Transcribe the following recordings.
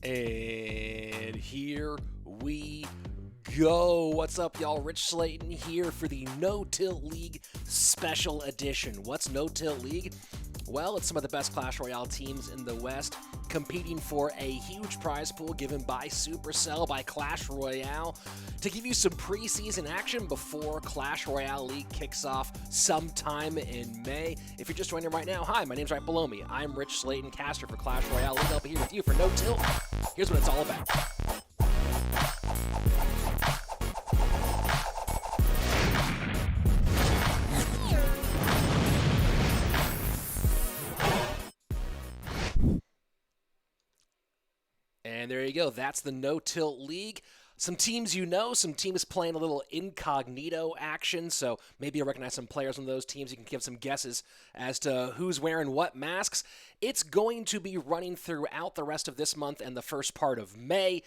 And here we go. What's up, y'all? Rich Slaton here for the No Tilt League Special Edition. What's No Tilt League? Well, it's some of the best Clash Royale teams in the West competing for a huge prize pool given by Supercell, by Clash Royale, to give you some preseason action before Clash Royale League kicks off sometime in May. If you're just joining right now, hi, my name's right below me. I'm Rich Slaton, caster for Clash Royale League. I'll be here with you for No Tilt. Here's what it's all about. And there you go. That's the No Tilt League. Some teams you know, some teams playing a little incognito action, so maybe you'll recognize some players on those teams. You can give some guesses as to who's wearing what masks. It's going to be running throughout the rest of this month and the first part of May.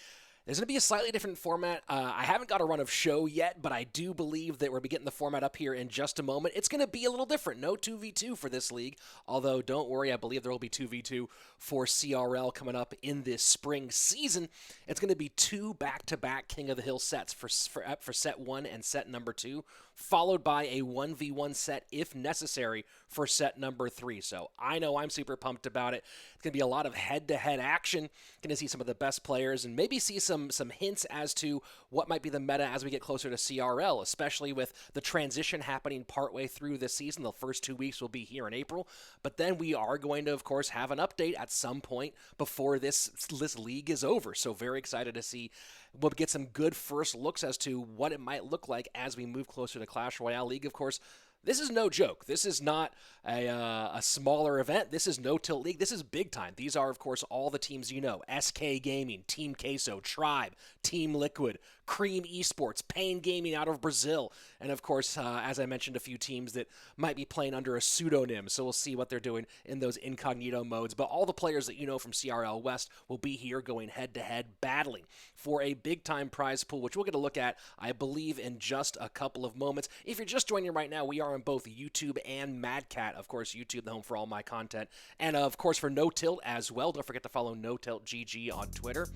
There's going to be a slightly different format. I haven't got a run of show yet, but I do believe that we'll be getting the format up here in just a moment. It's going to be a little different. No 2v2 for this league, although don't worry, I believe there will be 2v2 for CRL coming up in this spring season. It's going to be two back-to-back King of the Hill sets for set 1 and set number 2, followed by a 1v1 set if necessary for set number 3. So I know I'm super pumped about it. It's going to be a lot of head-to-head action. Going to see some of the best players and maybe see some hints as to what might be the meta as we get closer to CRL, especially with the transition happening partway through this season. The first 2 weeks will be here in April, but then we are going to, of course, have an update at some point before this league is over. So very excited to see. We'll get some good first looks as to what it might look like as we move closer to Clash Royale League. Of course, this is no joke. This is not a smaller event. This is No Tilt League. This is big time. These are, of course, all the teams you know. SK Gaming, Team Queso, Tribe, Team Liquid, Cream Esports, Pain Gaming out of Brazil, and, of course, as I mentioned, a few teams that might be playing under a pseudonym, so we'll see what they're doing in those incognito modes. But all the players that you know from CRL West will be here going head-to-head, battling for a big-time prize pool, which we'll get a look at, I believe, in just a couple of moments. If you're just joining right now, we are on both YouTube and MadCat. Of course, YouTube, the home for all my content. And, of course, for No Tilt as well. Don't forget to follow No Tilt GG on Twitter.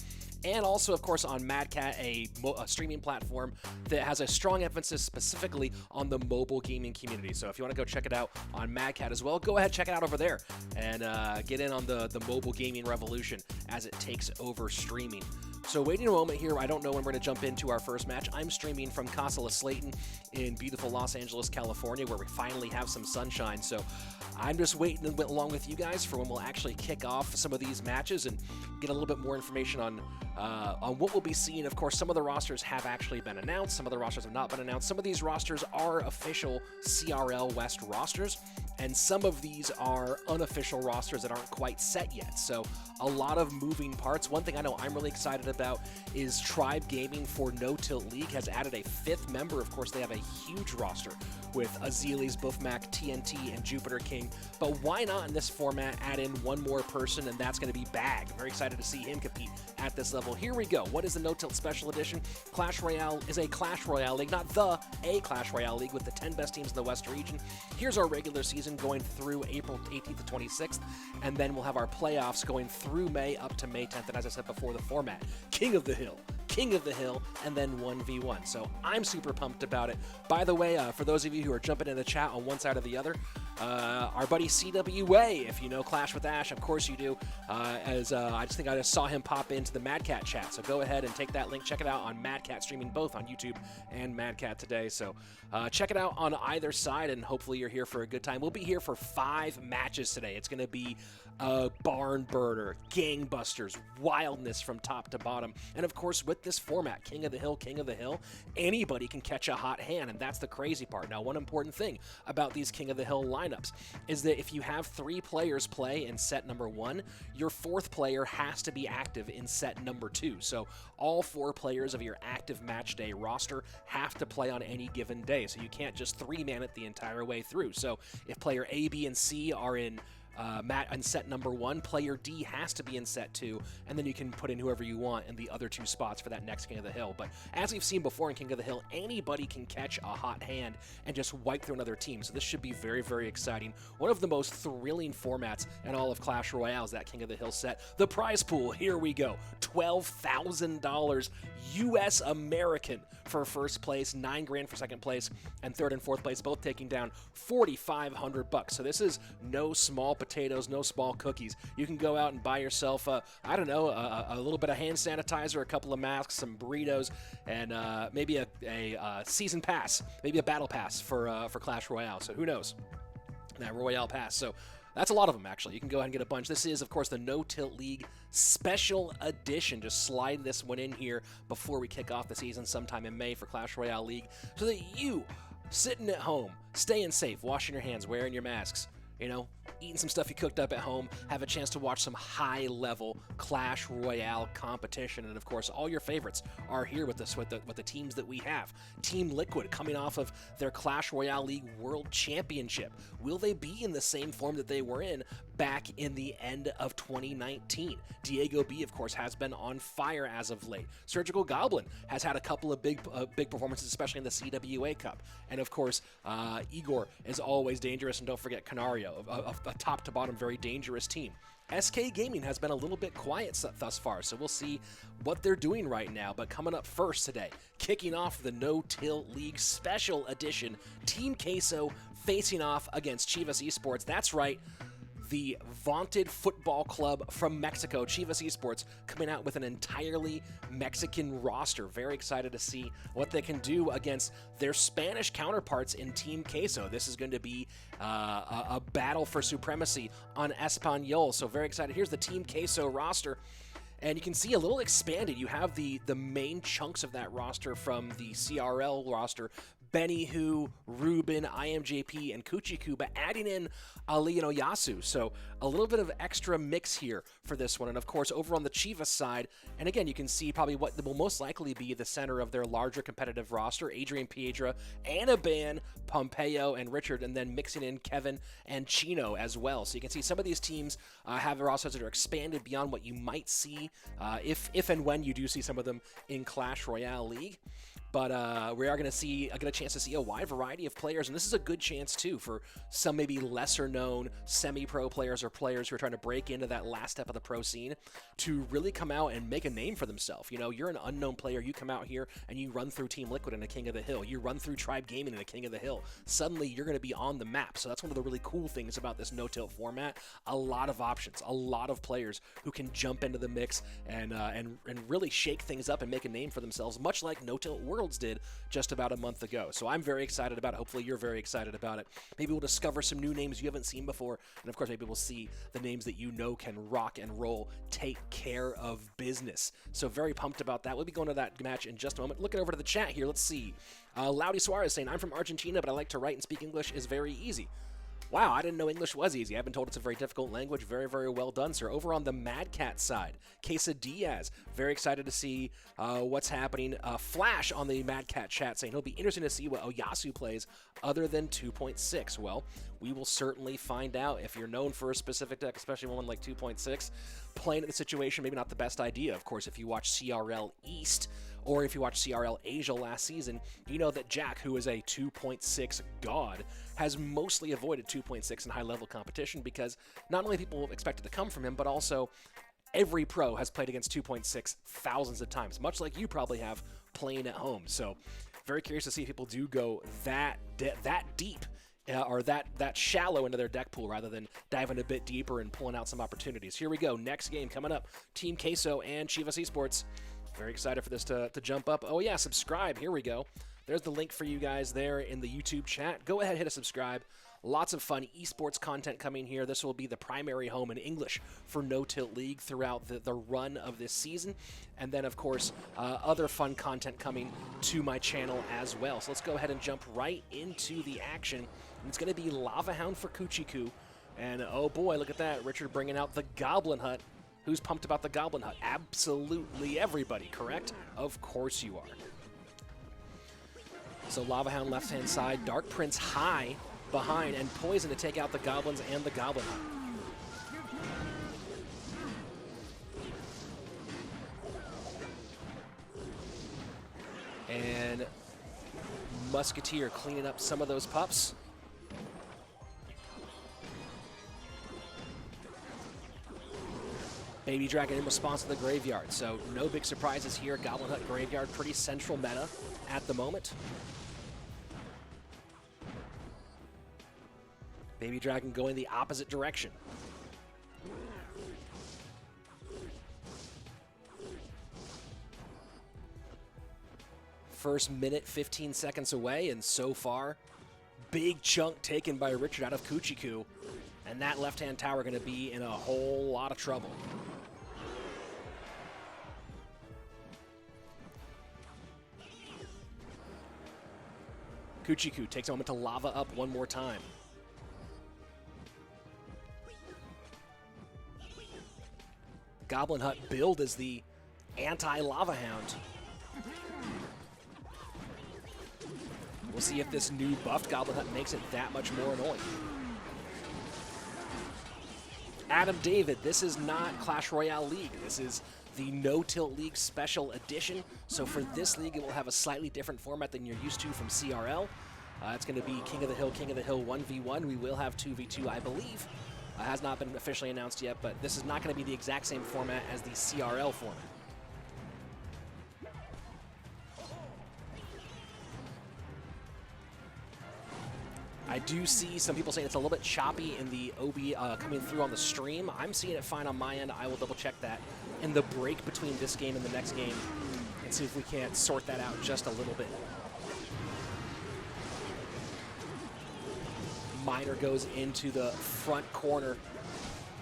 And also, of course, on MadCat, a streaming platform that has a strong emphasis specifically on the mobile gaming community. So if you want to go check it out on MadCat as well, go ahead, check it out over there and get in on the mobile gaming revolution as it takes over streaming. So waiting a moment here, I don't know when we're going to jump into our first match. I'm streaming from Casa Slaton in beautiful Los Angeles, California, where we finally have some sunshine. So I'm just waiting along with you guys for when we'll actually kick off some of these matches and get a little bit more information on what we'll be seeing. Of course, some of the rosters have actually been announced. Some of the rosters have not been announced. Some of these rosters are official CRL West rosters, and some of these are unofficial rosters that aren't quite set yet. So a lot of moving parts. One thing I know I'm really excited about is Tribe Gaming for No Tilt League has added a 5th member. Of course, they have a huge roster with Azealis, Buffmac, TNT, and Jupiter King. But why not in this format add in one more person, and that's going to be Bag. Very excited to see him compete at this level. Here we go. What is the No Tilt Special Edition? Clash Royale is a Clash Royale League, not a Clash Royale League with the 10 best teams in the West region. Here's our regular season going through April 18th to 26th, and then we'll have our playoffs going through May up to May 10th, and as I said before, the format, King of the Hill, and then 1v1. So I'm super pumped about it. By the way, for those of you who are jumping in the chat on one side or the other, our buddy CWA, if you know Clash with Ash, of course you do, I just saw him pop into the MadCat chat. So go ahead and take that link, check it out on MadCat, streaming both on YouTube and MadCat today. So check it out on either side, and hopefully you're here for a good time. We'll be here for 5 matches today. It's going to be a barn burner, gangbusters, wildness from top to bottom. And of course, with this format, King of the Hill, anybody can catch a hot hand, and that's the crazy part. Now, one important thing about these King of the Hill lineups is that if you have 3 players play in set number 1, your 4th player has to be active in set number 2. So all 4 players of your active match day roster have to play on any given day. So you can't just 3-man it the entire way through. So if player A, B, and C are in in set number 1. Player D has to be in set 2, and then you can put in whoever you want in the other 2 spots for that next King of the Hill. But as we've seen before in King of the Hill, anybody can catch a hot hand and just wipe through another team. So this should be very, very exciting. One of the most thrilling formats in all of Clash Royale is that King of the Hill set. The prize pool, here we go. $12,000 US American for first place, $9,000 for second place, and third and fourth place both taking down $4,500. So this is no small potatoes, no small cookies. You can go out and buy yourself, a little bit of hand sanitizer, a couple of masks, some burritos, and maybe a season pass, maybe a battle pass for Clash Royale. So who knows? That Royale pass. So that's a lot of them, actually. You can go ahead and get a bunch. This is, of course, the No Tilt League Special Edition. Just slide this one in here before we kick off the season sometime in May for Clash Royale League so that you, sitting at home, staying safe, washing your hands, wearing your masks, eating some stuff you cooked up at home, have a chance to watch some high-level Clash Royale competition. And, of course, all your favorites are here with us, with the teams that we have. Team Liquid coming off of their Clash Royale League World Championship. Will they be in the same form that they were in back in the end of 2019? Diego B, of course, has been on fire as of late. Surgical Goblin has had a couple of big performances, especially in the CWA Cup. And, of course, Igor is always dangerous. And don't forget Canario, a top-to-bottom very dangerous team. SK Gaming has been a little bit quiet thus far, so we'll see what they're doing right now. But coming up first today, kicking off the No Tilt League Special Edition, Team Queso facing off against Chivas Esports. That's right, the vaunted football club from Mexico, Chivas Esports, coming out with an entirely Mexican roster. Very excited to see what they can do against their Spanish counterparts in Team Queso. This is going to be a battle for supremacy on Espanol, so very excited. Here's the Team Queso roster. And you can see a little expanded. You have the main chunks of that roster from the CRL roster, Benny, Ruben, IMJP, and Kuchiku, but adding in Ali and Oyasu. So a little bit of extra mix here for this one. And of course, over on the Chivas side, and again, you can see probably what will most likely be the center of their larger competitive roster, Adrian Piedra, Anaban, Pompeo, and Richard, and then mixing in Kevin and Chino as well. So you can see some of these teams have rosters that are expanded beyond what you might see if and when you do see some of them in Clash Royale League. But we are going to get a chance to see a wide variety of players, and this is a good chance, too, for some maybe lesser-known semi-pro players or players who are trying to break into that last step of the pro scene to really come out and make a name for themselves. You're an unknown player. You come out here and you run through Team Liquid in a King of the Hill. You run through Tribe Gaming in a King of the Hill. Suddenly, you're going to be on the map. So that's one of the really cool things about this no-tilt format. A lot of options, a lot of players who can jump into the mix and really shake things up and make a name for themselves, much like No-Tilt Worlds did just about a month ago. So I'm very excited about it. Hopefully you're very excited about it. Maybe we'll discover some new names you haven't seen before, and of course maybe we'll see the names that can rock and roll, take care of business. So very pumped about that. We'll be going to that match in just a moment. Looking over to the chat here, let's see. Laudy Suarez saying, I'm from Argentina, but I like to write and speak English is very easy. Wow, I didn't know English was easy. I've been told it's a very difficult language. Very, very well done, sir. Over on the Mad Cat side, Queso Diaz. Very excited to see what's happening. Flash on the Mad Cat chat saying he'll be interested to see what Oyasu plays other than 2.6. Well, we will certainly find out. If you're known for a specific deck, especially one like 2.6, playing at the situation, maybe not the best idea. Of course, if you watch CRL East, or if you watch CRL Asia last season, you know that Jack, who is a 2.6 god, has mostly avoided 2.6 in high-level competition because not only people expect it to come from him, but also every pro has played against 2.6 thousands of times, much like you probably have playing at home. So very curious to see if people do go that deep or that shallow into their deck pool rather than diving a bit deeper and pulling out some opportunities. Here we go. Next game coming up. Team Queso and Chivas Esports. Very excited for this to jump up. Oh, yeah, subscribe. Here we go. There's the link for you guys there in the YouTube chat. Go ahead, hit a subscribe. Lots of fun esports content coming here. This will be the primary home in English for No Tilt League throughout the run of this season. And then, of course, other fun content coming to my channel as well. So let's go ahead and jump right into the action. And it's going to be Lava Hound for Kuchiku. And, oh, boy, look at that. Richard bringing out the Goblin Hut. Who's pumped about the Goblin Hut? Absolutely everybody, correct? Of course you are. So Lava Hound left-hand side, Dark Prince high behind, and Poison to take out the Goblins and the Goblin Hut. And Musketeer cleaning up some of those pups. Baby Dragon in response to the Graveyard, so no big surprises here. Goblin Hut Graveyard, pretty central meta at the moment. Baby Dragon going the opposite direction. First minute, 15 seconds away, and so far, big chunk taken by Richard out of Kuchiku, and that left-hand tower going to be in a whole lot of trouble. Kuchiku takes a moment to lava up one more time. Goblin Hut build as the anti-lava hound. We'll see if this new buffed Goblin Hut makes it that much more annoying. Adam David, this is not Clash Royale League. This is the No Tilt League Special Edition. So for this league, it will have a slightly different format than you're used to from CRL. It's going to be King of the Hill 1v1. We will have 2v2, I believe. Has not been officially announced yet, but this is not going to be the exact same format as the CRL format. I do see some people saying it's a little bit choppy in the OB coming through on the stream. I'm seeing it fine on my end. I will double check that in the break between this game and the next game and see if we can't sort that out just a little bit. Miner goes into the front corner.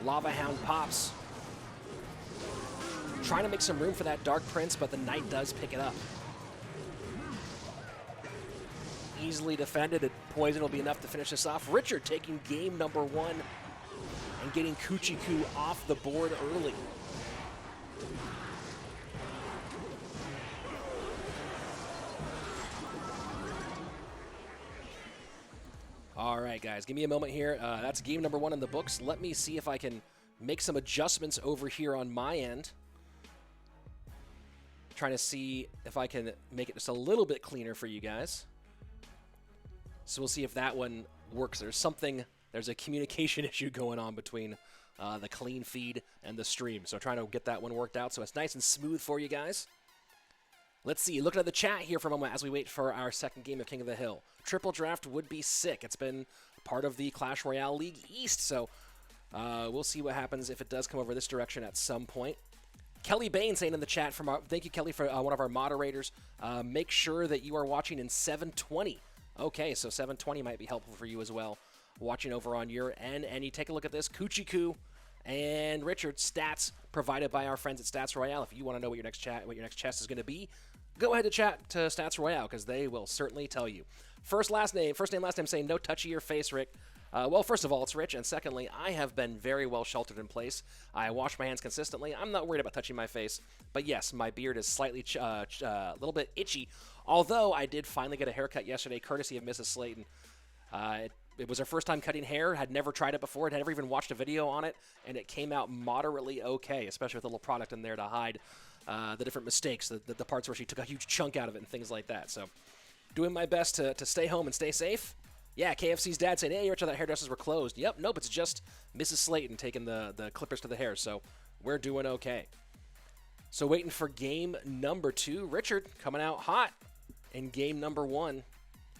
Lava Hound pops. Trying to make some room for that Dark Prince, but the Knight does pick it up. Easily defended, and Poison will be enough to finish this off. Richard taking game number 1 and getting Kuchiku off the board early. All right, guys, give me a moment here. That's game number 1 in the books. Let me see if I can make some adjustments over here on my end. Trying to see if I can make it just a little bit cleaner for you guys. So we'll see if that one works. There's a communication issue going on between the clean feed and the stream. So trying to get that one worked out so it's nice and smooth for you guys. Let's see, looking at the chat here for a moment as we wait for our second game of King of the Hill. Triple draft would be sick. It's been part of the Clash Royale League East, so we'll see what happens if it does come over this direction at some point. Kelly Bain saying in the chat, thank you, Kelly, for one of our moderators. Make sure that you are watching in 720. Okay, so 720 might be helpful for you as well, watching over on your end. And you take a look at this, Kuchiku and Richard, stats provided by our friends at Stats Royale. If you want to know what your next chest is going to be, go ahead to chat to Stats Royale, because they will certainly tell you. First name, last name, saying no touchy your face, Rick. Well, first of all, it's Rich, and secondly, I have been very well sheltered in place. I wash my hands consistently. I'm not worried about touching my face, but yes, my beard is slightly a little bit itchy, although I did finally get a haircut yesterday, courtesy of Mrs. Slaton. It was her first time cutting hair, had never tried it before, had never even watched a video on it, and it came out moderately okay, especially with a little product in there to hide the different mistakes, the parts where she took a huge chunk out of it and things like that. So doing my best to stay home and stay safe. Yeah, KFC's dad saying, hey, Richard, that hairdressers were closed. Yep, nope, it's just Mrs. Slaton taking the clippers to the hair, so we're doing okay. So waiting for game number 2. Richard coming out hot in game number 1,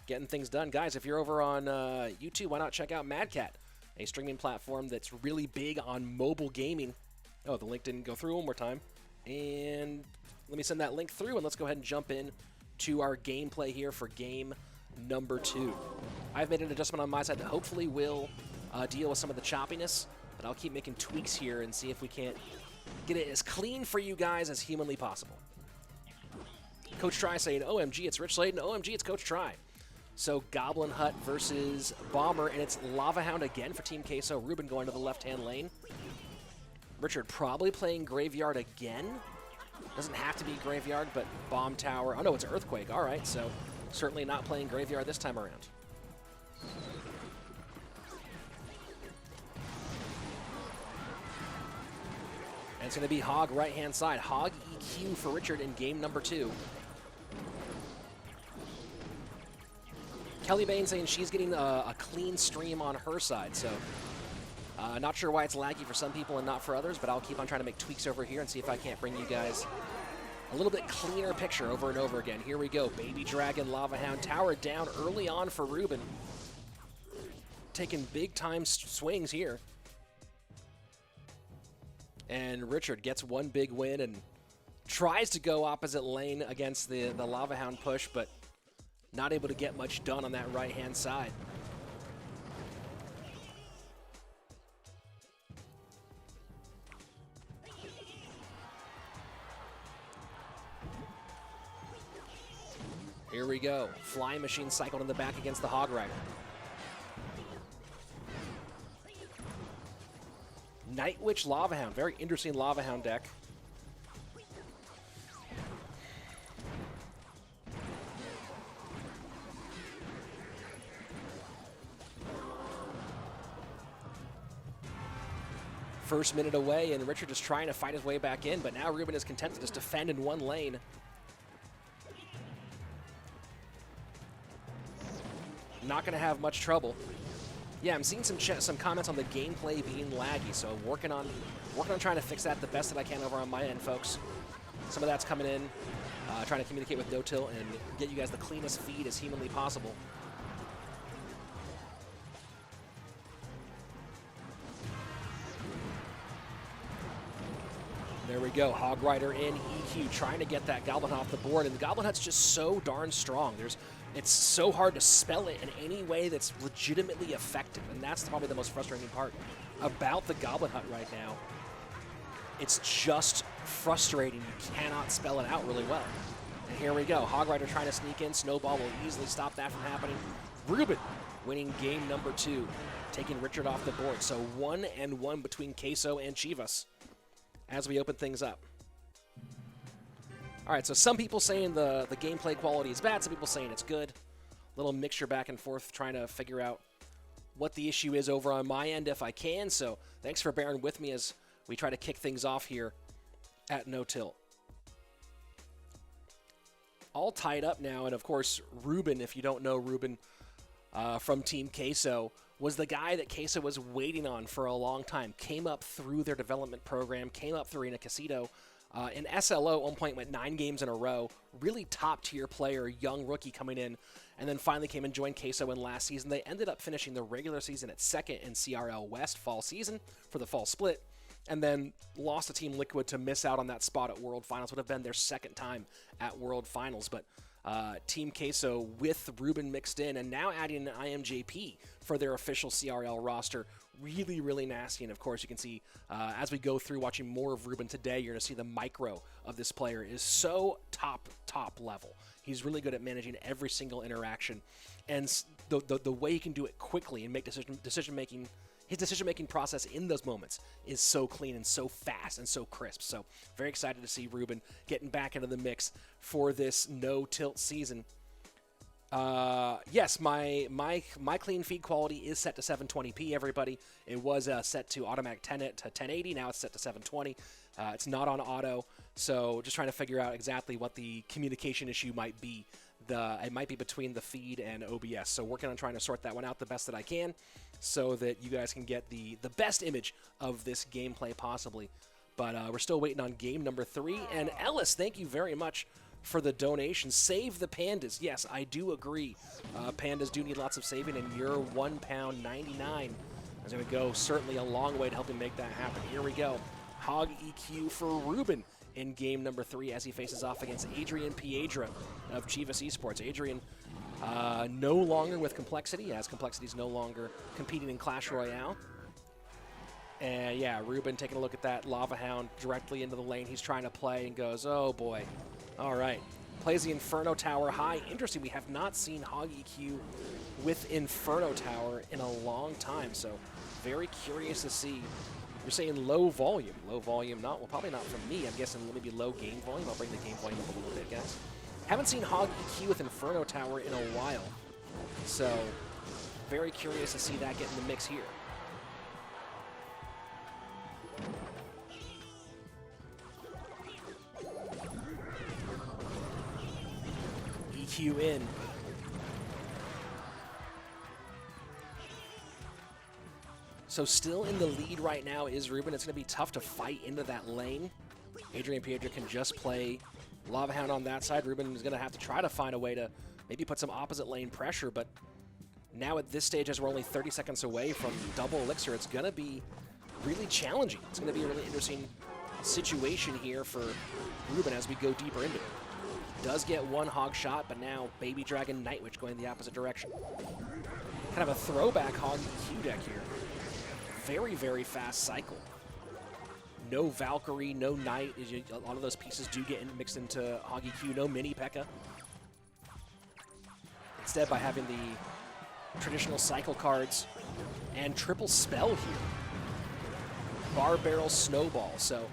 getting things done. Guys, if you're over on YouTube, why not check out MadCat, a streaming platform that's really big on mobile gaming. Oh, the link didn't go through one more time. And let me send that link through, and let's go ahead and jump in to our gameplay here for game number 2. I've made an adjustment on my side that hopefully will deal with some of the choppiness, but I'll keep making tweaks here and see if we can't get it as clean for you guys as humanly possible. Coach Try saying, OMG, it's Rich Slaton. OMG, it's Coach Try. So Goblin Hut versus Bomber, and it's Lava Hound again for Team Queso. Ruben going to the left-hand lane. Richard probably playing Graveyard again. Doesn't have to be Graveyard, but Bomb Tower. Oh, no, it's Earthquake. All right, so certainly not playing Graveyard this time around. And it's going to be Hog right-hand side. Hog EQ for Richard in game number 2. Kelly Bain saying she's getting a clean stream on her side, so not sure why it's laggy for some people and not for others, but I'll keep on trying to make tweaks over here and see if I can't bring you guys a little bit cleaner picture over and over again. Here we go. Baby Dragon, Lava Hound, tower down early on for Ruben. Taking big time swings here. And Richard gets one big win and tries to go opposite lane against the Lava Hound push, but not able to get much done on that right-hand side. Here we go. Flying Machine cycled in the back against the Hog Rider. Night Witch Lava Hound. Very interesting Lava Hound deck. First minute away, and Richard is trying to fight his way back in, but now Ruben is content to just defend in one lane. Not going to have much trouble. Yeah, I'm seeing some comments on the gameplay being laggy, so working on trying to fix that the best that I can over on my end, folks. Some of that's coming in, trying to communicate with No-Tilt and get you guys the cleanest feed as humanly possible. There we go, Hog Rider in, EQ trying to get that Goblin off the board, and the Goblin Hut's just so darn strong. It's so hard to spell it in any way that's legitimately effective, and that's probably the most frustrating part about the Goblin Hut right now. It's just frustrating. You cannot spell it out really well. And here we go, Hog Rider trying to sneak in. Snowball will easily stop that from happening. Ruben winning game number 2, taking Richard off the board. So 1-1 between Queso and Chivas as we open things up. All right, so some people saying the gameplay quality is bad, some people saying it's good. Little mixture back and forth, trying to figure out what the issue is over on my end if I can. So thanks for bearing with me as we try to kick things off here at No-Tilt. All tied up now, and of course, Ruben, if you don't know Ruben from Team Queso, was the guy that Queso was waiting on for a long time. Came up through their development program, came up through Arena Casito. In SLO, at one point went 9 games in a row. Really top-tier player, young rookie coming in, and then finally came and joined Queso in last season. They ended up finishing the regular season at 2nd in CRL West fall season for the fall split, and then lost to Team Liquid to miss out on that spot at World Finals. Would have been their 2nd time at World Finals, but Team Queso with Ruben mixed in, and now adding an IMJP for their official CRL roster. Really, really nasty, and of course you can see as we go through watching more of Ruben today, you're going to see the micro of this player is so top level. He's really good at managing every single interaction, and the way he can do it quickly and make decision-making, his decision-making process in those moments is so clean and so fast and so crisp. So very excited to see Ruben getting back into the mix for this No-Tilt season. Yes, my clean feed quality is set to 720p, everybody. It was set to automatic 10 to 1080. Now it's set to 720. It's not on auto, so just trying to figure out exactly what the communication issue might be. It might be between the feed and OBS, so working on trying to sort that one out the best that I can so that you guys can get the best image of this gameplay possibly. But we're still waiting on game number 3, and Ellis, thank you very much for the donation. Save the pandas. Yes, I do agree. Pandas do need lots of saving, and your £1.99 is going to go certainly a long way to helping make that happen. Here we go. Hog EQ for Ruben in game number 3 as he faces off against Adrian Piedra of Chivas Esports. Adrian no longer with Complexity, as Complexity is no longer competing in Clash Royale. And yeah, Ruben taking a look at that Lava Hound directly into the lane he's trying to play and goes, oh boy. All right, plays the Inferno Tower high. Interesting, we have not seen Hog EQ with Inferno Tower in a long time, so very curious to see. You're saying low volume. Low volume, well, probably not from me. I'm guessing maybe low game volume. I'll bring the game volume up a little bit, guys. Haven't seen Hog EQ with Inferno Tower in a while, so very curious to see that get in the mix here. EQ in. So still in the lead right now is Ruben. It's going to be tough to fight into that lane. Adrian Piedra can just play Lava Hound on that side. Ruben is going to have to try to find a way to maybe put some opposite lane pressure, but now at this stage, as we're only 30 seconds away from double Elixir, it's going to be really challenging. It's going to be a really interesting situation here for Ruben as we go deeper into it. Does get one hog shot, but now Baby Dragon Night Witch going the opposite direction. Kind of a throwback hog Q deck here. Very, very fast cycle. No Valkyrie, no Knight. A lot of those pieces do get mixed into Hoggy Q. No Mini P.E.K.K.A. Instead, by having the traditional cycle cards and triple spell here. Bar Barrel Snowball. So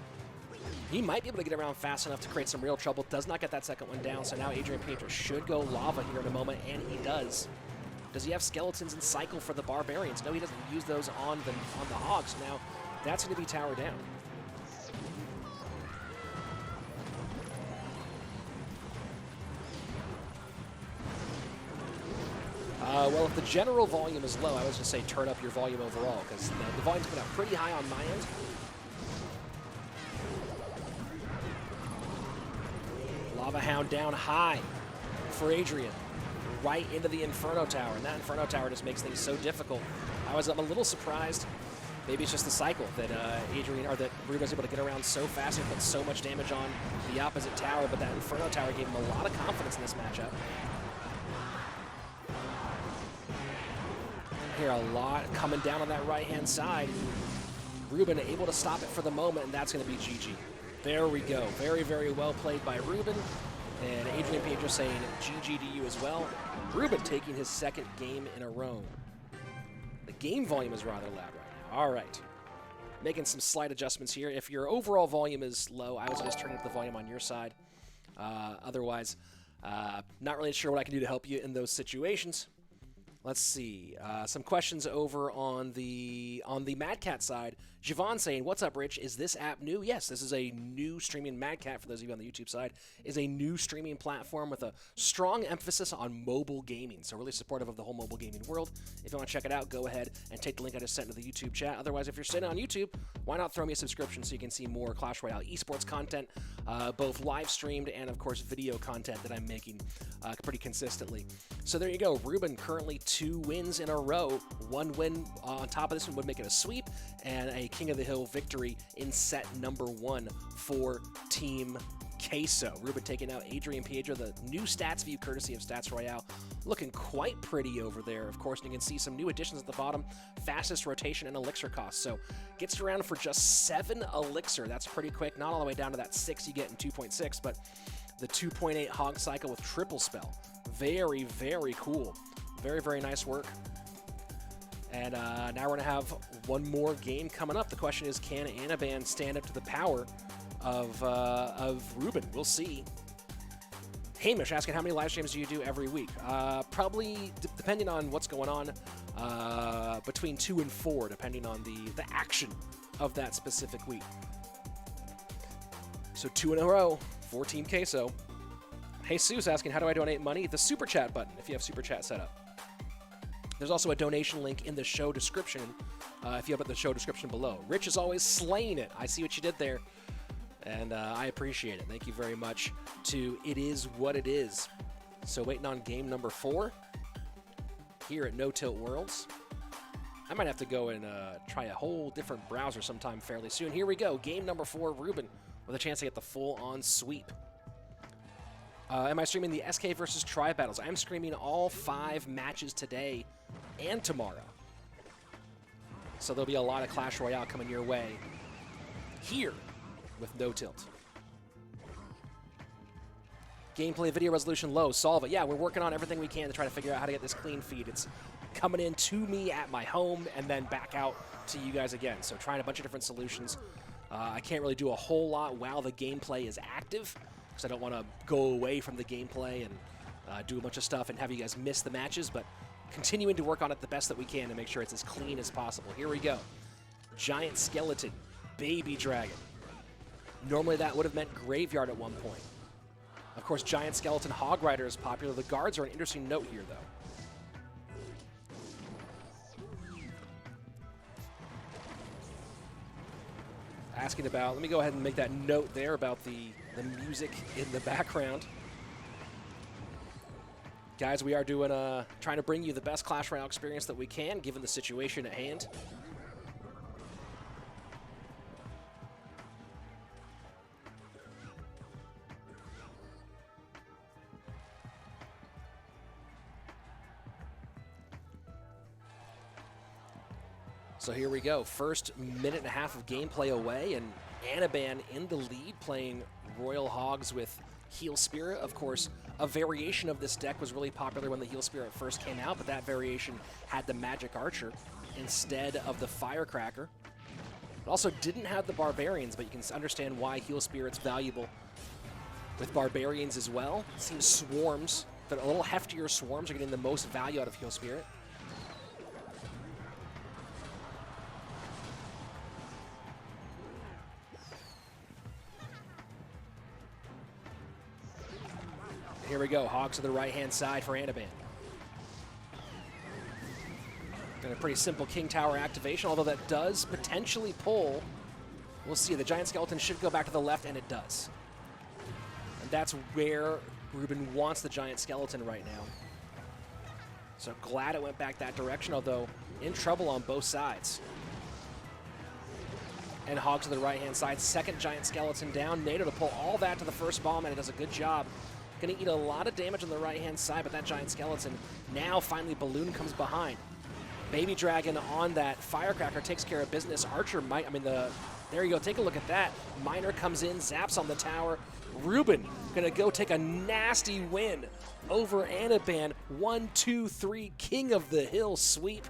he might be able to get around fast enough to create some real trouble. Does not get that second one down. So now Adrian Piedra should go Lava here in a moment, and he does. Does he have skeletons and cycle for the Barbarians? No, he doesn't use those on the Hogs. Now that's going to be tower down. Well, if the general volume is low, I was going to say turn up your volume overall, because the volume's coming up pretty high on my end. Lava Hound down high for Adrian, right into the Inferno Tower, and that Inferno Tower just makes things so difficult. I'm a little surprised. Maybe it's just the cycle that that Ruben's able to get around so fast and put so much damage on the opposite tower, but that Inferno Tower gave him a lot of confidence in this matchup. Here a lot coming down on that right-hand side. Ruben able to stop it for the moment, and that's going to be GG. There we go. Very, very well played by Ruben. And Adrian Piedra saying GG to you as well. Ruben taking his second game in a row. The game volume is rather loud right now. All right. Making some slight adjustments here. If your overall volume is low, I was just turning up the volume on your side. Otherwise, not really sure what I can do to help you in those situations. Let's see. Some questions over on the Mad Cat side. Javon saying, "What's up, Rich? Is this app new?" Yes, this is a new streaming. Mad Cat, for those of you on the YouTube side, is a new streaming platform with a strong emphasis on mobile gaming. So really supportive of the whole mobile gaming world. If you want to check it out, go ahead and take the link I just sent into the YouTube chat. Otherwise, if you're sitting on YouTube, why not throw me a subscription so you can see more Clash Royale esports content, both live streamed and, of course, video content that I'm making pretty consistently. So there you go. Ruben currently 2 wins in a row. 1 win on top of this one would make it a sweep, and a King of the Hill victory in set number 1 for Team Queso. Ruben taking out Adrian Piedra, the new stats view courtesy of Stats Royale. Looking quite pretty over there, of course, and you can see some new additions at the bottom. Fastest rotation and elixir cost. So gets around for just 7 elixir. That's pretty quick. Not all the way down to that 6 you get in 2.6, but the 2.8 hog cycle with triple spell. Very, very cool. Very, very nice work. And now we're going to have one more game coming up. The question is, can Anaban stand up to the power of Ruben? We'll see. Hamish asking, how many live streams do you do every week? Probably, depending on what's going on, between 2 and 4, depending on the action of that specific week. So 2 in a row for Team Queso. Jesus asking, how do I donate money? The Super Chat button, if you have Super Chat set up. There's also a donation link in the show description, if you have the show description below. Rich is always slaying it. I see what you did there, and I appreciate it. Thank you very much to It Is What It Is. So waiting on game number 4 here at No Tilt Worlds. I might have to go and try a whole different browser sometime fairly soon. Here we go. Game number 4, Ruben, with a chance to get the full-on sweep. Am I streaming the SK versus Tri battles? I'm streaming all 5 matches today and tomorrow. So there'll be a lot of Clash Royale coming your way here with No Tilt. Gameplay video resolution low. Solve it. Yeah, we're working on everything we can to try to figure out how to get this clean feed. It's coming in to me at my home and then back out to you guys again. So trying a bunch of different solutions. I can't really do a whole lot while the gameplay is active, because I don't want to go away from the gameplay and do a bunch of stuff and have you guys miss the matches, but continuing to work on it the best that we can to make sure it's as clean as possible. Here we go. Giant Skeleton, Baby Dragon. Normally that would have meant Graveyard at one point. Of course, Giant Skeleton Hog Rider is popular. The guards are an interesting note here, though. asking about. Let me go ahead and make that note there about the music in the background. Guys, we are doing trying to bring you the best Clash Royale experience that we can, given the situation at hand. So here we go. First minute and a half of gameplay away, and Anaban in the lead, playing Royal Hogs with Heal Spirit. Of course, a variation of this deck was really popular when the Heal Spirit first came out, but that variation had the Magic Archer instead of the Firecracker. It also didn't have the Barbarians, but you can understand why Heal Spirit's valuable with Barbarians as well. It seems Swarms, the little heftier Swarms, are getting the most value out of Heal Spirit. Here we go, Hogs to the right-hand side for Anaban. And a pretty simple King Tower activation, although that does potentially pull. We'll see, the Giant Skeleton should go back to the left, and it does. And that's where Ruben wants the Giant Skeleton right now. So glad it went back that direction, although in trouble on both sides. And Hogs to the right-hand side, second Giant Skeleton down. NATO to pull all that to the first bomb, and it does a good job. Going to eat a lot of damage on the right-hand side, but that Giant Skeleton, now finally Balloon comes behind. Baby Dragon on that Firecracker takes care of business. Archer might, there you go, take a look at that. Miner comes in, zaps on the tower. Ruben going to go take a nasty win over Anaban. 1, 2, 3, King of the Hill sweep.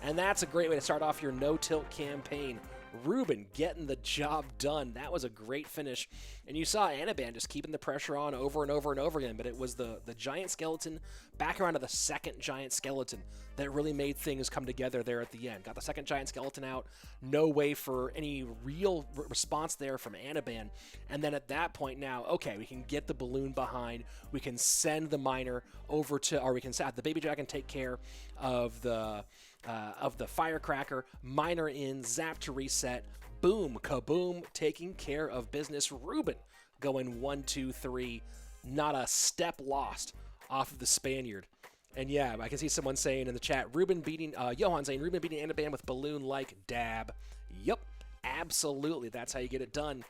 And that's a great way to start off your no-tilt campaign. Ruben getting the job done. That was a great finish. And you saw Anaban just keeping the pressure on over and over and over again, but it was the Giant Skeleton back around to the second Giant Skeleton that really made things come together there at the end. Got the second Giant Skeleton out. No way for any real response there from Anaban. And then at that point now, okay, we can get the Balloon behind. We can send the Miner over to, or we can have the Baby Dragon take care of the Firecracker. Miner in, zap to reset. Boom, kaboom, taking care of business. Ruben going 1, 2, 3. Not a step lost off of the Spaniard. And yeah, I can see someone saying in the chat, Johan saying, Ruben beating Anaban with Balloon like dab. Yep, absolutely. That's how you get it done.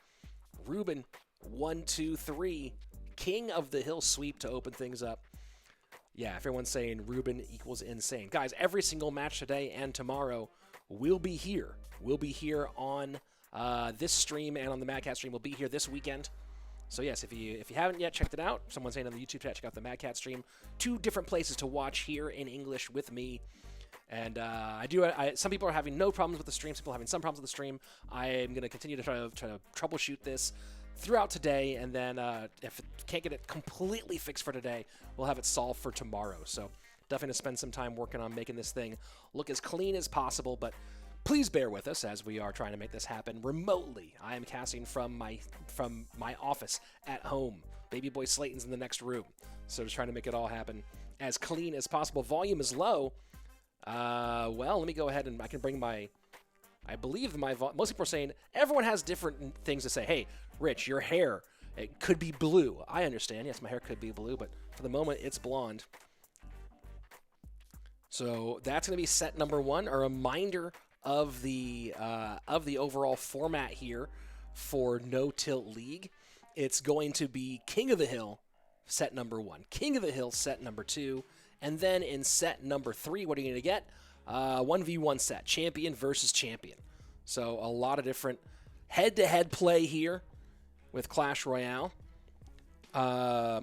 Ruben, 1, 2, 3. King of the Hill sweep to open things up. Yeah, if everyone's saying Ruben equals insane. Guys, every single match today and tomorrow will be here. We'll be here on this stream and on the MadCat stream. We'll be here this weekend. So yes, if you haven't yet checked it out, someone's saying on the YouTube chat, check out the MadCat stream. 2 different places to watch here in English with me. And some people are having no problems with the stream. Some people are having some problems with the stream. I am going to continue to try to troubleshoot this throughout today, and then if it can't get it completely fixed for today, we'll have it solved for tomorrow. So definitely to spend some time working on making this thing look as clean as possible, but please bear with us as we are trying to make this happen remotely. I am casting from my office at home. Baby boy Slaton's in the next room, so just trying to make it all happen as clean as possible. Volume is low. Well, let me go ahead and I can bring my... I believe most people are saying, everyone has different things to say. Hey, Rich, your hair, it could be blue. I understand. Yes, my hair could be blue, but for the moment, it's blonde. So that's going to be set number 1, a reminder of the overall format here for No Tilt League. It's going to be King of the Hill, set number 1. King of the Hill, set number 2. And then in set number 3, what are you going to get? 1v1 set, champion versus champion. So a lot of different head-to-head play here with Clash Royale. Cole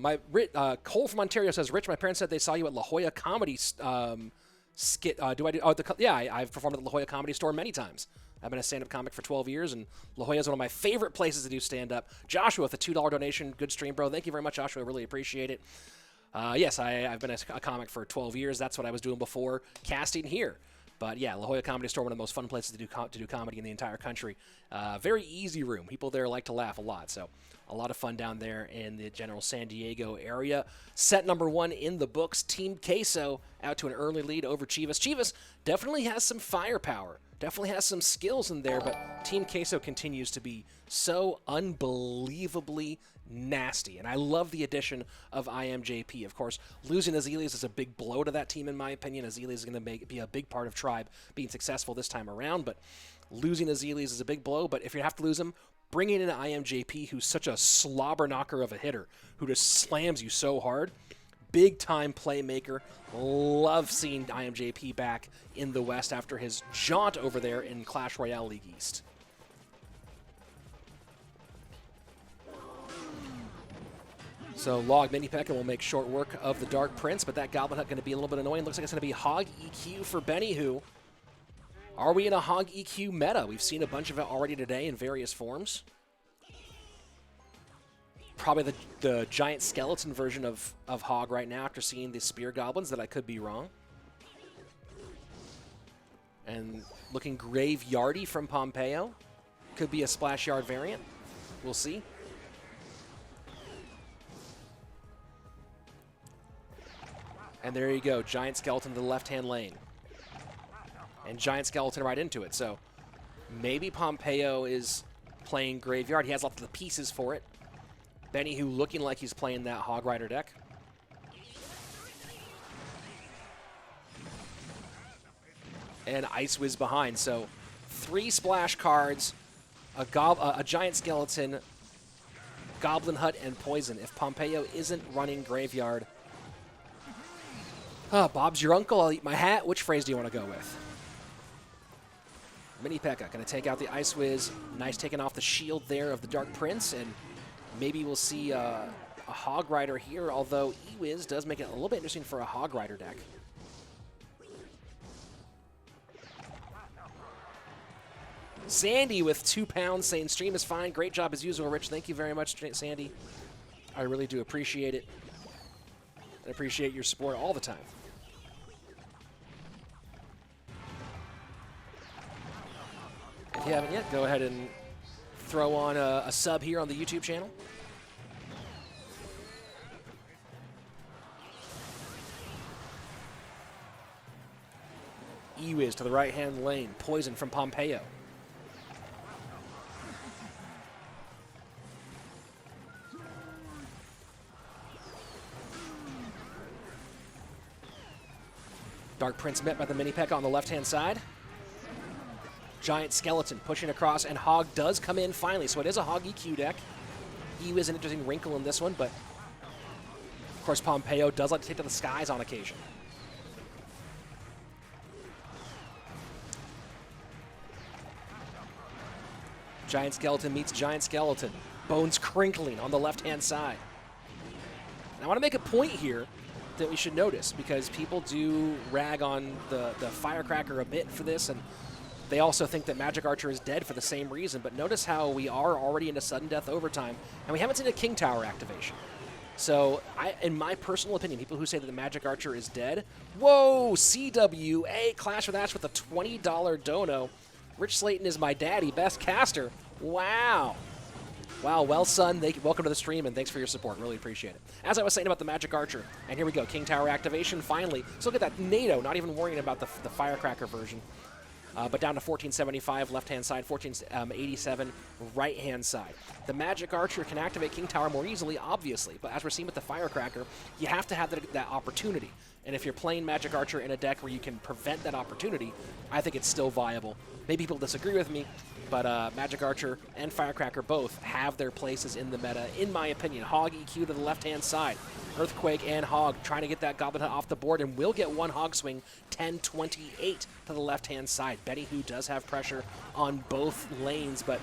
from Ontario says, Rich, my parents said they saw you at La Jolla Comedy skit. I've performed at the La Jolla Comedy Store many times. I've been a stand-up comic for 12 years, and La Jolla is one of my favorite places to do stand-up. Joshua with a $2 donation. Good stream, bro. Thank you very much, Joshua. I really appreciate it. Yes, I've been a comic for 12 years. That's what I was doing before casting here. But yeah, La Jolla Comedy Store, one of the most fun places to do comedy in the entire country. Very easy room. People there like to laugh a lot. So a lot of fun down there in the general San Diego area. Set number 1 in the books. Team Queso out to an early lead over Chivas. Chivas definitely has some firepower. definitely has some skills in there, but Team Queso continues to be so unbelievably nasty. And I love the addition of IMJP. Of course, losing Azelius is a big blow to that team, in my opinion. Azelius is going to be a big part of Tribe being successful this time around, but losing Azelius is a big blow. But if you have to lose him, bringing in IMJP, who's such a slobber knocker of a hitter, who just slams you so hard. Big-time playmaker. Love seeing IMJP back in the West after his jaunt over there in Clash Royale League East. So Log Mini Pekka will make short work of the Dark Prince, but that Goblin Hut going to be a little bit annoying. Looks like it's going to be Hog EQ for Benny, who... Are we in a Hog EQ meta? We've seen a bunch of it already today in various forms. Probably the giant skeleton version of Hog right now after seeing the Spear Goblins, that I could be wrong. And looking Graveyardy from Pompeo. Could be a Splash Yard variant. We'll see. And there you go, Giant Skeleton to the left-hand lane. And Giant Skeleton right into it. So maybe Pompeo is playing Graveyard. He has lots of the pieces for it. Benny, who looking like he's playing that Hog Rider deck. And Ice Wiz behind. So 3 splash cards, a Giant Skeleton, Goblin Hut, and Poison. If Pompeo isn't running Graveyard. Bob's your uncle, I'll eat my hat. Which phrase do you want to go with? Mini Pekka going to take out the Ice Wiz. Nice taking off the shield there of the Dark Prince, and maybe we'll see a Hog Rider here, although E-Wiz does make it a little bit interesting for a Hog Rider deck. Sandy with 2 pounds saying stream is fine. Great job as usual, Rich. Thank you very much, Sandy. I really do appreciate it. I appreciate your support all the time. If you haven't yet, go ahead and throw on a sub here on the YouTube channel. E-Wiz to the right-hand lane. Poison from Pompeo. Dark Prince met by the Mini Pekka on the left-hand side. Giant Skeleton pushing across, and Hog does come in finally, so it is a Hog EQ deck. E-Wiz an interesting wrinkle in this one, but of course Pompeo does like to take to the skies on occasion. Giant Skeleton meets Giant Skeleton. Bones crinkling on the left-hand side. And I want to make a point here that we should notice, because people do rag on the Firecracker a bit for this, and they also think that Magic Archer is dead for the same reason, but notice how we are already into sudden death overtime, and we haven't seen a King Tower activation. So, in my personal opinion, people who say that the Magic Archer is dead, whoa, CWA, Clash with Ash with a $20 dono. Rich Slaton is my daddy, best caster. Wow. Wow, well, son, welcome to the stream, and thanks for your support. Really appreciate it. As I was saying about the Magic Archer, and here we go, King Tower activation, finally. So look at that, NATO, not even worrying about the Firecracker version. But down to 1475 left-hand side, 1487 right-hand side. The Magic Archer can activate King Tower more easily, obviously, but as we're seeing with the Firecracker, you have to have that opportunity. And if you're playing Magic Archer in a deck where you can prevent that opportunity, I think it's still viable. Maybe people disagree with me, but Magic Archer and Firecracker both have their places in the meta, in my opinion. Hog EQ to the left-hand side. Earthquake and Hog trying to get that Goblin Hut off the board, and will get one Hog swing, 10-28 to the left-hand side. Benny, who does have pressure on both lanes, but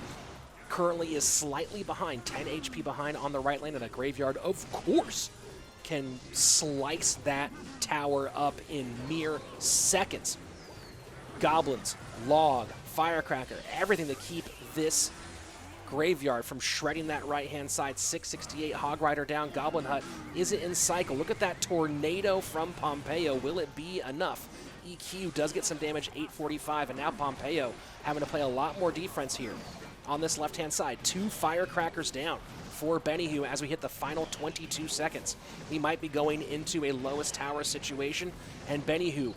currently is slightly behind, 10 HP behind on the right lane, and a Graveyard, of course, can slice that tower up in mere seconds. Goblins, Log, Firecracker, everything to keep this Graveyard from shredding that right-hand side. 668, Hog Rider down, Goblin Hut. Is it in cycle? Look at that tornado from Pompeo. Will it be enough? EQ does get some damage, 845, and now Pompeo having to play a lot more defense here on this left-hand side. 2 Firecrackers down for Benny, who, as we hit the final 22 seconds, we might be going into a lowest tower situation, and Benny, who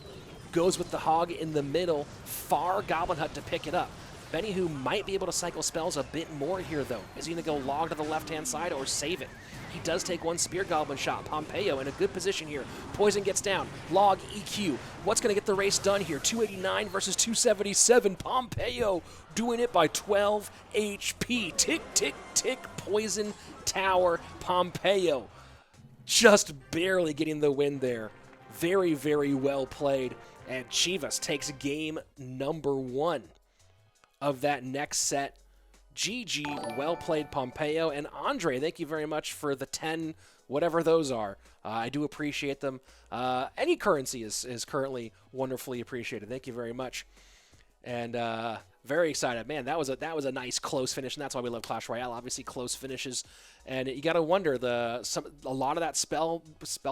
goes with the hog in the middle. Far Goblin Hut to pick it up. Benny, who might be able to cycle spells a bit more here, though. Is he going to go log to the left-hand side or save it? He does take one Spear Goblin shot. Pompeo in a good position here. Poison gets down. Log, EQ. What's going to get the race done here? 289 versus 277. Pompeo doing it by 12 HP. Tick, tick, tick. Poison Tower. Pompeo just barely getting the win there. Very, very well played. And Chivas takes game number 1 of that next set. GG, well played, Pompeo. And Andre, thank you very much for the 10, whatever those are. I do appreciate them. Any currency is currently wonderfully appreciated. Thank you very much. And very excited. Man, that was a nice close finish, and that's why we love Clash Royale. Obviously, close finishes. And you got to wonder, a lot of that spell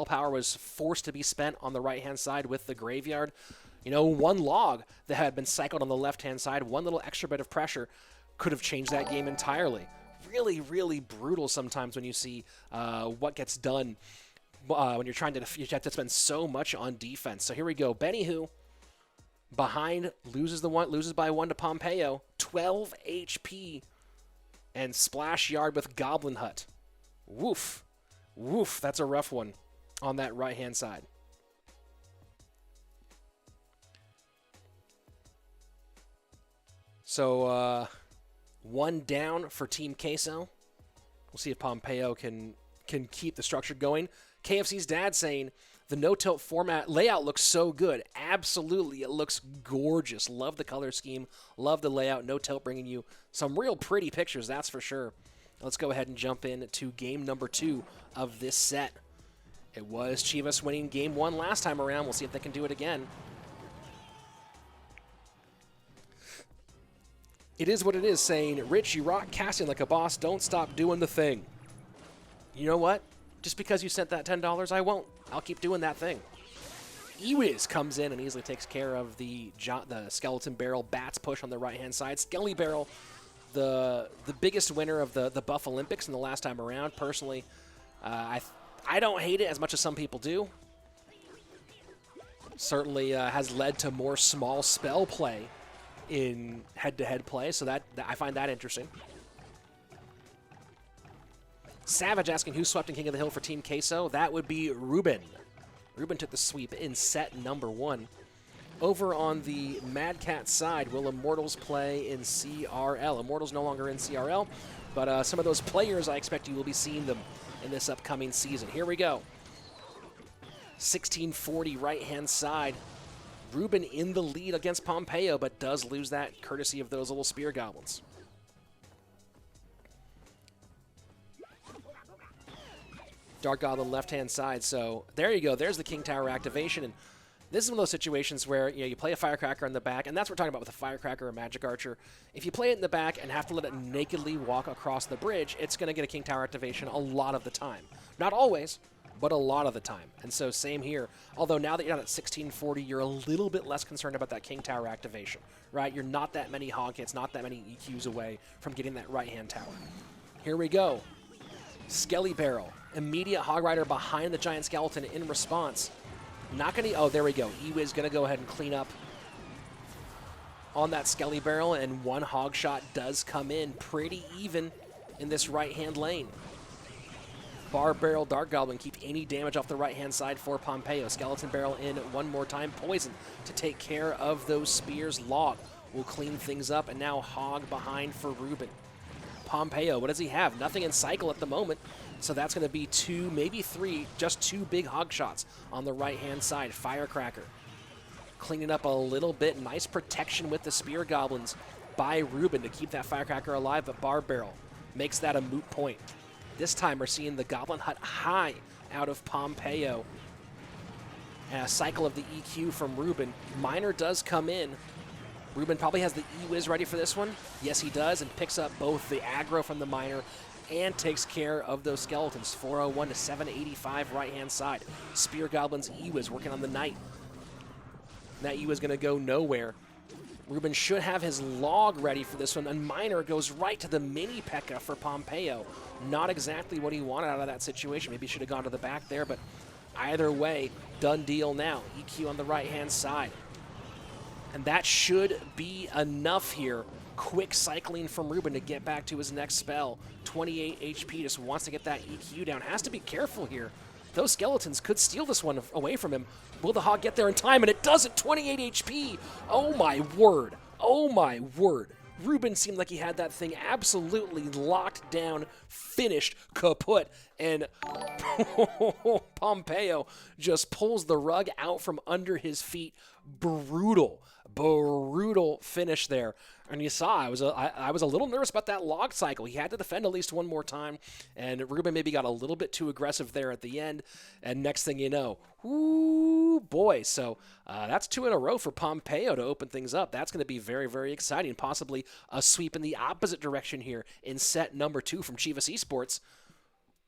power was forced to be spent on the right-hand side with the graveyard. You know, one log that had been cycled on the left-hand side, one little extra bit of pressure could have changed that game entirely. Really, really brutal sometimes when you see what gets done when you're trying to you have to spend so much on defense. So here we go. Benny who behind loses by 1 to Pompeo, 12 HP, and splash yard with Goblin Hut. Woof, woof. That's a rough one on that right-hand side. So 1 down for Team Queso. We'll see if Pompeo can keep the structure going. KFC's dad saying the no-tilt format layout looks so good. Absolutely, it looks gorgeous. Love the color scheme. Love the layout. No-tilt bringing you some real pretty pictures, that's for sure. Let's go ahead and jump in to game number 2 of this set. It was Chivas winning game 1 last time around. We'll see if they can do it again. It is what it is, saying, Rich, you rock casting like a boss. Don't stop doing the thing. You know what? Just because you sent that $10, I won't. I'll keep doing that thing. Ewiz comes in and easily takes care of the Skeleton Barrel Bats push on the right-hand side. Skelly Barrel, the biggest winner of the Buff Olympics in the last time around. Personally, I don't hate it as much as some people do. Certainly has led to more small spell play in head-to-head play, so that I find that interesting. Savage asking who swept in King of the Hill for Team Queso. That would be Ruben. Ruben took the sweep in set number 1. Over on the Mad Cat side, will Immortals play in CRL? Immortals no longer in CRL, but some of those players, I expect you will be seeing them in this upcoming season. Here we go. 1640 right-hand side. Ruben in the lead against Pompeo, but does lose that courtesy of those little spear goblins. Dark Goblin left-hand side, so there you go. There's the King Tower activation, and this is one of those situations where you play a Firecracker in the back, and that's what we're talking about with a Firecracker or Magic Archer. If you play it in the back and have to let it nakedly walk across the bridge, it's going to get a King Tower activation a lot of the time. Not always, but a lot of the time. And so same here. Although now that you're not at 1640, you're a little bit less concerned about that King Tower activation, right? You're not that many hog hits, not that many EQs away from getting that right-hand tower. Here we go. Skelly Barrel. Immediate Hog Rider behind the Giant Skeleton in response. Not going to... Oh, there we go. Ewiz going to go ahead and clean up on that Skelly Barrel, and one hog shot does come in pretty even in this right-hand lane. Bar Barrel, Dark Goblin keep any damage off the right-hand side for Pompeo. Skeleton Barrel in one more time. Poison to take care of those spears. Log will clean things up, and now Hog behind for Ruben. Pompeo, what does he have? Nothing in cycle at the moment, so that's going to be 2, maybe 3, just 2 big hog shots on the right-hand side. Firecracker cleaning up a little bit. Nice protection with the spear goblins by Ruben to keep that Firecracker alive, but Bar Barrel makes that a moot point. This time we're seeing the Goblin Hut high out of Pompeo. And a cycle of the EQ from Ruben. Miner does come in. Ruben probably has the E-Wiz ready for this one. Yes, he does, and picks up both the aggro from the Miner and takes care of those skeletons. 401 to 785 right-hand side. Spear Goblins E-Wiz working on the Knight. That E-Wiz going to go nowhere. Ruben should have his log ready for this one, and Miner goes right to the mini P.E.K.K.A. for Pompeo. Not exactly what he wanted out of that situation. Maybe he should have gone to the back there, but either way, done deal now. EQ on the right-hand side. And that should be enough here. Quick cycling from Ruben to get back to his next spell. 28 HP, just wants to get that EQ down. Has to be careful here. Those skeletons could steal this one away from him. Will the Hog get there in time? And it doesn't. 28 HP. Oh my word. Oh my word. Ruben seemed like he had that thing absolutely locked down, finished, kaput, and Pompeo just pulls the rug out from under his feet. Brutal finish there. And you saw, I was a little nervous about that log cycle. He had to defend at least one more time, and Ruben maybe got a little bit too aggressive there at the end. And next thing you know, ooh boy! So that's 2 in a row for Pompeo to open things up. That's going to be very, very exciting. Possibly a sweep in the opposite direction here in set number 2 from Chivas Esports.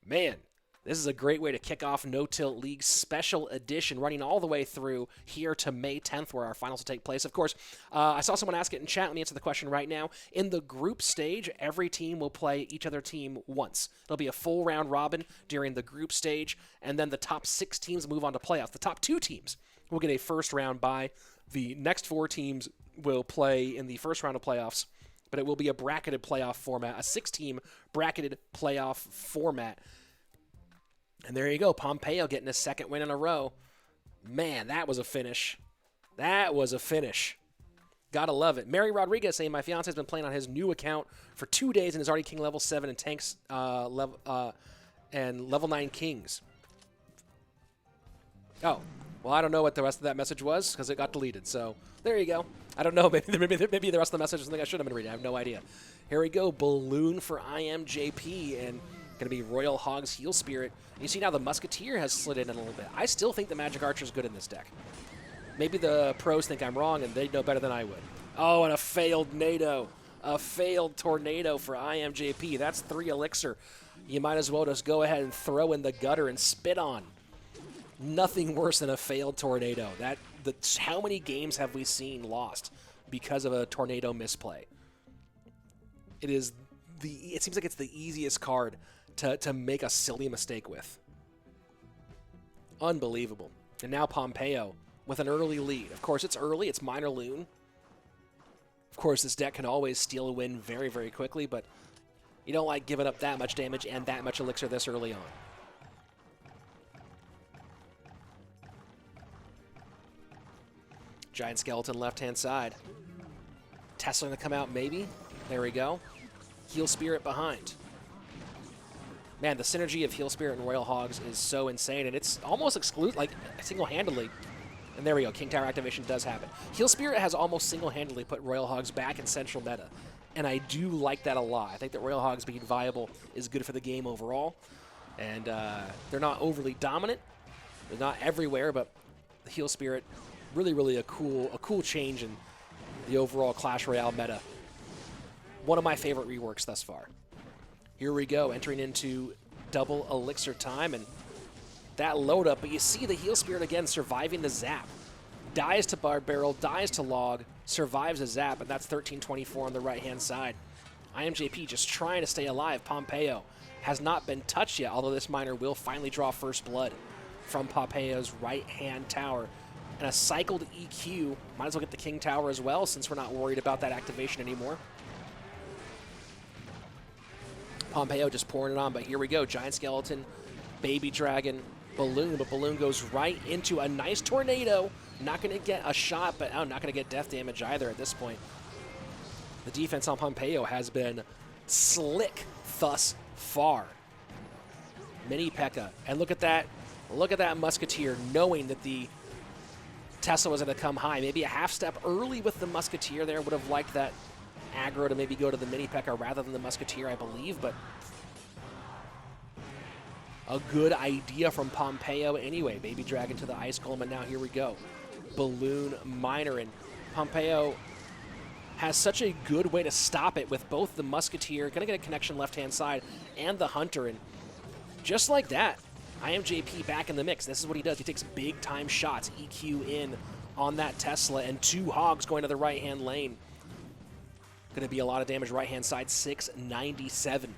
Man, this is a great way to kick off No Tilt League Special Edition, running all the way through here to May 10th, where our finals will take place. Of course, I saw someone ask it in chat. Let me answer the question right now. In the group stage, every team will play each other team once. It'll be a full round robin during the group stage, and then the top 6 teams move on to playoffs. The top 2 teams will get a first round bye. The next 4 teams will play in the first round of playoffs, but it will be a bracketed playoff format, a 6-team bracketed playoff format. And there you go, Pompeo getting his 2nd win in a row. Man, that was a finish. That was a finish. Gotta love it. Mary Rodriguez saying, my fiance has been playing on his new account for 2 days and is already king level 7 and tanks level 9 kings. Oh, well, I don't know what the rest of that message was because it got deleted. So there you go. I don't know. Maybe the rest of the message is something I should have been reading. I have no idea. Here we go. Balloon for IMJP and going to be Royal Hog's Heal Spirit. You see now the Musketeer has slid in a little bit. I still think the Magic Archer is good in this deck. Maybe the pros think I'm wrong and they know better than I would. Oh, and a failed NATO. A failed Tornado for IMJP. That's 3 Elixir. You might as well just go ahead and throw in the gutter and spit on. Nothing worse than a failed Tornado. How many games have we seen lost because of a Tornado misplay? It seems like it's the easiest card to make a silly mistake with. Unbelievable. And now Pompeo with an early lead. Of course, it's early. It's minor loon. Of course, this deck can always steal a win very, very quickly, but you don't like giving up that much damage and that much elixir this early on. Giant Skeleton left-hand side. Tesla going to come out maybe. There we go. Heal Spirit behind. Man, the synergy of Heal Spirit and Royal Hogs is so insane, and it's almost single-handedly. And there we go, King Tower activation does happen. Heal Spirit has almost single-handedly put Royal Hogs back in central meta, and I do like that a lot. I think that Royal Hogs being viable is good for the game overall, and they're not overly dominant. They're not everywhere, but the Heal Spirit, really a cool change in the overall Clash Royale meta. One of my favorite reworks thus far. Here we go, entering into double elixir time, and that load up, but you see the Heal Spirit again surviving the zap. Dies to Bard Barrel, dies to Log, survives a zap, and that's 1324 on the right-hand side. IMJP just trying to stay alive. Pompeo has not been touched yet, although this miner will finally draw first blood from Pompeo's right-hand tower. And a cycled EQ, might as well get the King Tower as well, since we're not worried about that activation anymore. Pompeo just pouring it on, but here we go. Giant Skeleton, Baby Dragon, Balloon, but Balloon goes right into a nice Tornado. Not going to get a shot, but not going to get death damage either at this point. The defense on Pompeo has been slick thus far. Mini P.E.K.K.A. And look at that Musketeer, knowing that the Tesla was going to come high. Maybe a half step early with the Musketeer there. Would have liked that aggro to maybe go to the Mini P.E.K.K.A. rather than the Musketeer, I believe, but a good idea from Pompeo anyway. Baby Dragon to the Ice Golem, and now here we go. Balloon Miner, and Pompeo has such a good way to stop it with both the Musketeer, going to get a connection left-hand side, and the Hunter, and just like that, IMJP back in the mix. This is what he does. He takes big-time shots, EQ in on that Tesla, and 2 Hogs going to the right-hand lane. Going to be a lot of damage right-hand side, 697.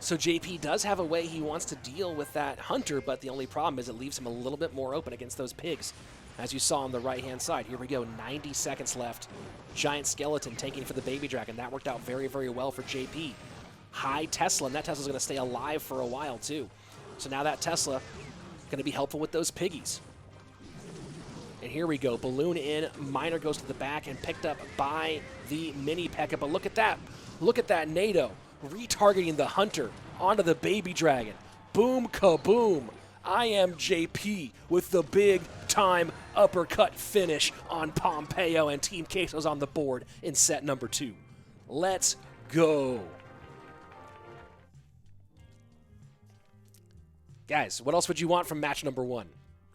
So JP does have a way he wants to deal with that Hunter, but the only problem is it leaves him a little bit more open against those pigs. as you saw on the right-hand side. Here we go, 90 seconds left. Giant Skeleton taking for the Baby Dragon. That worked out very, very well for JP. High Tesla, and that Tesla's going to stay alive for a while, too. So now that Tesla going to be helpful with those piggies. And here we go, balloon in, Miner goes to the back and picked up by the Mini P.E.K.K.A. But look at that. Look at that NATO retargeting the Hunter onto the Baby Dragon. Boom, kaboom. I am JP with the big-time uppercut finish on Pompeo, and Team Queso's on the board in set number 2. Let's go. Guys, what else would you want from match number 1?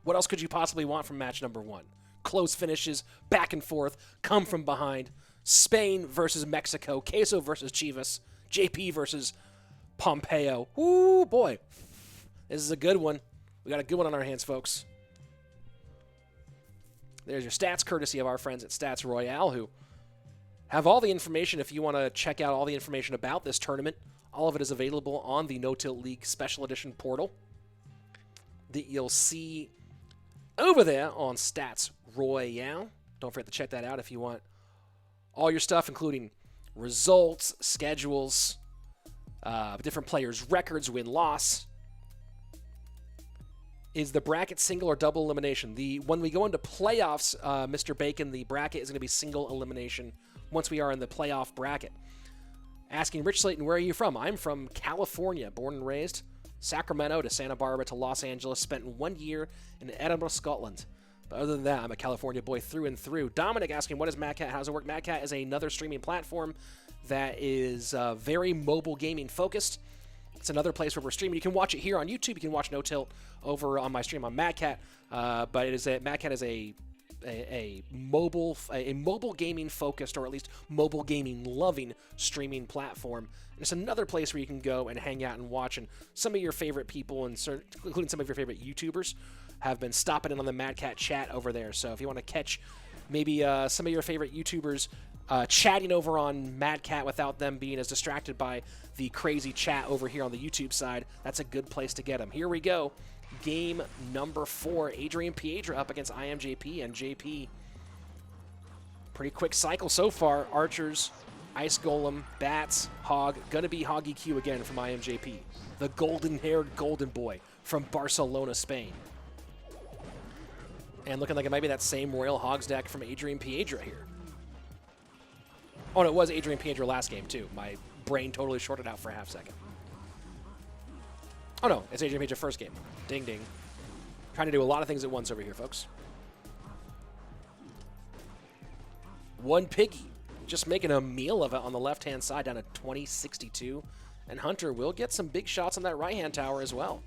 What else could you possibly want from match number 1? Close finishes, back and forth, come from behind. Spain versus Mexico, Queso versus Chivas, JP versus Pompeo. Ooh, boy. This is a good one. We got a good one on our hands, folks. There's your stats, courtesy of our friends at Stats Royale, who have all the information if you want to check out all the information about this tournament. All of it is available on the No Tilt League Special Edition portal that you'll see over there on Stats Royale. Don't forget to check that out if you want all your stuff, including results, schedules, different players' records, win-loss. Is the bracket single or double elimination? When we go into playoffs, Mr. Bacon, the bracket is going to be single elimination once we are in the playoff bracket. Asking Rich Slaton, where are you from? I'm from California, born and raised. Sacramento to Santa Barbara to Los Angeles. Spent 1 year in Edinburgh, Scotland. But other than that, I'm a California boy through and through. Dominic asking, what is MadCat? How does it work? MadCat is another streaming platform that is very mobile gaming focused. It's another place where we're streaming. You can watch it here on YouTube. You can watch No Tilt over on my stream on MadCat. But MadCat is a mobile gaming focused, or at least mobile gaming loving streaming platform. And it's another place where you can go and hang out and watch. And some of your favorite people, including some of your favorite YouTubers, have been stopping in on the MadCat chat over there. So if you want to catch maybe some of your favorite YouTubers chatting over on MadCat without them being as distracted by the crazy chat over here on the YouTube side, that's a good place to get them. Here we go. Game number 4. Adrian Piedra up against IMJP, and JP. Pretty quick cycle so far. Archers, Ice Golem, Bats, Hog. Gonna be Hoggy Q again from IMJP. The golden-haired golden boy from Barcelona, Spain. And looking like it might be that same Royal Hogs deck from Adrian Piedra here. Oh, and it was Adrian Piedra last game, too. My brain totally shorted out for a half second. Oh, no, it's Adrian Piedra first game. Ding, ding. Trying to do a lot of things at once over here, folks. One piggy. Just making a meal of it on the left-hand side down to 2062. And Hunter will get some big shots on that right-hand tower as well.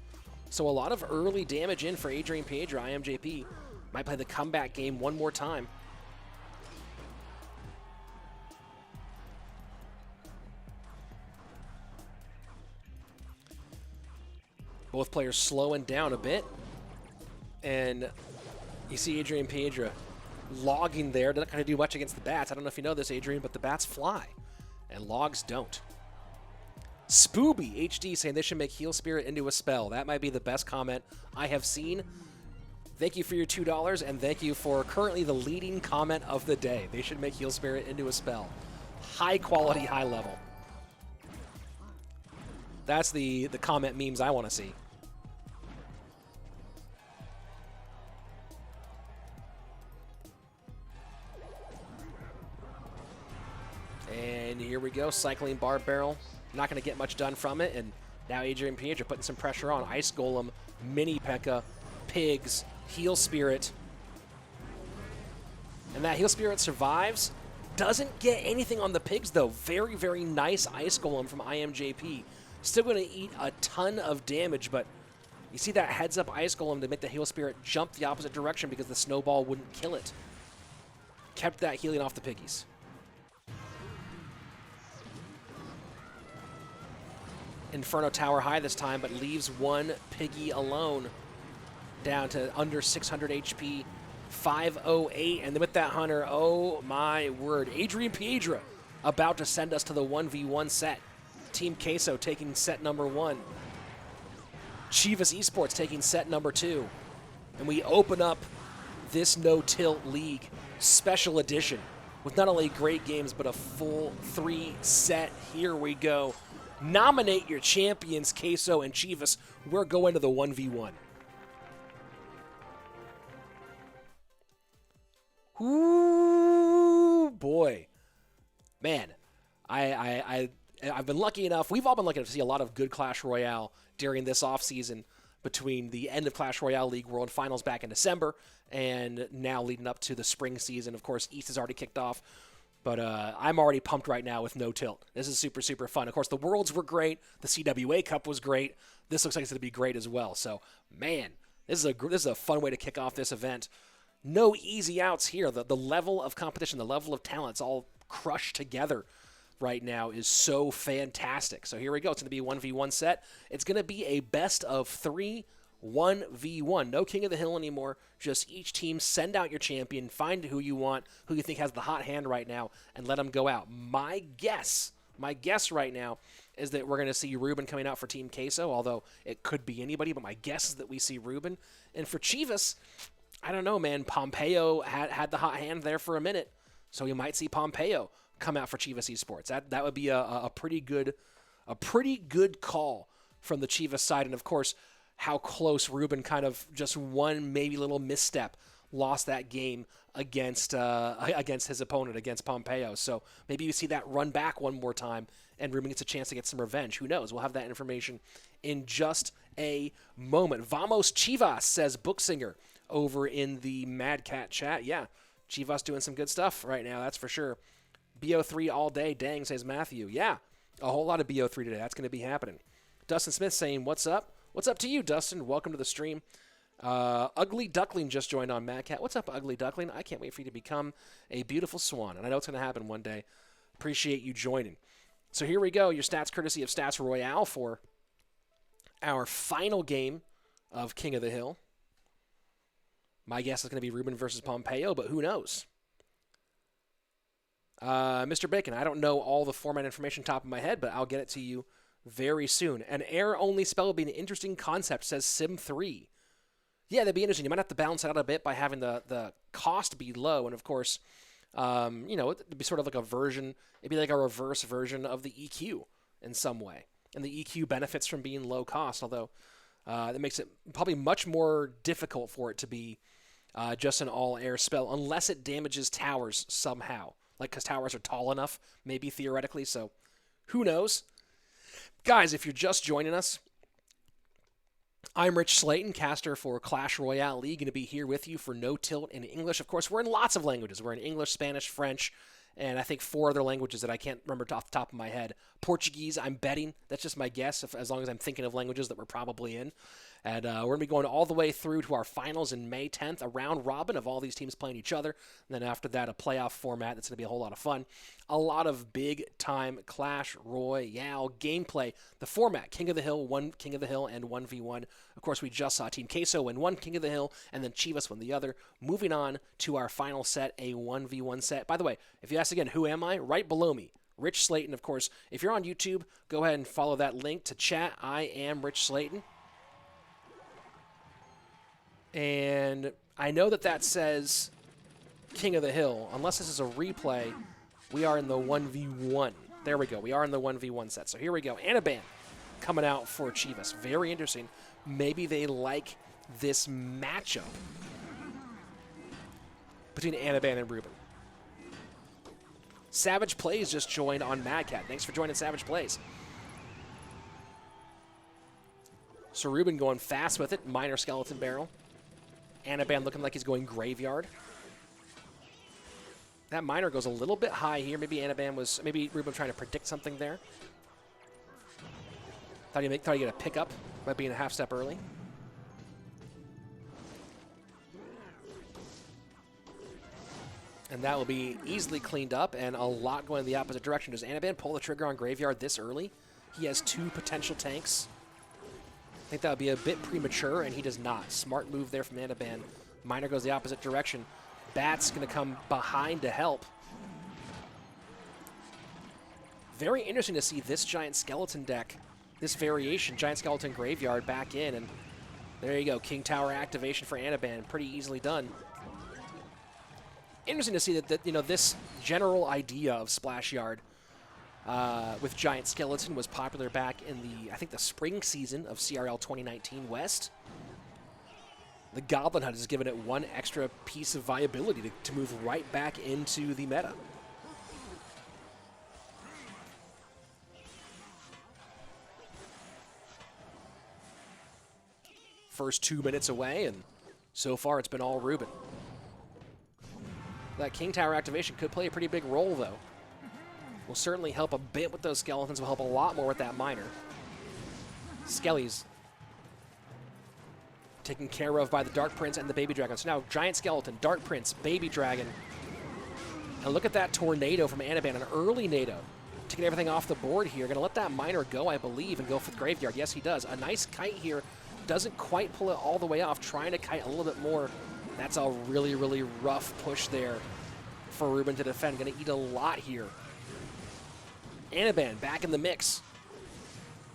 So a lot of early damage in for Adrian Piedra. IMJP might play the comeback game one more time. Both players slowing down a bit. And you see Adrian Piedra logging there. They're not going to do much against the Bats. I don't know if you know this, Adrian, but the Bats fly. And logs don't. Spooby HD saying they should make Heal Spirit into a spell. That might be the best comment I have seen. Thank you for your $2, and thank you for currently the leading comment of the day. They should make Heal Spirit into a spell. High quality, high level. That's the comment memes I want to see. And here we go, cycling bar barrel. Not going to get much done from it, and now Adrian Piedra putting some pressure on. Ice Golem, Mini P.E.K.K.A, Pigs, Heal Spirit. And that Heal Spirit survives. Doesn't get anything on the Pigs, though. Very, very nice Ice Golem from IMJP. Still going to eat a ton of damage, but you see that heads-up Ice Golem to make the Heal Spirit jump the opposite direction because the snowball wouldn't kill it. Kept that healing off the Piggies. Inferno Tower high this time, but leaves one Piggy alone. Down to under 600 HP, 508. And then with that Hunter, oh my word. Adrian Piedra about to send us to the 1v1 set. Team Queso taking set number 1. Chivas Esports taking set number 2. And we open up this no-tilt league special edition with not only great games, but a full 3 set. Here we go. Nominate your champions, Queso and Chivas. We're going to the 1v1. Ooh, boy. Man, I've been lucky enough. We've all been lucky enough to see a lot of good Clash Royale during this offseason between the end of Clash Royale League World Finals back in December and now leading up to the spring season. Of course, East has already kicked off, but I'm already pumped right now with No Tilt. This is super, super fun. Of course, the Worlds were great. The CWA Cup was great. This looks like it's going to be great as well. So, man, this is a fun way to kick off this event. No easy outs here. The level of competition, the level of talent, it's all crushed together right now is so fantastic. So here we go. It's going to be a 1v1 set. It's going to be a best of 3 1v1. No King of the Hill anymore. Just each team send out your champion, find who you want, who you think has the hot hand right now, and let them go out. My guess right now is that we're going to see Ruben coming out for Team Queso, although it could be anybody, but my guess is that we see Ruben. And for Chivas, I don't know, man. Pompeo had the hot hand there for a minute, so you might see Pompeo come out for Chivas Esports. That would be a pretty good call from the Chivas side. And of course, how close Ruben kind of just one maybe little misstep lost that game against his opponent, against Pompeo. So maybe you see that run back one more time and Ruben gets a chance to get some revenge. Who knows? We'll have that information in just a moment. Vamos Chivas, says Booksinger over in the Mad Cat chat. Yeah, Chivas doing some good stuff right now, that's for sure. BO3 all day, dang, says Matthew. Yeah, a whole lot of BO3 today. That's going to be happening. Dustin Smith saying, what's up? What's up to you, Dustin? Welcome to the stream. Ugly Duckling just joined on Mad Cat. What's up, Ugly Duckling? I can't wait for you to become a beautiful swan, and I know it's going to happen one day. Appreciate you joining. So here we go. Your stats courtesy of Stats Royale for our final game of King of the Hill. My guess is going to be Ruben versus Pompeo, but who knows? Mr. Bacon, I don't know all the format information top of my head, but I'll get it to you very soon. An air-only spell would be an interesting concept, says Sim3. Yeah, that'd be interesting. You might have to balance it out a bit by having the cost be low, and of course, it'd be sort of like a version. It'd be like a reverse version of the EQ in some way, and the EQ benefits from being low cost. Although that makes it probably much more difficult for it to be just an all-air spell, unless it damages towers somehow. Like, because towers are tall enough, maybe theoretically, so who knows? Guys, if you're just joining us, I'm Rich Slaton, caster for Clash Royale League, going to be here with you for No Tilt in English. Of course, we're in lots of languages. We're in English, Spanish, French, and I think 4 other languages that I can't remember off the top of my head. Portuguese, I'm betting. That's just my guess, as long as I'm thinking of languages that we're probably in. And we're going to be going all the way through to our finals in May 10th, a round robin of all these teams playing each other. And then after that, a playoff format that's going to be a whole lot of fun. A lot of big-time Clash Royale gameplay. The format, King of the Hill, 1 King of the Hill, and 1v1. Of course, we just saw Team Queso win 1 King of the Hill, and then Chivas win the other. Moving on to our final set, a 1v1 set. By the way, if you ask again, who am I? Right below me, Rich Slaton. Of course, if you're on YouTube, go ahead and follow that link to chat. I am Rich Slaton. And I know that says King of the Hill. Unless this is a replay, we are in the 1v1. There we go. We are in the 1v1 set. So here we go. Anaban coming out for Chivas. Very interesting. Maybe they like this matchup between Anaban and Ruben. Savage Plays just joined on Mad Cat. Thanks for joining Savage Plays. So Ruben going fast with it. Minor Skeleton Barrel. Anaban looking like he's going Graveyard. That Minor goes a little bit high here. Maybe Ruben trying to predict something there. Thought he'd get a pickup by being a half step early. And that will be easily cleaned up and a lot going in the opposite direction. Does Anaban pull the trigger on Graveyard this early? He has 2 potential tanks. I think that would be a bit premature, and he does not. Smart move there from Anaban. Minor goes the opposite direction. Bat's going to come behind to help. Very interesting to see this Giant Skeleton deck, this variation, Giant Skeleton Graveyard, back in. And there you go, King Tower activation for Anaban. Pretty easily done. interesting to see that you know, this general idea of Splash Yard with Giant Skeleton was popular back in the, I think, the spring season of CRL 2019 West. The Goblin Hut has given it one extra piece of viability to move right back into the meta. First 2 minutes away, and so far it's been all Ruben. That King Tower activation could play a pretty big role, though. Will certainly help a bit with those skeletons, will help a lot more with that miner. Skelly's taken care of by the Dark Prince and the Baby Dragon. So now Giant Skeleton, Dark Prince, Baby Dragon. And look at that tornado from Anaban, an early nado. Taking everything off the board here. Going to let that miner go, I believe, and go for the Graveyard. Yes, he does. A nice kite here. Doesn't quite pull it all the way off. Trying to kite a little bit more. That's a really, really rough push there for Ruben to defend. Going to eat a lot here. Anaban back in the mix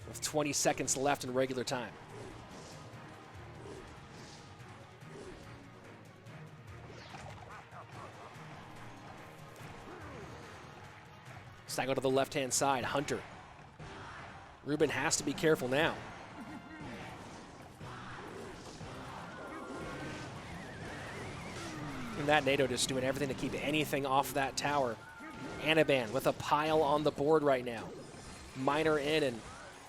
with 20 seconds left in regular time. Snaggle to the left-hand side. Hunter. Ruben has to be careful now. And that nado just doing everything to keep anything off that tower. Anaban with a pile on the board right now. Miner in and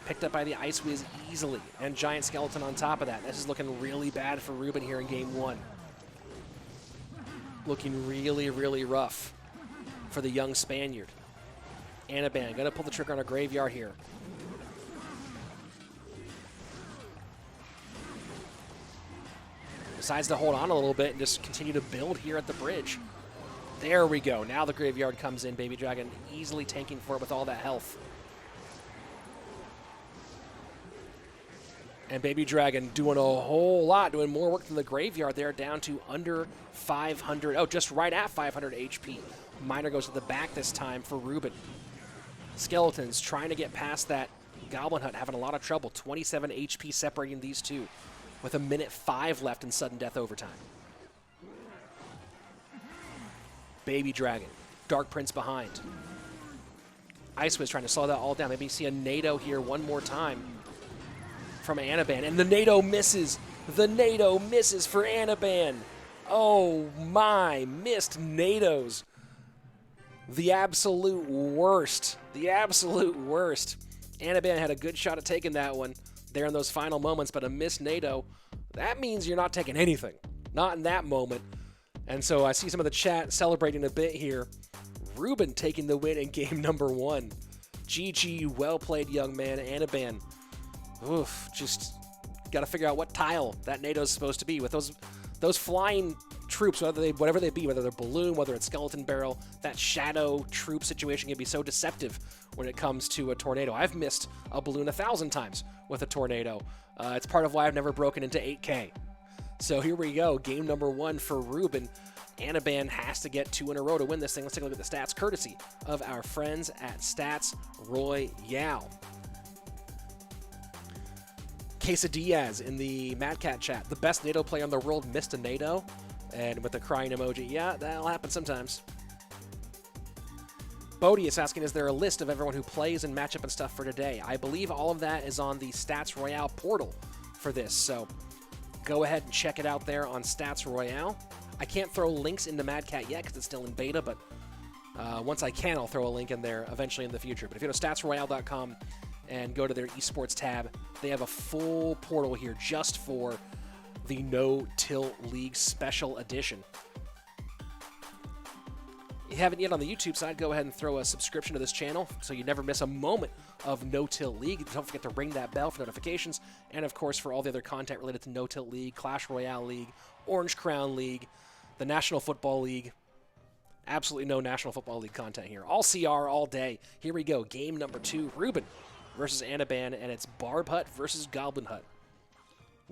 picked up by the Ice Whiz easily. And Giant Skeleton on top of that. This is looking really bad for Ruben here in game one. Looking really, really rough for the young Spaniard. Anaban going to pull the trigger on a Graveyard here. Decides to hold on a little bit and just continue to build here at the bridge. There we go. Now the Graveyard comes in. Baby Dragon easily tanking for it with all that health. And Baby Dragon doing a whole lot, doing more work than the Graveyard there, down to under 500. Oh, just right at 500 HP. Miner goes to the back this time for Ruben. Skeletons trying to get past that Goblin Hut, having a lot of trouble. 27 HP separating these two with 1:05 left in sudden death overtime. Baby Dragon. Dark Prince behind. Ice was trying to slow that all down. Maybe see a nado here one more time from Anaban. And the nado misses. The nado misses for Anaban. Oh my, missed nados. The absolute worst. The absolute worst. Anaban had a good shot at taking that one there in those final moments, but a missed nado, that means you're not taking anything. Not in that moment. And so I see some of the chat celebrating a bit here. Ruben taking the win in game number one. GG, well played, young man. Anaban, oof, just got to figure out what tile that nado is supposed to be with those flying troops, whatever they be, whether they're balloon, whether it's skeleton barrel. That shadow troop situation can be so deceptive when it comes to a tornado. I've missed a balloon 1,000 times with a tornado. It's part of why I've never broken into 8K. So here we go, game number one for Ruben. Anaban has to get 2 in a row to win this thing. Let's take a look at the stats, courtesy of our friends at Stats Royale. Queso Diaz in the Mad Cat chat. The best nado player in the world missed a nado. And with a crying emoji. Yeah, that'll happen sometimes. Bodie is asking, is there a list of everyone who plays and matchup and stuff for today? I believe all of that is on the Stats Royale portal for this. So go ahead and check it out there on Stats Royale. I can't throw links into Mad Cat yet because it's still in beta, but once I can, I'll throw a link in there eventually in the future. But if you go to statsroyale.com and go to their esports tab, they have a full portal here just for the No Tilt League Special Edition. If you haven't yet on the YouTube side, go ahead and throw a subscription to this channel so you never miss a moment of No Tilt League. Don't forget to ring that bell for notifications, and of course for all the other content related to No Tilt League, Clash Royale League, Orange Crown League, the National Football League. Absolutely no National Football League content here. All CR all day. Here we go. Game number 2. Ruben versus Anaban, and it's Barb Hut versus Goblin Hut.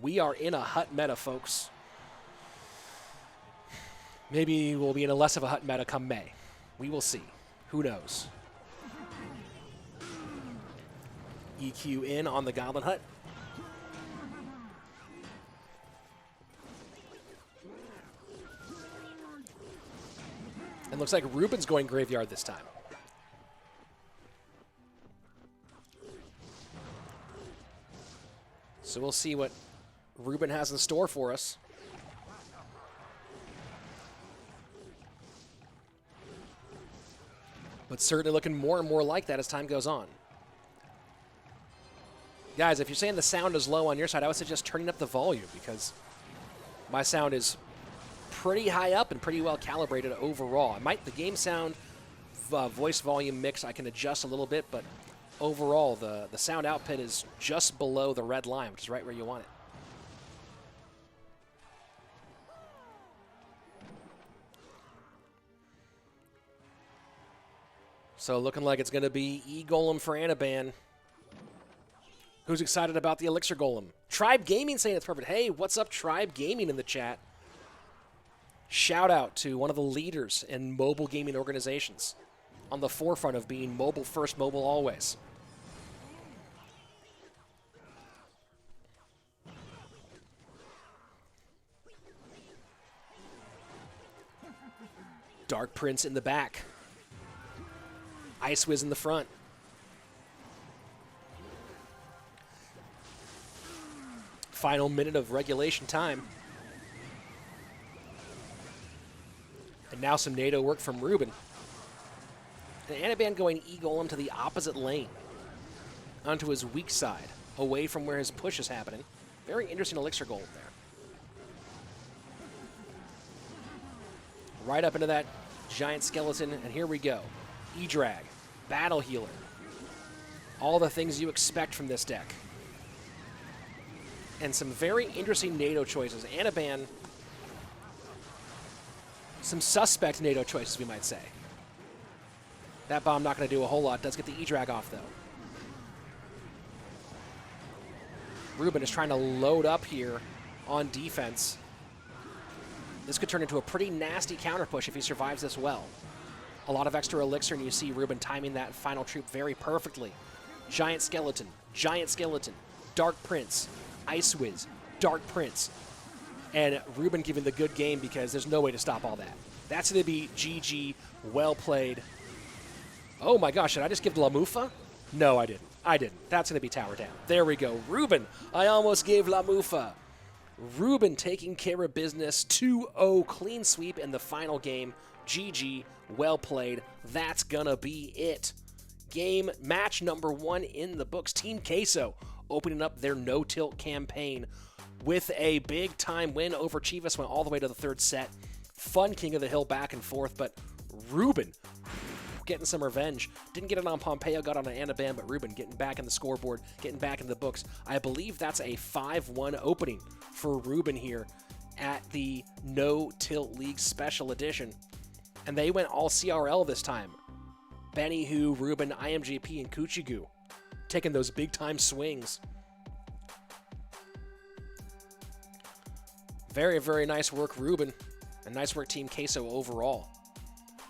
We are in a hut meta, folks. Maybe we'll be in a less of a hut meta come May. We will see. Who knows? EQ in on the Goblin Hut. And looks like Ruben's going graveyard this time. So we'll see what Ruben has in store for us. But certainly looking more and more like that as time goes on. Guys, if you're saying the sound is low on your side, I would suggest turning up the volume because my sound is pretty high up and pretty well calibrated overall. The game sound, voice volume mix, I can adjust a little bit, but overall, the sound output is just below the red line, which is right where you want it. So looking like it's going to be E-Golem for Anaban. Who's excited about the Elixir Golem? Tribe Gaming saying it's perfect. Hey, what's up, Tribe Gaming in the chat? Shout out to one of the leaders in mobile gaming organizations on the forefront of being mobile first, mobile always. Dark Prince in the back. Ice Wiz in the front. Final minute of regulation time. And now some NATO work from Ruben. And Anaban going E-Golem to the opposite lane. Onto his weak side. Away from where his push is happening. Very interesting Elixir Golem there. Right up into that giant skeleton, and here we go. E-Drag, Battle Healer. All the things you expect from this deck. And some very interesting NATO choices. Anaban, some suspect NATO choices, we might say. That bomb not going to do a whole lot. Does get the E-Drag off, though. Ruben is trying to load up here on defense. This could turn into a pretty nasty counter push if he survives this well. A lot of extra elixir, and you see Ruben timing that final troop very perfectly. Giant Skeleton, Dark Prince, Ice Wiz, Dark Prince. And Ruben giving the good game because there's no way to stop all that. That's going to be GG, well played. Oh my gosh, did I just give La Mufa? No, I didn't. That's going to be tower down. There we go. Ruben, I almost gave La Mufa. Ruben taking care of business. 2-0 clean sweep in the final game. GG, well played. That's gonna be it. Game match number 1 in the books. Team Queso opening up their no-tilt campaign with a big-time win over Chivas. Went all the way to the third set. Fun King of the Hill back and forth, but Ruben getting some revenge. Didn't get it on Pompeo, got on an Anaban, but Ruben getting back in the scoreboard, getting back in the books. I believe that's a 5-1 opening for Ruben here at the No Tilt League Special Edition. And they went all CRL this time. Benny Hu, Ruben, IMGP, and Kuchigu taking those big-time swings. Very, very nice work, Ruben. And nice work, Team Queso, overall.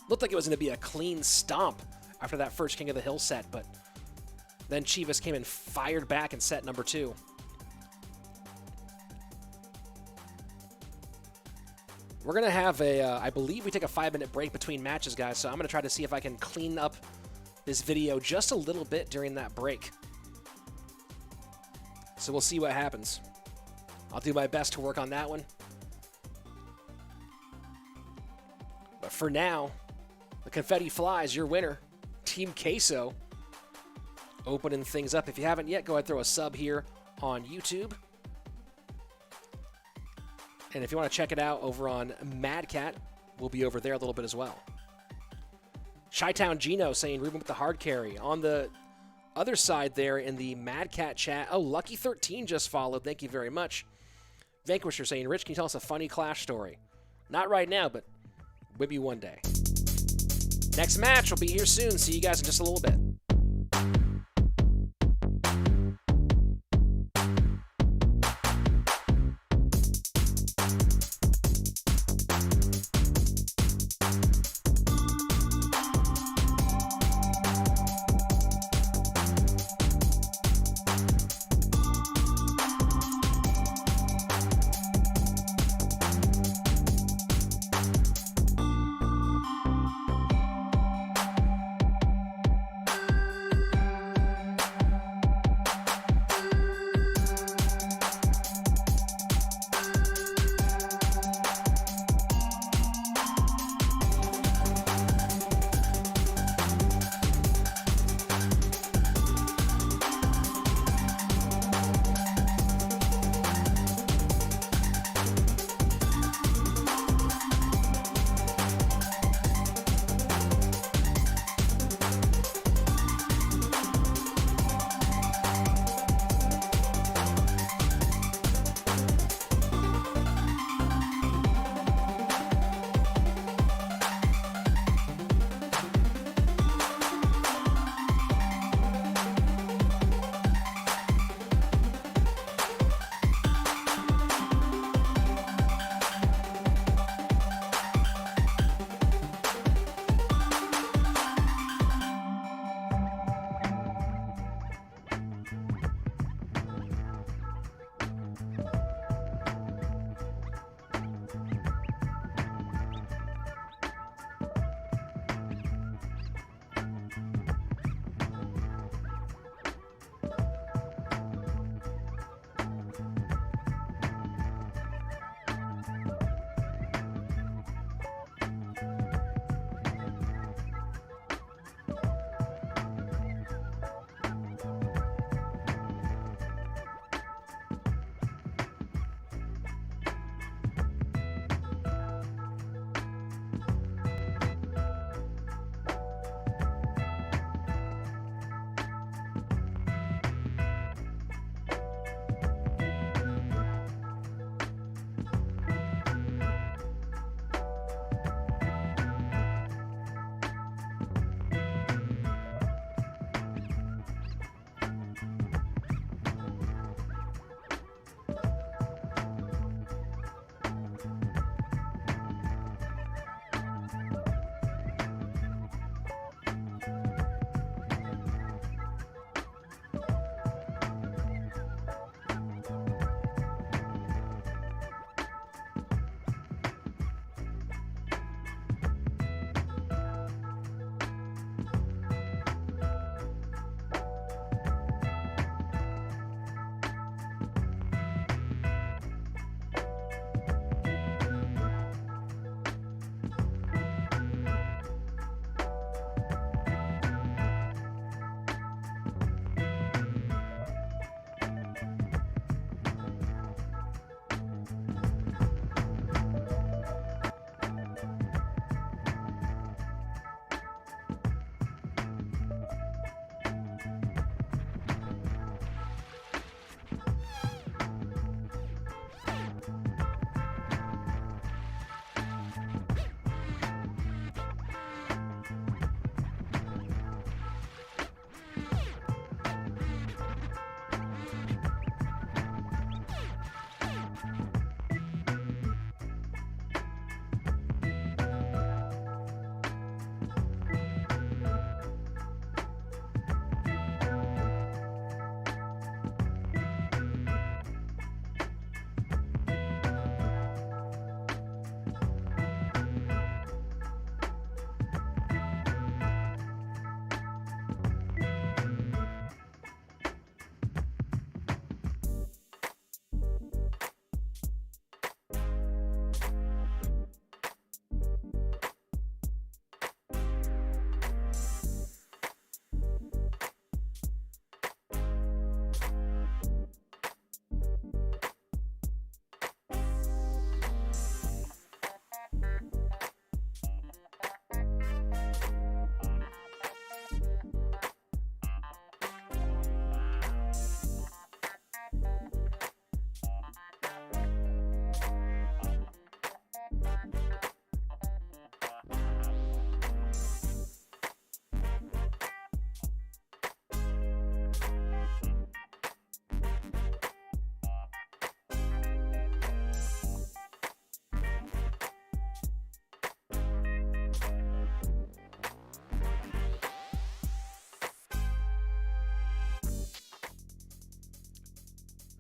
Looked like it was going to be a clean stomp after that first King of the Hill set, but then Chivas came and fired back in set number 2. We're going to have I believe we take a 5-minute break between matches, guys, so I'm going to try to see if I can clean up this video just a little bit during that break. So we'll see what happens. I'll do my best to work on that one. But for now, the confetti flies, your winner, Team Queso, opening things up. If you haven't yet, go ahead and throw a sub here on YouTube. And if you want to check it out over on Mad Cat, we'll be over there a little bit as well. Chi-Town Gino saying Ruben with the hard carry. On the other side there in the Mad Cat chat, oh, Lucky13 just followed. Thank you very much. Vanquisher saying, Rich, can you tell us a funny Clash story? Not right now, but maybe one day. Next match will be here soon. See you guys in just a little bit.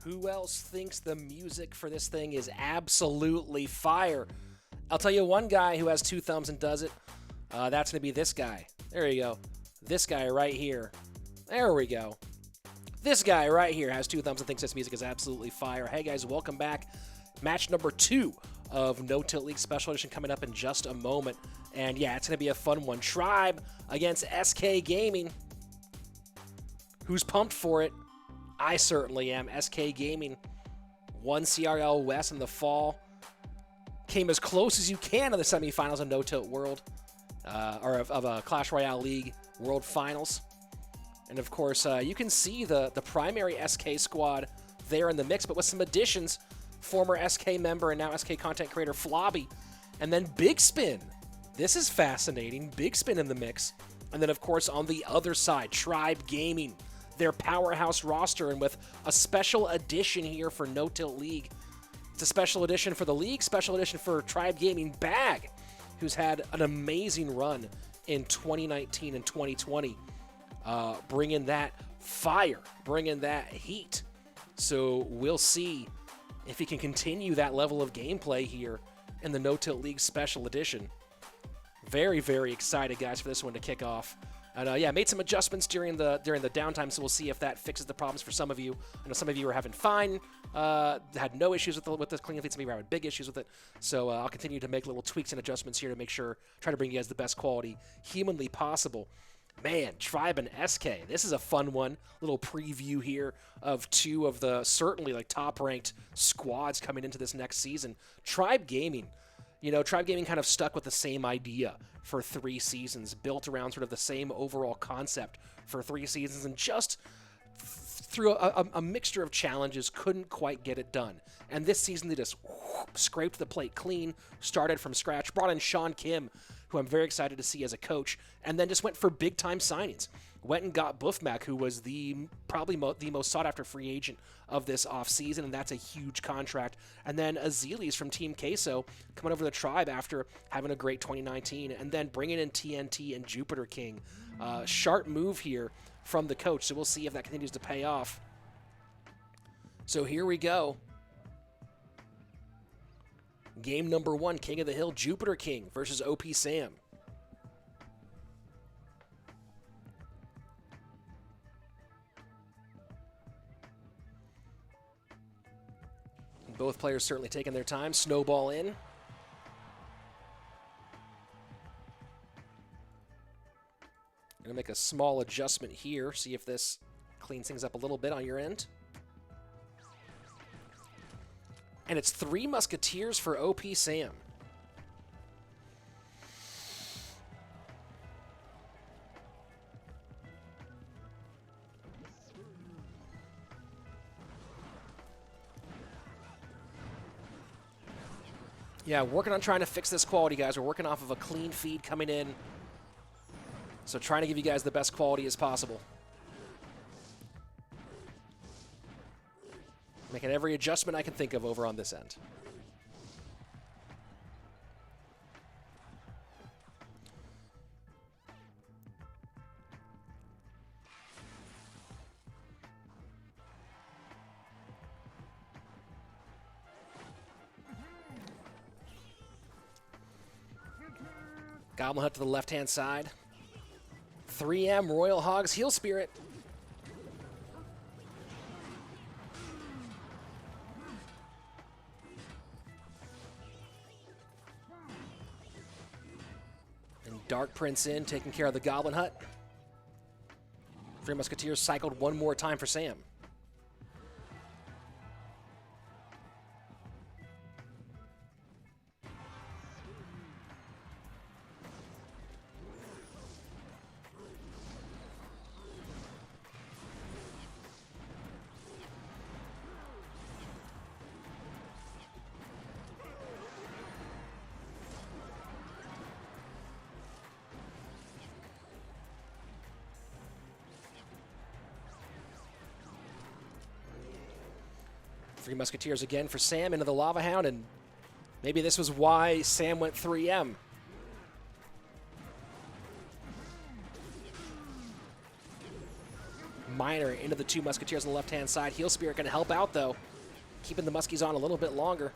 Who else thinks the music for this thing is absolutely fire? I'll tell you one guy who has 2 thumbs and does it. That's going to be this guy. There you go. This guy right here. There we go. This guy right here has 2 thumbs and thinks this music is absolutely fire. Hey guys, welcome back. Match number 2 of No Tilt League Special Edition coming up in just a moment. And yeah, it's going to be a fun one. Tribe against SK Gaming. Who's pumped for it? I certainly am. SK Gaming won CRL West in the fall. Came as close as you can in the semifinals of No Tilt World, or of a Clash Royale League World Finals. And of course, you can see the primary SK squad there in the mix, but with some additions, former SK member and now SK content creator Flobby, and then Big Spin. This is fascinating. Big Spin in the mix. And then, of course, on the other side, Tribe Gaming, their powerhouse roster, and with a special edition here for No Tilt League. It's a special edition for the league, special edition for Tribe Gaming Bag, who's had an amazing run in 2019 and 2020. Bringing that fire, bringing that heat. So we'll see if he can continue that level of gameplay here in the No Tilt League Special Edition. Very, very excited, guys, for this one to kick off. And yeah, made some adjustments during the downtime, so we'll see if that fixes the problems for some of you. I know some of you are having fine, had no issues with the cleaning feed. Some of you are having big issues with it. So I'll continue to make little tweaks and adjustments here to make sure, try to bring you guys the best quality humanly possible. Man, Tribe and SK, this is a fun one. Little preview here of 2 of the certainly like top-ranked squads coming into this next season. Tribe Gaming, you know, Tribe Gaming kind of stuck with the same idea for 3 seasons, built around sort of the same overall concept for 3 seasons, and just through a mixture of challenges couldn't quite get it done. And this season they just scraped the plate clean, started from scratch, brought in Sean Kim, who I'm very excited to see as a coach, and then just went for big-time signings. Went and got Buffmac, who was probably the most sought-after free agent of this offseason, and that's a huge contract. And then Azealis from Team Queso coming over the Tribe after having a great 2019, and then bringing in TNT and Jupiter King. Sharp move here from the coach, so we'll see if that continues to pay off. So here we go. Game number 1, King of the Hill, Jupiter King versus OP Sam. Both players certainly taking their time. Snowball in. Gonna make a small adjustment here. See if this cleans things up a little bit on your end. And it's 3 Musketeers for OP Sam. Yeah, working on trying to fix this quality, guys. We're working off of a clean feed coming in. So trying to give you guys the best quality as possible. Making every adjustment I can think of over on this end. Goblin Hut to the left-hand side. 3M Royal Hogs Heal Spirit. Dark Prince in, taking care of the Goblin Hut. 3 Musketeers cycled one more time for Sam. Three Musketeers again for Sam into the Lava Hound, and maybe this was why Sam went 3M. Miner into the 2 Musketeers on the left-hand side. Heal Spirit going to help out, though, keeping the Muskies on a little bit longer.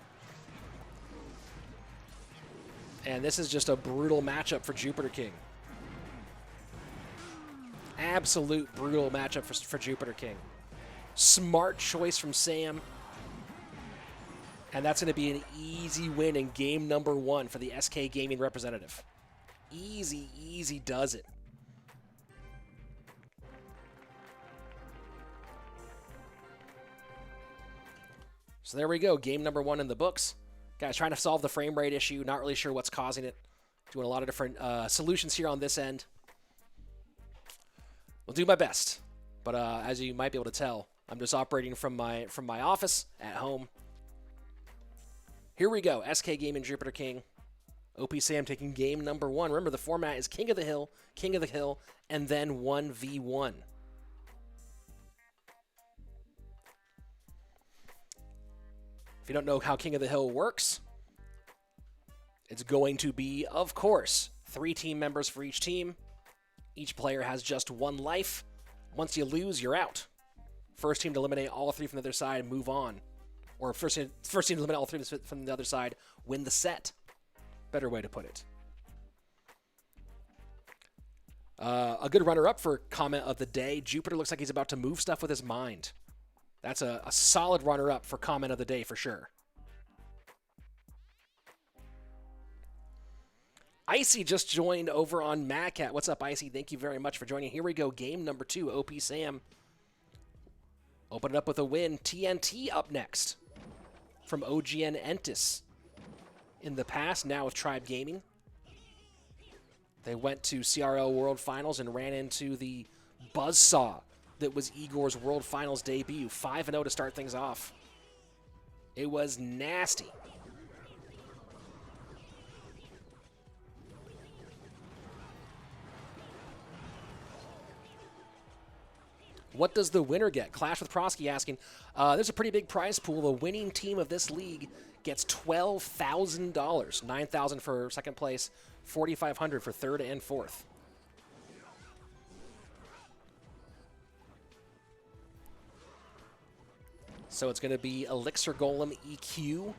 And this is just a brutal matchup for Jupiter King. Absolute brutal matchup for Jupiter King. Smart choice from Sam. And that's going to be an easy win in game number 1 for the SK Gaming representative. Easy, easy does it. So there we go, game number 1 in the books. Guys, trying to solve the frame rate issue, not really sure what's causing it. Doing a lot of different solutions here on this end. We'll do my best, but as you might be able to tell, I'm just operating from my office at home. Here we go, SK Gaming Jupiter King. OP Sam taking game number 1. Remember, the format is King of the Hill, and then 1v1. If you don't know how King of the Hill works, it's going to be, of course, 3 team members for each team. Each player has just 1 life. Once you lose, you're out. First team to eliminate all 3 from the other side and move on. Or first team to eliminate all 3 from the other side, win the set. Better way to put it. A good runner-up for comment of the day. Jupiter looks like he's about to move stuff with his mind. That's a solid runner-up for comment of the day for sure. Icy just joined over on MadCat. What's up, Icy? Thank you very much for joining. Here we go, game number 2, OP Sam. Open it up with a win. TNT up next from OGN Entis. In the past, now with Tribe Gaming. They went to CRL World Finals and ran into the buzzsaw that was Igor's World Finals debut. 5-0 to start things off. It was nasty. What does the winner get? Clash with Prosky asking. There's a pretty big prize pool. The winning team of this league gets $12,000. $9,000 for second place, $4,500 for third and fourth. So it's going to be Elixir Golem EQ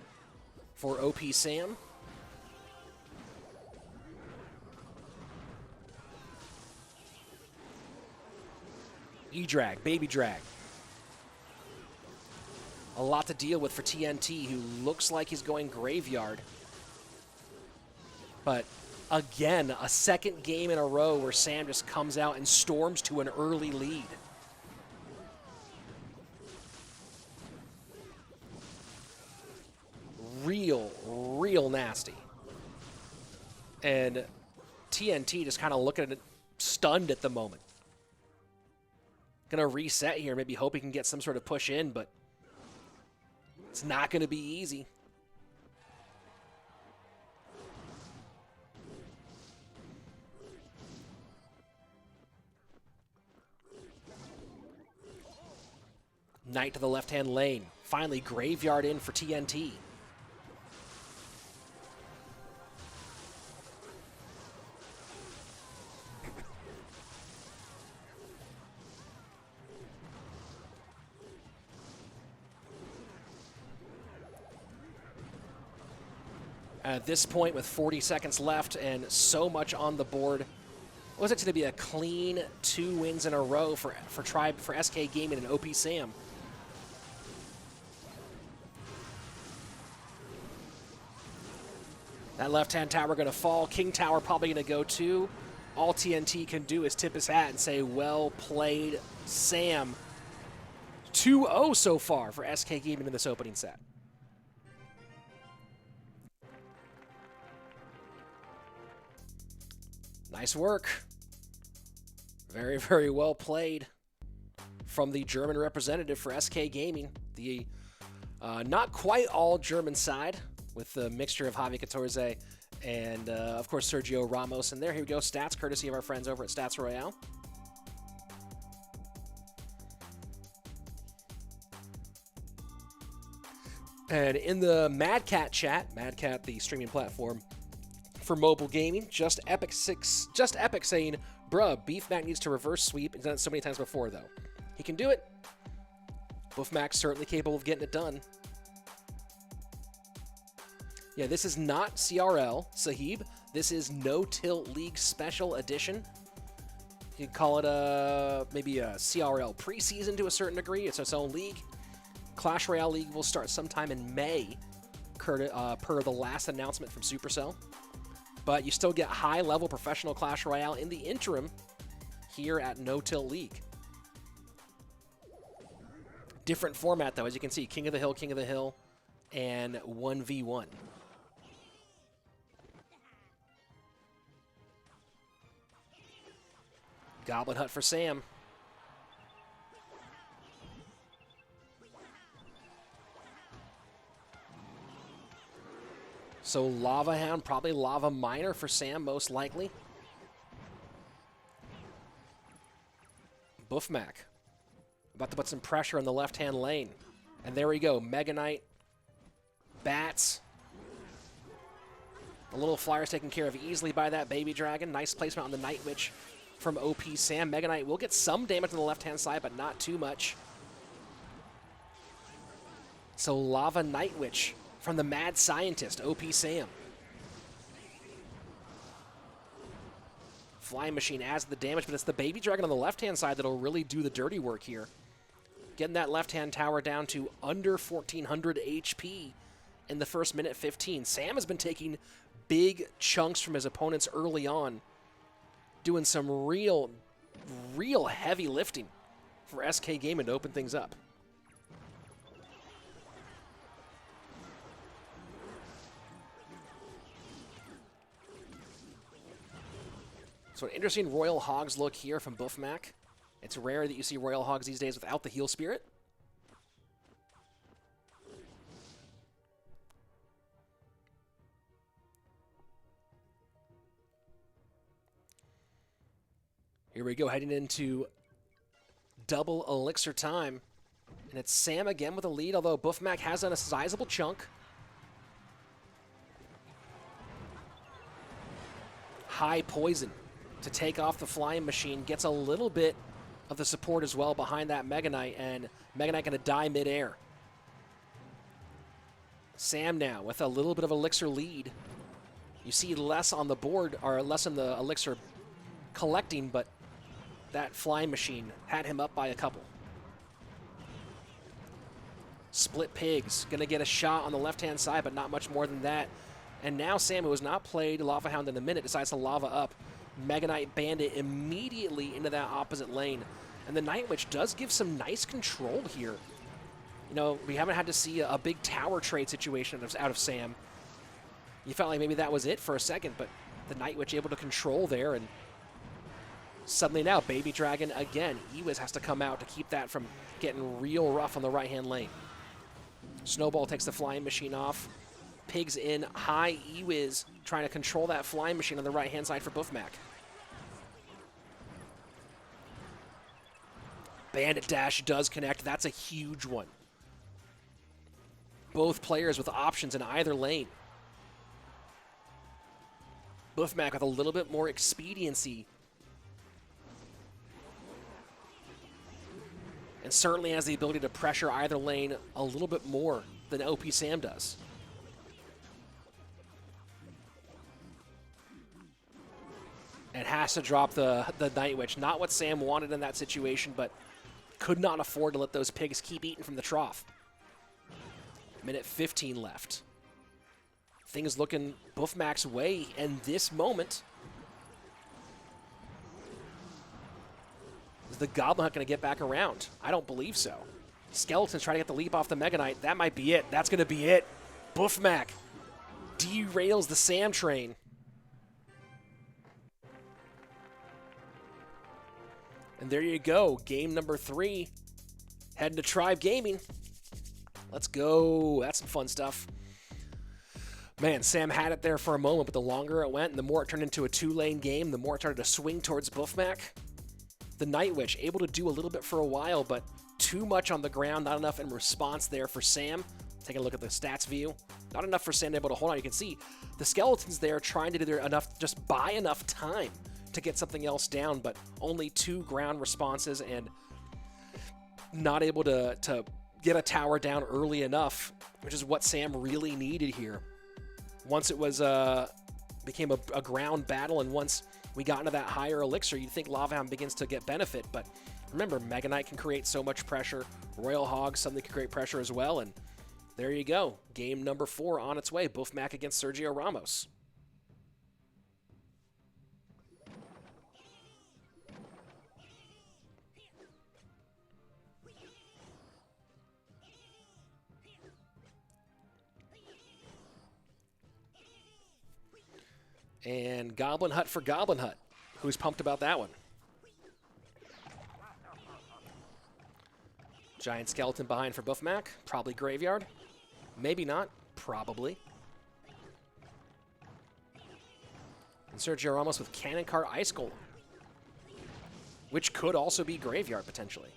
for OP Sam. E-Drag, Baby Drag. A lot to deal with for TNT, who looks like he's going graveyard. But again, a second game in a row where Sam just comes out and storms to an early lead. Real nasty. And TNT just kind of looking at it stunned at the moment. Gonna reset here, maybe hope he can get some sort of push in, but it's not gonna be easy. Knight to the left-hand lane. Finally, graveyard in for TNT. At this point, with 40 seconds left and so much on the board, was it going to be a clean 2 wins in a row for SK Gaming and OP Sam? That left-hand tower going to fall. King Tower probably going to go too. All TNT can do is tip his hat and say, well played, Sam. 2-0 so far for SK Gaming in this opening set. Nice work. Very, very well played from the German representative for SK Gaming. The not quite all German side with the mixture of Javi Catorze and, of course, Sergio Ramos. And there, here we go, stats courtesy of our friends over at Stats Royale. And in the MadCat chat, MadCat, the streaming platform for mobile gaming, just Epic saying, bruh, Beef Mac needs to reverse sweep. He's done it so many times before, though. He can do it. Buffmack's certainly capable of getting it done. Yeah, this is not CRL, Sahib. This is No Tilt League Special Edition. You can call it maybe a CRL preseason to a certain degree. It's its own league. Clash Royale League will start sometime in May, per the last announcement from Supercell. But you still get high-level professional Clash Royale in the interim here at No Tilt League. Different format, though, as you can see. King of the Hill, and 1v1. Goblin Hut for Sam. So Lava Hound, probably Lava Miner for Sam, most likely. Buffmack. About to put some pressure on the left-hand lane. And there we go. Mega Knight. Bats. The little flyer's taken care of easily by that Baby Dragon. Nice placement on the Night Witch from OP Sam. Mega Knight will get some damage on the left-hand side, but not too much. So Lava Night Witch from the Mad Scientist, OP Sam. Flying Machine adds the damage, but it's the Baby Dragon on the left-hand side that'll really do the dirty work here. Getting that left-hand tower down to under 1,400 HP in the first minute 15. Sam has been taking big chunks from his opponents early on, doing some real heavy lifting for SK Gaming to open things up. So an interesting Royal Hogs look here from Buffmack. It's rare that you see Royal Hogs these days without the Heal Spirit. Here we go, heading into double elixir time. And it's Sam again with a lead, although Buffmack has done a sizable chunk. High poison to take off the Flying Machine. Gets a little bit of the support as well behind that Mega Knight, and Mega Knight going to die midair. Sam now with a little bit of elixir lead. You see less on the board, or less in the elixir collecting, but that Flying Machine had him up by a couple. Split Pigs, going to get a shot on the left-hand side, but not much more than that. And now Sam, who has not played Lava Hound in a minute, decides to lava up. Mega Knight Bandit immediately into that opposite lane. And the Night Witch does give some nice control here. You know, we haven't had to see a big tower trade situation out of Sam. You felt like maybe that was it for a second, but the Night Witch able to control there, and suddenly now Baby Dragon again. Ewiz has to come out to keep that from getting real rough on the right-hand lane. Snowball takes the Flying Machine off. Pigs in, high Ewiz trying to control that Flying Machine on the right-hand side for Buffmack. Bandit Dash does connect. That's a huge one. Both players with options in either lane. Buffmack with a little bit more expediency. And certainly has the ability to pressure either lane a little bit more than OP Sam does. And has to drop the Night Witch. Not what Sam wanted in that situation, but could not afford to let those pigs keep eating from the trough. Minute 15 left. Things looking Buffmack's way in this moment. Is the Goblin Hut going to get back around? I don't believe so. Skeleton's trying to get the leap off the Mega Knight. That might be it. That's going to be it. Buffmack derails the Sam train. And there you go. Game number 3. Heading to Tribe Gaming. Let's go. That's some fun stuff. Man, Sam had it there for a moment, but the longer it went and the more it turned into a 2-lane game, the more it started to swing towards Buffmack. The Night Witch able to do a little bit for a while, but too much on the ground, not enough in response there for Sam. Taking a look at the stats view. Not enough for Sam to be able to hold on. You can see the Skeletons there trying to do their enough, just buy enough time to get something else down, but only 2 ground responses, and not able to get a tower down early enough, which is what Sam really needed here. Once it was became a ground battle, and once we got into that higher elixir, you'd think Lava Hound begins to get benefit, but remember, Mega Knight can create so much pressure. Royal Hog suddenly can create pressure as well, and there you go. Game number 4 on its way. Buffmac against Sergio Ramos. And Goblin Hut for Goblin Hut. Who's pumped about that one? Giant Skeleton behind for Buffmac. Probably Graveyard. Maybe not. Probably. And Sergio Ramos with Cannon Cart Ice Golem, which could also be Graveyard potentially.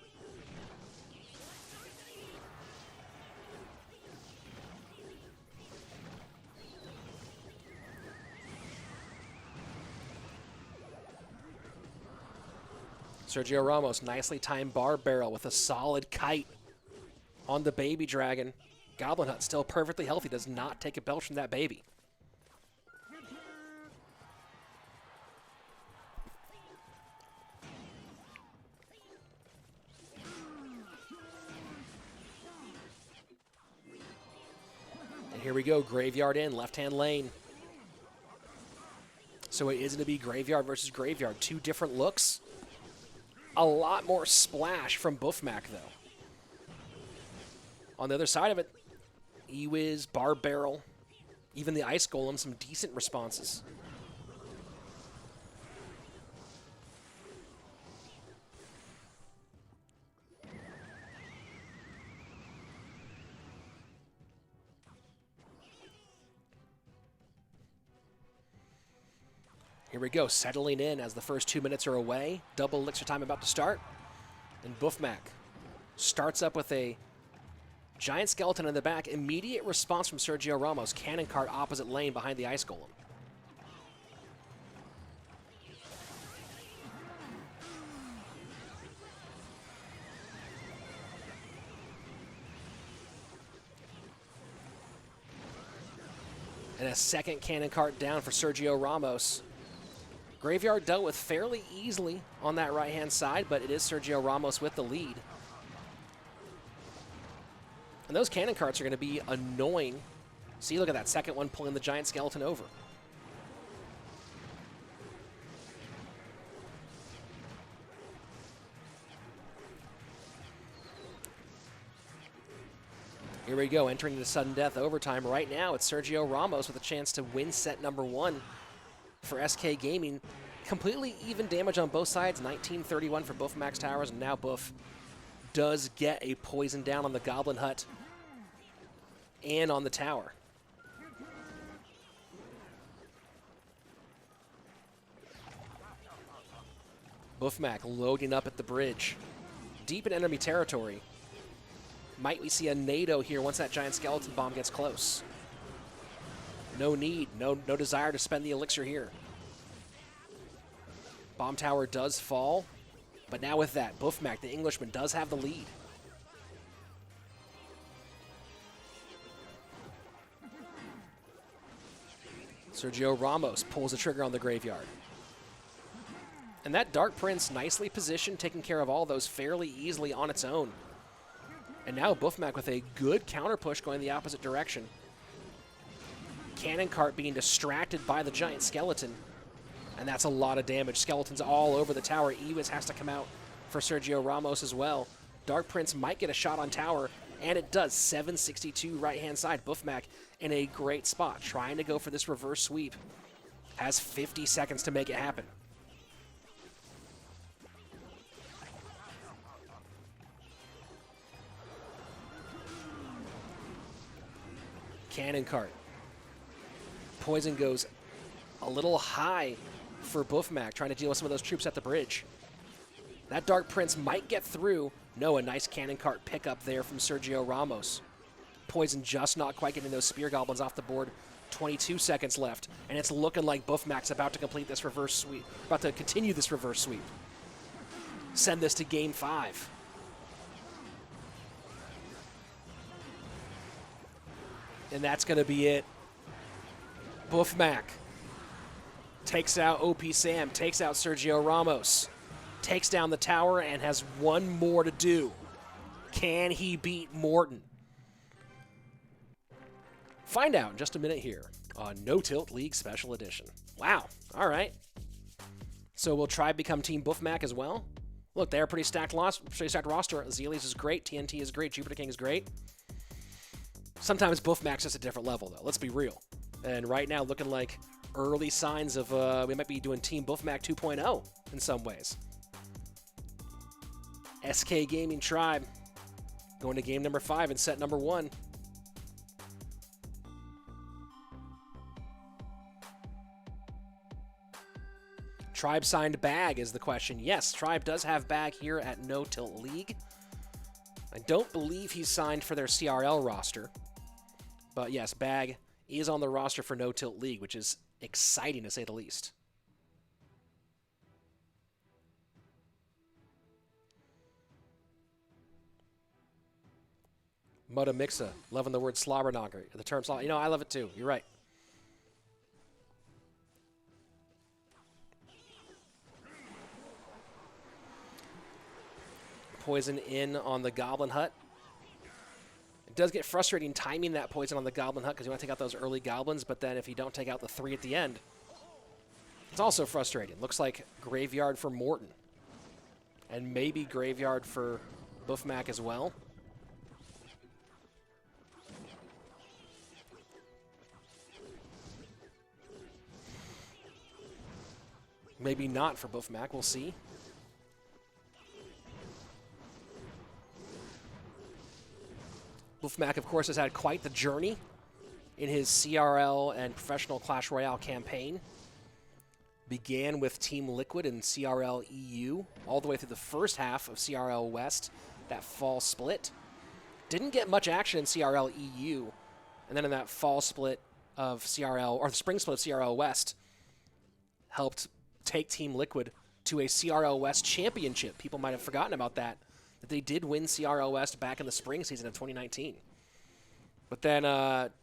Sergio Ramos, nicely timed Barb Barrel with a solid kite on the baby dragon. Goblin Hut still perfectly healthy, does not take a belch from that baby. And here we go, Graveyard in, left-hand lane. So it is going to be Graveyard versus Graveyard, 2 different looks. A lot more splash from Buffmac, though. On the other side of it, Ewiz, Barb Barrel, even the Ice Golem, some decent responses. Here we go, settling in as the first 2 minutes are away. Double elixir time about to start. And Buffmac starts up with a Giant Skeleton in the back. Immediate response from Sergio Ramos. Cannon Cart opposite lane behind the Ice Golem. And a second Cannon Cart down for Sergio Ramos. Graveyard dealt with fairly easily on that right-hand side, but it is Sergio Ramos with the lead. And those Cannon Carts are going to be annoying. See, look at that second one pulling the Giant Skeleton over. Here we go, entering into sudden death overtime. Right now, it's Sergio Ramos with a chance to win set number 1 for SK Gaming. Completely even damage on both sides, 1931 for Buffmac's towers, and now Buff does get a poison down on the Goblin Hut and on the tower. Buffmac loading up at the bridge. Deep in enemy territory. Might we see a NATO here once that Giant Skeleton Bomb gets close? No need, no desire to spend the elixir here. Bomb tower does fall, but now with that, Buffmac, the Englishman, does have the lead. Sergio Ramos pulls the trigger on the Graveyard. And that Dark Prince nicely positioned, taking care of all those fairly easily on its own. And now Buffmac with a good counter push going the opposite direction. Cannon Cart being distracted by the Giant Skeleton. And that's a lot of damage. Skeletons all over the tower. Ewiz has to come out for Sergio Ramos as well. Dark Prince might get a shot on tower, and it does. 762 right-hand side. Buffmac in a great spot, trying to go for this reverse sweep. Has 50 seconds to make it happen. Cannon Cart. Poison goes a little high for Buffmac, trying to deal with some of those troops at the bridge. That Dark Prince might get through. No, a nice Cannon Cart pickup there from Sergio Ramos. Poison just not quite getting those Spear Goblins off the board. 22 seconds left, and it's looking like Buffmac's about to complete this reverse sweep, about to continue this reverse sweep. Send this to game 5. And that's going to be it. Buffmac takes out OP Sam, takes out Sergio Ramos, takes down the tower, and has one more to do. Can he beat Morton? Find out in just a minute here on No Tilt League Special Edition. Wow. All right. So will Tribe become Team Buffmac as well? Look, they're a pretty stacked roster. Zealies is great. TNT is great. Jupiter King is great. Sometimes Buffmac's just a different level, though. Let's be real. And right now, looking like early signs of we might be doing Team Buffmac 2.0 in some ways. SK Gaming Tribe going to game number 5 and set number 1. Tribe signed Bag is the question. Yes, Tribe does have Bag here at No Tilt League. I don't believe he's signed for their CRL roster. But yes, Bag is on the roster for No Tilt League, which is exciting to say the least. Muda Mixa, loving the word slobberknocker. The term slobber. You know, I love it too. You're right. Poison in on the Goblin Hut. It does get frustrating timing that poison on the Goblin Hut because you want to take out those early goblins, but then if you don't take out the 3 at the end, it's also frustrating. Looks like Graveyard for Morton. And maybe Graveyard for Buffmac as well. Maybe not for Buffmac. We'll see. Buffmac, of course, has had quite the journey in his CRL and professional Clash Royale campaign. Began with Team Liquid in CRL EU, all the way through the first half of CRL West, that fall split. Didn't get much action in CRL EU, and then in that fall split of CRL, or the spring split of CRL West, helped take Team Liquid to a CRL West championship. People might have forgotten about that they did win CRL West back in the spring season of 2019. But then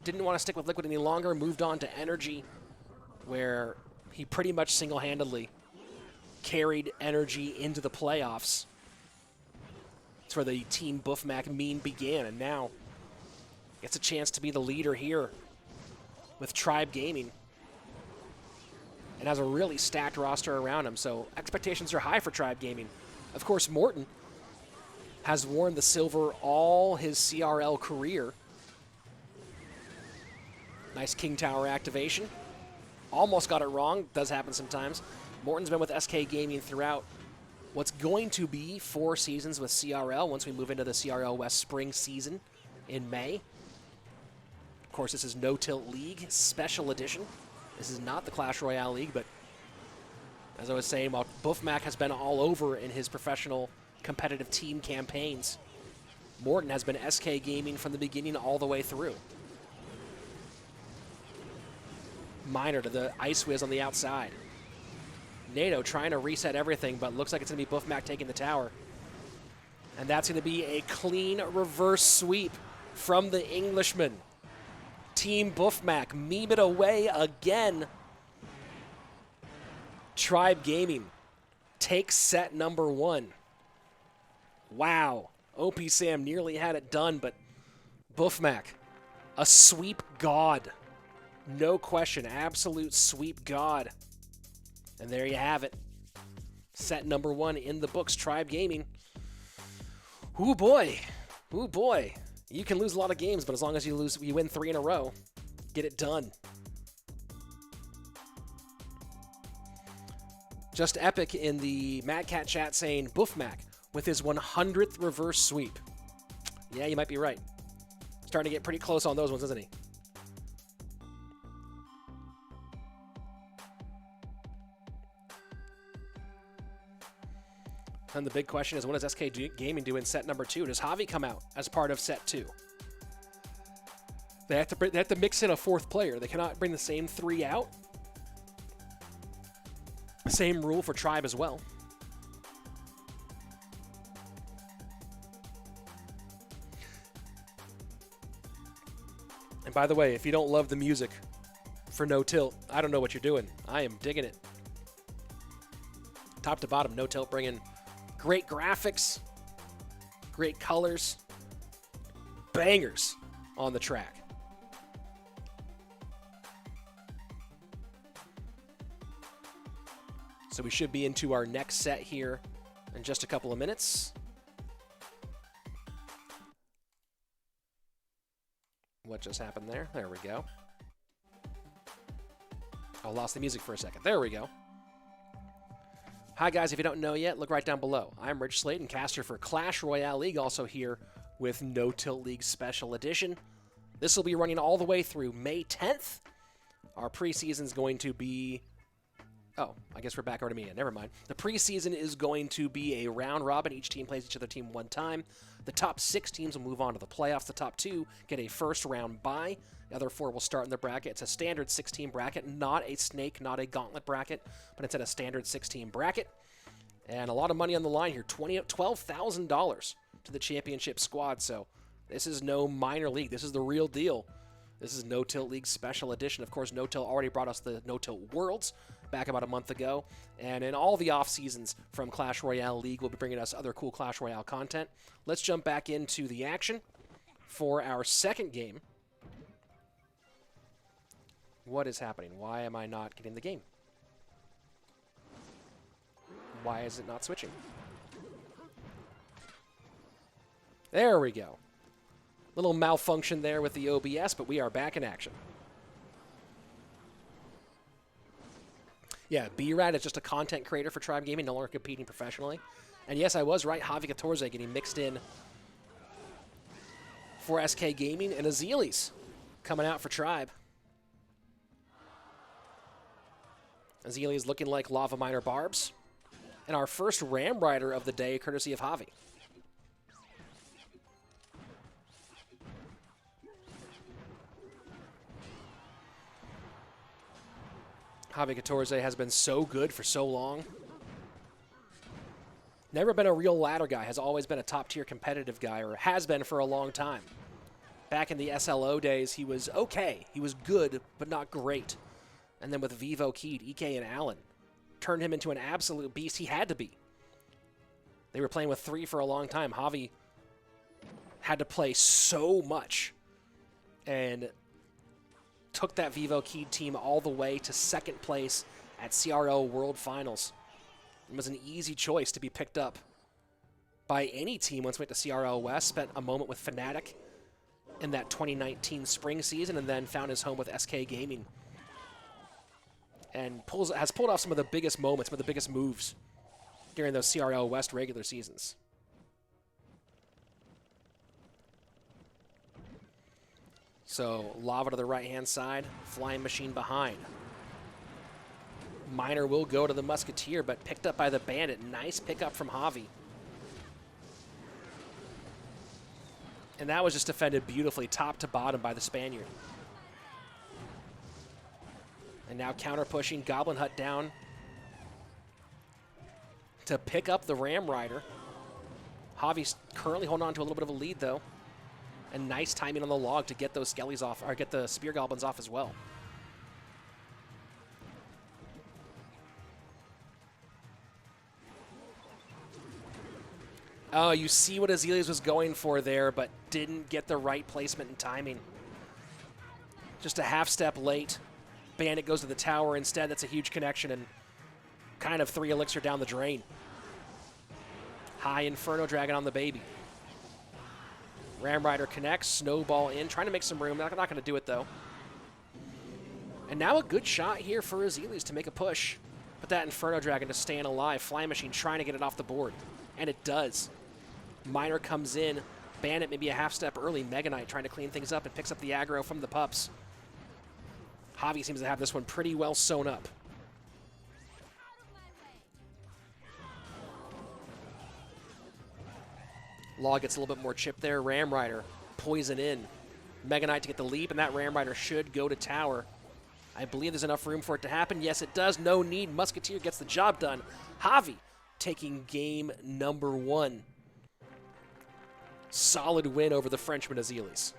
didn't want to stick with Liquid any longer, moved on to Energy, where he pretty much single-handedly carried Energy into the playoffs. That's where the Team Buffmac meme began, and now gets a chance to be the leader here with Tribe Gaming. And has a really stacked roster around him, so expectations are high for Tribe Gaming. Of course, Morton has worn the silver all his CRL career. Nice King Tower activation. Almost got it wrong. Does happen sometimes. Morton's been with SK Gaming throughout what's going to be 4 seasons with CRL once we move into the CRL West spring season in May. Of course, this is No Tilt League Special Edition. This is not the Clash Royale League, but as I was saying, while Buffmac has been all over in his professional competitive team campaigns, Morton has been SK Gaming from the beginning all the way through. Miner to the Ice Whiz on the outside. NATO trying to reset everything, but looks like it's going to be Buffmac taking the tower. And that's going to be a clean reverse sweep from the Englishman. Team Buffmac meme it away again. Tribe Gaming takes set number 1. Wow. OP Sam nearly had it done, but Buffmac, a sweep god. No question, absolute sweep god. And there you have it. Set number 1 in the books, Tribe Gaming. Ooh boy. Ooh boy. You can lose a lot of games, but as long as you win 3 in a row, get it done. Just Epic in the Mad Cat chat saying Buffmac with his 100th reverse sweep. Yeah, you might be right. Starting to get pretty close on those ones, isn't he? And the big question is, what does SK Gaming do in set number 2? Does Javi come out as part of set 2? They have to mix in a 4th player. They cannot bring the same 3 out. Same rule for Tribe as well. And By the way, if you don't love the music for No Tilt, I don't know what you're doing. I am digging it. Top to bottom, No Tilt bringing great graphics, great colors, bangers on the track. So we should be into our next set here in just a couple of minutes. What just happened there? There we go. I lost the music for a second. There we go. Hi guys, if you don't know yet, look right down below. I'm Rich Slaton, caster for Clash Royale League, also here with No Tilt League Special Edition. This will be running all the way through May 10th. Our preseason is going to be... Oh, I guess we're back over to me. Never mind. The preseason is going to be a round robin. Each team plays each other team one time. The top 6 teams will move on to the playoffs. The top 2 get a first round bye. The other 4 will start in the bracket. It's a standard 16 bracket, not a snake, not a gauntlet bracket, but it's at a standard 16 bracket. And a lot of money on the line here, $12,000 to the championship squad. So this is no minor league. This is the real deal. This is No Tilt League Special Edition. Of course, No Tilt already brought us the No Tilt Worlds back about a month ago. And in all the off seasons from Clash Royale League, we'll be bringing us other cool Clash Royale content. Let's jump back into the action for our second game. What is happening? Why am I not getting the game? Why is it not switching? There we go. Little malfunction there with the OBS, but we are back in action. Yeah, B-Rad is just a content creator for Tribe Gaming, no longer competing professionally. And yes, I was right, Javi 14 getting mixed in for SK Gaming, and Azealis coming out for Tribe. Azealis looking like Lava Miner Barbs. And our first Ram Rider of the day, courtesy of Javi. Javi 14 has been so good for so long. Never been a real ladder guy, has always been a top-tier competitive guy, or has been for a long time. Back in the SLO days, he was okay. He was good, but not great. And then with Vivo, Keed, EK, and Allen, turned him into an absolute beast he had to be. They were playing with 3 for a long time. Javi had to play so much and took that Vivo Keed team all the way to 2nd place at CRO World Finals. It was an easy choice to be picked up by any team once we went to CRO West. Spent a moment with Fnatic in that 2019 spring season and then found his home with SK Gaming. And has pulled off some of the biggest moments, some of the biggest moves during those CRO West regular seasons. So, Lava to the right-hand side, Flying Machine behind. Miner will go to the Musketeer, but picked up by the Bandit. Nice pickup from Javi. And that was just defended beautifully, top to bottom by the Spaniard. And now counter-pushing, Goblin Hut down to pick up the Ram Rider. Javi's currently holding on to a little bit of a lead, though. And nice timing on the log to get those Skellies off, or get the Spear Goblins off as well. Oh, you see what Azealis was going for there, but didn't get the right placement and timing. Just a half step late. Bandit goes to the tower instead. That's a huge connection and kind of 3 elixir down the drain. High Inferno Dragon on the baby. Ram Rider connects, snowball in, trying to make some room. Not going to do it, though. And now a good shot here for Azealis to make a push. But that Inferno Dragon just staying alive. Flying Machine trying to get it off the board. And it does. Miner comes in. Bandit maybe a half step early. Mega Knight trying to clean things up and picks up the aggro from the pups. Javi seems to have this one pretty well sewn up. Law gets a little bit more chip there. Ram Rider, poison in. Mega Knight to get the leap, and that Ram Rider should go to tower. I believe there's enough room for it to happen. Yes, it does. No need. Musketeer gets the job done. Javi taking game number 1. Solid win over the Frenchman Azealis.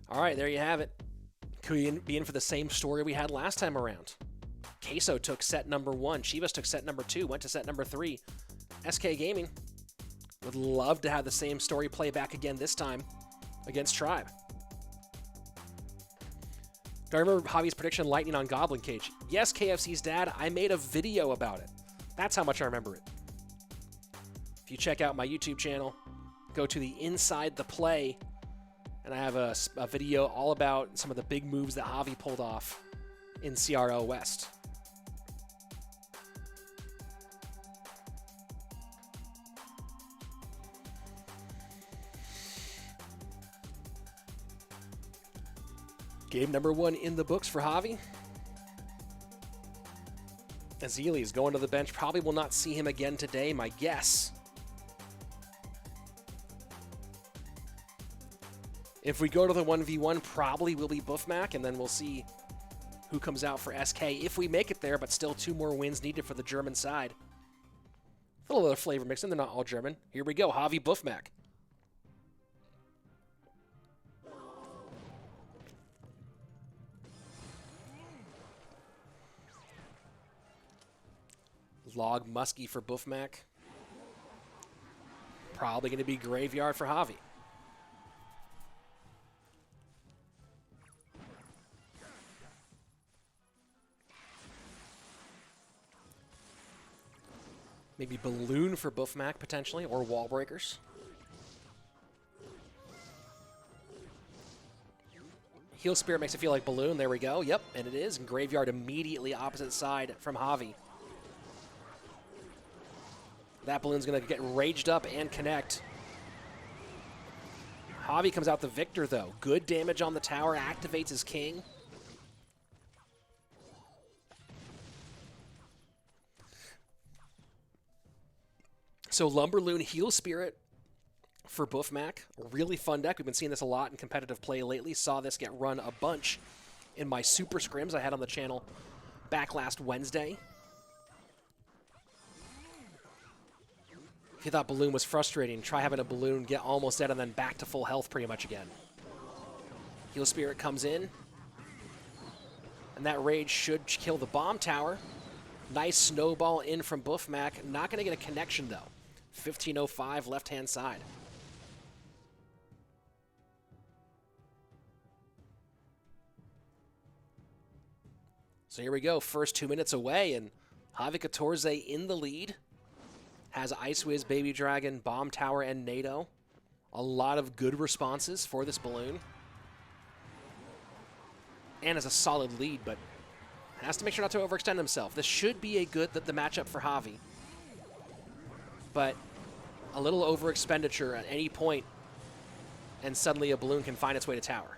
All right, there you have it. Could we be in for the same story we had last time around? Queso took set number 1. Chivas took set number 2, went to set number 3. SK Gaming would love to have the same story play back again this time against Tribe. Do I remember Javi's prediction, lightning on Goblin Cage? Yes, KFC's dad, I made a video about it. That's how much I remember it. If you check out my YouTube channel, go to the Inside the Play, and I have a video all about some of the big moves that Javi pulled off in CRL West. Game number 1 in the books for Javi. Azili is going to the bench. Probably will not see him again today, my guess. If we go to the 1v1, probably will be Buffmac, and then we'll see who comes out for SK if we make it there, but still 2 more wins needed for the German side. A little other flavor mixed in. They're not all German. Here we go. Javi Buffmac. Log Muskie for Buffmac. Probably going to be Graveyard for Javi. Maybe Balloon for Buffmac, potentially, or Wall Breakers. Heal Spirit makes it feel like Balloon. There we go. Yep, and it is. And Graveyard immediately opposite side from Javi. That Balloon's going to get raged up and connect. Javi comes out the victor, though. Good damage on the tower. Activates his king. So Lumberloon, Heal Spirit for Buffmac. Really fun deck. We've been seeing this a lot in competitive play lately. Saw this get run a bunch in my Super Scrims I had on the channel back last Wednesday. If you thought Balloon was frustrating, try having a Balloon get almost dead and then back to full health pretty much again. Heal Spirit comes in. And that Rage should kill the Bomb Tower. Nice snowball in from Buffmac. Not going to get a connection, though. 1505 left-hand side. So here we go. First 2 minutes away, and Javi Catorze in the lead. Has Ice Wiz, Baby Dragon, Bomb Tower, and NATO. A lot of good responses for this Balloon. And has a solid lead, but has to make sure not to overextend himself. This should be a good the matchup for Javi. But a little overexpenditure at any point, and suddenly a Balloon can find its way to tower.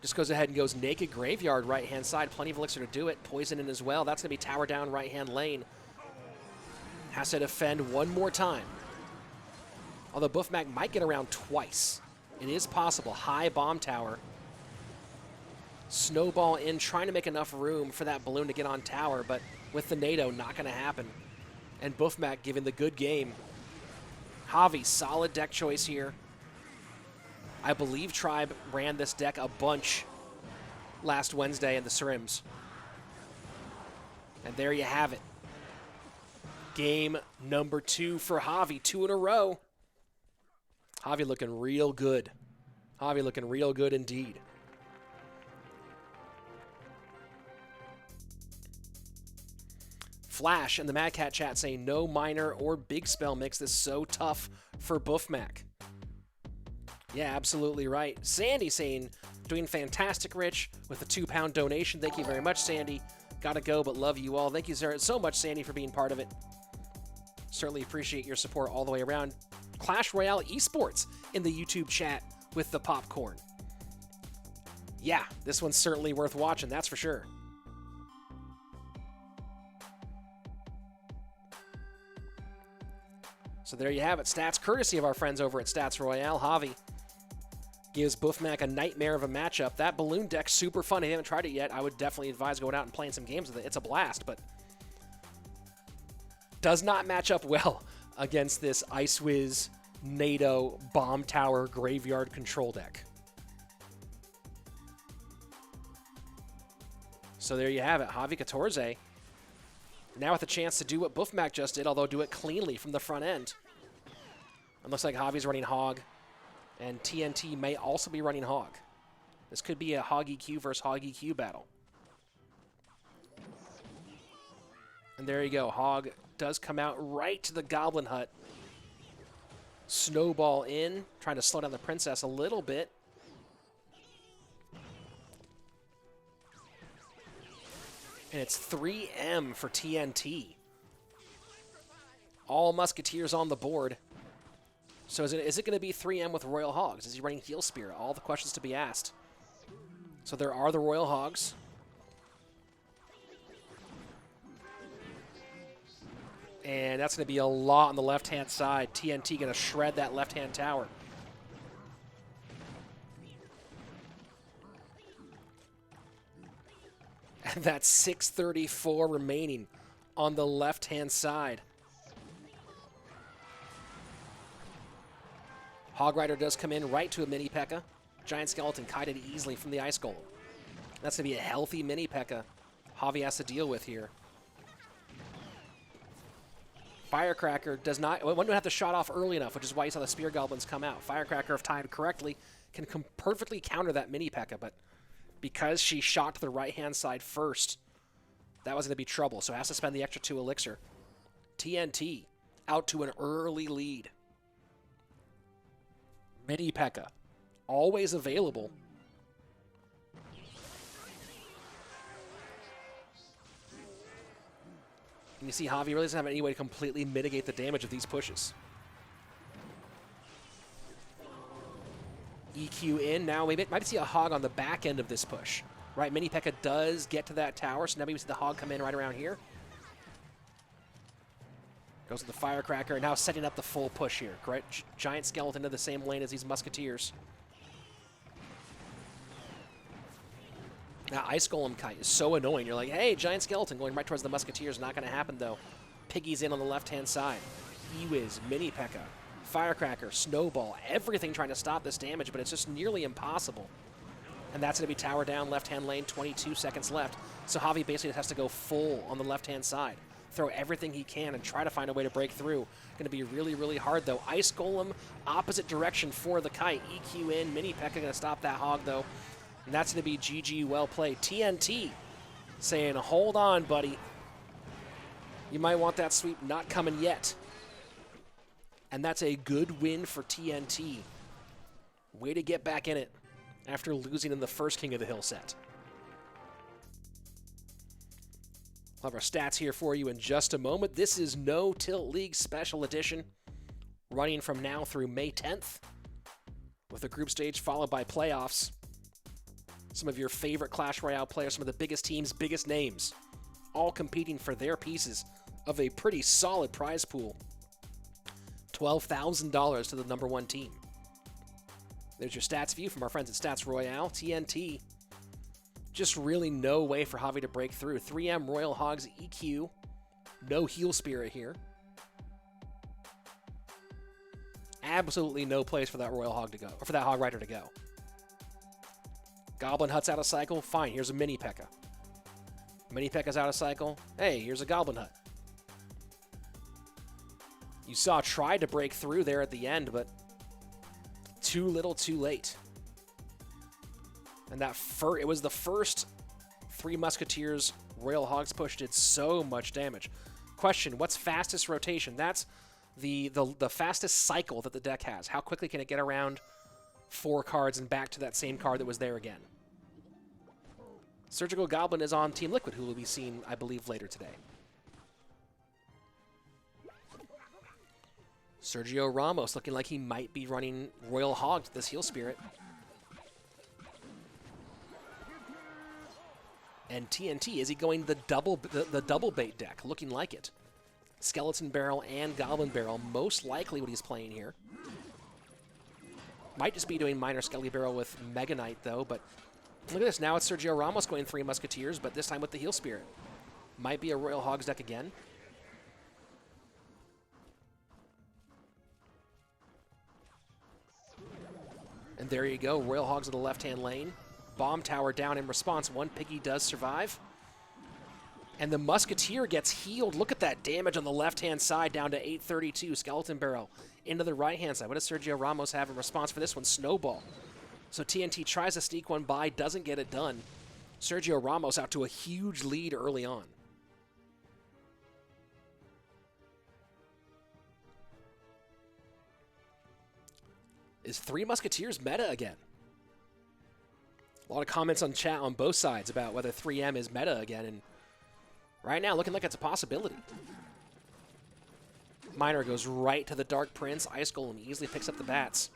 Just goes ahead and goes Naked Graveyard right-hand side. Plenty of elixir to do it. Poison in as well. That's going to be tower down right-hand lane. Has to defend one more time. Although Buffmac might get around twice. It is possible. High Bomb Tower. Snowball in, trying to make enough room for that Balloon to get on tower, but with the NATO, not going to happen. And Buffmac giving the good game. Javi, solid deck choice here. I believe Tribe ran this deck a bunch last Wednesday in the Srims. And there you have it. Game number 2 for Javi, 2 in a row. Javi looking real good. Javi looking real good indeed. Flash in the Mad Cat chat saying no minor or big spell makes this so tough for Buffmac. Yeah, absolutely right. Sandy saying, doing fantastic, Rich, with a £2 donation. Thank you very much, Sandy. Gotta go, but love you all. Thank you so much, Sandy, for being part of it. Certainly appreciate your support all the way around. Clash Royale Esports in the YouTube chat with the popcorn. Yeah, this one's certainly worth watching, that's for sure. So there you have it. Stats courtesy of our friends over at Stats Royale. Javi gives Buffmac a nightmare of a matchup. That Balloon deck's super fun. If you haven't tried it yet, I would definitely advise going out and playing some games with it. It's a blast, but does not match up well against this Ice Wiz, NATO, Bomb Tower, Graveyard control deck. So there you have it. Javi 14 now with a chance to do what Buffmac just did, although do it cleanly from the front end. It looks like Javi's running Hog, and TNT may also be running Hog. This could be a Hog EQ versus Hog EQ battle. And there you go. Hog does come out right to the Goblin Hut. Snowball in, trying to slow down the Princess a little bit. And it's 3M for TNT. All Musketeers on the board. So is it going to be 3M with Royal Hogs? Is he running Heal Spear? All the questions to be asked. So there are the Royal Hogs. And that's going to be a lot on the left-hand side. TNT going to shred that left-hand tower. And that's 634 remaining on the left-hand side. Hog Rider does come in right to a mini P.E.K.K.A. Giant Skeleton kited easily from the Ice Golem. That's going to be a healthy mini P.E.K.K.A. Javi has to deal with here. Firecracker does not, one would have to shot off early enough, which is why you saw the Spear Goblins come out. Firecracker, if timed correctly, can perfectly counter that mini P.E.K.K.A., but because she shot to the right-hand side first, that was going to be trouble, so has to spend the extra 2 elixir. TNT out to an early lead. Mini P.E.K.K.A. always available. And you see Javi really doesn't have any way to completely mitigate the damage of these pushes. EQ in. Now we might see a Hog on the back end of this push. Right, mini P.E.K.K.A. does get to that tower, so now maybe we see the Hog come in right around here. Goes with the Firecracker, now setting up the full push here. Correct? Giant Skeleton to the same lane as these Musketeers. Now, Ice Golem Kite is so annoying. You're like, hey, Giant Skeleton going right towards the Musketeers. Not going to happen, though. Piggy's in on the left-hand side. E-Wiz, mini P.E.K.K.A. Firecracker, Snowball, everything trying to stop this damage, but it's just nearly impossible. And that's going to be tower down, left-hand lane, 22 seconds left. So Javi basically has to go full on the left-hand side. Throw everything he can and try to find a way to break through. Going to be really, really hard, though. Ice Golem, opposite direction for the Kite. EQ in, mini P.E.K.K.A. going to stop that Hog, though. And that's going to be GG, well played. TNT saying, hold on, buddy. You might want that sweep, not coming yet. And that's a good win for TNT. Way to get back in it after losing in the first King of the Hill set. We'll have our stats here for you in just a moment. This is No Tilt League Special Edition, running from now through May 10th, with a group stage followed by playoffs. Some of your favorite Clash Royale players, some of the biggest teams, biggest names, all competing for their pieces of a pretty solid prize pool. $12,000 to the #1 team. There's your stats view from our friends at Stats Royale. TNT, just really no way for Javi to break through. 3M Royal Hogs EQ, no Heal Spirit here. Absolutely no place for that Royal Hog to go, or for that Hog Rider to go. Goblin Hut's out of cycle. Fine, here's a mini P.E.K.K.A. Mini P.E.K.K.A's out of cycle. Hey, here's a Goblin Hut. You saw tried to break through there at the end, but too little, too late. And that it was the first 3 Musketeers Royal Hogs push did so much damage. Question, what's fastest rotation? That's the fastest cycle that the deck has. How quickly can it get around 4 cards and back to that same card that was there again? Surgical Goblin is on Team Liquid, who will be seen, I believe, later today. Sergio Ramos looking like he might be running Royal Hog to this Heal Spirit. And TNT, is he going the double bait deck? Looking like it. Skeleton Barrel and Goblin Barrel, most likely what he's playing here. Might just be doing minor Skelly Barrel with Mega Knight, though, but look at this. Now it's Sergio Ramos going 3 Musketeers, but this time with the Heal Spirit. Might be a Royal Hogs deck again. And there you go, Royal Hogs in the left-hand lane. Bomb tower down in response. One piggy does survive. And the Musketeer gets healed. Look at that damage on the left-hand side down to 832. Skeleton Barrel into the right-hand side. What does Sergio Ramos have in response for this one? Snowball. So TNT tries to sneak one by, doesn't get it done. Sergio Ramos out to a huge lead early on. Is Three Musketeers meta again? A lot of comments on chat on both sides about whether 3M is meta again, and right now looking like it's a possibility. Miner goes right to the Dark Prince. Ice Golem easily picks up the bats.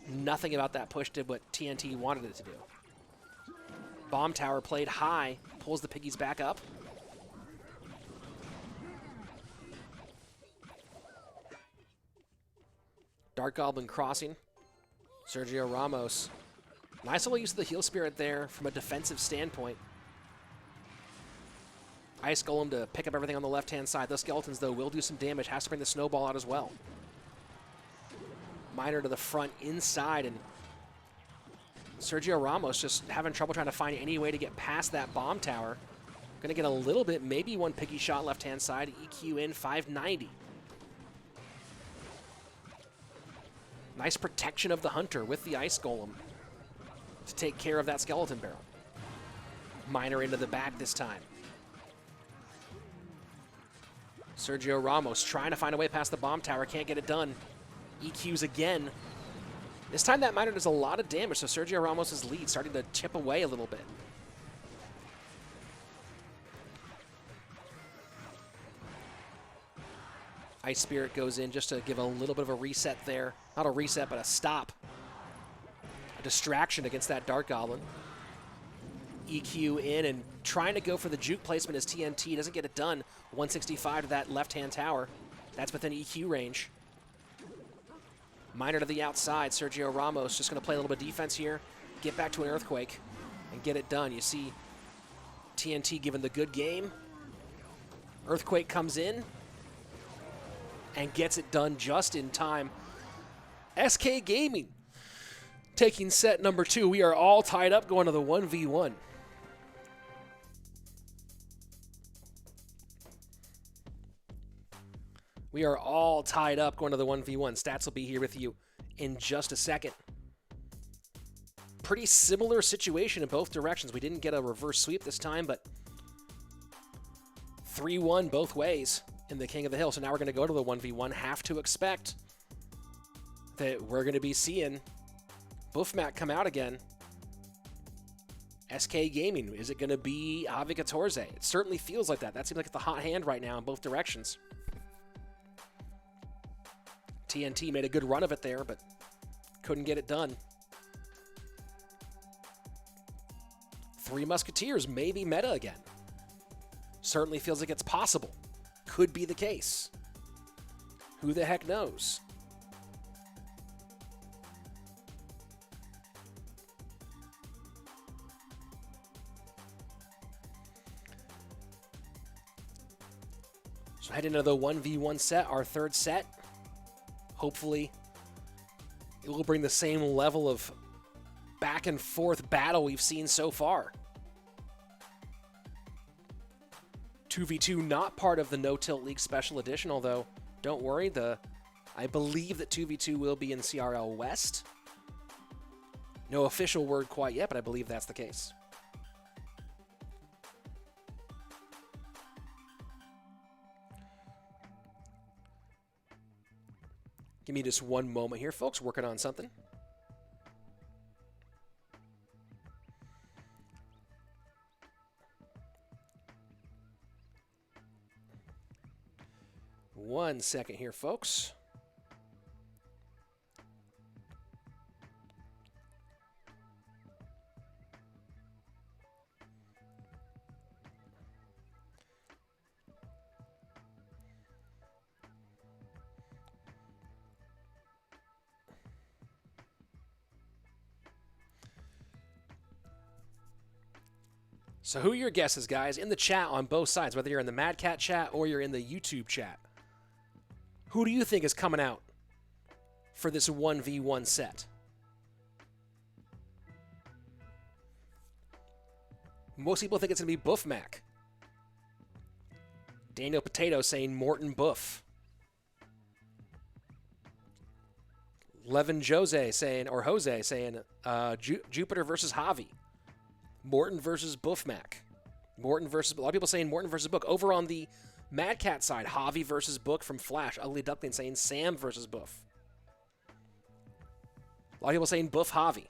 Nothing about that push did what TNT wanted it to do. Bomb tower played high, pulls the piggies back up. Dark Goblin crossing. Sergio Ramos. Nice little use of the Heal Spirit there from a defensive standpoint. Ice Golem to pick up everything on the left-hand side. Those skeletons, though, will do some damage. Has to bring the Snowball out as well. Miner to the front inside, and Sergio Ramos just having trouble trying to find any way to get past that bomb tower. Going to get a little bit, maybe one piggy shot left-hand side. EQ in 590. Nice protection of the Hunter with the Ice Golem to take care of that Skeleton Barrel. Miner into the back this time. Sergio Ramos trying to find a way past the bomb tower. Can't get it done. EQs again. This time that Miner does a lot of damage, so Sergio Ramos' lead starting to chip away a little bit. Ice Spirit goes in just to give a little bit of a reset there. Not a reset, but a stop. A distraction against that Dark Goblin. EQ in and trying to go for the juke placement as TNT doesn't get it done. 165 to that left-hand tower. That's within EQ range. Miner to the outside. Sergio Ramos just going to play a little bit of defense here. Get back to an Earthquake and get it done. You see TNT given the good game. Earthquake comes in and gets it done just in time. SK Gaming taking set number 2. We are all tied up going to the 1v1. We are all tied up going to the 1v1. Stats will be here with you in just a second. Pretty similar situation in both directions. We didn't get a reverse sweep this time, but 3-1 both ways in the King of the Hill. So now we're going to go to the 1v1. Have to expect that we're going to be seeing Buffmat come out again. SK Gaming, is it going to be Javi Catorze? It certainly feels like that. That seems like it's the hot hand right now in both directions. TNT made a good run of it there, but couldn't get it done. Three Musketeers may be meta again. Certainly feels like it's possible. Could be the case. Who the heck knows? So heading into the 1v1 set, our third set. Hopefully, it will bring the same level of back and forth battle we've seen so far. 2v2 not part of the No Tilt League Special Edition, although don't worry, I believe that 2v2 will be in CRL West. No official word quite yet, but I believe that's the case. Give me just one moment here, folks. Working on something. One second here, folks. So who are your guesses, guys? In the chat on both sides, whether you're in the Mad Cat chat or you're in the YouTube chat. Who do you think is coming out for this 1v1 set? Most people think it's going to be Buff Mac. Daniel Potato saying Morton Buff. Levin Jose saying, Jupiter versus Javi. Morton versus Buff Mac. A lot of people saying Morton versus Book. Over on the Mad Cat side, Javi versus Book from Flash. Ugly Duckling saying Sam versus Buff. A lot of people saying Buff Javi.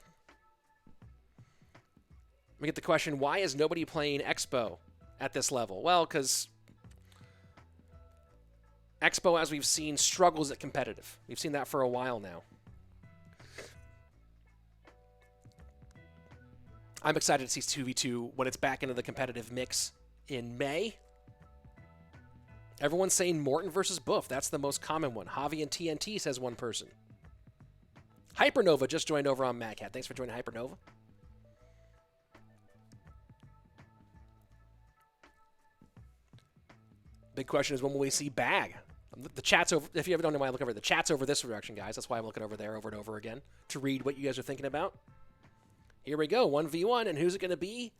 We get the question, why is nobody playing Expo at this level? Well, because Expo, as we've seen, struggles at competitive. We've seen that for a while now. I'm excited to see 2v2 when it's back into the competitive mix in May. Everyone's saying Morton versus Buff. That's the most common one. Javi and TNT, says one person. Hypernova just joined over on Mad Cat. Thanks for joining, Hypernova. Big question is, when will we see Bag? The chat's over. If you ever don't know why I look over, the chat's over this direction, guys. That's why I'm looking over there over and over again to read what you guys are thinking about. Here we go, 1v1, and who's it going to be?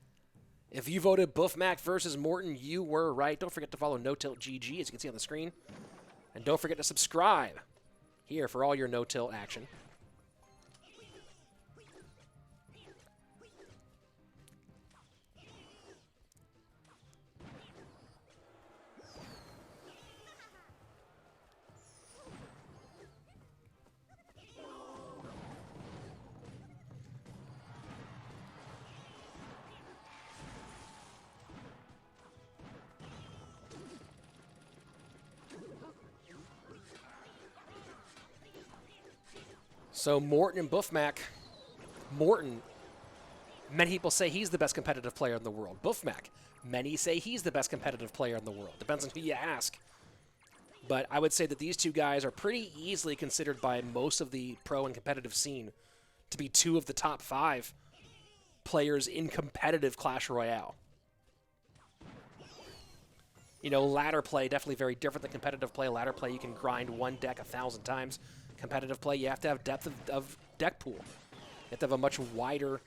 If you voted Buff Mac versus Morton, you were right. Don't forget to follow No Tilt GG, as you can see on the screen. And don't forget to subscribe here for all your No Tilt action. So Morton and Buff Mac. Morton, many people say he's the best competitive player in the world. Buff Mac, many say he's the best competitive player in the world. Depends on who you ask. But I would say that these two guys are pretty easily considered by most of the pro and competitive scene to be two of the top 5 players in competitive Clash Royale. You know, ladder play, definitely very different than competitive play. Ladder play, you can grind one deck 1,000 times. Competitive play, you have to have depth of deck pool. You have to have a much wider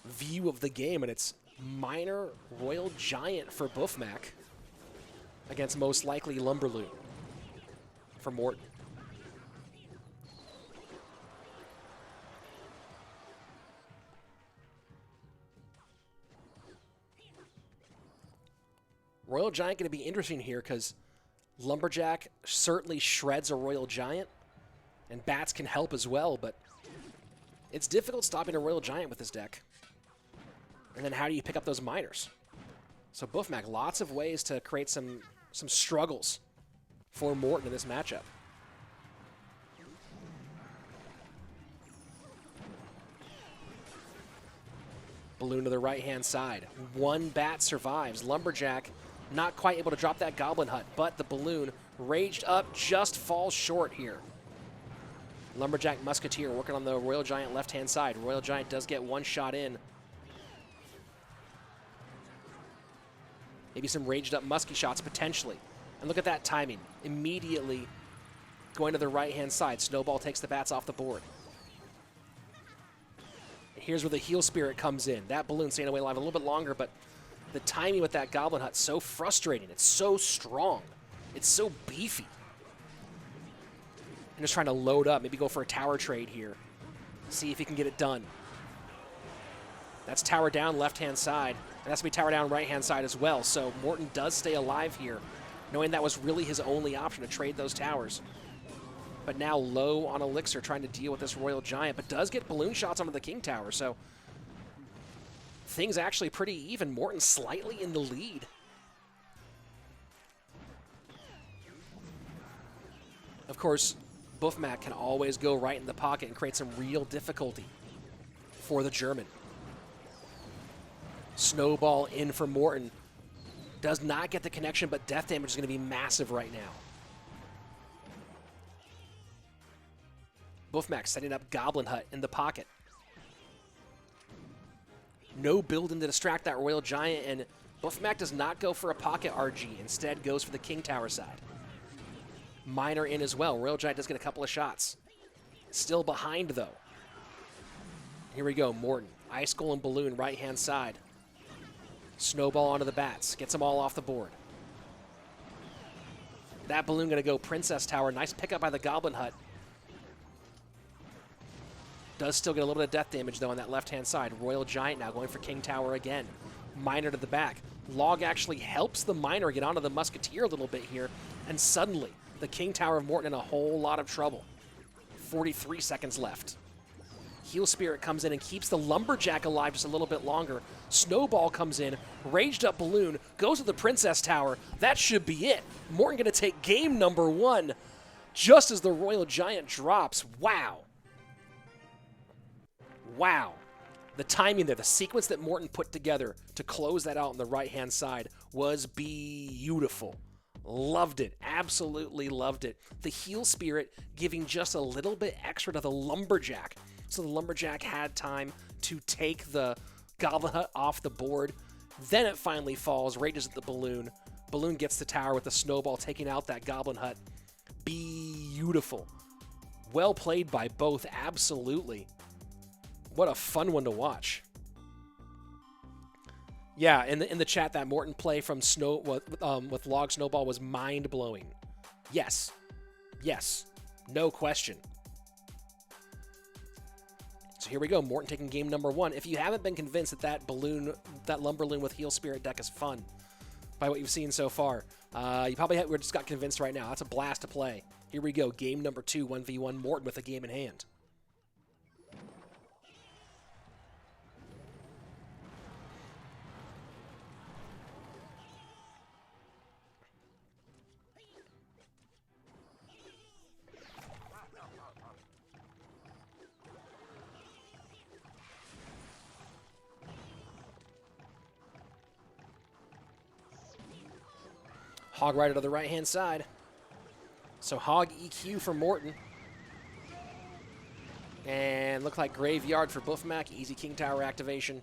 view of the game, and it's minor Royal Giant for Buff Mac against most likely Lumberloon for Morton. Royal Giant going to be interesting here because Lumberjack certainly shreds a Royal Giant, and Bats can help as well, but it's difficult stopping a Royal Giant with this deck. And then how do you pick up those minors? So Buff Mac, lots of ways to create some struggles for Morton in this matchup. Balloon to the right-hand side. One Bat survives. Lumberjack not quite able to drop that Goblin Hut, but the balloon raged up, just falls short here. Lumberjack Musketeer working on the Royal Giant left-hand side. Royal Giant does get one shot in. Maybe some raged up musky shots potentially. And look at that timing. Immediately going to the right-hand side. Snowball takes the Bats off the board. Here's where the Heal Spirit comes in. That balloon staying away alive a little bit longer, but the timing with that Goblin Hut, so frustrating. It's so strong. It's so beefy. I'm just trying to load up, maybe go for a tower trade here. See if he can get it done. That's tower down left-hand side. And that's going to be tower down right-hand side as well. So Morton does stay alive here, knowing that was really his only option to trade those towers. But now low on Elixir, trying to deal with this Royal Giant, but does get balloon shots onto the King Tower. So things actually pretty even. Morton slightly in the lead. Of course, Buff Mac can always go right in the pocket and create some real difficulty for the German. Snowball in for Morton. Does not get the connection, but death damage is going to be massive right now. Buff Mac setting up Goblin Hut in the pocket. No building to distract that Royal Giant, and Buff Mac does not go for a pocket RG. Instead goes for the King Tower side. Miner in as well. Royal Giant does get a couple of shots. Still behind, though. Here we go, Morton. Ice Golem Balloon, right-hand side. Snowball onto the bats. Gets them all off the board. That balloon going to go Princess Tower. Nice pickup by the Goblin Hut. Does still get a little bit of death damage, though, on that left-hand side. Royal Giant now going for King Tower again. Miner to the back. Log actually helps the Miner get onto the Musketeer a little bit here, and suddenly the King Tower of Morton in a whole lot of trouble. 43 seconds left. Heal Spirit comes in and keeps the Lumberjack alive just a little bit longer. Snowball comes in, raged up balloon, goes to the Princess Tower. That should be it. Morton going to take game number 1 just as the Royal Giant drops. Wow. Wow. The timing there, the sequence that Morton put together to close that out on the right-hand side was beautiful. Loved it. Absolutely loved it. The Heal Spirit giving just a little bit extra to the Lumberjack. So the Lumberjack had time to take the Goblin Hut off the board. Then it finally falls, rages at the balloon. Balloon gets the tower with the Snowball taking out that Goblin Hut. Beautiful. Well played by both, absolutely. What a fun one to watch. Yeah, in the chat, that Morton play from with Log Snowball was mind-blowing. Yes. Yes. No question. So here we go, Morton taking game number 1. If you haven't been convinced that that Lumberloon with Heal Spirit deck is fun by what you've seen so far, you probably just got convinced right now. That's a blast to play. Here we go, game number 2, 1v1, Morton with a game in hand. Hog Rider to the right-hand side. So Hog EQ for Morton. And look like Graveyard for Buffmac. Easy King Tower activation.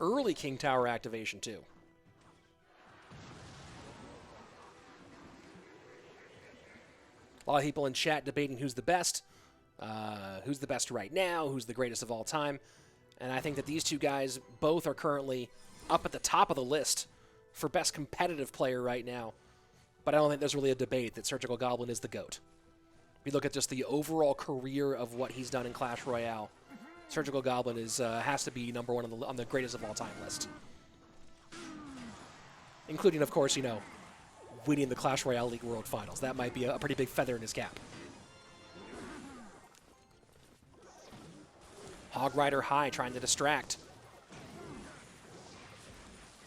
Early King Tower activation, too. A lot of people in chat debating who's the best right now, who's the greatest of all time. And I think that these two guys both are currently up at the top of the list for best competitive player right now. But I don't think there's really a debate that Surgical Goblin is the GOAT. If you look at just the overall career of what he's done in Clash Royale, Surgical Goblin has to be number 1 on the greatest of all time list. Including, of course, winning the Clash Royale League World Finals. That might be a pretty big feather in his cap. Hog Rider high, trying to distract.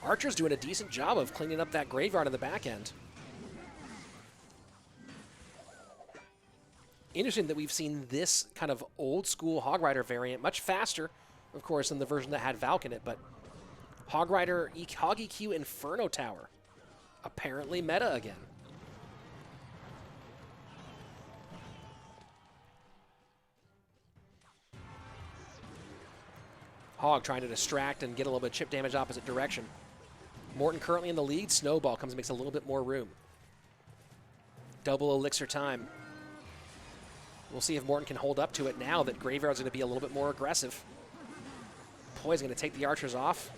Archer's doing a decent job of cleaning up that graveyard on the back end. Interesting that we've seen this kind of old-school Hog Rider variant, much faster, of course, than the version that had Valk in it, but Hog Rider, Hog EQ Inferno Tower. Apparently meta again. Hog trying to distract and get a little bit of chip damage opposite direction. Morton currently in the lead. Snowball comes and makes a little bit more room. Double elixir time. We'll see if Morton can hold up to it now that Graveyard's going to be a little bit more aggressive. Poison going to take the archers off.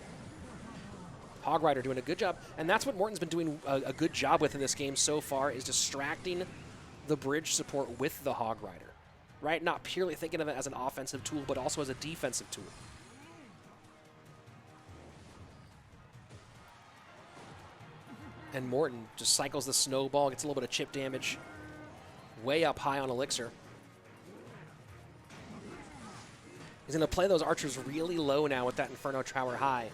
Hog Rider doing a good job. And that's what Morton's been doing a good job with in this game so far, is distracting the bridge support with the Hog Rider. Right? Not purely thinking of it as an offensive tool, but also as a defensive tool. And Morton just cycles the Snowball, gets a little bit of chip damage. Way up high on Elixir. He's going to play those archers really low now with that Inferno Tower high.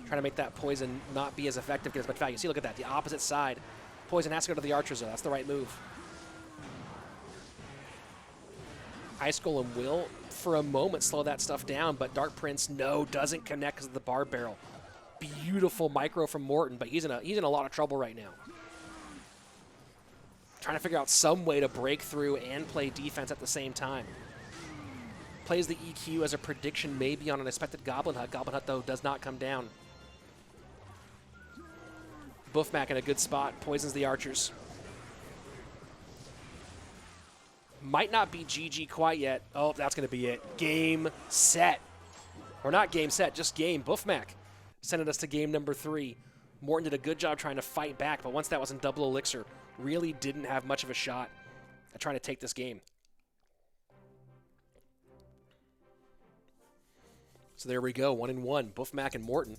Trying to make that Poison not be as effective, get as much value. See, look at that, the opposite side. Poison has to go to the archers, though. That's the right move. Ice Golem will, for a moment, slow that stuff down, but Dark Prince, no, doesn't connect because of the Bar Barrel. Beautiful micro from Morton, but he's in a lot of trouble right now. Trying to figure out some way to break through and play defense at the same time. Plays the EQ as a prediction maybe on an expected Goblin Hut. Goblin Hut, though, does not come down. Buffmac in a good spot. Poisons the archers. Might not be GG quite yet. Oh, that's going to be it. Game, set. Or not game, set, just game. Buffmac sending us to game number 3. Morton did a good job trying to fight back, but once that was in double elixir, really didn't have much of a shot at trying to take this game. So there we go, 1-1. Buffmac and Morton.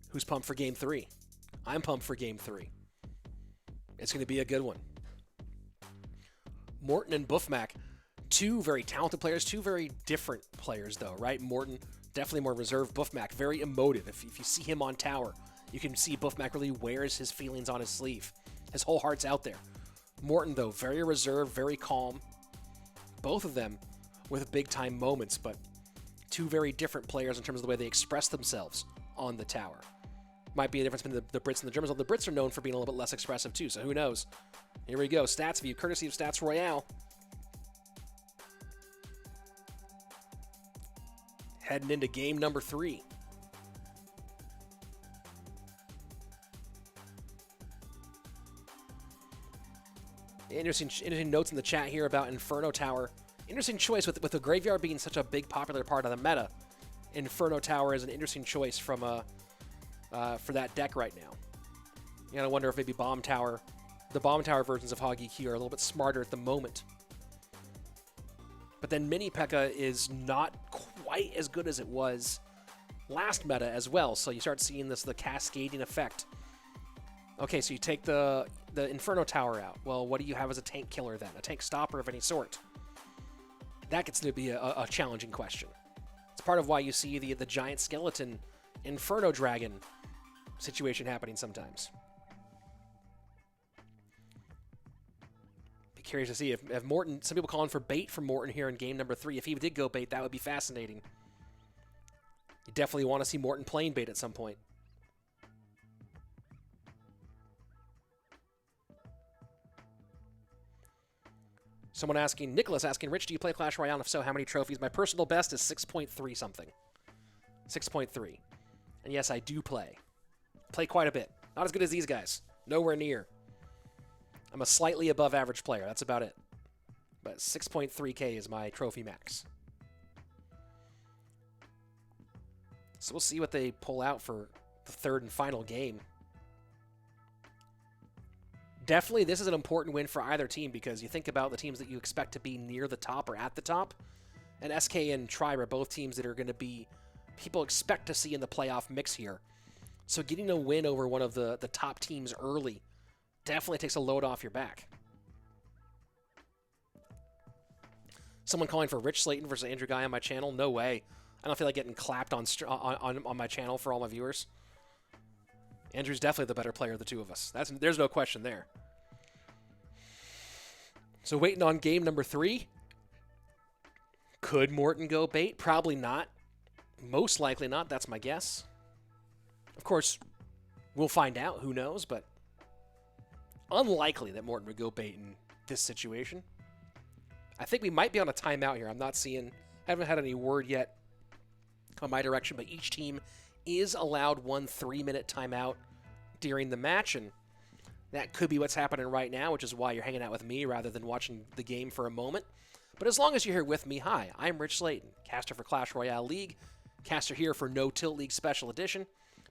Who's pumped for game 3? I'm pumped for game 3. It's going to be a good one. Morton and Buffmac, two very talented players, two very different players though, right? Morton, definitely more reserved. Buffmac, very emotive. If you see him on tower, you can see Buffmac really wears his feelings on his sleeve. His whole heart's out there. Morton, though, very reserved, very calm. Both of them with big-time moments, but two very different players in terms of the way they express themselves on the tower. Might be a difference between the Brits and the Germans, although the Brits are known for being a little bit less expressive, too, so who knows? Here we go, Stats View, courtesy of Stats Royale. Heading into game number 3. Interesting notes in the chat here about Inferno Tower. Interesting choice with the Graveyard being such a big popular part of the meta. Inferno Tower is an interesting choice from for that deck right now. You gotta wonder if maybe the Bomb Tower versions of Hog EQ are a little bit smarter at the moment. But then Mini P.E.K.K.A. is not quite as good as it was last meta as well, so you start seeing the cascading effect. Okay, so you take the Inferno Tower out. Well, what do you have as a tank killer then? A tank stopper of any sort? That gets to be a challenging question. It's part of why you see the giant skeleton Inferno Dragon situation happening sometimes. Be curious to see if Morton, some people calling for bait from Morton here in game number 3. If he did go bait, that would be fascinating. You definitely want to see Morton playing bait at some point. Someone asking, Nicholas asking, Rich, do you play Clash Royale? And if so, how many trophies? My personal best is 6.3 something. 6.3. And yes, I do play. Play quite a bit. Not as good as these guys. Nowhere near. I'm a slightly above average player. That's about it. But 6.3k is my trophy max. So we'll see what they pull out for the third and final game. Definitely, this is an important win for either team because you think about the teams that you expect to be near the top or at the top. And SK and Tribe are both teams that are going to be people expect to see in the playoff mix here. So getting a win over one of the top teams early definitely takes a load off your back. Someone calling for Rich Slaton versus Andrew Guy on my channel? No way. I don't feel like getting clapped on my channel for all my viewers. Andrew's definitely the better player of the two of us. There's no question there. So waiting on game number 3. Could Morton go bait? Probably not. Most likely not. That's my guess. Of course, we'll find out. Who knows? But unlikely that Morton would go bait in this situation. I think we might be on a timeout here. I'm not seeing... I haven't had any word yet on my direction, but each team is allowed 1 3-minute timeout during the match, and that could be what's happening right now, which is why you're hanging out with me rather than watching the game for a moment. But as long as you're here with me, hi, I'm Rich Slaton, caster for Clash Royale League, caster here for No Tilt League Special Edition.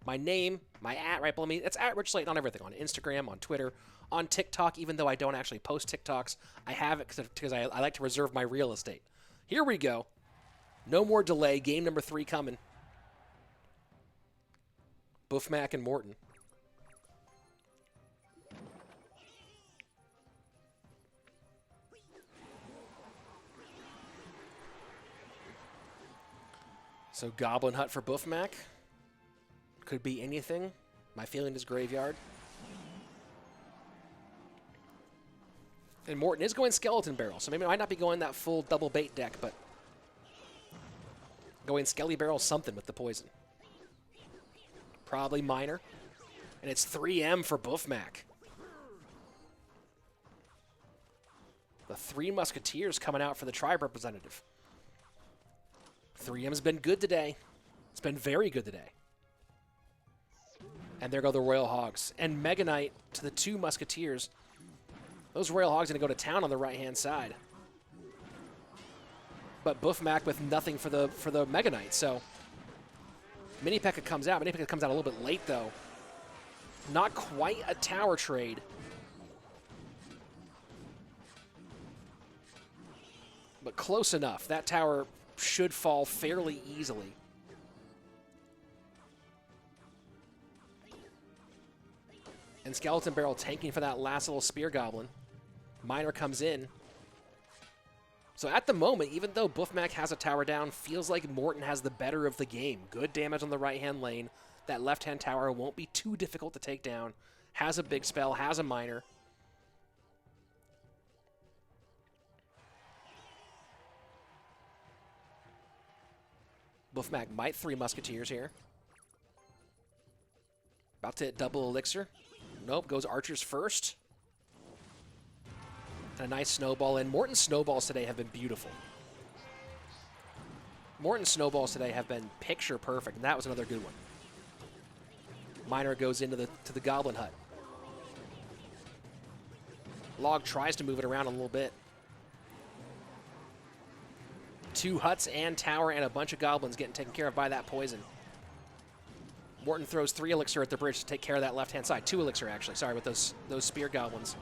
My name, my @ right below me, it's @ Rich Slaton on everything, on Instagram, on Twitter, on TikTok, even though I don't actually post TikToks. I have it because I like to reserve my real estate. Here we go. No more delay. Game number 3 coming. Buffmac and Morton. So Goblin Hut for Buffmac. Could be anything. My feeling is Graveyard. And Morton is going Skeleton Barrel, so maybe I might not be going that full double bait deck, but going Skelly Barrel something with the poison. Probably minor. And it's 3M for Buffmac. The 3 Musketeers coming out for the tribe representative. 3M's been good today. It's been very good today. And there go the Royal Hogs. And Mega Knight to the 2 Musketeers. Those Royal Hogs going to go to town on the right-hand side. But Buffmac with nothing for the Mega Knight, so Mini P.E.K.K.A comes out. Mini P.E.K.K.A comes out a little bit late, though. Not quite a tower trade. But close enough. That tower should fall fairly easily. And Skeleton Barrel tanking for that last little Spear Goblin. Miner comes in. So at the moment, even though Buffmac has a tower down, feels like Morton has the better of the game. Good damage on the right-hand lane. That left-hand tower won't be too difficult to take down. Has a big spell, has a miner. Buffmac might 3 Musketeers here. About to hit double elixir. Nope, goes archers first. And a nice snowball in. Morton's snowballs today have been beautiful. Morton's snowballs today have been picture perfect, and that was another good one. Miner goes into the Goblin Hut. Log tries to move it around a little bit. 2 huts and tower and a bunch of goblins getting taken care of by that poison. Morton throws 3 elixir at the bridge to take care of that left-hand side. 2 elixir, actually. Sorry, with those spear goblins.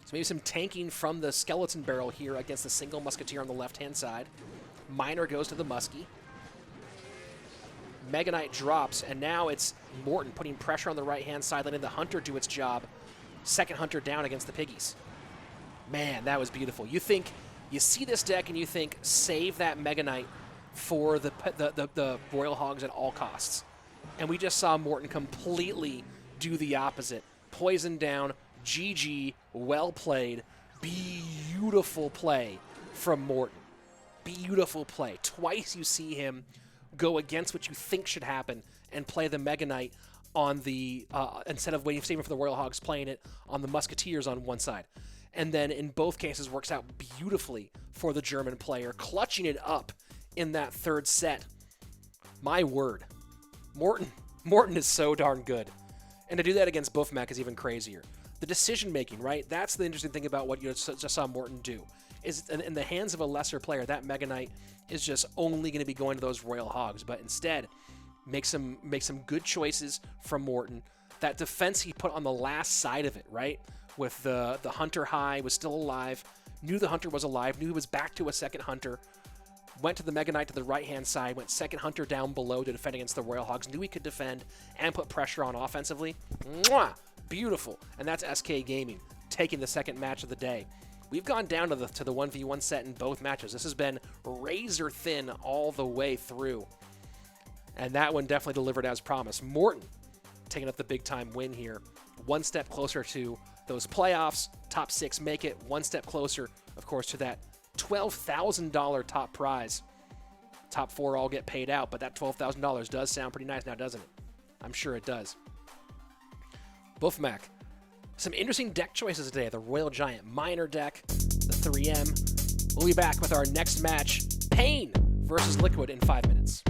So maybe some tanking from the Skeleton Barrel here against the single Musketeer on the left-hand side. Miner goes to the Muskie. Mega Knight drops, and now it's Morton putting pressure on the right-hand side, letting the Hunter do its job. Second Hunter down against the Piggies. Man, that was beautiful. You see this deck and you think, save that Mega Knight for the Royal Hogs at all costs. And we just saw Morton completely do the opposite. Poison down, GG, well played, beautiful play from Morton. Beautiful play. Twice you see him go against what you think should happen and play the Mega Knight on the, instead of saving for the Royal Hogs, playing it on the Musketeers on one side. And then in both cases works out beautifully for the German player, clutching it up in that third set. My word. Morton is so darn good. And to do that against Buffmac is even crazier. The decision-making, right? That's the interesting thing about what you just saw Morton do. Is in the hands of a lesser player, that Mega Knight is just only going to be going to those Royal Hogs. But instead, make some good choices from Morton. That defense he put on the last side of it, right? With the Hunter high, was still alive, knew the Hunter was alive, knew he was back to a second Hunter, went to the Mega Knight to the right-hand side, went second Hunter down below to defend against the Royal Hogs, knew he could defend and put pressure on offensively. Mwah! Beautiful. And that's SK Gaming taking the second match of the day. We've gone down to the 1v1 set in both matches. This has been razor thin all the way through. And that one definitely delivered as promised. Morton taking up the big-time win here. One step closer to those playoffs. Top 6 make it. One step closer, of course, to that $12,000 top prize. Top 4 all get paid out, but that $12,000 does sound pretty nice now, doesn't it? I'm sure it does. Buffmac. Some interesting deck choices today. The Royal Giant Miner deck, the 3M. We'll be back with our next match, Pain versus Liquid, in 5 minutes.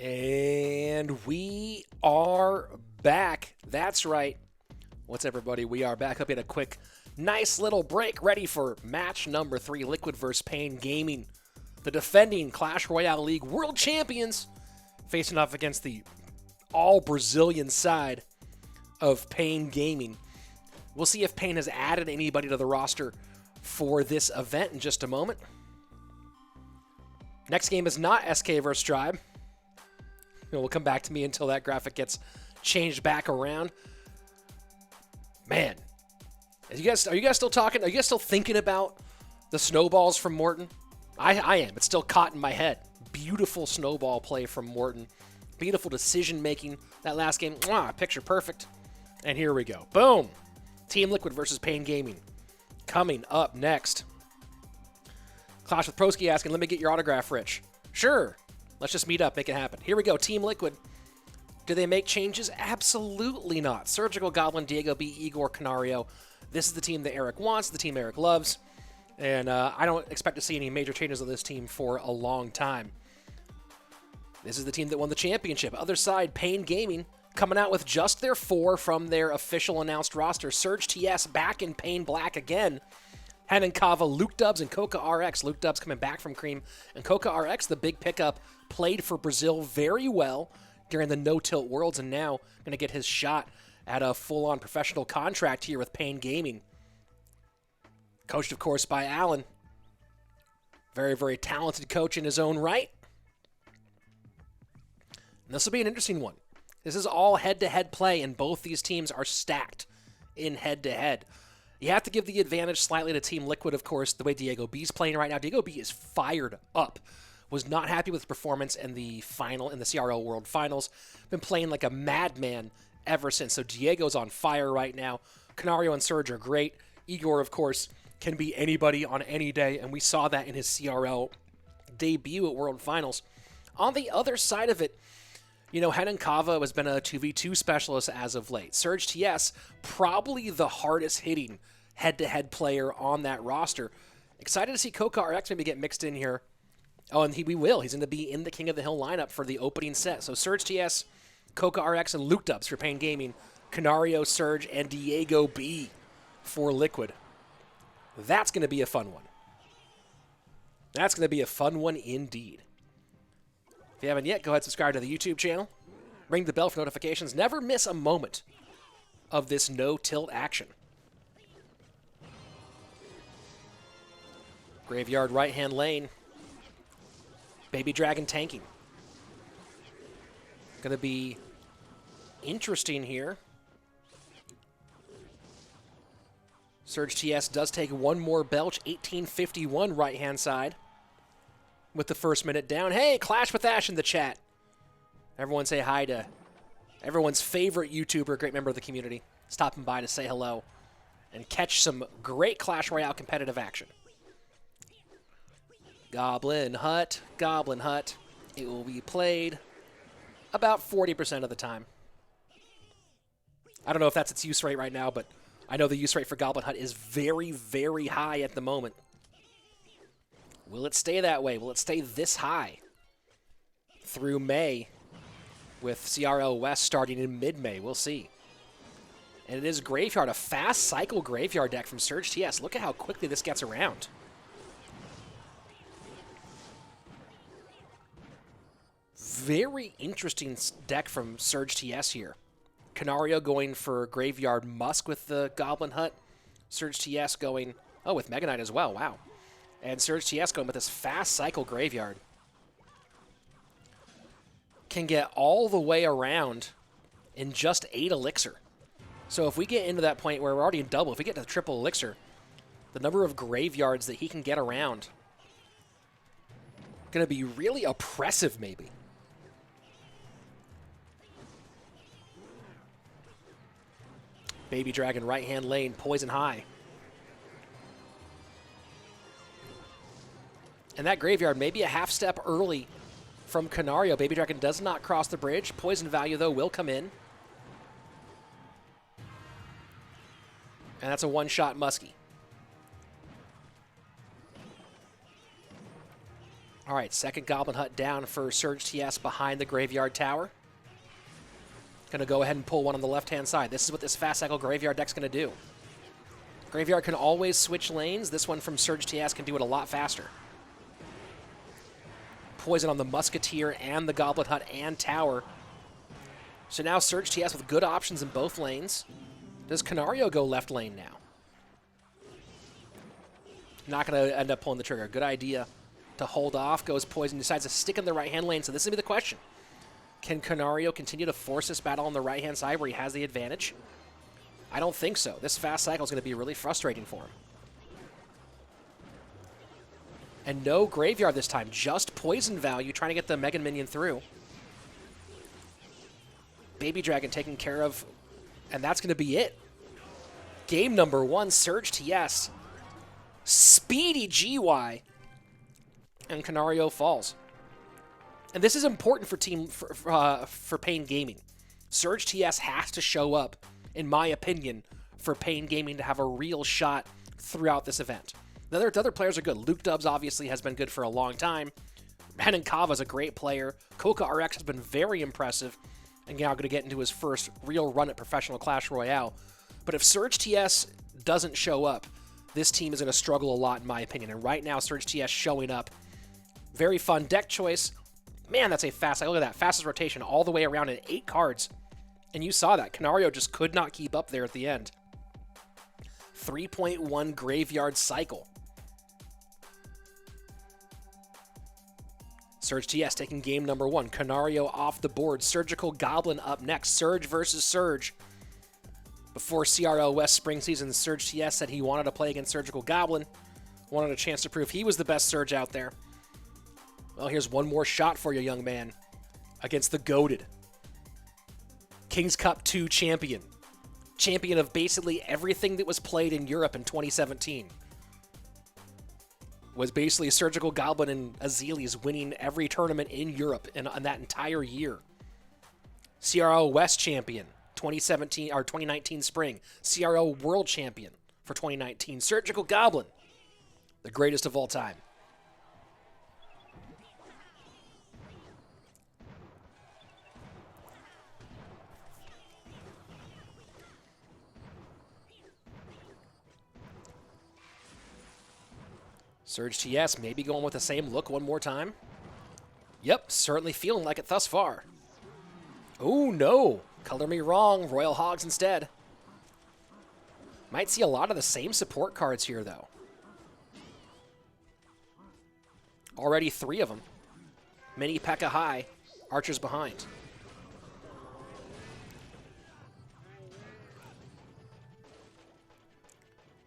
And we are back. That's right. What's up, everybody? We are back. Up in a quick, nice little break, ready for match number 3, Liquid vs. Pain Gaming. The defending Clash Royale League world champions facing off against the all-Brazilian side of Pain Gaming. We'll see if Pain has added anybody to the roster for this event in just a moment. Next game is not SK vs. Tribe. Will come back to me until that graphic gets changed back around. Man, are you guys still talking? Are you guys still thinking about the snowballs from Morton? I am. It's still caught in my head. Beautiful snowball play from Morton. Beautiful decision making. That last game, picture perfect. And here we go. Boom. Team Liquid versus Pain Gaming. Coming up next. Clash with Proski asking, let me get your autograph, Rich. Sure. Let's just meet up, make it happen. Here we go, Team Liquid. Do they make changes? Absolutely not. Surgical Goblin, Diego B, Igor, Canario. This is the team that Eric wants, the team Eric loves. And I don't expect to see any major changes on this team for a long time. This is the team that won the championship. Other side, Pain Gaming, coming out with just their 4 from their official announced roster. Surge TS back in Pain Black again. Hanan Kava, Luke Dubs, and Coca RX. Luke Dubs coming back from Cream. And Coca RX, the big pickup, played for Brazil very well during the no-tilt Worlds, and now going to get his shot at a full-on professional contract here with Pain Gaming. Coached, of course, by Alan. Very, very talented coach in his own right. And this will be an interesting one. This is all head-to-head play, and both these teams are stacked in head-to-head. You have to give the advantage slightly to Team Liquid, of course, the way Diego B's playing right now. Diego B is fired up. Was not happy with his performance in the CRL World Finals. Been playing like a madman ever since. So Diego's on fire right now. Canario and Surge are great. Igor, of course, can be anybody on any day, and we saw that in his CRL debut at World Finals. On the other side of it, you know, Hanan Kava has been a 2v2 specialist as of late. Surge TS, probably the hardest hitting head-to-head player on that roster. Excited to see Coca RX maybe get mixed in here. Oh, and we will. He's going to be in the King of the Hill lineup for the opening set. So Surge TS, Coca RX, and Luke Dubs for Pain Gaming. Canario, Surge, and Diego B for Liquid. That's going to be a fun one. That's going to be a fun one indeed. If you haven't yet, go ahead and subscribe to the YouTube channel. Ring the bell for notifications. Never miss a moment of this no-tilt action. Graveyard right-hand lane. Baby Dragon tanking. Going to be interesting here. Surge TS does take one more belch. 1851 right-hand side. With the first minute down. Hey, Clash with Ash in the chat. Everyone say hi to everyone's favorite YouTuber, great member of the community. Stopping by to say hello and catch some great Clash Royale competitive action. Goblin Hut, Goblin Hut. It will be played about 40% of the time. I don't know if that's its use rate right now, but I know the use rate for Goblin Hut is very, very high at the moment. Will it stay that way? Will it stay this high through May with CRL West starting in mid-May? We'll see. And it is Graveyard, a fast cycle Graveyard deck from Surge TS. Look at how quickly this gets around. Very interesting deck from Surge TS here. Canario going for Graveyard Musk with the Goblin Hut. Surge TS going, with Mega Knight as well, wow. And Surge TS going with this fast cycle Graveyard. Can get all the way around in just 8 Elixir. So if we get into that point where we're already in double, if we get to triple Elixir, the number of Graveyards that he can get around going to be really oppressive maybe. Baby Dragon right-hand lane, poison high. And that Graveyard may be a half step early from Canario. Baby Dragon does not cross the bridge. Poison value, though, will come in. And that's a one-shot Muskie. All right, second Goblin Hut down for Surge TS behind the Graveyard Tower. Going to go ahead and pull one on the left-hand side. This is what this fast cycle Graveyard deck's going to do. Graveyard can always switch lanes. This one from Surge TS can do it a lot faster. Poison on the Musketeer and the Goblin Hut and Tower. So now Surge TS with good options in both lanes. Does Canario go left lane now? Not going to end up pulling the trigger. Good idea to hold off. Goes Poison, decides to stick in the right-hand lane. So this is going to be the question. Can Canario continue to force this battle on the right-hand side where he has the advantage? I don't think so. This fast cycle is going to be really frustrating for him. And no Graveyard this time. Just Poison value trying to get the Mega Minion through. Baby Dragon taken care of. And that's going to be it. Game number 1, Surge TS. Speedy GY. And Canario falls. And this is important for Pain Gaming. Surge TS has to show up, in my opinion, for Pain Gaming to have a real shot throughout this event. The other players are good. Luke Dubs obviously has been good for a long time. Renan Kava's a great player. Coca RX has been very impressive. And now going to get into his first real run at professional Clash Royale. But if Surge TS doesn't show up, this team is going to struggle a lot, in my opinion. And right now, Surge TS showing up. Very fun deck choice. Man, that's a fast. Look at that. Fastest rotation all the way around in 8 cards. And you saw that. Canario just could not keep up there at the end. 3.1 Graveyard Cycle. Surge TS taking game number 1. Canario off the board. Surgical Goblin up next. Surge versus Surge. Before CRL West spring season, Surge TS said he wanted to play against Surgical Goblin. Wanted a chance to prove he was the best Surge out there. Well, here's one more shot for you, young man. Against the GOATed. King's Cup 2 champion. Champion of basically everything that was played in Europe in 2017. Was basically Surgical Goblin and Azilius winning every tournament in Europe in that entire year. CRO West champion, 2017 or 2019 spring. CRO World champion for 2019. Surgical Goblin, the greatest of all time. Surge TS maybe going with the same look one more time. Yep, certainly feeling like it thus far. Oh no, color me wrong, Royal Hogs instead. Might see a lot of the same support cards here though. Already 3 of them. Mini P.E.K.K.A. high, Archers behind.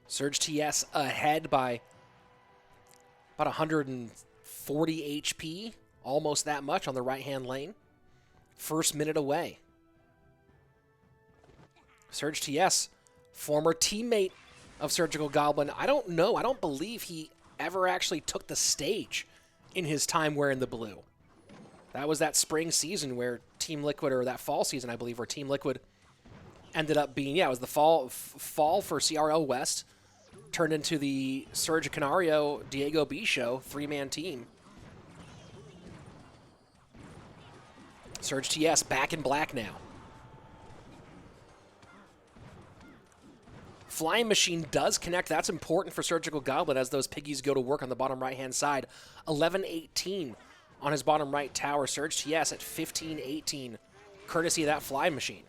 Surge TS ahead by about 140 HP, almost that much on the right-hand lane. First minute away. Surge TS, former teammate of Surgical Goblin. I don't know. I don't believe he ever actually took the stage in his time wearing the blue. That was that spring season where Team Liquid, or that fall season, I believe, where Team Liquid ended up being, yeah, it was the fall for CRL West. Turned into the Surge Canario Diego B show, 3-man team. Surge TS back in black now. Flying Machine does connect. That's important for Surgical Goblin as those piggies go to work on the bottom right-hand side. 11-18 on his bottom right tower. Surge TS at 15-18, courtesy of that Flying Machine.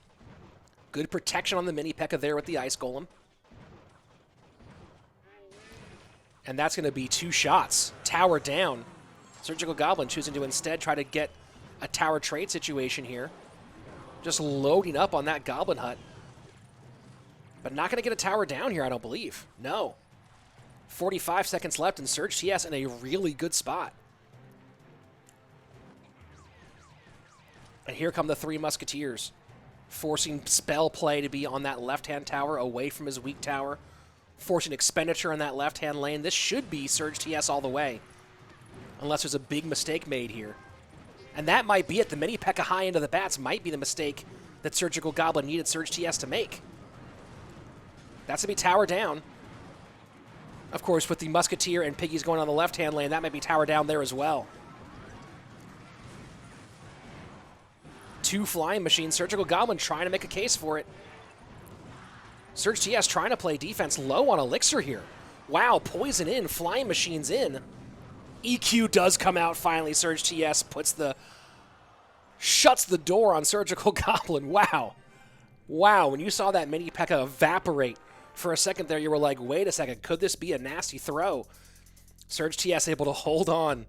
Good protection on the mini P.E.K.K.A. there with the Ice Golem. And that's going to be 2 shots. Tower down. Surgical Goblin choosing to instead try to get a tower trade situation here. Just loading up on that Goblin Hut. But not going to get a tower down here, I don't believe. No. 45 seconds left, and Surge TS in a really good spot. And here come the 3 Musketeers, forcing spell play to be on that left-hand tower away from his weak tower. Forcing expenditure on that left-hand lane. This should be Surge TS all the way. Unless there's a big mistake made here. And that might be it. The mini P.E.K.K.A. high into the bats might be the mistake that Surgical Goblin needed Surge TS to make. That's going to be tower down. Of course, with the Musketeer and Piggies going on the left-hand lane, that might be tower down there as well. 2 flying machines. Surgical Goblin trying to make a case for it. Surge TS trying to play defense low on Elixir here. Wow, poison in, flying machines in. EQ does come out finally. Surge TS shuts the door on Surgical Goblin. Wow. Wow, when you saw that mini P.E.K.K.A. evaporate for a second there, you were like, wait a second, could this be a nasty throw? Surge TS able to hold on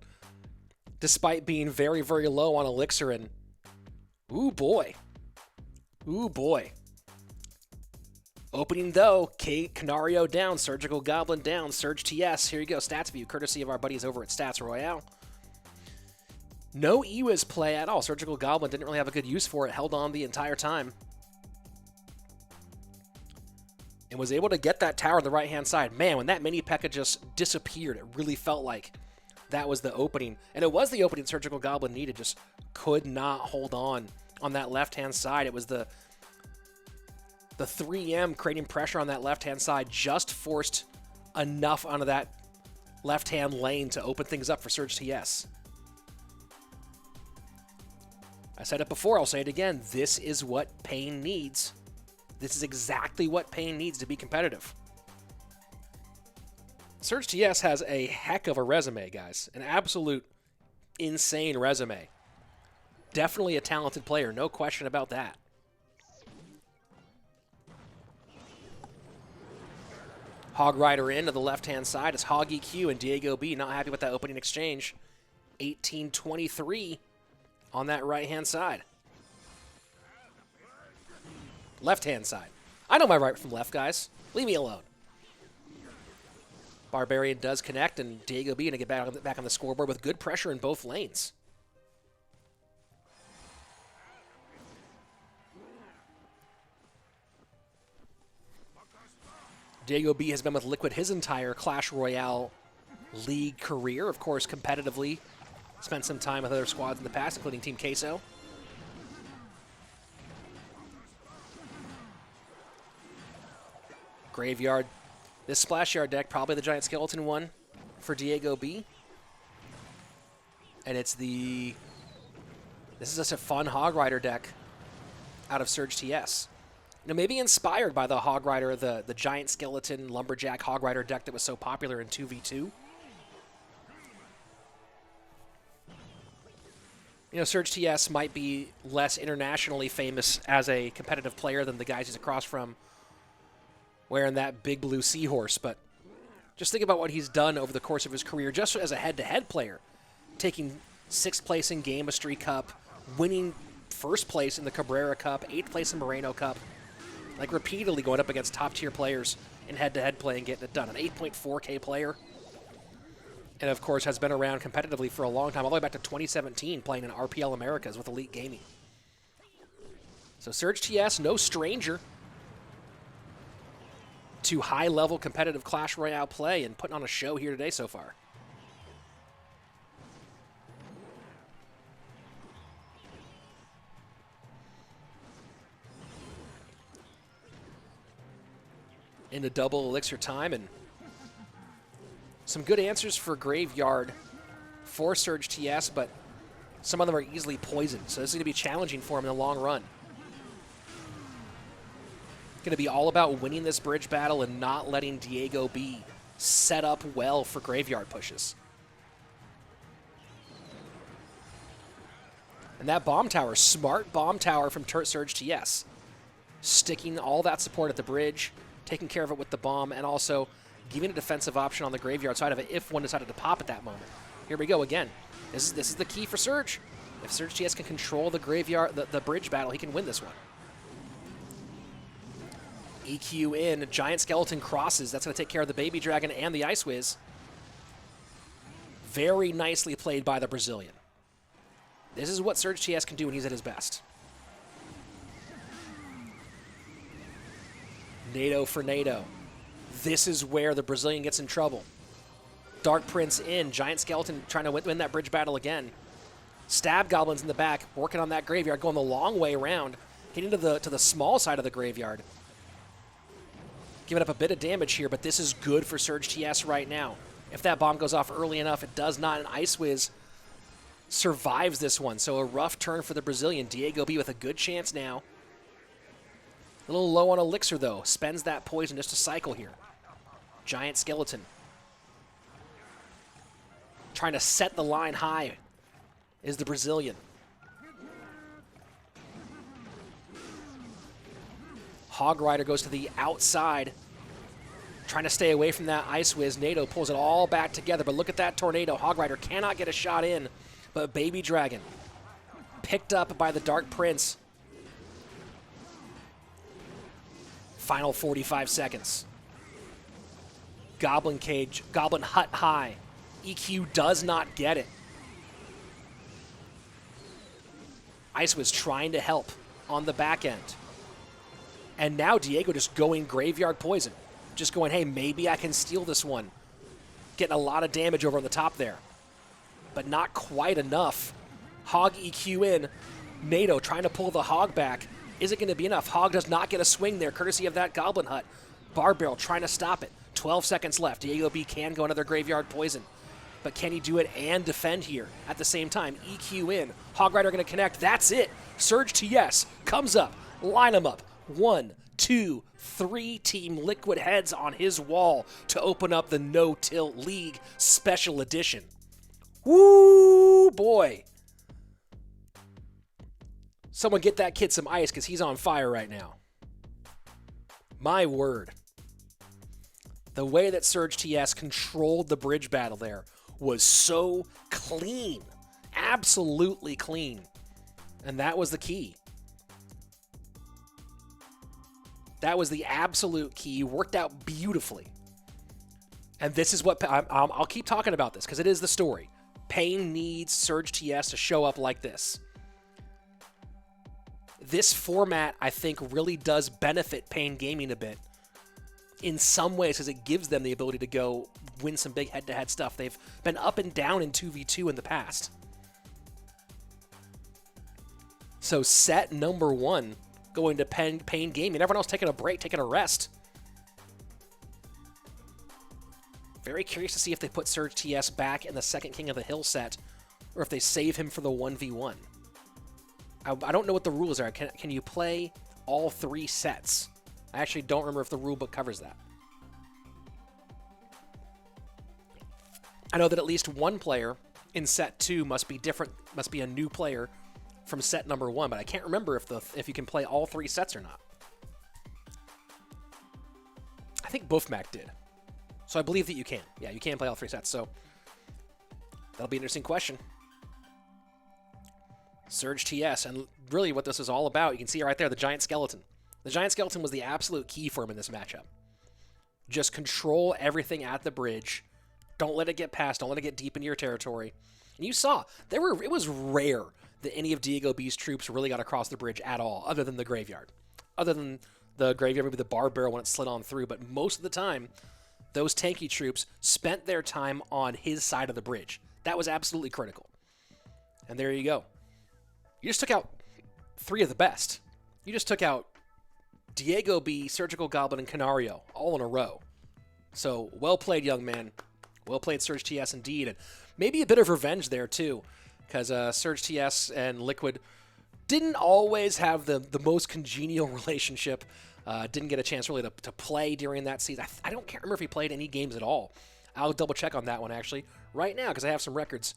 despite being very, very low on Elixir. And ooh, boy. Ooh, boy. Opening, though, Canario down, Surgical Goblin down, Surge TS. Here you go, stats view, courtesy of our buddies over at Stats Royale. No EWIS play at all. Surgical Goblin didn't really have a good use for it, held on the entire time. And was able to get that tower on the right-hand side. Man, when that mini P.E.K.K.A. just disappeared, it really felt like that was the opening. And it was the opening Surgical Goblin needed, just could not hold on that left-hand side. It was the 3M creating pressure on that left-hand side just forced enough onto that left-hand lane to open things up for Surge TS. I said it before, I'll say it again. This is what Pain needs. This is exactly what Pain needs to be competitive. Surge TS has a heck of a resume, guys. An absolute insane resume. Definitely a talented player, no question about that. Hog Rider in to the left-hand side. It's Hog EQ and Diego B not happy with that opening exchange. 18-23 on that right-hand side. Left-hand side. I know my right from left, guys. Leave me alone. Barbarian does connect, and Diego B going to get back on the scoreboard with good pressure in both lanes. Diego B has been with Liquid his entire Clash Royale League career. Of course, competitively, spent some time with other squads in the past, including Team Queso. Graveyard. This Splash Yard deck, probably the Giant Skeleton one for Diego B. And it's this is just a fun Hog Rider deck out of Surge TS. Now, maybe inspired by the Hog Rider, the Giant Skeleton Lumberjack Hog Rider deck that was so popular in 2v2. You know, Surge TS might be less internationally famous as a competitive player than the guys he's across from wearing that big blue seahorse, but just think about what he's done over the course of his career just as a head-to-head player, taking 6th place in Gamestry Cup, winning 1st place in the Cabrera Cup, 8th place in Moreno Cup, like repeatedly going up against top-tier players in head-to-head play and getting it done. An 8.4K player, and of course has been around competitively for a long time, all the way back to 2017, playing in RPL Americas with Elite Gaming. So Surge TS, no stranger to high-level competitive Clash Royale play and putting on a show here today so far. Into double Elixir time, and some good answers for Graveyard for Surge TS, but some of them are easily poisoned, so this is going to be challenging for him in the long run. Going to be all about winning this bridge battle and not letting Diego B set up well for Graveyard pushes. And that bomb tower, smart bomb tower from Surge TS. Sticking all that support at the bridge, taking care of it with the bomb, and also giving a defensive option on the Graveyard side of it if one decided to pop at that moment. Here we go again. This is the key for Surge. If Surge TS can control the Graveyard, the bridge battle, he can win this one. EQ in, Giant Skeleton crosses. That's going to take care of the Baby Dragon and the Ice Wiz. Very nicely played by the Brazilian. This is what Surge TS can do when he's at his best. NATO for NATO. This is where the Brazilian gets in trouble. Dark Prince in, Giant Skeleton trying to win that bridge battle again. Stab Goblins in the back, working on that Graveyard, going the long way around, getting to the small side of the Graveyard. Giving up a bit of damage here, but this is good for Surge TS right now. If that bomb goes off early enough, it does not. An Ice Wiz survives this one. So a rough turn for the Brazilian. Diego B with a good chance now. A little low on elixir, though. Spends that poison just to cycle here. Giant skeleton. Trying to set the line high is the Brazilian. Hog Rider goes to the outside. Trying to stay away from that Ice Whiz. NATO pulls it all back together, but look at that tornado. Hog Rider cannot get a shot in, but Baby Dragon picked up by the Dark Prince. Final 45 seconds. Goblin Cage, Goblin Hut high. EQ does not get it. Ice was trying to help on the back end. And now Diego just going Graveyard Poison. Just going, hey, maybe I can steal this one. Getting a lot of damage over on the top there. But not quite enough. Hog EQ in. NATO trying to pull the Hog back. Is it going to be enough? Hog does not get a swing there, courtesy of that Goblin Hut. Bar Barrel trying to stop it. 12 seconds left. Diego B can go another Graveyard Poison. But can he do it and defend here at the same time? EQ in. Hog Rider going to connect. That's it. Surge to yes. Comes up. Line him up. 1, 2, 3. Team Liquid heads on his wall to open up the No Tilt League Special Edition. Woo, boy. Someone get that kid some ice because he's on fire right now. My word. The way that Surge TS controlled the bridge battle there was so clean. Absolutely clean. And that was the key. That was the absolute key. Worked out beautifully. And this is what... I'll keep talking about this because it is the story. Pain needs Surge TS to show up like this. This format, I think, really does benefit Pain Gaming a bit. In some ways, because it gives them the ability to go win some big head-to-head stuff. They've been up and down in 2v2 in the past. So set number 1 going to Pain Gaming. Everyone else taking a break, taking a rest. Very curious to see if they put Surge TS back in the second King of the Hill set, or if they save him for the 1v1. I don't know what the rules are. Can you play all 3 sets? I actually don't remember if the rulebook covers that. I know that at least one player in set 2 must be different, must be a new player from set number 1, but I can't remember if you can play all 3 sets or not. I think Boofmac did. So I believe that you can. Yeah, you can play all 3 sets, so that'll be an interesting question. Surge TS, and really what this is all about, you can see right there, the Giant Skeleton. The Giant Skeleton was the absolute key for him in this matchup. Just control everything at the bridge. Don't let it get past. Don't let it get deep into your territory. And you saw, it was rare that any of Diego B's troops really got across the bridge at all, other than the Graveyard. Other than the Graveyard, maybe the Bar Barrel when it slid on through, but most of the time, those tanky troops spent their time on his side of the bridge. That was absolutely critical. And there you go. You just took out 3 of the best. You just took out Diego B, Surgical Goblin, and Canario all in a row. So, well played, young man. Well played, Surge TS, indeed. And maybe a bit of revenge there, too, because Surge TS and Liquid didn't always have the most congenial relationship. Didn't get a chance really to play during that season. I can't remember if he played any games at all. I'll double check on that one, actually, right now, because I have some records.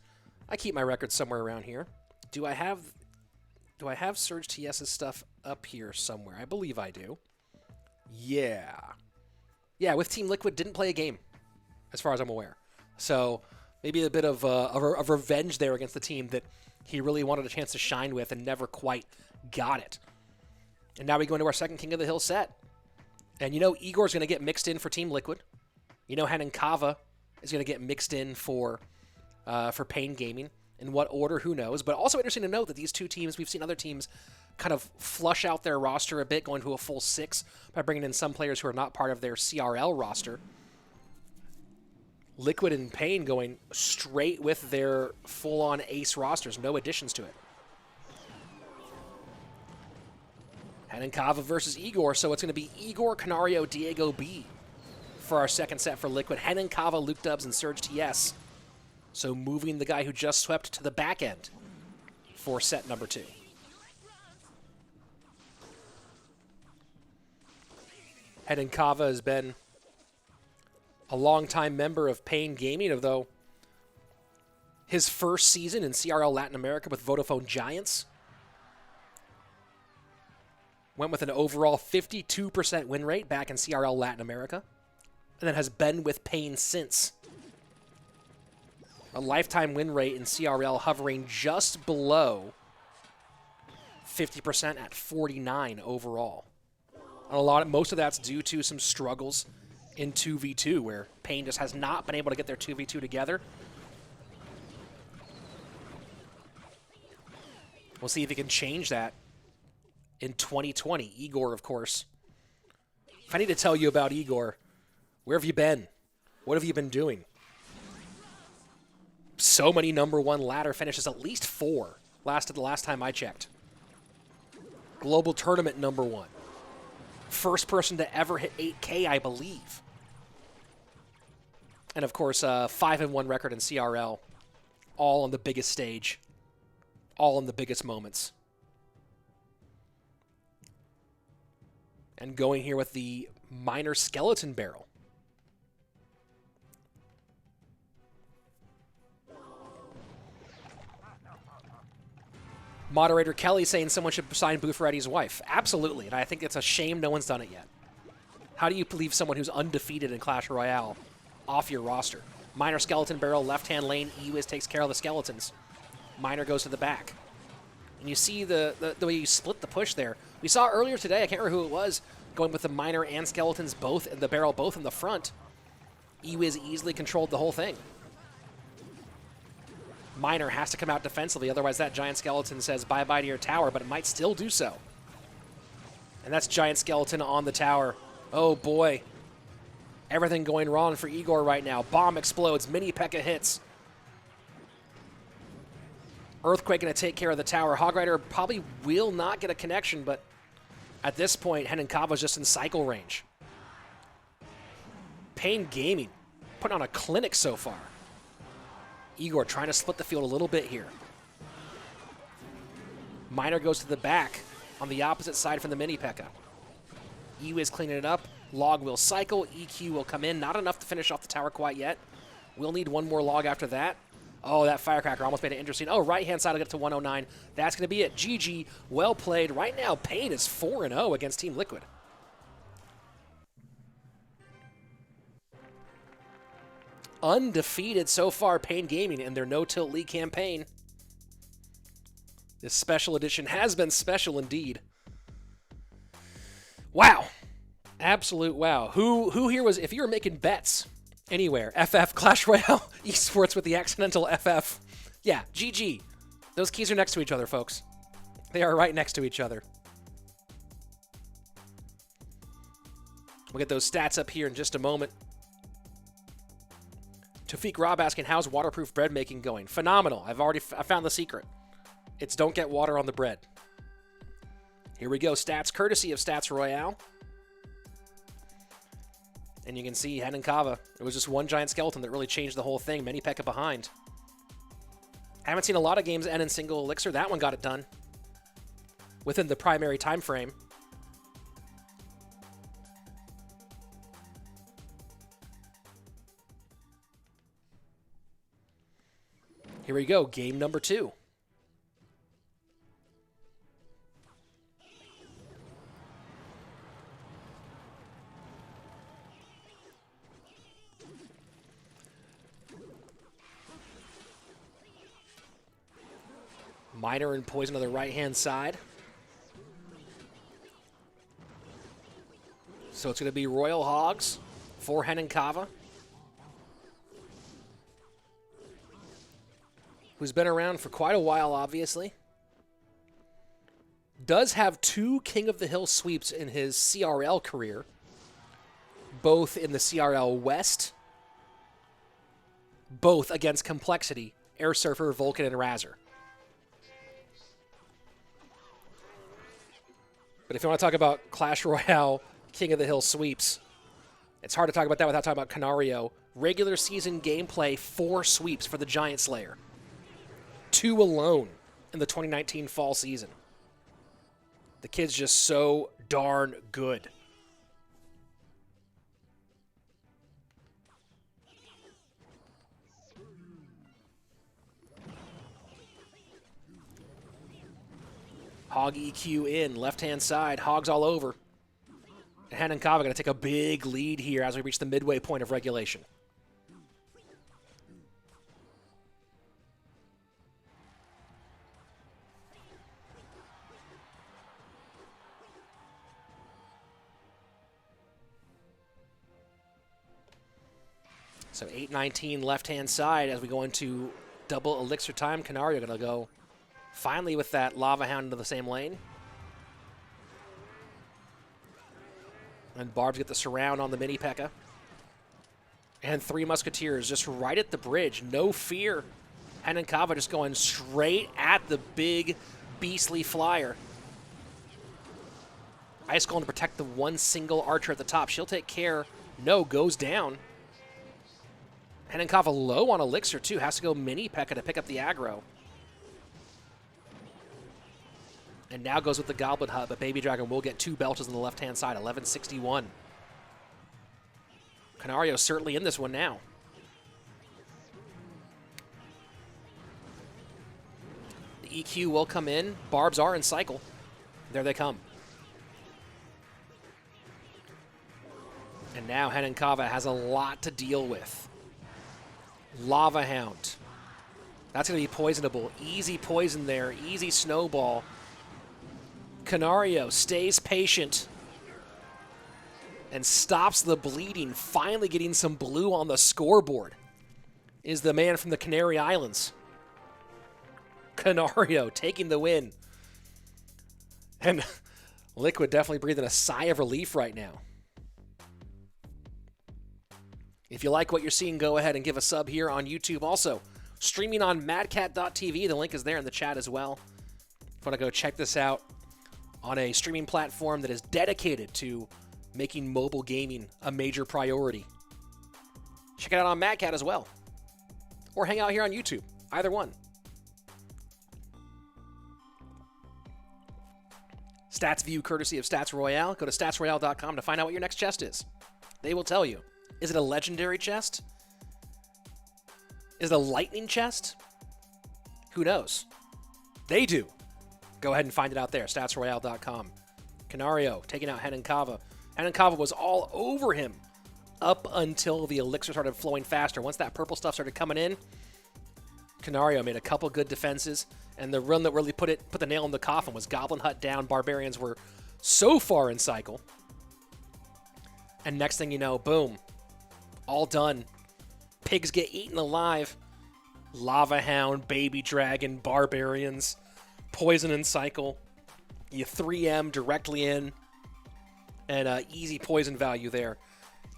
I keep my records somewhere around here. Do I have Surge TS's stuff up here somewhere? I believe I do. Yeah. Yeah, with Team Liquid, didn't play a game, as far as I'm aware. So maybe a bit of revenge there against the team that he really wanted a chance to shine with and never quite got it. And now we go into our second King of the Hill set. And you know Igor's going to get mixed in for Team Liquid. You know Hanenkava is going to get mixed in for Pain Gaming. In what order, who knows? But also interesting to note that these two teams, we've seen other teams kind of flush out their roster a bit, going to a full 6 by bringing in some players who are not part of their CRL roster. Liquid and Pain going straight with their full-on ace rosters, no additions to it. Hanenkava versus Igor, so it's going to be Igor, Canario, Diego B for our second set for Liquid. Hanenkava, Luke Dubs, and Surge TS So moving the guy who just swept to the back end for set number 2. Hedon Kava has been a longtime member of Pain Gaming, although his first season in CRL Latin America with Vodafone Giants went with an overall 52% win rate back in CRL Latin America, and then has been with Pain since. A lifetime win rate in CRL hovering just below 50% at 49 overall. And most of that's due to some struggles in 2v2, where Pain just has not been able to get their 2v2 together. We'll see if he can change that in 2020. Igor, of course. If I need to tell you about Igor, where have you been? What have you been doing? So many #1 ladder finishes, at least 4, the last time I checked. Global tournament #1. First person to ever hit 8K, I believe. And of course, 5-1 record in CRL, all on the biggest stage, all in the biggest moments. And going here with the minor skeleton barrel. Moderator Kelly saying someone should sign Buffaretti's wife. Absolutely, and I think it's a shame no one's done it yet. How do you leave someone who's undefeated in Clash Royale off your roster? Minor skeleton barrel, left-hand lane, Ewiz takes care of the skeletons. Minor goes to the back. And you see the way you split the push there. We saw earlier today, I can't remember who it was, going with the minor and skeletons both, and the barrel both in the front. Ewiz easily controlled the whole thing. Minor has to come out defensively, otherwise that giant skeleton says bye-bye to your tower, but it might still do so. And that's giant skeleton on the tower. Oh boy. Everything going wrong for Igor right now. Bomb explodes, mini P.E.K.K.A hits. Earthquake going to take care of the tower. Hog Rider probably will not get a connection, but at this point, Hedon Kava's just in cycle range. Pain Gaming putting on a clinic so far. Igor trying to split the field a little bit here. Minor goes to the back on the opposite side from the mini P.E.K.K.A. Ewiz cleaning it up. Log will cycle. EQ will come in. Not enough to finish off the tower quite yet. We'll need one more log after that. Oh, that firecracker almost made it interesting. Oh, right-hand side will get to 109. That's going to be it. GG. Well played. Right now, Pain is 4-0 against Team Liquid. Undefeated so far, Pain Gaming, in their No-Tilt League campaign. This special edition has been special indeed. Wow. Absolute wow. Who here was, if you were making bets anywhere, FF, Clash Royale, Esports with the accidental FF, yeah, GG. Those keys are next to each other, folks. They are right next to each other. We'll get those stats up here in just a moment. Tafik Rob asking, how's waterproof bread making going? Phenomenal. I found the secret. It's don't get water on the bread. Here we go. Stats courtesy of Stats Royale. And you can see Hedon Kava. It was just one giant skeleton that really changed the whole thing. Many P.E.K.K.A behind. I haven't seen a lot of games end in single elixir. That one got it done within the primary time frame. Here we go, game number 2. Minor and Poison on the right-hand side. So it's going to be Royal Hogs for Hedon Kava, who's been around for quite a while, obviously. Does have 2 King of the Hill sweeps in his CRL career, both in the CRL West, both against Complexity, Air Surfer, Vulcan, and Razor. But if you want to talk about Clash Royale King of the Hill sweeps, It's hard to talk about that without talking about Canario. Regular season gameplay, 4 sweeps for the Giant Slayer. 2 alone in the 2019 fall season. The kid's just so darn good. Hog EQ in, left-hand side, Hogs all over. And Hanenkava going to take a big lead here as we reach the midway point of regulation. So 8:19 left-hand side as we go into double elixir time. Canario going to go finally with that Lava Hound into the same lane. And Barbs get the surround on the mini P.E.K.K.A. And 3 Musketeers just right at the bridge. No fear. Hanenkava just going straight at the big beastly flyer. Ice Golem to protect the one single archer at the top. She'll take care. No, goes down. Hanenkava low on elixir too. Has to go mini P.E.K.K.A. to pick up the aggro. And now goes with the Goblin Hut, but Baby Dragon will get 2 belches on the left-hand side, 1161. Canario certainly in this one now. The EQ will come in. Barbs are in cycle. There they come. And now Hanenkava has a lot to deal with. Lava Hound. That's going to be poisonable. Easy poison there. Easy snowball. Canario stays patient and stops the bleeding, finally getting some blue on the scoreboard, is the man from the Canary Islands. Canario taking the win. And Liquid definitely breathing a sigh of relief right now. If you like what you're seeing, go ahead and give a sub here on YouTube. Also, streaming on madcat.tv. The link is there in the chat as well. If you want to go check this out on a streaming platform that is dedicated to making mobile gaming a major priority. Check it out on MadCat as well. Or hang out here on YouTube. Either one. Stats view courtesy of Stats Royale. Go to statsroyale.com to find out what your next chest is. They will tell you. Is it a legendary chest? Is it a lightning chest? Who knows? They do. Go ahead and find it out there, statsroyale.com. Canario taking out Hanenkava. Hanenkava was all over him up until the elixir started flowing faster. Once that purple stuff started coming in, Canario made a couple good defenses, and the run that really put the nail in the coffin was Goblin Hut down. Barbarians were so far in cycle. And next thing you know, boom, all done. Pigs get eaten alive. Lava Hound, Baby Dragon, Barbarians, poison and cycle. You 3M directly in, and easy poison value there.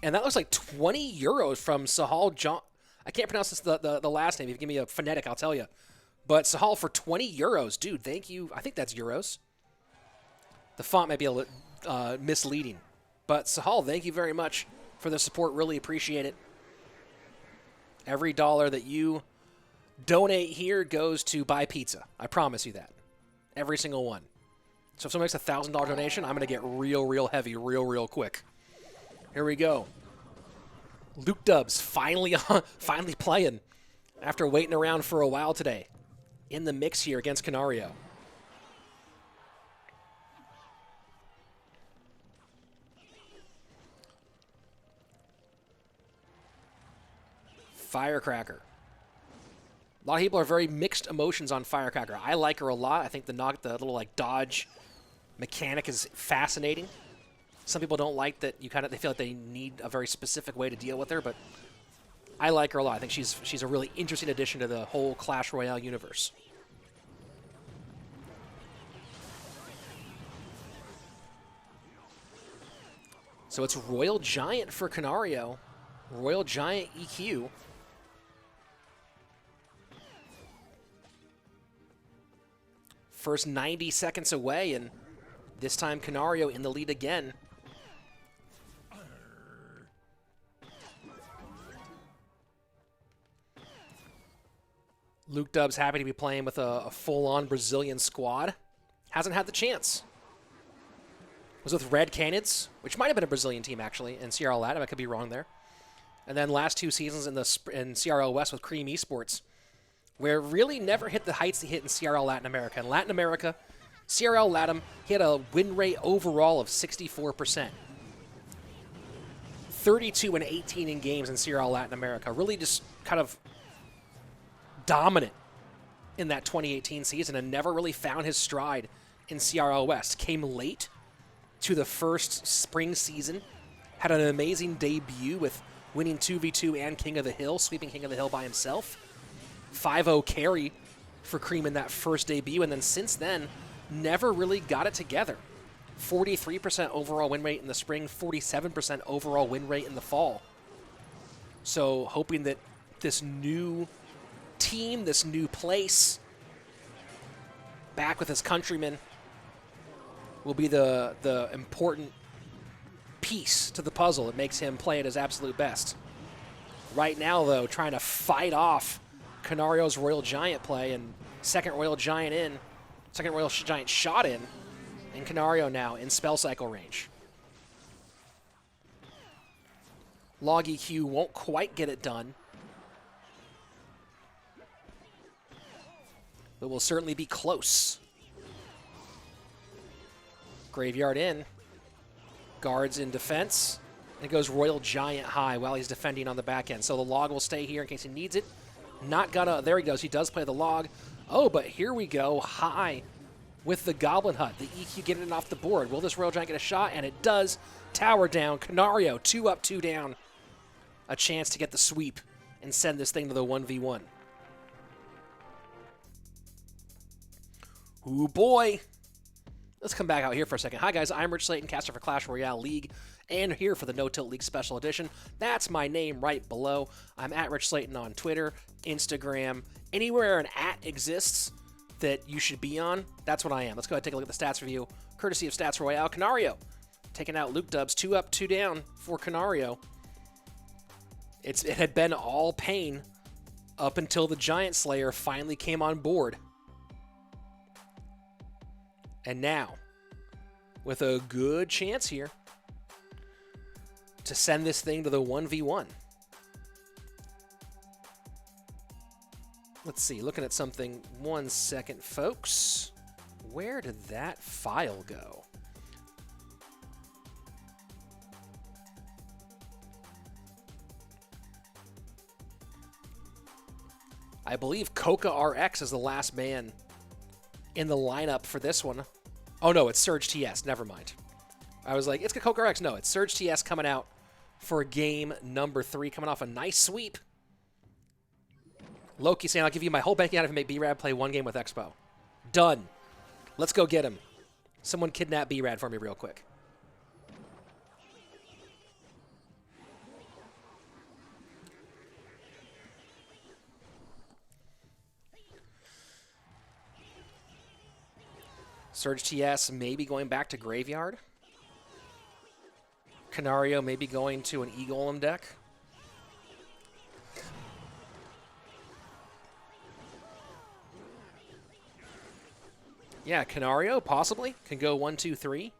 And that looks like 20 euros from Sahal John. I can't pronounce this, the last name. If you give me a phonetic, I'll tell you. But Sahal for 20 euros. Dude, thank you. I think that's euros. The font might be a little misleading. But Sahal, thank you very much for the support. Really appreciate it. Every dollar that you donate here goes to buy pizza. I promise you that. Every single one. So if someone makes a $1,000 donation, I'm going to get real heavy real quick. Here we go. Luke Dubs finally playing after waiting around for a while today. In the mix here against Canario. Firecracker. A lot of people are very mixed emotions on Firecracker. I like her a lot. I think the little like dodge mechanic is fascinating. Some people don't like that they feel like they need a very specific way to deal with her, but I like her a lot. I think she's a really interesting addition to the whole Clash Royale universe. So it's Royal Giant for Canario. Royal Giant EQ. First 90 seconds away, and this time Canario in the lead again. Luke Dub's happy to be playing with a full-on Brazilian squad. Hasn't had the chance. Was with Red Canids, which might have been a Brazilian team, actually, in CRL Latin. I could be wrong there. And then last 2 seasons in CRL West with Cream Esports, where really never hit the heights he hit in CRL Latin America. In Latin America, CRL Latin, he had a win rate overall of 64%. 32 and 18 in games in CRL Latin America. Really just kind of dominant in that 2018 season and never really found his stride in CRL West. Came late to the first spring season. Had an amazing debut with winning 2v2 and King of the Hill, sweeping King of the Hill by himself. 5-0 carry for Cream in that first debut, and then since then, never really got it together. 43% overall win rate in the spring, 47% overall win rate in the fall. So hoping that this new team, this new place, back with his countrymen, will be the important piece to the puzzle that makes him play at his absolute best. Right now, though, trying to fight off Canario's Royal Giant play, and second Royal Giant shot in, and Canario now in spell cycle range. Log EQ won't quite get it done, but will certainly be close. Graveyard in. Guards in defense. And it goes Royal Giant high while he's defending on the back end. So the log will stay here in case he needs it. Not gonna, there he goes. He does play the log. Oh, but here we go. High with the Goblin Hut. The EQ getting it off the board. Will this Royal Giant get a shot? And it does. Tower down. Canario, 2 up, 2 down. A chance to get the sweep and send this thing to the 1v1. Ooh, boy. Let's come back out here for a second. Hi, guys. I'm Rich Slaton, caster for Clash Royale League, and here for the No Tilt League Special Edition. That's my name right below. I'm at Rich Slaton on Twitter, Instagram, anywhere an @ exists that you should be on. That's what I am. Let's go ahead and take a look at the stats review, courtesy of Stats Royale. Canario taking out Luke Dubs, 2 up, 2 down for Canario. It had been all pain up until the Giant Slayer finally came on board. And now, with a good chance here to send this thing to the 1v1. Let's see, looking at something. 1 second, folks. Where did that file go? I believe Coca RX is the last man in the lineup for this one. Oh no, it's Surge TS. Never mind. I was like, it's Coca RX. No, it's Surge TS coming out for game number 3, coming off a nice sweep. Loki saying, I'll give you my whole bank account if you make B-Rad play 1 game with Expo. Done. Let's go get him. Someone kidnap B-Rad for me real quick. Surge TS maybe going back to Graveyard. Canario maybe going to an E-Golem deck. Yeah, Canario possibly can go 1, 2, 3.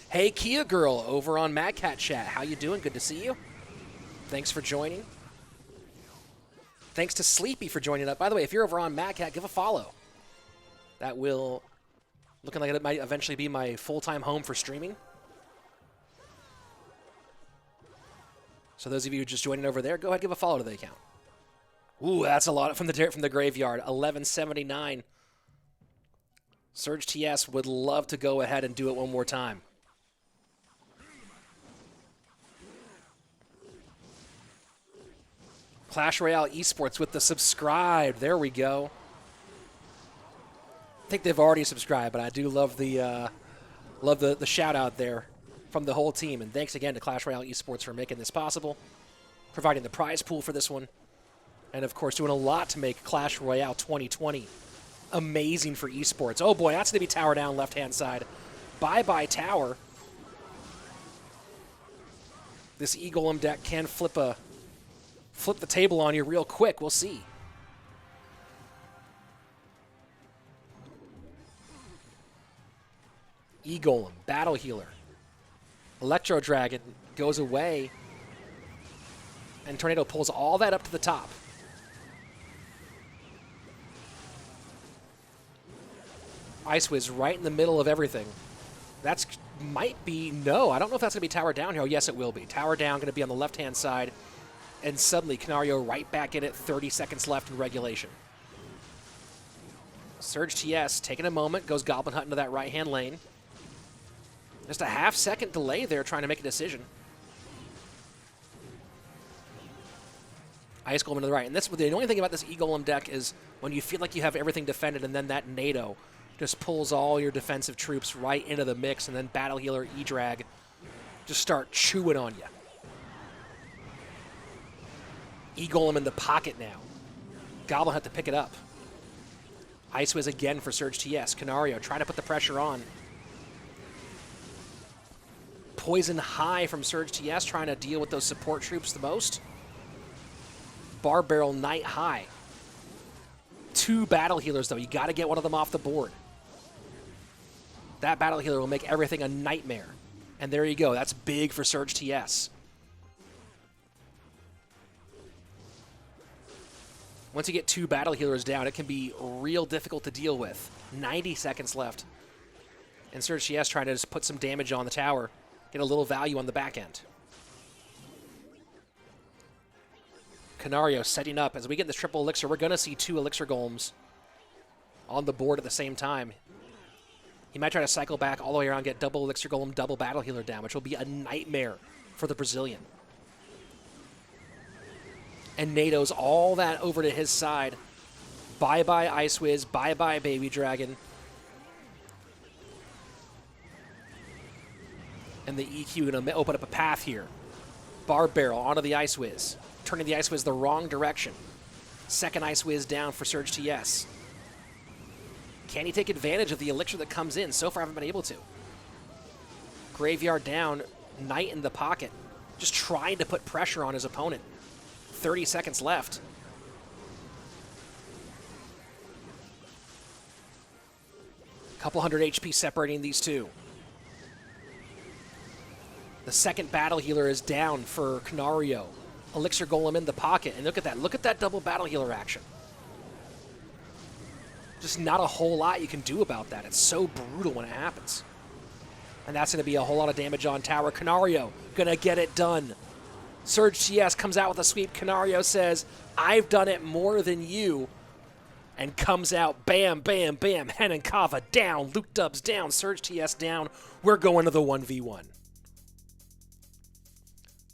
Hey, Kia Girl over on Mad Cat Chat. How you doing? Good to see you. Thanks for joining. Thanks to Sleepy for joining up. By the way, if you're over on Mad Cat, give a follow. That will, looking like it might eventually be my full-time home for streaming. So those of you just joining over there, go ahead and give a follow to the account. Ooh, that's a lot from the graveyard. 1179. Surge TS would love to go ahead and do it one more time. Clash Royale Esports with the subscribe. There we go. I think they've already subscribed, but I do love the shout out there from the whole team. And thanks again to Clash Royale Esports for making this possible, providing the prize pool for this one, and of course doing a lot to make Clash Royale 2020 amazing for esports. Oh boy, that's going to be tower down left-hand side. Bye-bye tower. This E-Golem deck can flip flip the table on you real quick. We'll see. E-Golem, Battle Healer. Electro Dragon goes away. And Tornado pulls all that up to the top. Ice Wiz right in the middle of everything. That's might be, no, I don't know if that's going to be Tower Down here. Oh, yes, it will be. Tower Down going to be on the left-hand side. And suddenly, Canario right back in it, 30 seconds left in regulation. Surge TS taking a moment, goes Goblin Hunt into that right-hand lane. Just a half-second delay there trying to make a decision. Ice Golem to the right. And this, the annoying thing about this E-Golem deck is when you feel like you have everything defended and then that NATO just pulls all your defensive troops right into the mix, and then Battle Healer, E-Drag just start chewing on you. E-Golem in the pocket now. Goblin had to pick it up. Ice Wiz again for Surge TS. Canario trying to put the pressure on. Poison high from Surge TS, trying to deal with those support troops the most. Bar Barrel Knight high. 2 Battle Healers, though. You got to get one of them off the board. That Battle Healer will make everything a nightmare. And there you go. That's big for Surge TS. Once you get 2 Battle Healers down, it can be real difficult to deal with. 90 seconds left. And Surge TS trying to just put some damage on the tower. Get a little value on the back end. Canario setting up. As we get this triple elixir, we're going to see 2 elixir golems on the board at the same time. He might try to cycle back all the way around, get double elixir golem, double battle healer down, which will be a nightmare for the Brazilian. And NATO's all that over to his side. Bye-bye Ice Wiz, bye-bye Baby Dragon. And the EQ going to open up a path here. Bar Barrel onto the Ice Wiz. Turning the Ice Wiz the wrong direction. Second Ice Wiz down for Surge TS. Can he take advantage of the elixir that comes in? So far, I haven't been able to. Graveyard down, Knight in the pocket. Just trying to put pressure on his opponent. 30 seconds left. Couple hundred HP separating these two. The second Battle Healer is down for Canario. Elixir Golem in the pocket. And look at that. Look at that double Battle Healer action. Just not a whole lot you can do about that. It's so brutal when it happens. And that's going to be a whole lot of damage on tower. Canario going to get it done. Surge TS comes out with a sweep. Canario says, I've done it more than you. And comes out, bam, bam, bam. Hen and Kava down. Luke Dubs down. Surge TS down. We're going to the 1v1.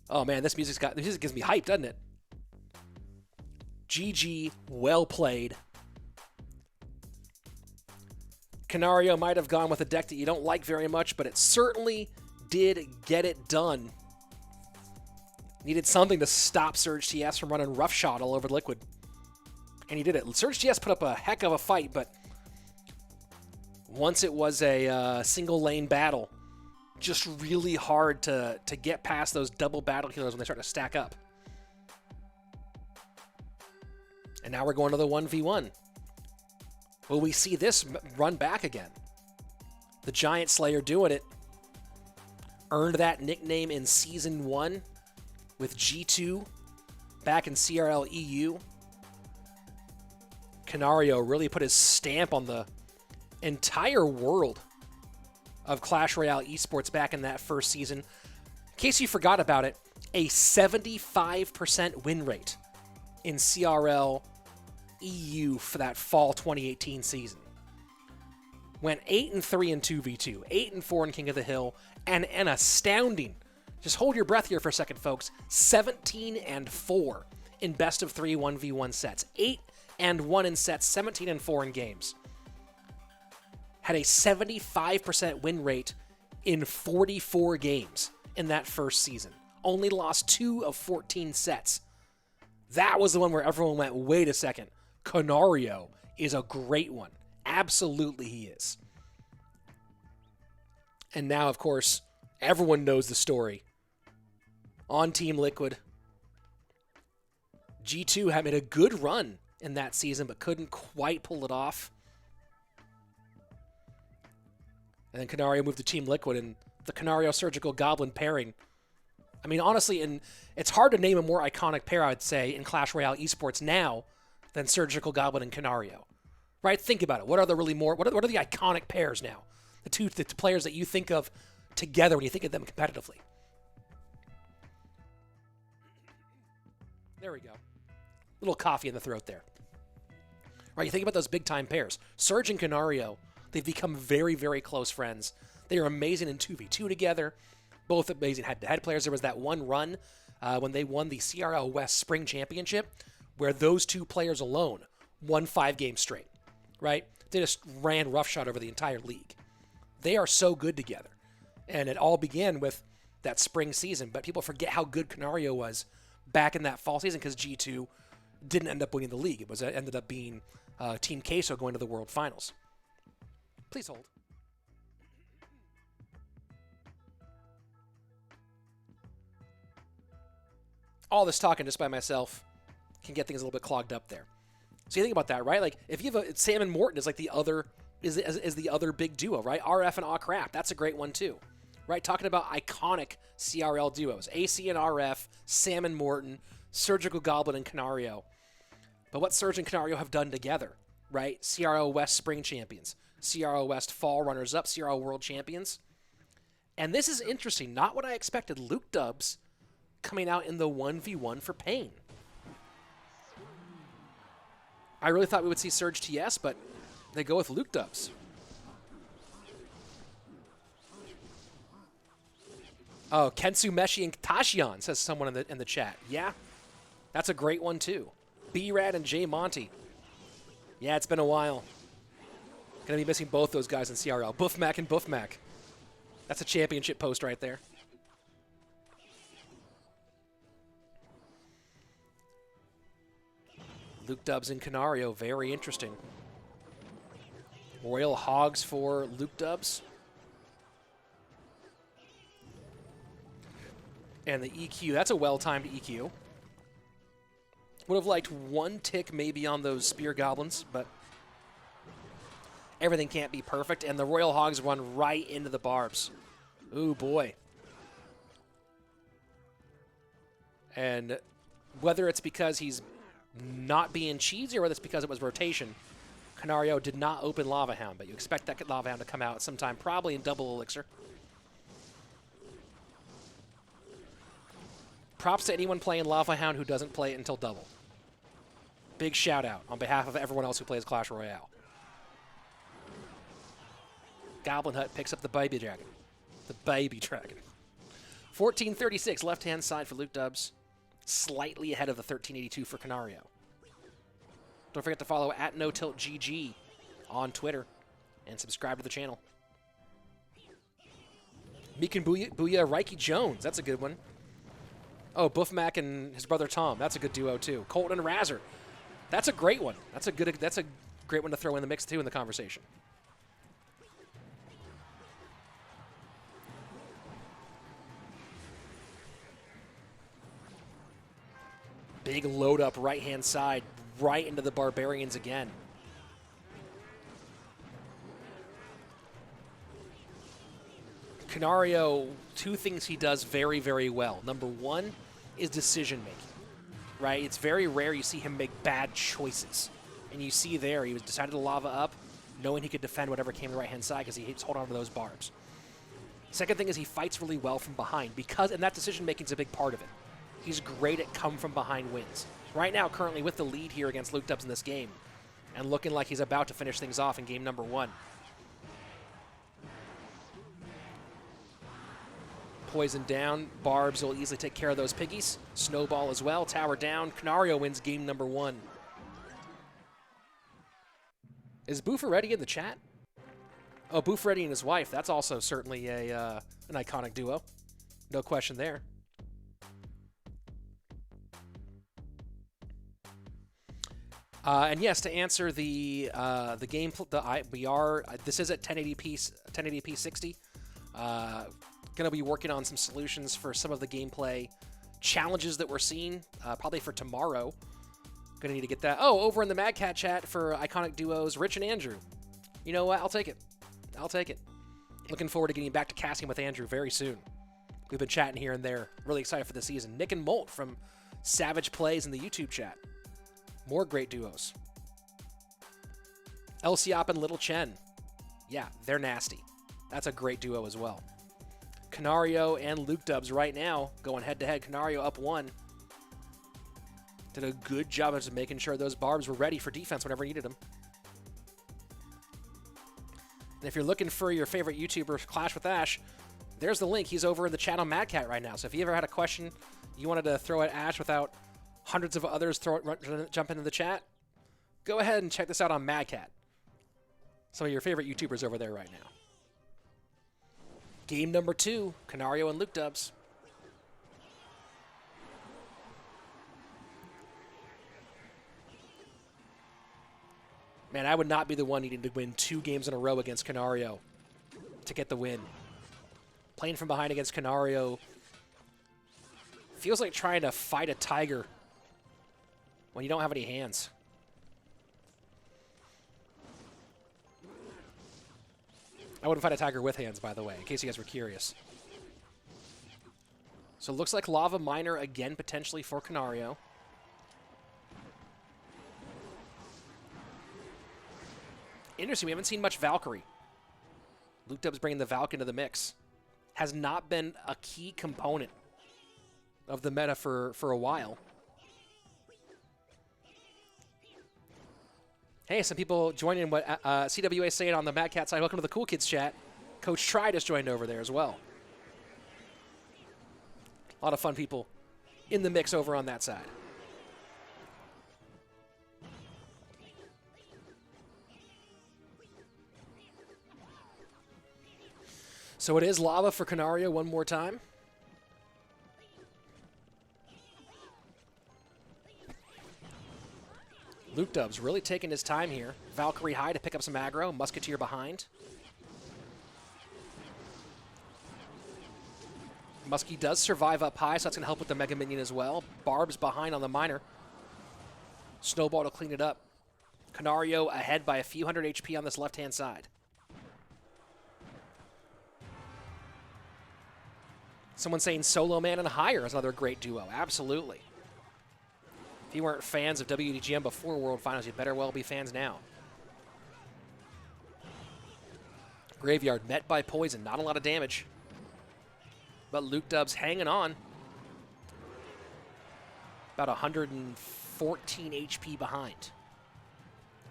Oh man, this music gives me hype, doesn't it? GG, well played. Canario might have gone with a deck that you don't like very much, but it certainly did get it done. Needed something to stop Surge TS from running roughshod all over Liquid. And he did it. Surge TS put up a heck of a fight, but once it was a single lane battle, just really hard to get past those double battle healers when they start to stack up. And now we're going to the 1v1. Will we see this run back again? The Giant Slayer doing it. Earned that nickname in Season 1 with G2 back in CRL EU. Canario really put his stamp on the entire world of Clash Royale Esports back in that first season. In case you forgot about it, a 75% win rate in CRL EU for that fall 2018 season. Went 8-3 in 2v2, 8-4 in King of the Hill, and an astounding, just hold your breath here for a second, folks, 17-4 in best of 3 1v1 sets. 8-1 in sets, 17-4 in games. Had a 75% win rate in 44 games in that first season. Only lost 2 of 14 sets. That was the one where everyone went, wait a second, Canario is a great one. Absolutely he is. And now, of course, everyone knows the story. On Team Liquid, G2 had made a good run in that season, but couldn't quite pull it off. And then Canario moved to Team Liquid, and the Canario Surgical Goblin pairing. I mean, honestly, and it's hard to name a more iconic pair, I'd say, in Clash Royale esports now than Surgical Goblin and Canario. Right? Think about it. What are the iconic pairs now? The players that you think of together when you think of them competitively. There we go. Little coffee in the throat there. Right, you think about those big-time pairs. Surge and Canario, they've become very, very close friends. They are amazing in 2v2 together. Both amazing head-to-head players. There was that one run when they won the CRL West Spring Championship where those two players alone won 5 games straight, right? They just ran roughshod over the entire league. They are so good together. And it all began with that spring season, but people forget how good Canario was back in that fall season because G2 didn't end up winning the league. It ended up being Team Queso going to the World Finals. Please hold. All this talking just by myself can get things a little bit clogged up there. So you think about that, right? Like if you have Sam and Morton is like the other is the other big duo, right? RF and Aw Crap, that's a great one too, right? Talking about iconic CRL duos, AC and RF, Sam and Morton, Surgical Goblin and Canario. But what Surge and Canario have done together, right? CRL West Spring Champions, CRL West Fall Runners-Up, CRL World Champions. And this is interesting. Not what I expected. Luke Dubs coming out in the 1v1 for Pain. I really thought we would see Surge TS, but they go with Luke Dubs. Oh, Kensu Meshi and Tashion, says someone in the chat. Yeah, that's a great one too. B-Rad and J Monty. Yeah, it's been a while. Gonna be missing both those guys in CRL. Buffmac and Buffmac. That's a championship post right there. Luke Dubs and Canario, very interesting. Royal Hogs for Luke Dubs. And the EQ, that's a well-timed EQ. Would have liked one tick maybe on those Spear Goblins, but everything can't be perfect. And the Royal Hogs run right into the barbs. Ooh, boy. And whether it's because he's not being cheesy or whether it's because it was rotation, Canario did not open Lava Hound, but you expect that Lava Hound to come out sometime, probably in double elixir. Props to anyone playing Lava Hound who doesn't play it until double. Big shout out on behalf of everyone else who plays Clash Royale. Goblin Hut picks up the Baby Dragon. The Baby Dragon. 1436, left-hand side for Luke Dubs. Slightly ahead of the 1382 for Canario. Don't forget to follow @NoTiltGG on Twitter and subscribe to the channel. Meek and Booyah Reiki Jones, that's a good one. Oh, Buffmac and his brother Tom, that's a good duo too. Colton and Razzer, that's a great one. That's a great one to throw in the mix too in the conversation. Big load up right-hand side, right into the Barbarians again. Canario, two things he does very, very well. Number one is decision-making, right? It's very rare you see him make bad choices. And you see there, he was decided to lava up, knowing he could defend whatever came to the right-hand side because he hates holding on to those barbs. Second thing is he fights really well from behind, and that decision-making is a big part of it. He's great at come-from-behind wins. Right now, currently with the lead here against Luke Dubs in this game, and looking like he's about to finish things off in game number 1. Poison down. Barbs will easily take care of those piggies. Snowball as well. Tower down. Canario wins game number 1. Is Buffaretti in the chat? Oh, Buffaretti and his wife. That's also certainly an iconic duo. No question there. And yes, to answer the game, this is at 1080p 60. Going to be working on some solutions for some of the gameplay challenges that we're seeing, probably for tomorrow. Gonna need to get that. Oh, over in the Mad Cat chat for iconic duos, Rich and Andrew. You know what? I'll take it. I'll take it. Looking forward to getting back to casting with Andrew very soon. We've been chatting here and there. Really excited for the season. Nick and Molt from Savage Plays in the YouTube chat. More great duos. El Siop and Little Chen. Yeah, they're nasty. That's a great duo as well. Canario and Luke Dubs right now going head-to-head. Canario up 1. Did a good job of just making sure those barbs were ready for defense whenever needed them. And if you're looking for your favorite YouTuber Clash with Ash, there's the link. He's over in the chat on Mad Cat right now. So if you ever had a question you wanted to throw at Ash without hundreds of others jump into the chat, go ahead and check this out on Mad Cat. Some of your favorite YouTubers over there right now. Game number 2, Canario and Luke Dubs. Man, I would not be the one needing to win 2 games in a row against Canario to get the win. Playing from behind against Canario feels like trying to fight a tiger when you don't have any hands. I wouldn't fight a tiger with hands, by the way, in case you guys were curious. So it looks like Lava Miner again, potentially, for Canario. Interesting, we haven't seen much Valkyrie. Luke Dubs bringing the Valk into the mix. Has not been a key component of the meta for a while. Hey, some people joining what CWA is saying on the Mad Cat side. Welcome to the Cool Kids chat. Coach Tri just joined over there as well. A lot of fun people in the mix over on that side. So it is lava for Canario one more time. Luke Dubs really taking his time here. Valkyrie high to pick up some aggro. Musketeer behind. Muskie does survive up high, so that's going to help with the Mega Minion as well. Barb's behind on the Miner. Snowball to clean it up. Canario ahead by a few hundred HP on this left-hand side. Someone saying Solo Man and Higher is another great duo. Absolutely. If you weren't fans of WDGM before World Finals, you better well be fans now. Graveyard met by poison. Not a lot of damage. But Luke Dubs hanging on. About 114 HP behind.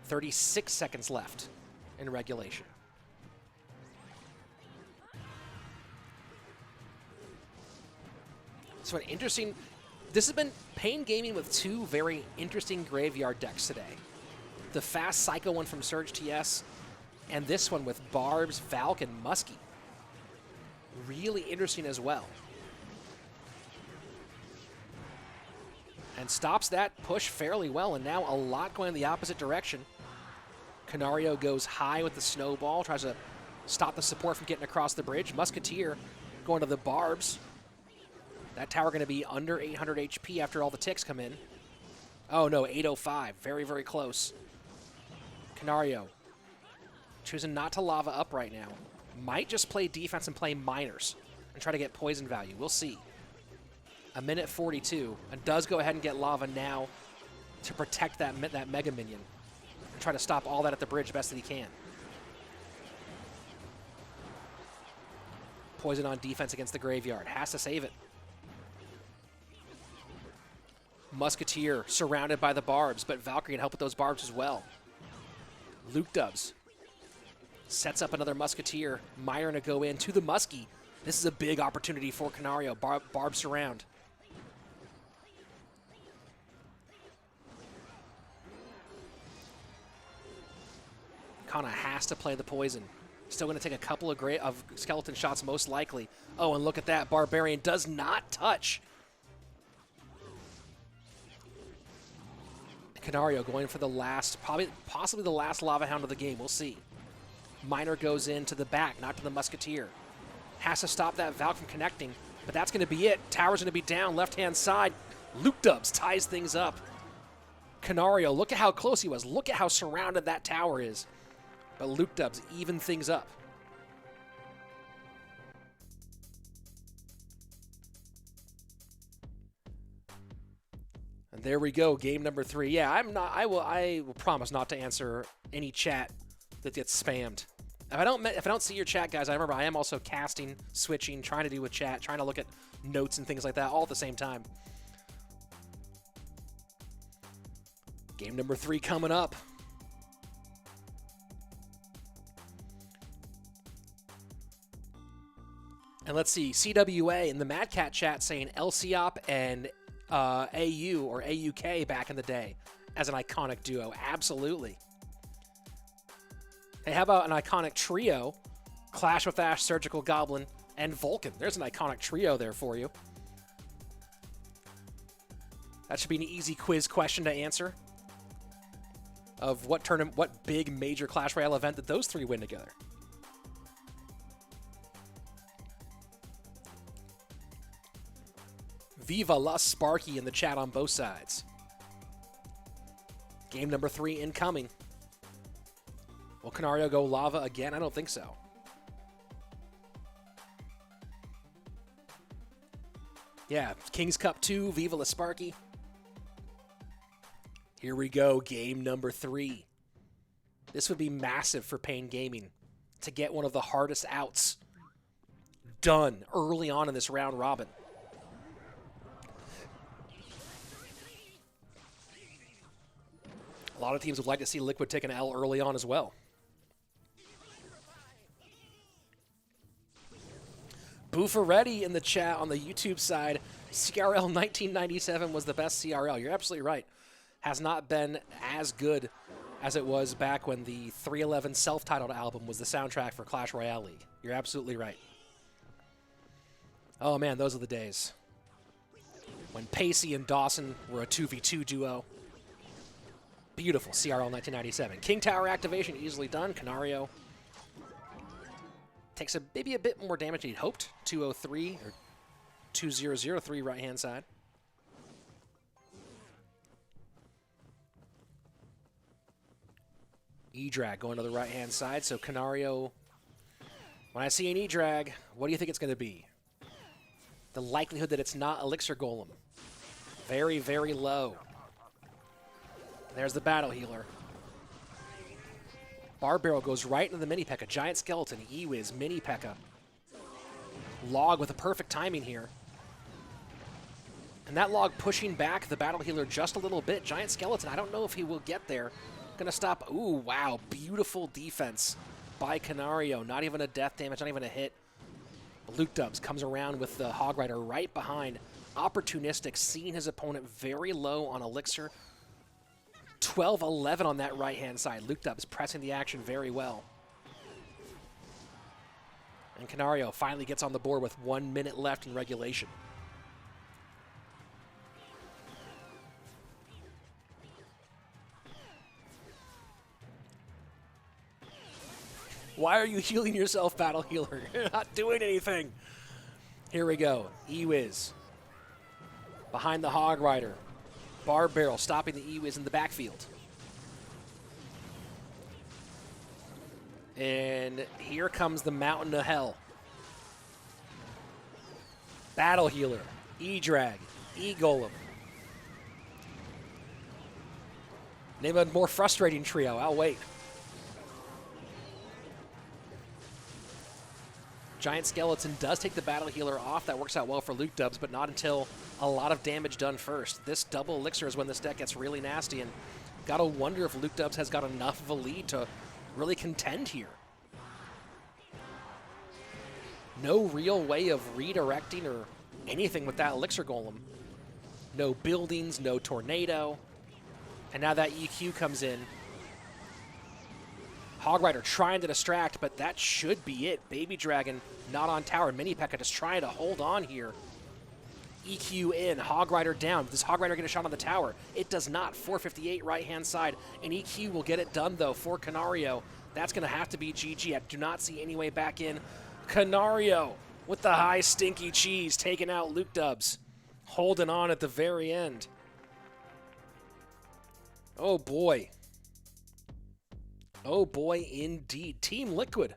36 seconds left in regulation. So an interesting... This has been Pain Gaming with 2 very interesting graveyard decks today. The fast Psycho one from Surge TS, and this one with Barbs, Valk, and Muskie. Really interesting as well. And stops that push fairly well, and now a lot going in the opposite direction. Canario goes high with the Snowball, tries to stop the support from getting across the bridge. Musketeer going to the Barbs. That tower going to be under 800 HP after all the ticks come in. Oh, no, 805. Very, very close. Canario choosing not to lava up right now. Might just play defense and play miners and try to get poison value. We'll see. A minute 42. And does go ahead and get lava now to protect that Mega Minion. And try to stop all that at the bridge best that he can. Poison on defense against the Graveyard. Has to save it. Musketeer surrounded by the Barbs, but Valkyrie can help with those Barbs as well. Luke Dubs sets up another Musketeer. Miner to go in to the Muskie. This is a big opportunity for Canario. Barb surround. Kana has to play the poison. Still going to take a couple of skeleton shots most likely. Oh, and look at that. Barbarian does not touch. Canario going for the last, possibly the last Lava Hound of the game. We'll see. Miner goes into the back, not to the Musketeer. Has to stop that Valk from connecting. But that's going to be it. Tower's going to be down, left-hand side. Luke Dubs ties things up. Canario, look at how close he was. Look at how surrounded that tower is. But Luke Dubs even things up. And there we go, game number 3. Yeah, I will promise not to answer any chat that gets spammed. If I don't see your chat, guys, I remember I am also casting, switching, trying to do with chat, trying to look at notes and things like that all at the same time. Game number 3 coming up. And let's see, CWA in the Mad Cat chat saying LCOP and AU or AUK back in the day as an iconic duo. Absolutely. Hey, how about an iconic trio? Clash with Ash, Surgical Goblin, and Vulcan. There's an iconic trio there for you. That should be an easy quiz question to answer. Of what tournament, what big major Clash Royale event did those 3 win together? Viva la Sparky in the chat on both sides. Game number 3 incoming. Will Canario go lava again? I don't think so. Yeah, King's Cup 2, Viva la Sparky. Here we go, game number 3. This would be massive for Pain Gaming to get one of the hardest outs done early on in this round robin. A lot of teams would like to see Liquid take an L early on as well. Boofaretti in the chat on the YouTube side. CRL 1997 was the best CRL. You're absolutely right. Has not been as good as it was back when the 311 self-titled album was the soundtrack for Clash Royale League. You're absolutely right. Oh man, those are the days. When Pacey and Dawson were a 2v2 duo. Beautiful CRL 1997. King Tower activation easily done. Canario takes maybe a bit more damage than he'd hoped. 203 or 2003 right hand side. E-Drag going to the right hand side. So Canario, when I see an E-Drag, what do you think it's going to be? The likelihood that it's not Elixir Golem. Very, very low. There's the Battle Healer. Bar Barrel goes right into the Mini P.E.K.K.A. Giant Skeleton, E-Wiz, Mini P.E.K.K.A. Log with a perfect timing here. And that Log pushing back the Battle Healer just a little bit. Giant Skeleton, I don't know if he will get there. Gonna stop. Ooh, wow. Beautiful defense by Canario. Not even a death damage, not even a hit. Luke Dubs comes around with the Hog Rider right behind. Opportunistic, seeing his opponent very low on Elixir. 12-11 on that right-hand side. Luke Dubs pressing the action very well. And Canario finally gets on the board with 1 minute left in regulation. Why are you healing yourself, Battle Healer? You're not doing anything. Here we go. E-Wiz. Behind the Hog Rider. Bar Barrel stopping the E-Wiz in the backfield. And here comes the Mountain of Hell. Battle Healer. E-Drag. E-Golem. Name a more frustrating trio. I'll wait. Giant Skeleton does take the Battle Healer off. That works out well for Luke Dubs, but not until a lot of damage done first. This double Elixir is when this deck gets really nasty, and gotta wonder if Luke Dubs has got enough of a lead to really contend here. No real way of redirecting or anything with that Elixir Golem. No buildings, no tornado. And now that EQ comes in. Hog Rider trying to distract, but that should be it. Baby Dragon not on tower. Mini P.E.K.K.A. just trying to hold on here. EQ in, Hog Rider down. Does Hog Rider get a shot on the tower? It does not. 458 right-hand side. And EQ will get it done, though, for Canario. That's going to have to be GG. I do not see any way back in. Canario with the high stinky cheese, taking out Luke Dubs. Holding on at the very end. Oh boy. Oh boy indeed. Team Liquid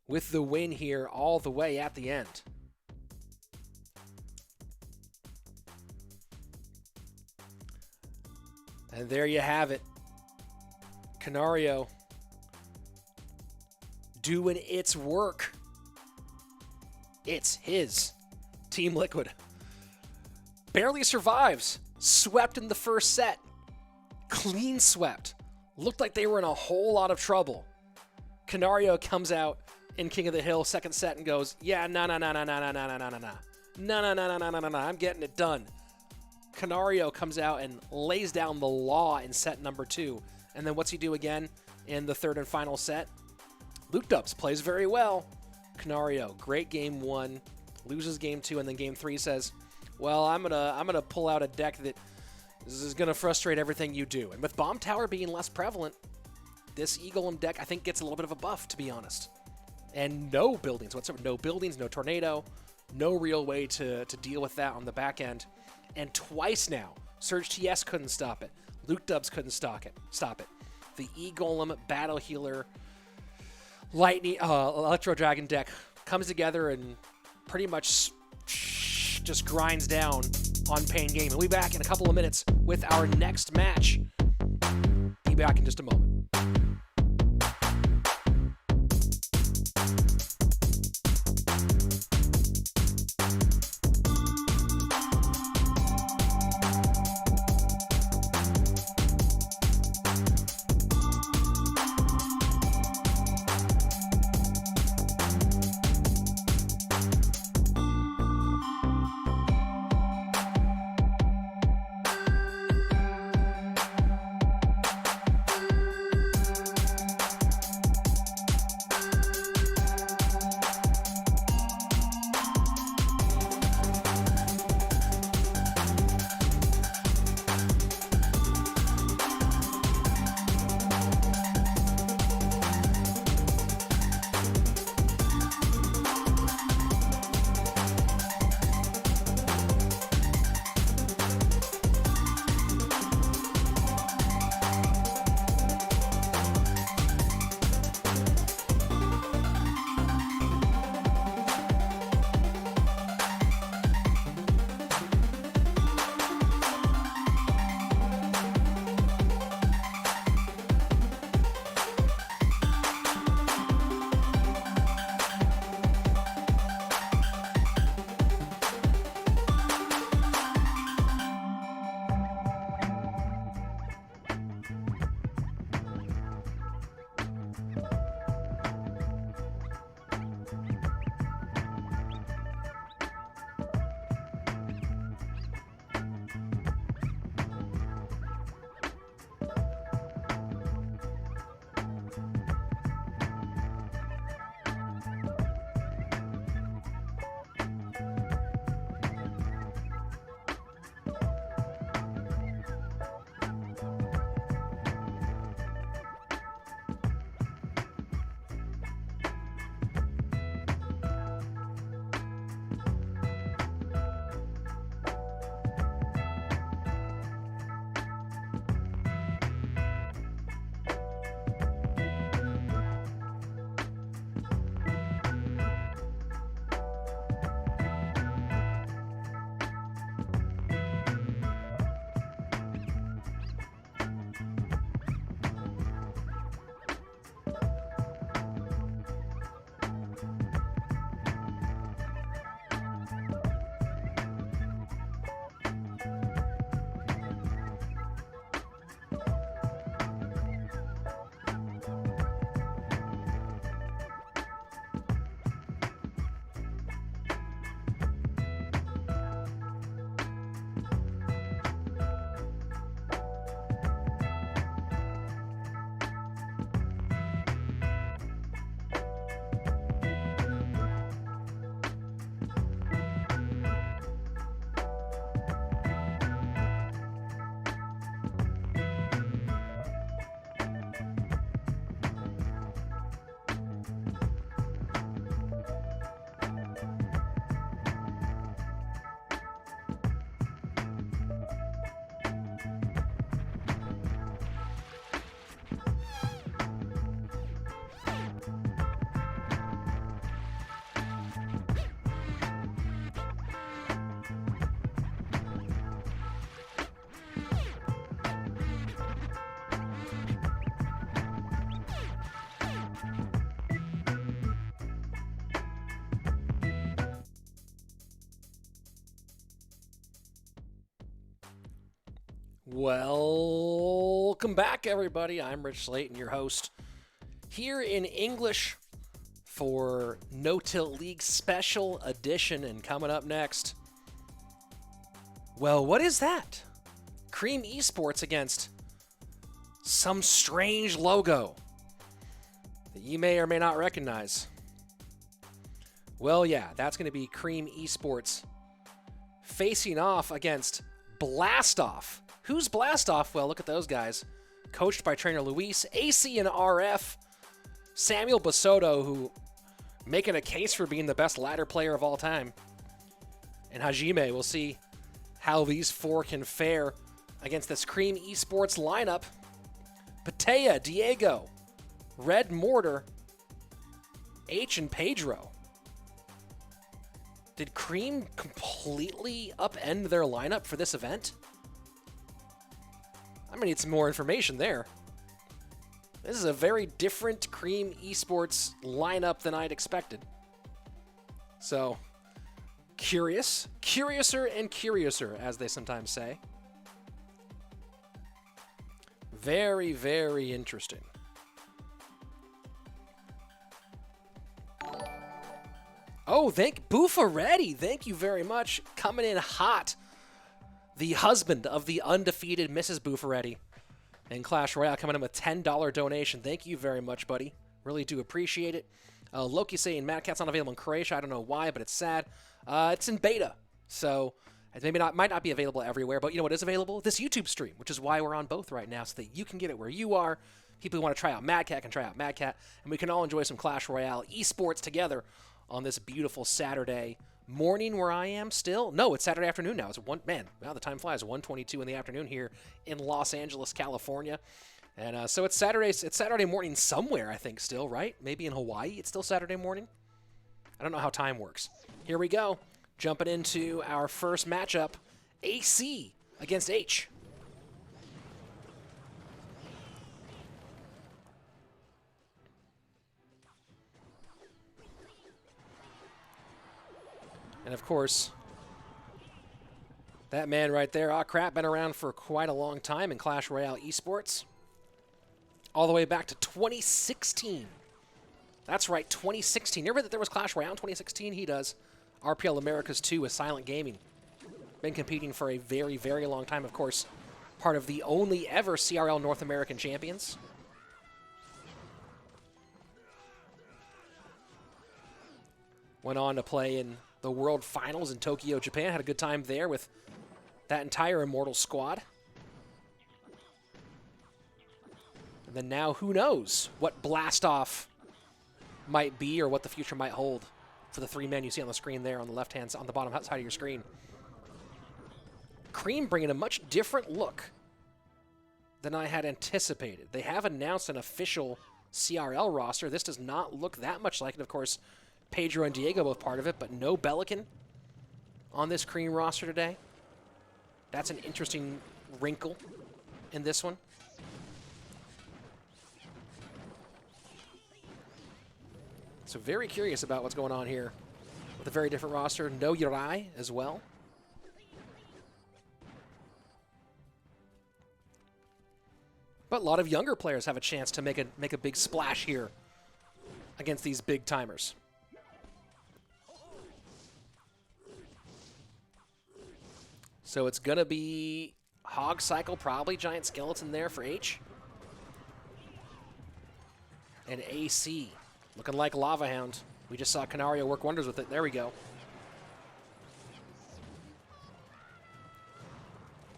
with the win here all the way at the end. And there you have it. Canario doing its work. It's his. Team Liquid barely survives. Swept in the first set. Clean swept. Looked like they were in a whole lot of trouble. Canario comes out in King of the Hill second set and goes, yeah, no, I'm getting it done. Canario comes out and lays down the law in set number 2. And then what's he do again in the third and final set? Luke Dubs plays very well. Canario, great game 1, loses game 2, and then game 3 says, well, I'm gonna pull out a deck that is gonna frustrate everything you do. And with Bomb Tower being less prevalent, this Eagleum deck I think gets a little bit of a buff, to be honest. And no buildings whatsoever. No buildings, no tornado, no real way to deal with that on the back end. And twice now, Surge TS couldn't stop it. Luke Dubs couldn't stop it. The E-Golem Battle Healer Lightning Electro Dragon deck comes together and pretty much just grinds down on Pain Game. And we'll be back in a couple of minutes with our next match. Be back in just a moment. Welcome back, everybody. I'm Rich Slaton, your host, here in English for No Tilt League Special Edition. And coming up next, well, what is that? Cream Esports against some strange logo that you may or may not recognize. Well, yeah, that's going to be Cream Esports facing off against Blastoff. Who's Blastoff? Well, look at those guys. Coached by trainer Luis, AC and RF, Samuel Basoto, who making a case for being the best ladder player of all time, and Hajime. We'll see how these four can fare against this Cream Esports lineup. Patea, Diego, Red Mortar, H, and Pedro. Did Cream completely upend their lineup for this event? I'm going to need some more information there. This is a very different Cream Esports lineup than I'd expected. So, curiouser and curiouser, as they sometimes say. Very, very interesting. Oh, Buffaretti, thank you very much. Coming in hot. The husband of the undefeated Mrs. Buffaretti in Clash Royale, coming in with a $10 donation. Thank you very much, buddy. Really do appreciate it. Loki saying Mad Cat's not available in Croatia. I don't know why, but it's sad. It's in beta, so it might not be available everywhere. But you know what is available? This YouTube stream, which is why we're on both right now, so that you can get it where you are. People who want to try out Mad Cat can try out Mad Cat, and we can all enjoy some Clash Royale esports together on this beautiful Saturday morning where I am still. No, it's Saturday afternoon now. Wow, the time flies. 1:22 in the afternoon here in Los Angeles, California. And so it's Saturday morning somewhere, I think, still, right? Maybe in Hawaii it's still Saturday morning. I don't know how time works. Here we go. Jumping into our first matchup, AC against H. And of course, that man right there, been around for quite a long time in Clash Royale esports. All the way back to 2016. That's right, 2016. You remember that there was Clash Royale in 2016? He does. RPL Americas 2 with Silent Gaming. Been competing for a very, very long time, of course. Part of the only ever CRL North American champions. Went on to play in the World Finals in Tokyo, Japan. Had a good time there with that entire Immortal squad. And then now, who knows what Blastoff might be or what the future might hold for the three men you see on the screen there on the left-hand side, on the bottom side of your screen. Cream bringing a much different look than I had anticipated. They have announced an official CRL roster. This does not look that much like it. Of course, Pedro and Diego both part of it, but no Belican on this Cream roster today. That's an interesting wrinkle in this one. So very curious about what's going on here with a very different roster. No Yurai as well. But a lot of younger players have a chance to make a big splash here against these big timers. So it's going to be Hog Cycle, probably Giant Skeleton there for H. And AC, looking like Lava Hound. We just saw Canario work wonders with it. There we go.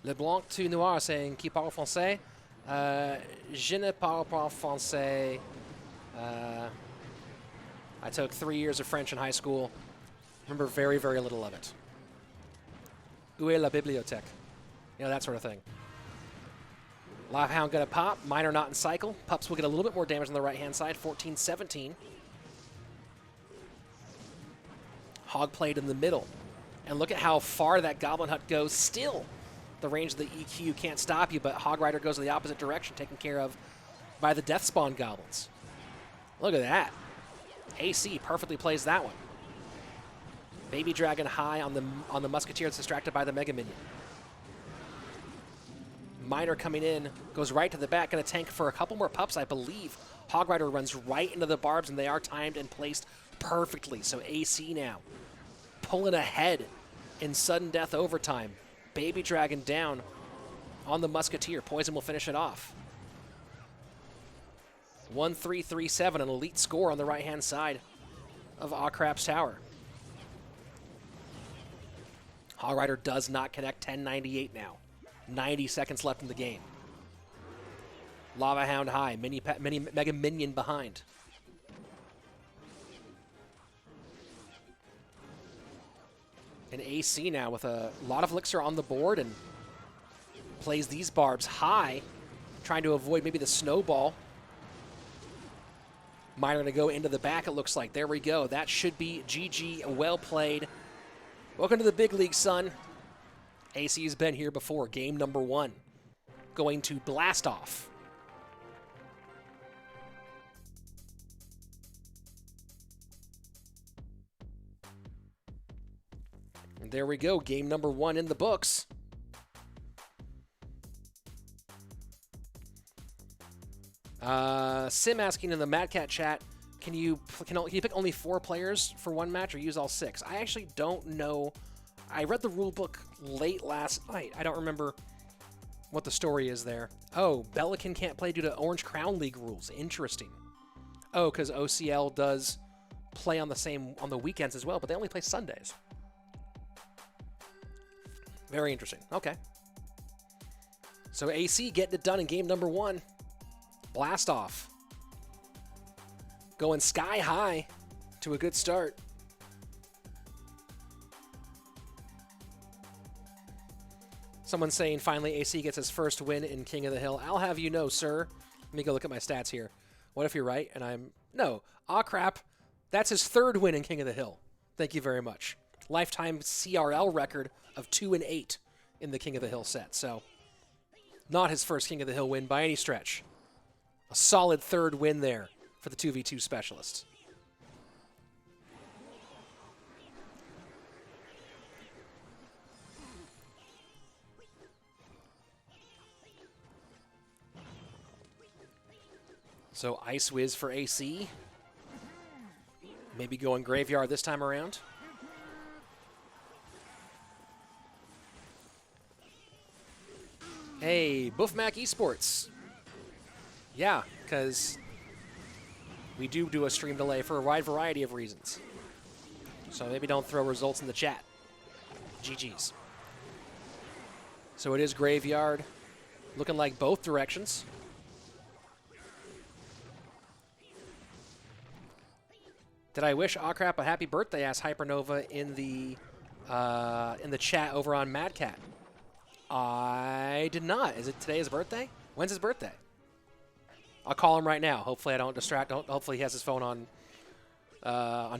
LeBlanc to Noir saying, qui parle français? Je ne parle pas français. I took 3 years of French in high school. Remember very, very little of it. Où est la bibliothèque? You know, that sort of thing. Lava Hound gonna pop. Miner not in cycle. Pups will get a little bit more damage on the right-hand side. 14-17. Hog played in the middle. And look at how far that Goblin Hut goes still. The range of the EQ can't stop you, but Hog Rider goes in the opposite direction, taken care of by the Death Spawn Goblins. Look at that. AC perfectly plays that one. Baby Dragon high on the Musketeer. It's distracted by the Mega Minion. Miner coming in, goes right to the back, going to tank for a couple more pups, I believe. Hog Rider runs right into the barbs, and they are timed and placed perfectly. So AC now pulling ahead in sudden death overtime. Baby Dragon down on the Musketeer. Poison will finish it off. 1-3-3-7, an elite score on the right-hand side of Akrap's tower. Hog Rider does not connect, 1098 now. 90 seconds left in the game. Lava Hound high, mini Mega Minion behind. And AC now with a lot of elixir on the board and plays these barbs high, trying to avoid maybe the snowball. Miner going to go into the back, it looks like. There we go. That should be GG. Well played. Welcome to the big league, son. AC's been here before. Game number 1. Going to blast off. And there we go. Game number 1 in the books. Sim asking in the Mad Cat chat, can you pick only 4 players for one match or use all 6? I actually don't know. I read the rule book late last night. I don't remember what the story is there. Oh, Belican can't play due to Orange Crown League rules. Interesting. Oh, because OCL does play on the weekends as well, but they only play Sundays. Very interesting. Okay. So AC getting it done in game number 1. Blast off. Going sky high to a good start. Someone's saying finally AC gets his first win in King of the Hill. I'll have you know, sir. Let me go look at my stats here. What if you're right and I'm... No. Aw, crap. That's his 3rd win in King of the Hill. Thank you very much. Lifetime CRL record of 2-8 in the King of the Hill set. So, not his first King of the Hill win by any stretch. A solid 3rd win there for the 2v2 specialist. So Ice Whiz for AC. Maybe going Graveyard this time around. Hey, Buffmac Esports. Yeah, because we do a stream delay for a wide variety of reasons. So maybe don't throw results in the chat. GG's. So it is Graveyard. Looking like both directions. Did I wish Akrap a happy birthday? Asked Hypernova in the chat over on Mad Cat. I did not. Is it today his birthday? When's his birthday? I'll call him right now. Hopefully I don't distract. Hopefully he has his phone on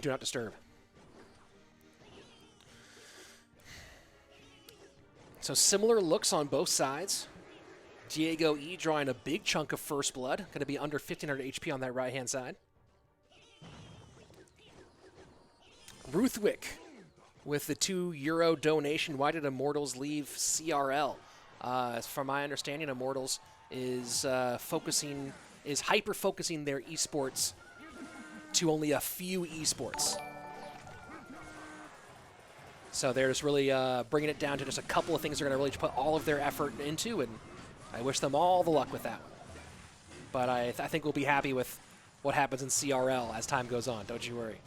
Do Not Disturb. So similar looks on both sides. Diego E drawing a big chunk of first blood. Going to be under 1,500 HP on that right-hand side. Ruthwick with the €2 donation. Why did Immortals leave CRL? From my understanding, Immortals is hyper-focusing their esports to only a few esports. So they're just really bringing it down to just a couple of things they're going to really put all of their effort into, and I wish them all the luck with that one. But I think we'll be happy with what happens in CRL as time goes on. Don't you worry.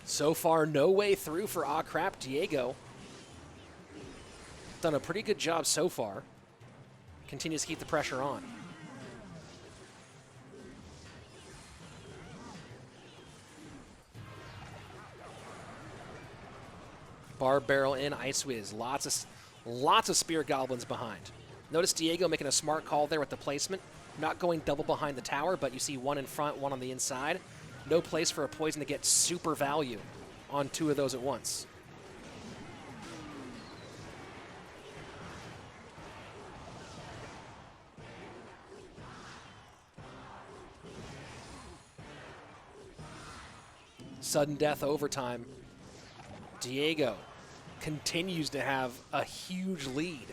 So far, no way through for Aw Crap. Diego done a pretty good job so far. Continues to keep the pressure on. Barb Barrel in, Ice Whiz. Lots of Spirit Goblins behind. Notice Diego making a smart call there with the placement. Not going double behind the tower, but you see one in front, one on the inside. No place for a Poison to get super value on 2 of those at once. Sudden death overtime. Diego continues to have a huge lead.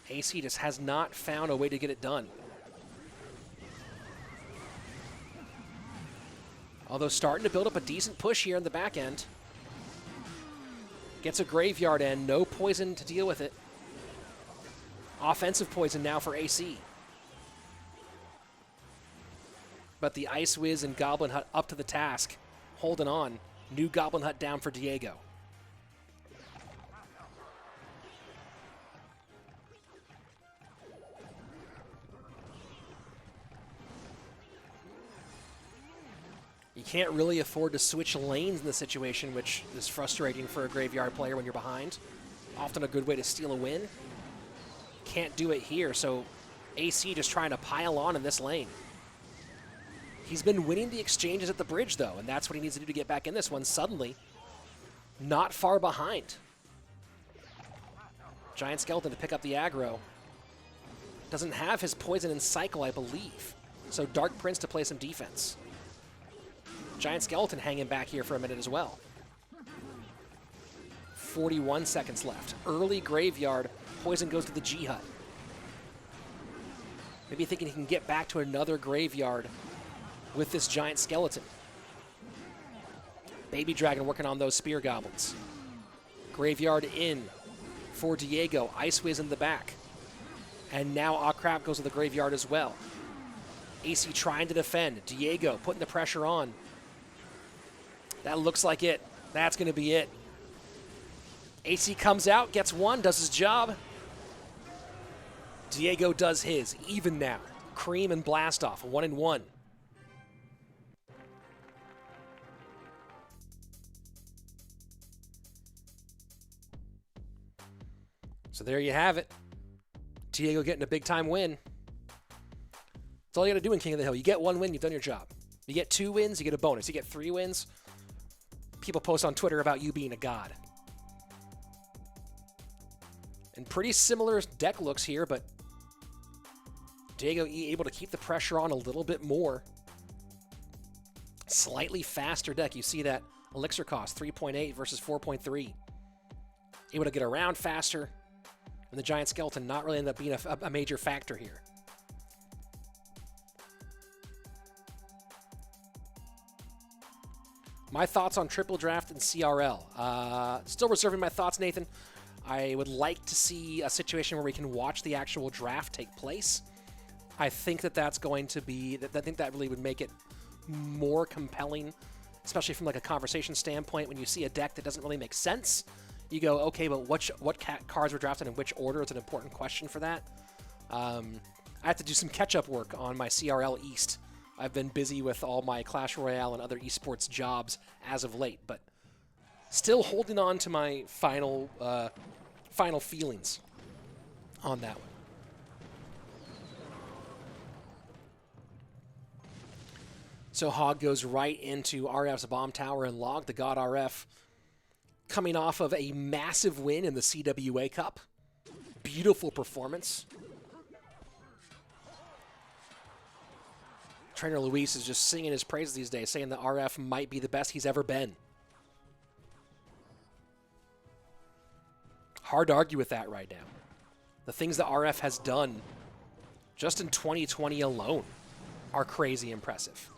AC just has not found a way to get it done. Although starting to build up a decent push here in the back end. Gets a graveyard end, no poison to deal with it. Offensive poison now for AC. But the Ice Wiz and Goblin Hut up to the task, holding on. New Goblin Hut down for Diego. You can't really afford to switch lanes in this situation, which is frustrating for a graveyard player when you're behind. Often a good way to steal a win. Can't do it here, so AC just trying to pile on in this lane. He's been winning the exchanges at the bridge, though, and that's what he needs to do to get back in this one. Suddenly, not far behind. Giant Skeleton to pick up the aggro. Doesn't have his poison and cycle, I believe. So Dark Prince to play some defense. Giant Skeleton hanging back here for a minute as well. 41 seconds left. Early graveyard. Poison goes to the G Hut. Maybe thinking he can get back to another graveyard with this Giant Skeleton. Baby Dragon working on those Spear Goblins. Graveyard in for Diego. Ice Wiz in the back. And now Crap goes to the graveyard as well. AC trying to defend. Diego putting the pressure on. That looks like it. That's going to be it. AC comes out, gets one, does his job. Diego does his. Even now. Cream and Blast Off, 1-1. So there you have it. Diego getting a big-time win. That's all you got to do in King of the Hill. You get one win, you've done your job. You get 2 wins, you get a bonus. You get 3 wins, people post on Twitter about you being a god. And pretty similar deck looks here, but Diego able to keep the pressure on a little bit more. Slightly faster deck. You see that elixir cost, 3.8 versus 4.3. Able to get around faster. And the Giant Skeleton not really end up being a major factor here. My thoughts on Triple Draft and CRL. Still reserving my thoughts, Nathan. I would like to see a situation where we can watch the actual draft take place. I think that that's going to be, I think that really would make it more compelling, especially from like a conversation standpoint. When you see a deck that doesn't really make sense, you go, okay, but what cards were drafted in which order? It's an important question for that. I have to do some catch-up work on my CRL East. I've been busy with all my Clash Royale and other esports jobs as of late, but still holding on to my final feelings on that one. So Hog goes right into RF's Bomb Tower and Log. The God RF coming off of a massive win in the CWA Cup. Beautiful performance. Trainer Luis is just singing his praises these days, saying that RF might be the best he's ever been. Hard to argue with that right now. The things that RF has done just in 2020 alone are crazy impressive.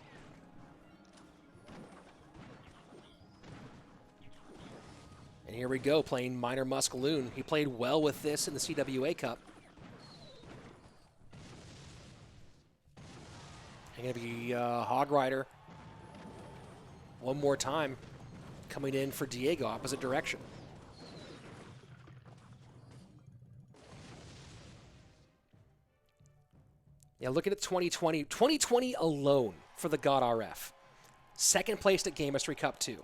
And here we go, playing Minor Muskaloon. He played well with this in the CWA Cup. And going to be Hog Rider one more time, coming in for Diego, opposite direction. Yeah, looking at 2020. 2020 alone for the God RF. Second placed at Game History Cup 2.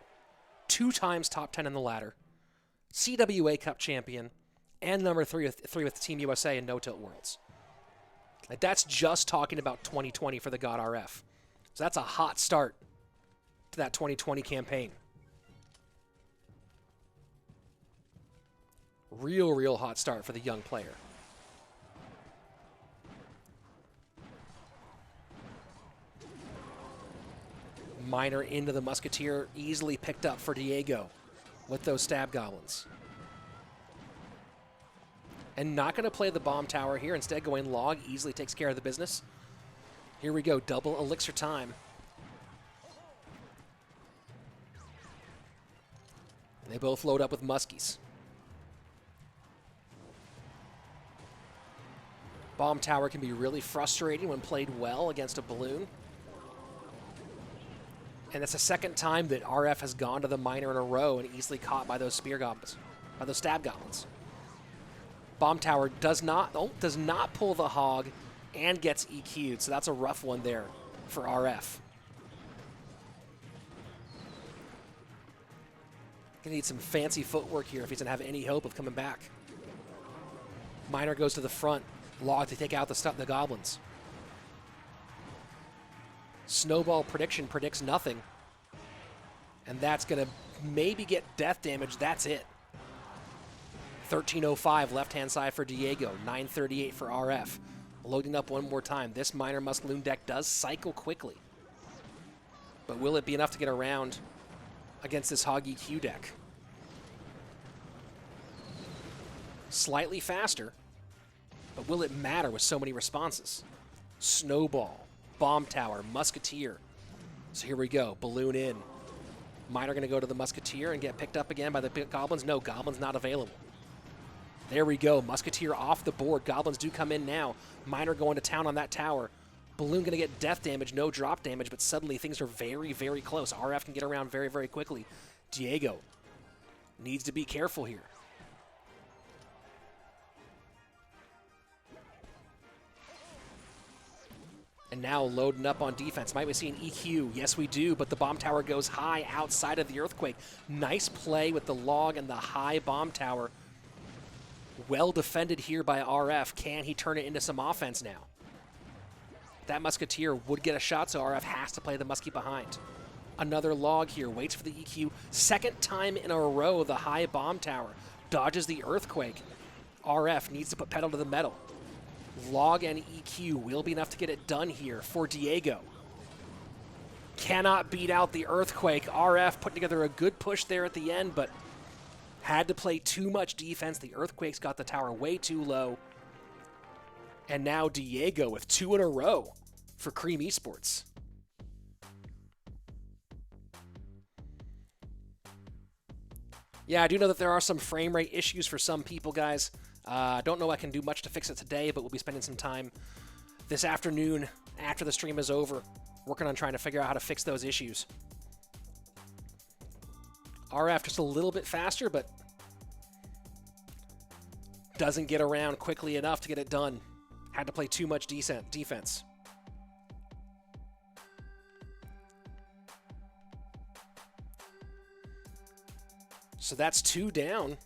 2 times top 10 in the ladder. CWA Cup champion. And number 3 with Team USA in No Tilt Worlds. Like, that's just talking about 2020 for the God RF. So that's a hot start to that 2020 campaign. Real hot start for the young player. Miner into the Musketeer, easily picked up for Diego with those stab goblins. And not going to play the bomb tower here, instead going log, easily takes care of the business. Here we go, double elixir time. They both load up with muskies. Bomb tower can be really frustrating when played well against a balloon. And it's the second time that RF has gone to the miner in a row and easily caught by those spear goblins, by those stab goblins. Bomb tower does not pull the hog and gets EQ'd, so that's a rough one there for RF. Gonna need some fancy footwork here if he's gonna have any hope of coming back. Miner goes to the front, log to take out the goblins. Snowball prediction predicts nothing. And that's going to maybe get death damage. That's it. 13:05 left-hand side for Diego. 9:38 for RF. Loading up one more time. This Miner Muskaloon deck does cycle quickly. But will it be enough to get around against this Hog EQ deck? Slightly faster. But will it matter with so many responses? Snowball. Bomb tower, Musketeer. So here we go, balloon in. Miner going to go to the Musketeer and get picked up again by the Goblins. No, Goblins not available. There we go, Musketeer off the board. Goblins do come in now. Miner going to town on that tower. Balloon going to get death damage, no drop damage, but suddenly things are very, very close. RF can get around very, very quickly. Diego needs to be careful here. And now loading up on defense. Might we see an EQ? Yes, we do, but the bomb tower goes high outside of the Earthquake. Nice play with the log and the high bomb tower. Well defended here by RF. Can he turn it into some offense now? That Musketeer would get a shot, so RF has to play the Muskie behind. Another log here, waits for the EQ. Second time in a row, the high bomb tower dodges the Earthquake. RF needs to put pedal to the metal. Log and EQ will be enough to get it done here for Diego. Cannot beat out the Earthquake. RF put together a good push there at the end, but had to play too much defense. The Earthquake's got the tower way too low. And now Diego with 2 in a row for Cream Esports. Yeah, I do know that there are some frame rate issues for some people, guys. I don't know I can do much to fix it today, but we'll be spending some time this afternoon after the stream is over working on trying to figure out how to fix those issues. RF just a little bit faster, but doesn't get around quickly enough to get it done. Had to play too much decent defense. So that's 2 down.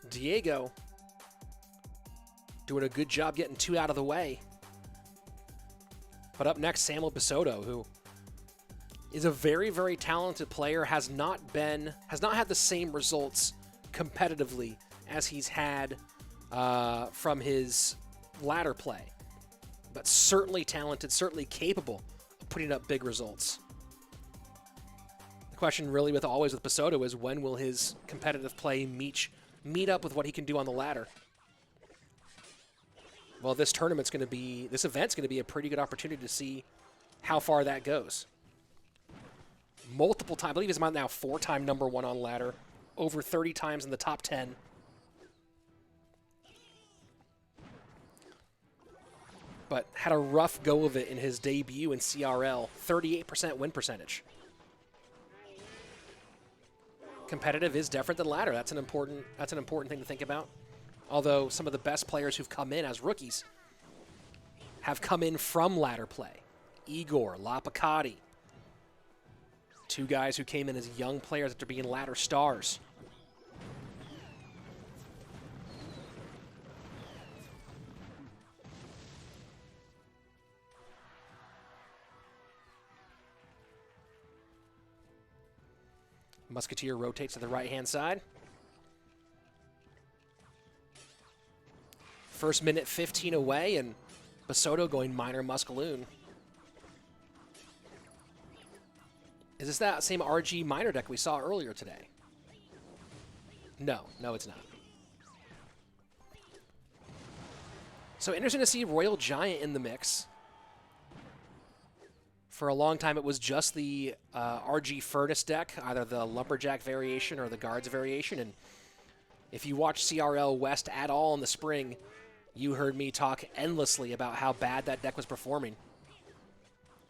Diego doing a good job getting 2 out of the way. But up next, Samuel Basoto, who is a very, very talented player, has not had the same results competitively as he's had from his ladder play. But certainly talented, certainly capable of putting up big results. The question really with Basoto is when will his competitive play meet up with what he can do on the ladder? Well, this event's going to be a pretty good opportunity to see how far that goes. Multiple times, I believe he's now 4-time #1 on ladder, over 30 times in the top 10. But had a rough go of it in his debut in CRL, 38% win percentage. Competitive is different than ladder. That's an important thing to think about. Although some of the best players who've come in as rookies have come in from ladder play. Igor, Lapacati. 2 guys who came in as young players after being ladder stars. Musketeer rotates to the right-hand side. First minute 15 away, and Basoto going Miner Muskaloon. Is this that same RG Miner deck we saw earlier today? No, it's not. So interesting to see Royal Giant in the mix. For a long time, it was just the RG Furnace deck, either the Lumberjack variation or the Guards variation. And if you watch CRL West at all in the spring, you heard me talk endlessly about how bad that deck was performing.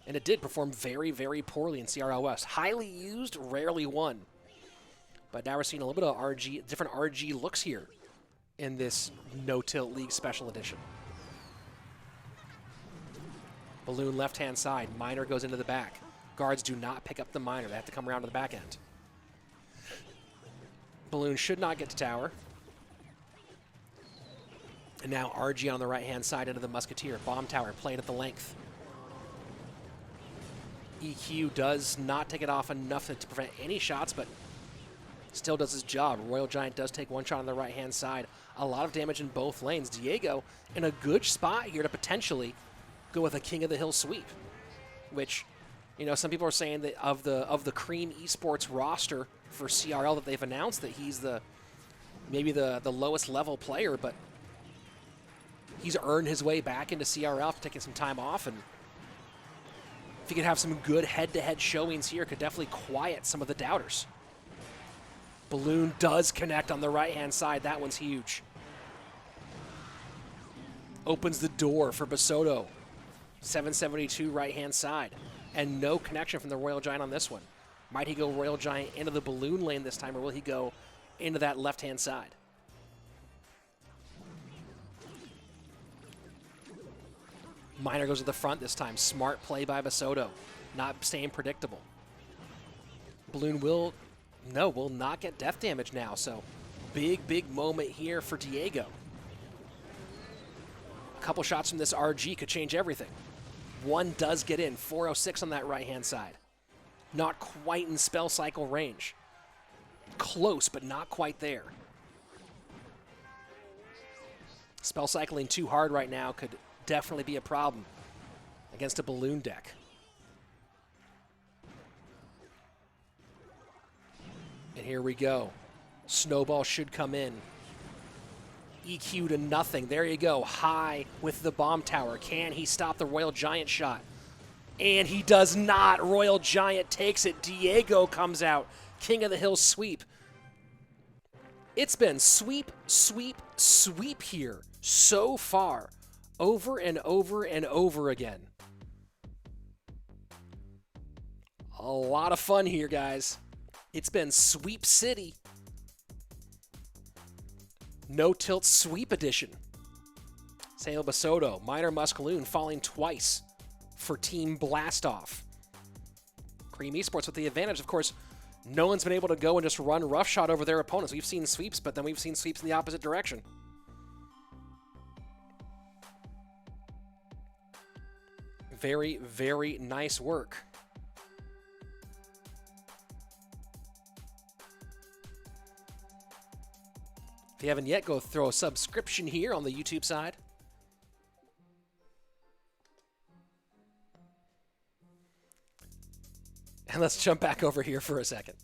And it did perform very, very poorly in CRL West. Highly used, rarely won. But now we're seeing a little bit of RG, different RG looks here in this No-Tilt League Special Edition. Balloon left-hand side. Miner goes into the back. Guards do not pick up the Miner. They have to come around to the back end. Balloon should not get to tower. And now RG on the right-hand side into the Musketeer. Bomb tower played at the length. EQ does not take it off enough to prevent any shots, but still does his job. Royal Giant does take one shot on the right-hand side. A lot of damage in both lanes. Diego in a good spot here to potentially go with a King of the Hill sweep, which, you know, some people are saying that of the Cream Esports roster for CRL that they've announced that he's maybe the lowest level player, but he's earned his way back into CRL after taking some time off, and if he could have some good head-to-head showings here, could definitely quiet some of the doubters. Balloon does connect on the right-hand side. That one's huge. Opens the door for Basoto. 772 right-hand side. And no connection from the Royal Giant on this one. Might he go Royal Giant into the Balloon lane this time, or will he go into that left-hand side? Miner goes to the front this time. Smart play by Basoto. Not staying predictable. Balloon will not get death damage now, so big moment here for Diego. A couple shots from this RG could change everything. One does get in. 406 on that right-hand side. Not quite in spell cycle range. Close, but not quite there. Spell cycling too hard right now could definitely be a problem against a Balloon deck. And here we go. Snowball should come in. EQ to nothing. There you go. High with the bomb tower. Can he stop the Royal Giant shot? And he does not. Royal Giant takes it. Diego comes out. King of the Hill sweep. It's been sweep, sweep, sweep here so far. Over and over and over again. A lot of fun here, guys. It's been Sweep City. No-Tilt Sweep Edition. Sail Basoto, Miner Muscaloon falling twice for Team Blastoff. Cream Esports with the advantage, of course, no one's been able to go and just run roughshod over their opponents. We've seen sweeps, but then we've seen sweeps in the opposite direction. Very, very nice work. If you haven't yet, go throw a subscription here on the YouTube side. And let's jump back over here for a second.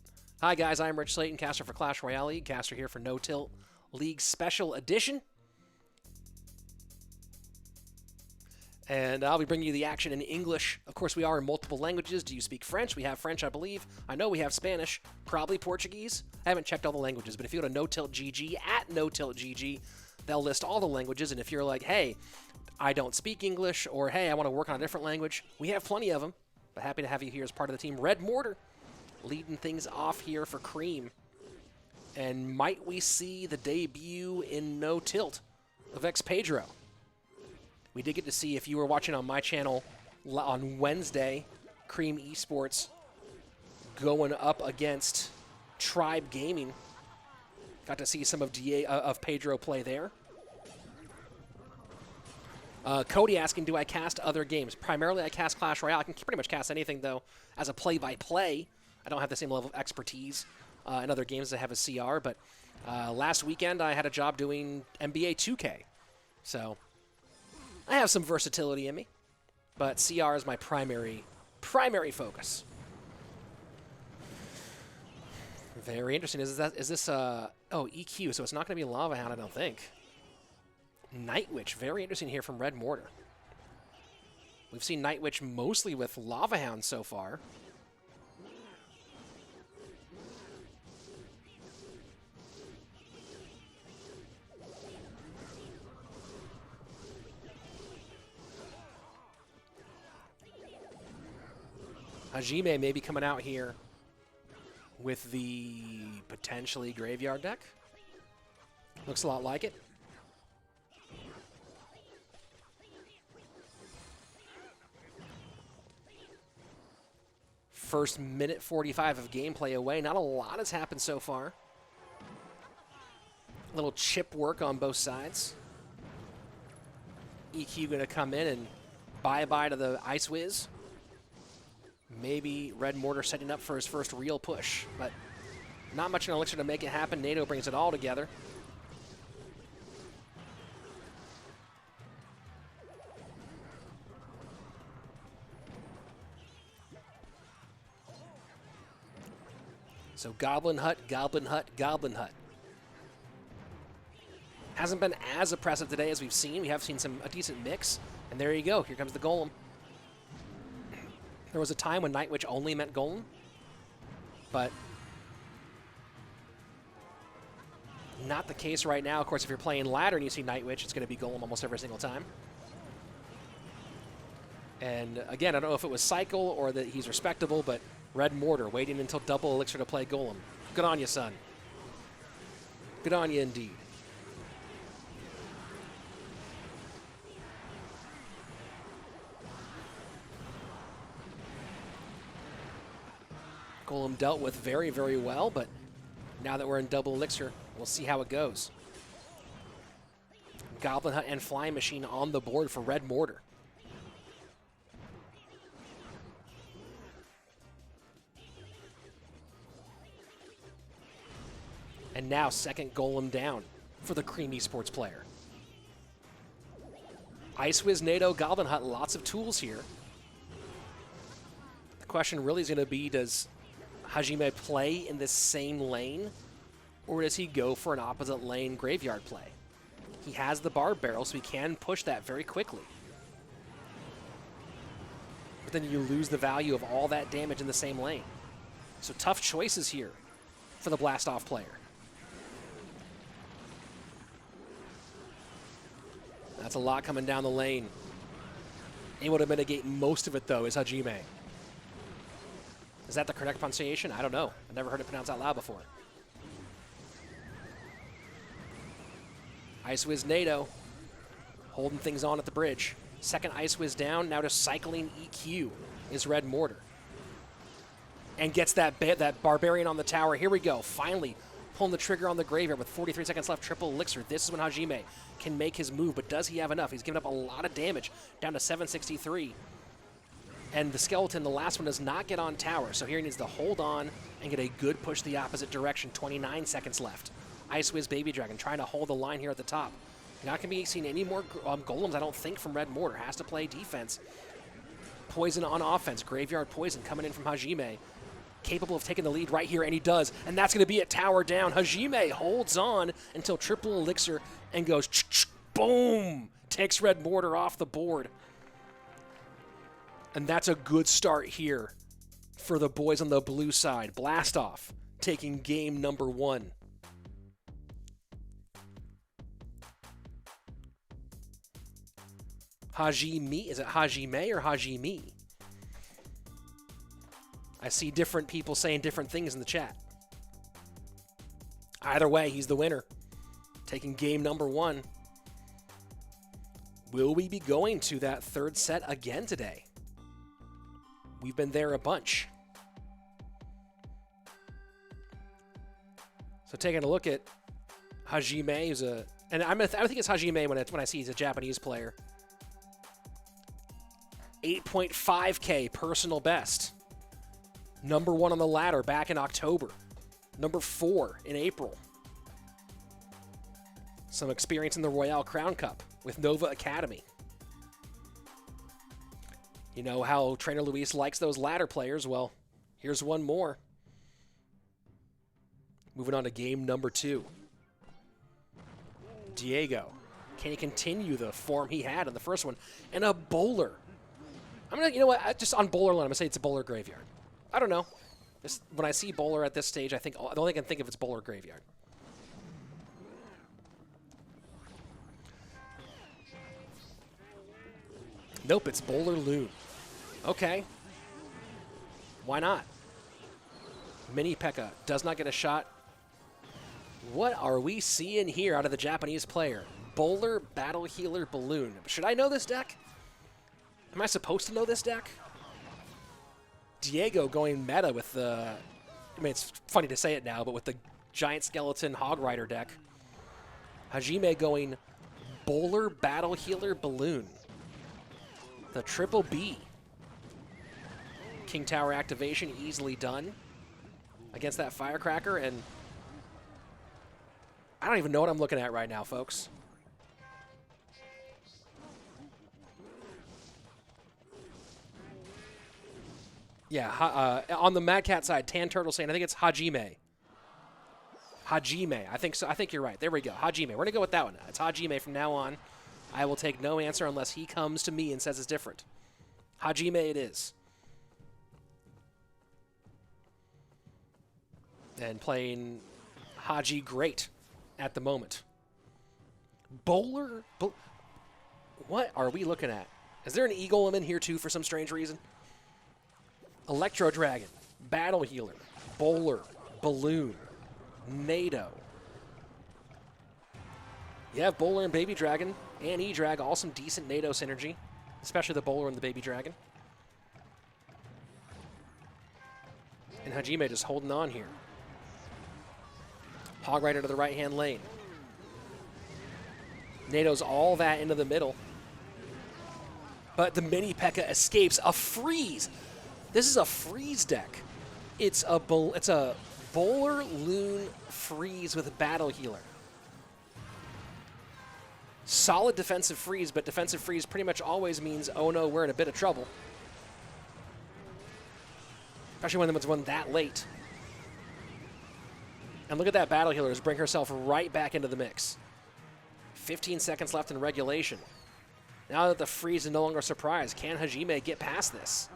Hi guys, I'm Rich Slaton, caster for Clash Royale League, caster here for No-Tilt League Special Edition. And I'll be bringing you the action in English. Of course, we are in multiple languages. Do you speak French? We have French, I believe. I know we have Spanish, probably Portuguese. I haven't checked all the languages, but if you go to No-Tilt GG, at No-Tilt GG, they'll list all the languages. And if you're like, hey, I don't speak English, or hey, I want to work on a different language, we have plenty of them. But happy to have you here as part of the team. Red Mortar leading things off here for Cream. And might we see the debut in No-Tilt of X Pedro? We did get to see, if you were watching on my channel on Wednesday, Cream Esports going up against Tribe Gaming. Got to see some of Pedro play there. Cody asking, do I cast other games? Primarily, I cast Clash Royale. I can pretty much cast anything, though, as a play-by-play. I don't have the same level of expertise in other games that have a CR, but last weekend I had a job doing NBA 2K. So I have some versatility in me, but CR is my primary focus. Very interesting. Is this oh, EQ, so it's not going to be Lava Hound, I don't think. Night Witch, very interesting here from Red Mortar. We've seen Night Witch mostly with Lava Hound so far. Hajime may be coming out here with the potentially Graveyard deck. Looks a lot like it. First minute 45 of gameplay away. Not a lot has happened so far. A little chip work on both sides. EQ going to come in and bye-bye to the Ice Wiz. Maybe Red Mortar setting up for his first real push, but not much in Elixir to make it happen. NATO brings it all together. So Goblin Hut, Goblin Hut, Goblin Hut. Hasn't been as oppressive today as we've seen. We have seen a decent mix, and there you go. Here comes the Golem. There was a time when Night Witch only meant Golem, but not the case right now. Of course, if you're playing ladder and you see Night Witch, it's going to be Golem almost every single time. And again, I don't know if it was cycle or that he's respectable, but Red Mortar waiting until double Elixir to play Golem. Good on you, son. Good on you indeed. Golem dealt with very, very well, but now that we're in double Elixir, we'll see how it goes. Goblin Hut and Flying Machine on the board for Red Mortar. And now second Golem down for the Cream Esports player. Ice Wiz, NATO, Goblin Hut, lots of tools here. The question really is going to be, does Hajime play in this same lane, or does he go for an opposite lane Graveyard play? He has the Barb Barrel, so he can push that very quickly. But then you lose the value of all that damage in the same lane. So tough choices here for the Blast-Off player. That's a lot coming down the lane. Able to mitigate most of it, though, is Hajime. Is that the correct pronunciation? I don't know. I've never heard it pronounced out loud before. Ice Wiz NATO holding things on at the bridge. Second Ice Wiz down. Now just cycling EQ is Red Mortar. And gets that Barbarian on the tower. Here we go. Finally pulling the trigger on the Graveyard with 43 seconds left. Triple Elixir. This is when Hajime can make his move, but does he have enough? He's given up a lot of damage, down to 763. And the Skeleton, the last one, does not get on tower, so here he needs to hold on and get a good push the opposite direction. 29 seconds left. Ice Wiz Baby Dragon trying to hold the line here at the top. You're not going to be seeing any more Golems, I don't think, from Red Mortar. Has to play defense. Poison on offense. Graveyard Poison coming in from Hajime. Capable of taking the lead right here, and he does. And that's going to be a tower down. Hajime holds on until triple Elixir and goes boom! Takes Red Mortar off the board. And that's a good start here for the boys on the blue side. Blast-Off taking game number 1. Hajime, is it Hajime or Hajime? I see different people saying different things in the chat. Either way, he's the winner. Taking game number 1. Will we be going to that third set again today? We've been there a bunch. So taking a look at Hajime, who's and I think it's Hajime when I see he's a Japanese player. 8.5K personal best. Number 1 on the ladder back in October. Number 4 in April. Some experience in the Royale Crown Cup with Nova Academy. You know how Trainer Luis likes those ladder players? Well, here's one more. Moving on to game number 2. Diego. Can he continue the form he had in the first one? And a bowler. I'm going to, you know what, just on bowler line, I'm going to say it's a bowler graveyard. I don't know. When I see bowler at this stage, I think the only thing I can think of is bowler graveyard. Nope, it's bowler loon. Okay. Why not? Mini P.E.K.K.A. does not get a shot. What are we seeing here out of the Japanese player? Bowler, Battle Healer, Balloon. Should I know this deck? Am I supposed to know this deck? Diego going meta with the... I mean, it's funny to say it now, but with the Giant Skeleton Hog Rider deck. Hajime going Bowler, Battle Healer, Balloon. The triple B. King Tower activation easily done against that Firecracker, and I don't even know what I'm looking at right now, folks. Yeah, on the Mad Cat side, Tan Turtle saying, I think it's Hajime. Hajime, I think so. I think you're right. There we go. Hajime. We're going to go with that one. It's Hajime from now on. I will take no answer unless he comes to me and says it's different. Hajime it is. And playing Haji great at the moment. Bowler? What are we looking at? Is there an Eagle in here too for some strange reason? Electro Dragon, Battle Healer, Bowler, Balloon, NATO. You have Bowler and Baby Dragon and E-Drag, all some decent NATO synergy, especially the Bowler and the Baby Dragon. And Hajime just holding on here. Hog Rider to the right-hand lane. NATO's all that into the middle. But the Mini P.E.K.K.A. escapes a freeze. This is a freeze deck. It's a Bowler Loon freeze with a Battle Healer. Solid defensive freeze, but defensive freeze pretty much always means, oh no, we're in a bit of trouble. Especially when it's won that late. And look at that Battle Healer bring herself right back into the mix. 15 seconds left in regulation. Now that the freeze is no longer a surprise, can Hajime get past this?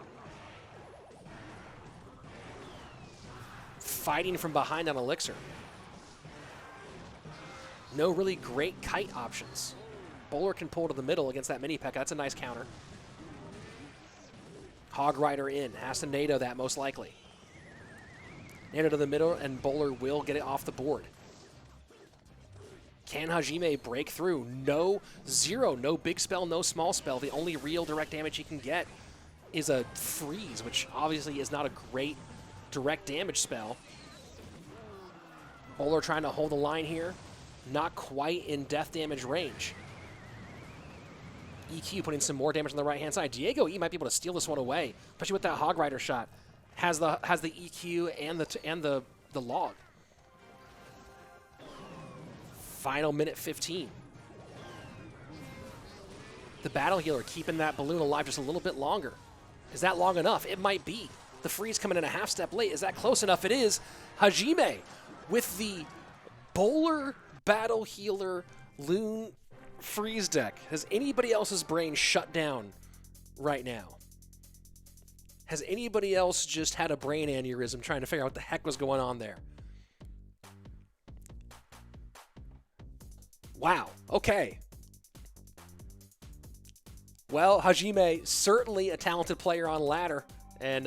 Fighting from behind on Elixir. No really great kite options. Bowler can pull to the middle against that Mini P.E.K.K.A. That's a nice counter. Hog Rider in. Has to NATO that most likely. NATO to the middle, and Bowler will get it off the board. Can Hajime break through? No, zero. No big spell, no small spell. The only real direct damage he can get is a freeze, which obviously is not a great direct damage spell. Bowler trying to hold the line here. Not quite in death damage range. EQ putting some more damage on the right-hand side. Diego E might be able to steal this one away, especially with that Hog Rider shot. Has the EQ and the log. Final minute 15. The Battle Healer keeping that balloon alive just a little bit longer. Is that long enough? It might be. The freeze coming in a half step late. Is that close enough? It is. Hajime with the Bowler, Battle Healer, Loon freeze deck. Has anybody else's brain shut down right now? Has anybody else just had a brain aneurysm trying to figure out what the heck was going on there? Wow. Okay. Well, Hajime, certainly a talented player on ladder, and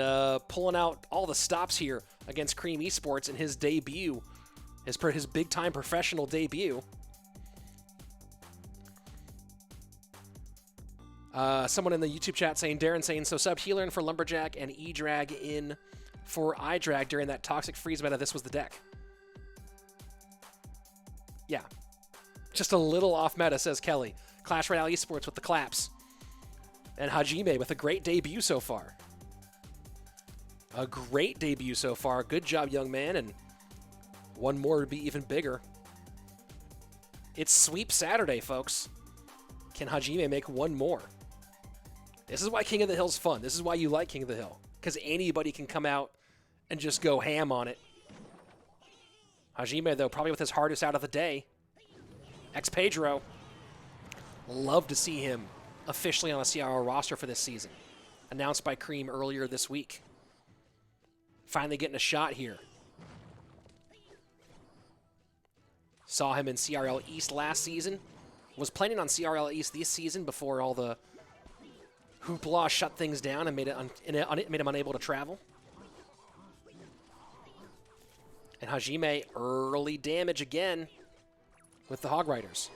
pulling out all the stops here against Cream Esports in his debut, his big-time professional debut. Someone in the YouTube chat saying, Darren saying, so sub healer in for Lumberjack and E-Drag in for I-Drag during that toxic freeze meta. This was the deck. Yeah. Just a little off meta, says Kelly. Clash Royale Esports with the claps. And Hajime with a great debut so far. A great debut so far. Good job, young man. And one more would be even bigger. It's Sweep Saturday, folks. Can Hajime make one more? This is why King of the Hill's fun. This is why you like King of the Hill. Because anybody can come out and just go ham on it. Hajime, though, probably with his hardest out of the day. Pedro. Love to see him officially on a CRL roster for this season. Announced by Cream earlier this week. Finally getting a shot here. Saw him in CRL East last season. Was planning on CRL East this season before all the hoopla shut things down and made him unable to travel. And Hajime, early damage again with the Hog Riders.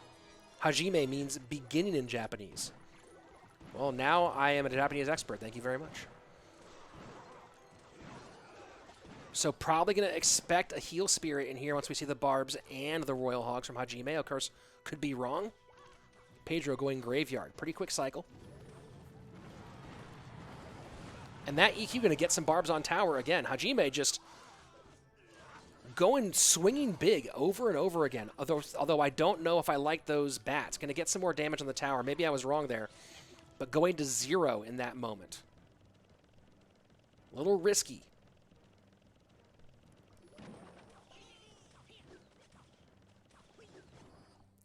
Hajime means beginning in Japanese. Well, now I am a Japanese expert. Thank you very much. So probably going to expect a Heal Spirit in here once we see the Barbs and the Royal Hogs from Hajime. Of course, could be wrong. Pedro going Graveyard. Pretty quick cycle. And that EQ going to get some Barbs on tower again. Hajime just going swinging big over and over again. Although I don't know if I like those bats. Going to get some more damage on the tower. Maybe I was wrong there. But going to 0 in that moment. A little risky.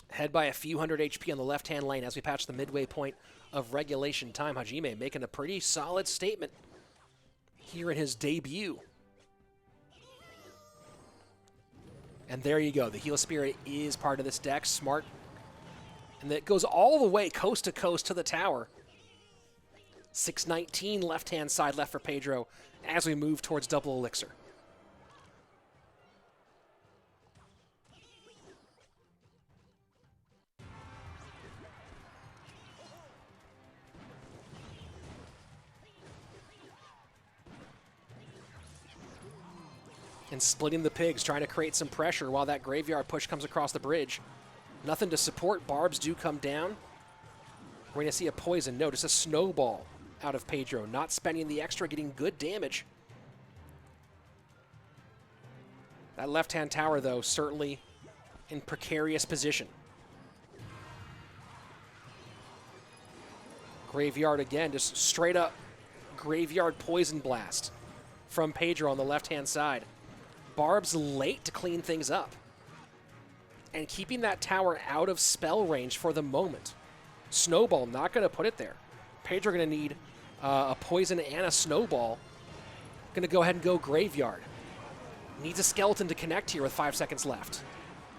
Head by a few hundred HP on the left-hand lane as we patch the midway point of regulation time. Hajime making a pretty solid statement here in his debut. And there you go. The Heal Spirit is part of this deck. Smart. And that goes all the way coast to coast to the tower. 619 left-hand side left for Pedro as we move towards double elixir. And splitting the pigs, trying to create some pressure while that graveyard push comes across the bridge. Nothing to support. Barbs do come down. We're going to see a poison. No, just a snowball out of Pedro. Not spending the extra, getting good damage. That left-hand tower, though, certainly in precarious position. Graveyard again, just straight up graveyard poison blast from Pedro on the left-hand side. Barbs late to clean things up. And keeping that tower out of spell range for the moment. Snowball, not going to put it there. Pedro going to need a poison and a snowball. Going to go ahead and go graveyard. Needs a skeleton to connect here with 5 seconds left.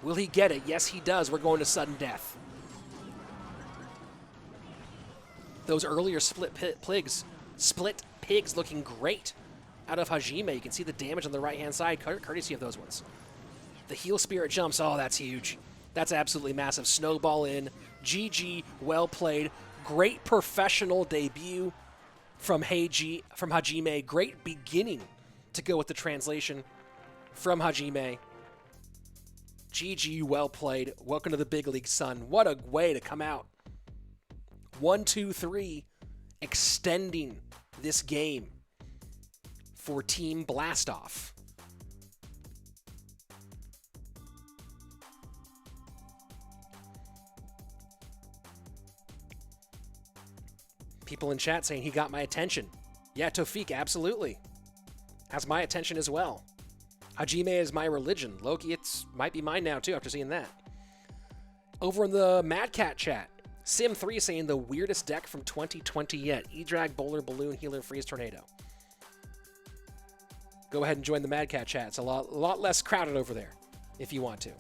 Will he get it? Yes, he does. We're going to sudden death. Those earlier split pigs looking great out of Hajime. You can see the damage on the right-hand side, courtesy of those ones. The Heal Spirit jumps. Oh, that's huge. That's absolutely massive. Snowball in. GG, well played. Great professional debut from Hajime. Great beginning to go with the translation from Hajime. GG, well played. Welcome to the big league, son. What a way to come out. 1, 2, 3, extending this game for Team Blastoff. People in chat saying he got my attention. Yeah, Tofik, absolutely. Has my attention as well. Hajime is my religion. Loki, might be mine now too after seeing that. Over in the Mad Cat chat, Sim3 saying the weirdest deck from 2020 yet. E-Drag, Bowler, Balloon, Healer, Freeze, Tornado. Go ahead and join the Mad Cat chat. It's a lot less crowded over there if you want to.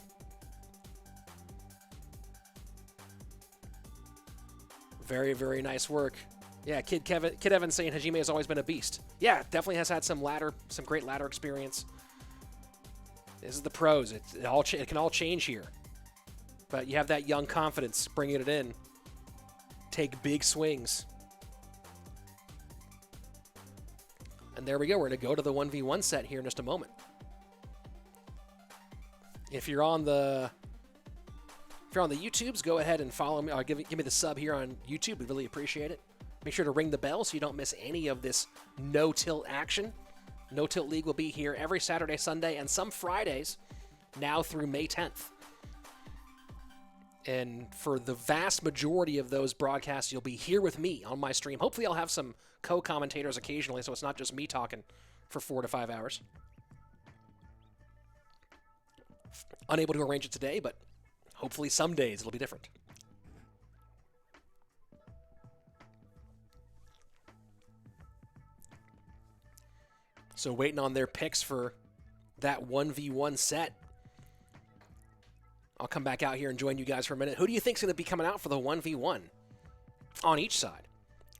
Very, very nice work. Yeah, Kid Evan saying Hajime has always been a beast. Yeah, definitely has had some great ladder experience. This is the pros. It can all change here. But you have that young confidence bringing it in. Take big swings. And there we go. We're going to go to the 1v1 set here in just a moment. If you're on the YouTubes, go ahead and follow me. Give me the sub here on YouTube. We'd really appreciate it. Make sure to ring the bell so you don't miss any of this no-tilt action. No-Tilt League will be here every Saturday, Sunday, and some Fridays now through May 10th. And for the vast majority of those broadcasts, you'll be here with me on my stream. Hopefully I'll have some co-commentators occasionally, so it's not just me talking for 4 to 5 hours. Unable to arrange it today, but hopefully some days it'll be different. So waiting on their picks for that 1v1 set. I'll come back out here and join you guys for a minute. Who do you think's going to be coming out for the 1v1 on each side?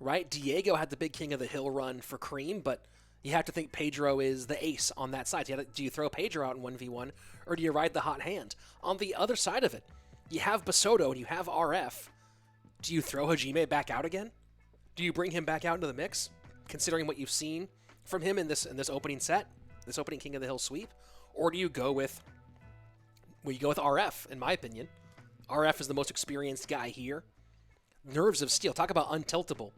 Right? Diego had the big King of the Hill run for Cream, but you have to think Pedro is the ace on that side. Do you throw Pedro out in 1v1, or do you ride the hot hand? On the other side of it, you have Basoto and you have RF. Do you throw Hajime back out again? Do you bring him back out into the mix, considering what you've seen from him in this opening set, this opening King of the Hill sweep? Or do you go with RF, in my opinion? RF is the most experienced guy here. Nerves of steel. Talk about untiltable.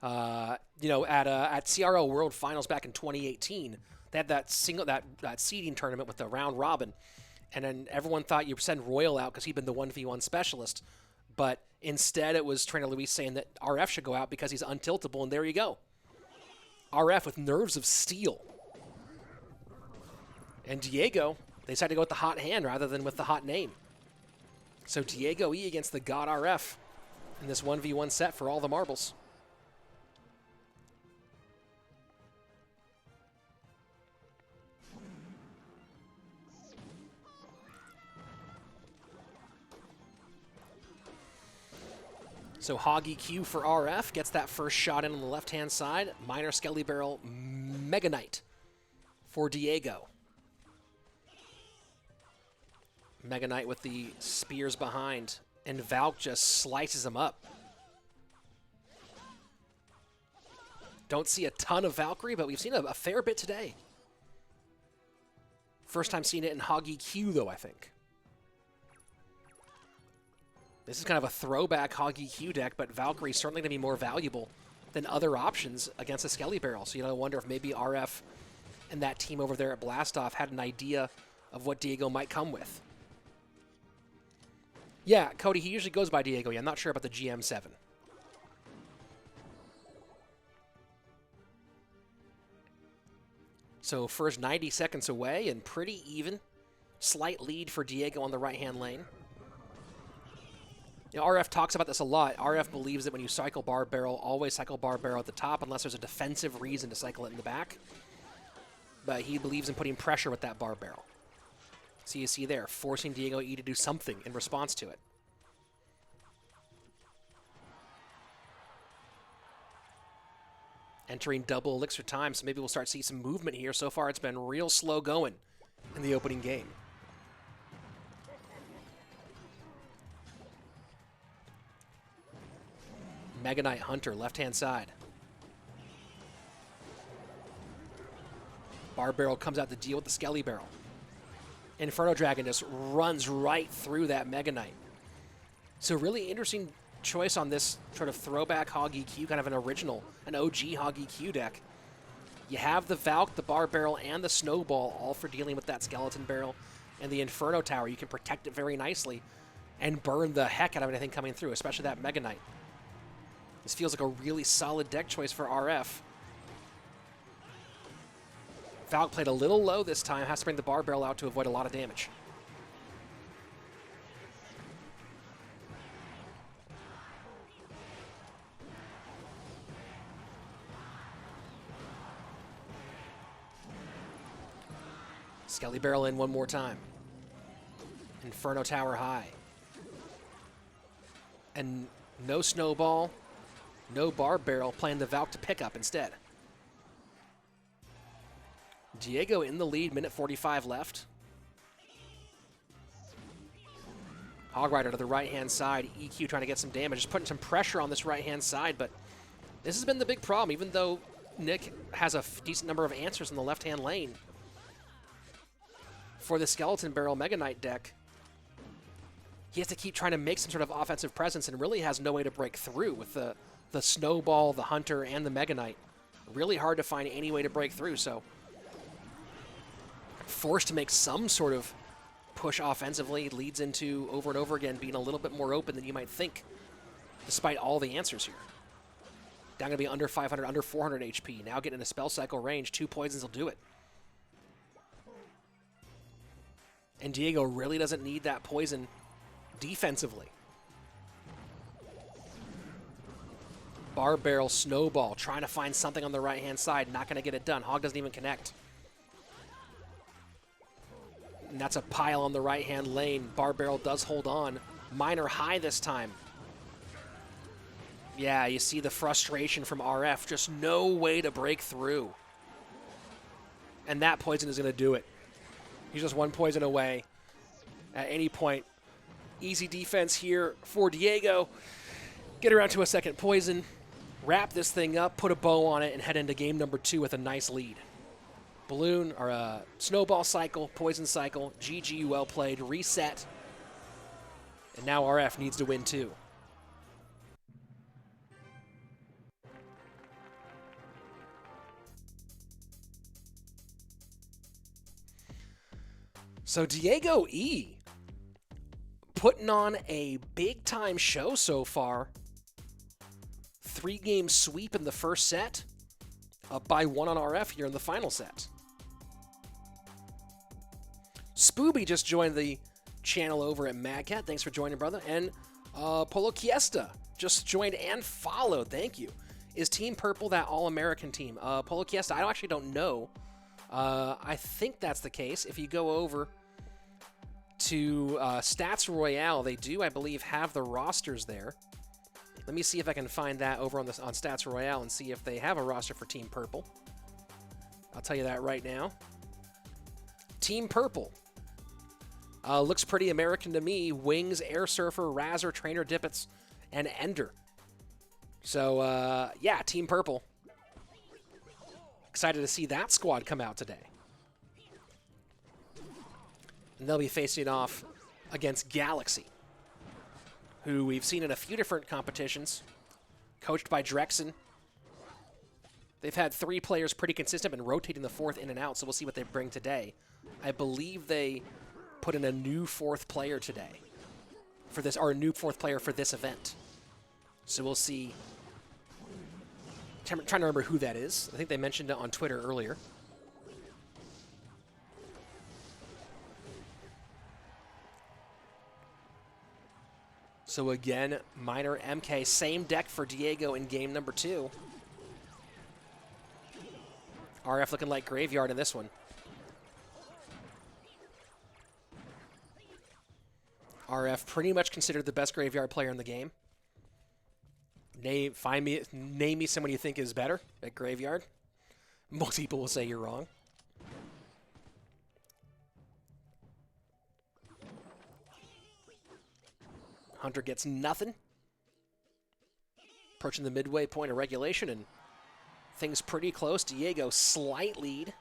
At CRL World Finals back in 2018, they had that seeding tournament with the round robin, and then everyone thought you send Royale out because he'd been the 1v1 specialist, but instead it was Trainer Luis saying that RF should go out because he's untiltable, and there you go. RF with nerves of steel. And Diego, they decided to go with the hot hand rather than with the hot name. So Diego E against the God RF in this 1v1 set for all the marbles. So Hog EQ for RF gets that first shot in on the left-hand side. Minor Skelly Barrel Mega Knight for Diego. Mega Knight with the spears behind, and Valk just slices him up. Don't see a ton of Valkyrie, but we've seen a fair bit today. First time seeing it in Hog EQ, though, I think. This is kind of a throwback Hog EQ deck, but Valkyrie's certainly going to be more valuable than other options against a Skelly Barrel. So, I wonder if maybe RF and that team over there at Blastoff had an idea of what Diego might come with. Yeah, Cody, he usually goes by Diego. Yeah, I'm not sure about the GM7. So first 90 seconds away and pretty even. Slight lead for Diego on the right-hand lane. RF talks about this a lot. RF believes that when you cycle Bar Barrel, always cycle Bar Barrel at the top unless there's a defensive reason to cycle it in the back. But he believes in putting pressure with that Bar Barrel. So you see there, forcing Diego E to do something in response to it. Entering double elixir time, so maybe we'll start to see some movement here. So far, it's been real slow going in the opening game. Mega Knight Hunter, left-hand side. Bar Barrel comes out to deal with the Skelly Barrel. Inferno Dragon just runs right through that Mega Knight. So really interesting choice on this sort of throwback Hog EQ, kind of an original, an OG Hog EQ deck. You have the Valk, the Bar Barrel, and the Snowball all for dealing with that Skeleton Barrel. And the Inferno Tower, you can protect it very nicely and burn the heck out of anything coming through, especially that Mega Knight. This feels like a really solid deck choice for RF. Valk played a little low this time, has to bring the Bar Barrel out to avoid a lot of damage. Skelly Barrel in one more time. Inferno Tower high. And no Snowball, no Bar Barrel, playing the Valk to pick up instead. Diego in the lead, minute 45 left. Hog Rider to the right-hand side. EQ trying to get some damage, just putting some pressure on this right-hand side, but this has been the big problem, even though Nick has a decent number of answers in the left-hand lane. For the Skeleton Barrel Mega Knight deck, he has to keep trying to make some sort of offensive presence and really has no way to break through with the Snowball, the Hunter, and the Mega Knight. Really hard to find any way to break through, so forced to make some sort of push offensively leads into, over and over again, being a little bit more open than you might think, despite all the answers here. Down going to be under 500, under 400 HP. Now getting into spell cycle range. 2 poisons will do it. And Diego really doesn't need that poison defensively. Bar barrel, snowball, trying to find something on the right-hand side. Not going to get it done. Hog doesn't even connect. And that's a pile on the right-hand lane. Bar barrel does hold on. Miner high this time. Yeah, you see the frustration from RF. Just no way to break through. And that poison is going to do it. He's just one poison away at any point. Easy defense here for Diego. Get around to a second poison. Wrap this thing up, put a bow on it, and head into game number 2 with a nice lead. Balloon, or snowball cycle, poison cycle, GG, well played, reset. And now RF needs to win too. So Diego E. putting on a big-time show so far. 3-game sweep in the first set, up by 1 on RF here in the final set. Spooby just joined the channel over at MagCat. Thanks for joining, brother. And Polo Kiesta just joined and followed. Thank you. Is Team Purple that All-American team? Polo Kiesta, I actually don't know. I think that's the case. If you go over to Stats Royale, they do, I believe, have the rosters there. Let me see if I can find that over on Stats Royale and see if they have a roster for Team Purple. I'll tell you that right now. Team Purple. Looks pretty American to me. Wings, Air Surfer, Razzer, Trainer Dippets, and Ender. So, yeah, Team Purple. Excited to see that squad come out today. And they'll be facing off against Galaxy, who we've seen in a few different competitions, coached by Drexen. They've had 3 players pretty consistent and rotating the 4th in and out, so we'll see what they bring today. I believe they put in a new 4th player today for this, or a new 4th player for this event. So we'll see. I'm trying to remember who that is. I think they mentioned it on Twitter earlier. So again, Miner MK, same deck for Diego in game number 2. RF looking like Graveyard in this one. RF pretty much considered the best Graveyard player in the game. Name me someone you think is better at Graveyard. Most people will say you're wrong. Hunter gets nothing. Approaching the midway point of regulation, and things pretty close. Diego, slight lead.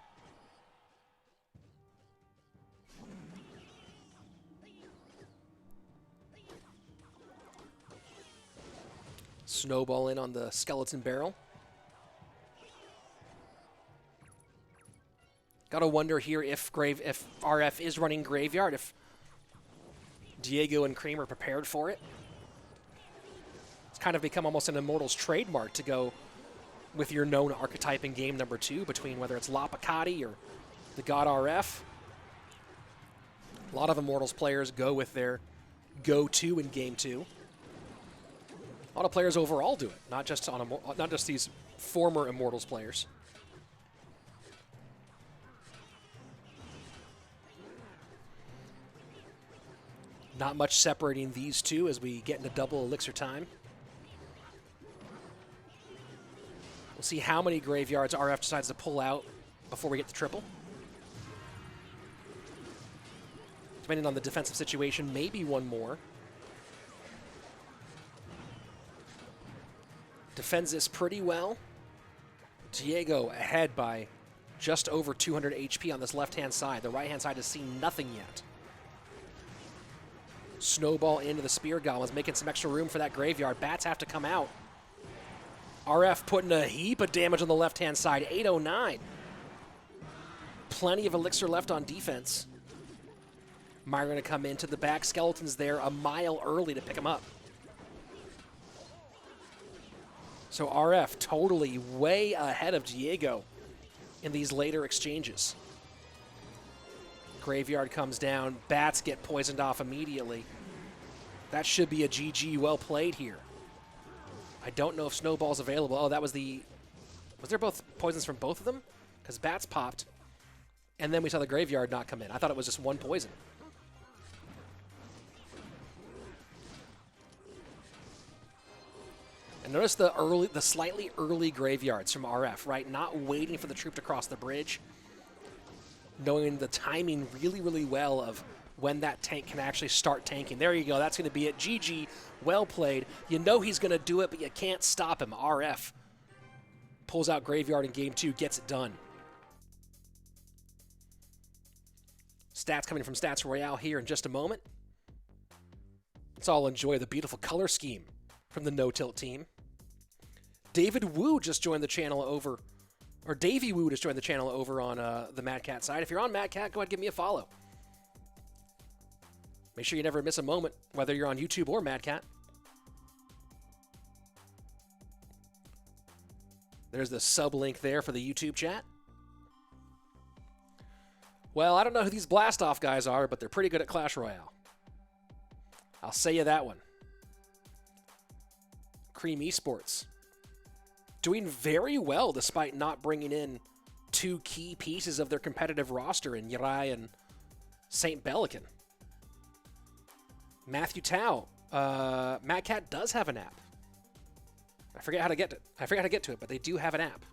Snowball in on the skeleton barrel. Gotta wonder here if RF is running Graveyard, if Diego and Cream are prepared for it. It's kind of become almost an Immortals trademark to go with your known archetype in game number 2, between whether it's Lapacati or the God RF. A lot of Immortals players go with their go-to in game 2. A lot of players overall do it, not just these former Immortals players. Not much separating these two as we get into double elixir time. We'll see how many Graveyards RF decides to pull out before we get the triple. Depending on the defensive situation, maybe one more. Defends this pretty well. Diego ahead by just over 200 HP on this left-hand side. The right-hand side has seen nothing yet. Snowball into the Spear Goblins, making some extra room for that Graveyard. Bats have to come out. RF putting a heap of damage on the left-hand side. 809. Plenty of elixir left on defense. Mire going to come into the back. Skeleton's there a mile early to pick him up. So RF totally way ahead of Diego in these later exchanges. Graveyard comes down. Bats get poisoned off immediately. That should be a GG. Well played here. I don't know if Snowball's available. Oh, that was the... Was there both poisons from both of them? Because Bats popped, and then we saw the Graveyard not come in. I thought it was just one poison. And notice the slightly early Graveyards from RF, right? Not waiting for the troop to cross the bridge. Knowing the timing really, really well of when that tank can actually start tanking. There you go. That's going to be it. GG. Well played. You know he's going to do it, but you can't stop him. RF pulls out Graveyard in game 2, gets it done. Stats coming from Stats Royale here in just a moment. Let's all enjoy the beautiful color scheme from the No Tilt team. David Wu just joined the channel over, or Davey Wu just joined the channel over on the Mad Cat side. If you're on Mad Cat, go ahead and give me a follow. Make sure you never miss a moment, whether you're on YouTube or Mad Cat. There's the sub link there for the YouTube chat. Well, I don't know who these Blast-Off guys are, but they're pretty good at Clash Royale. I'll say you that one. Cream Esports. Doing very well despite not bringing in 2 key pieces of their competitive roster in Uri and St. Bellican. Matthew Tao. Mad Cat does have an app. I forget how to get to it, but they do have an app.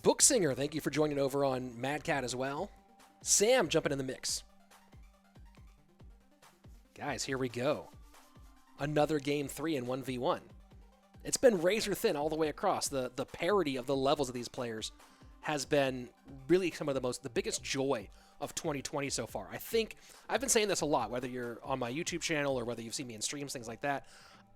Booksinger, thank you for joining over on Mad Cat as well. Sam jumping in the mix. Guys, here we go. Another game 3 in 1v1. It's been razor thin all the way across. The parity of the levels of these players has been really some of the biggest joy of 2020 so far. I think I've been saying this a lot, whether you're on my YouTube channel or whether you've seen me in streams, things like that.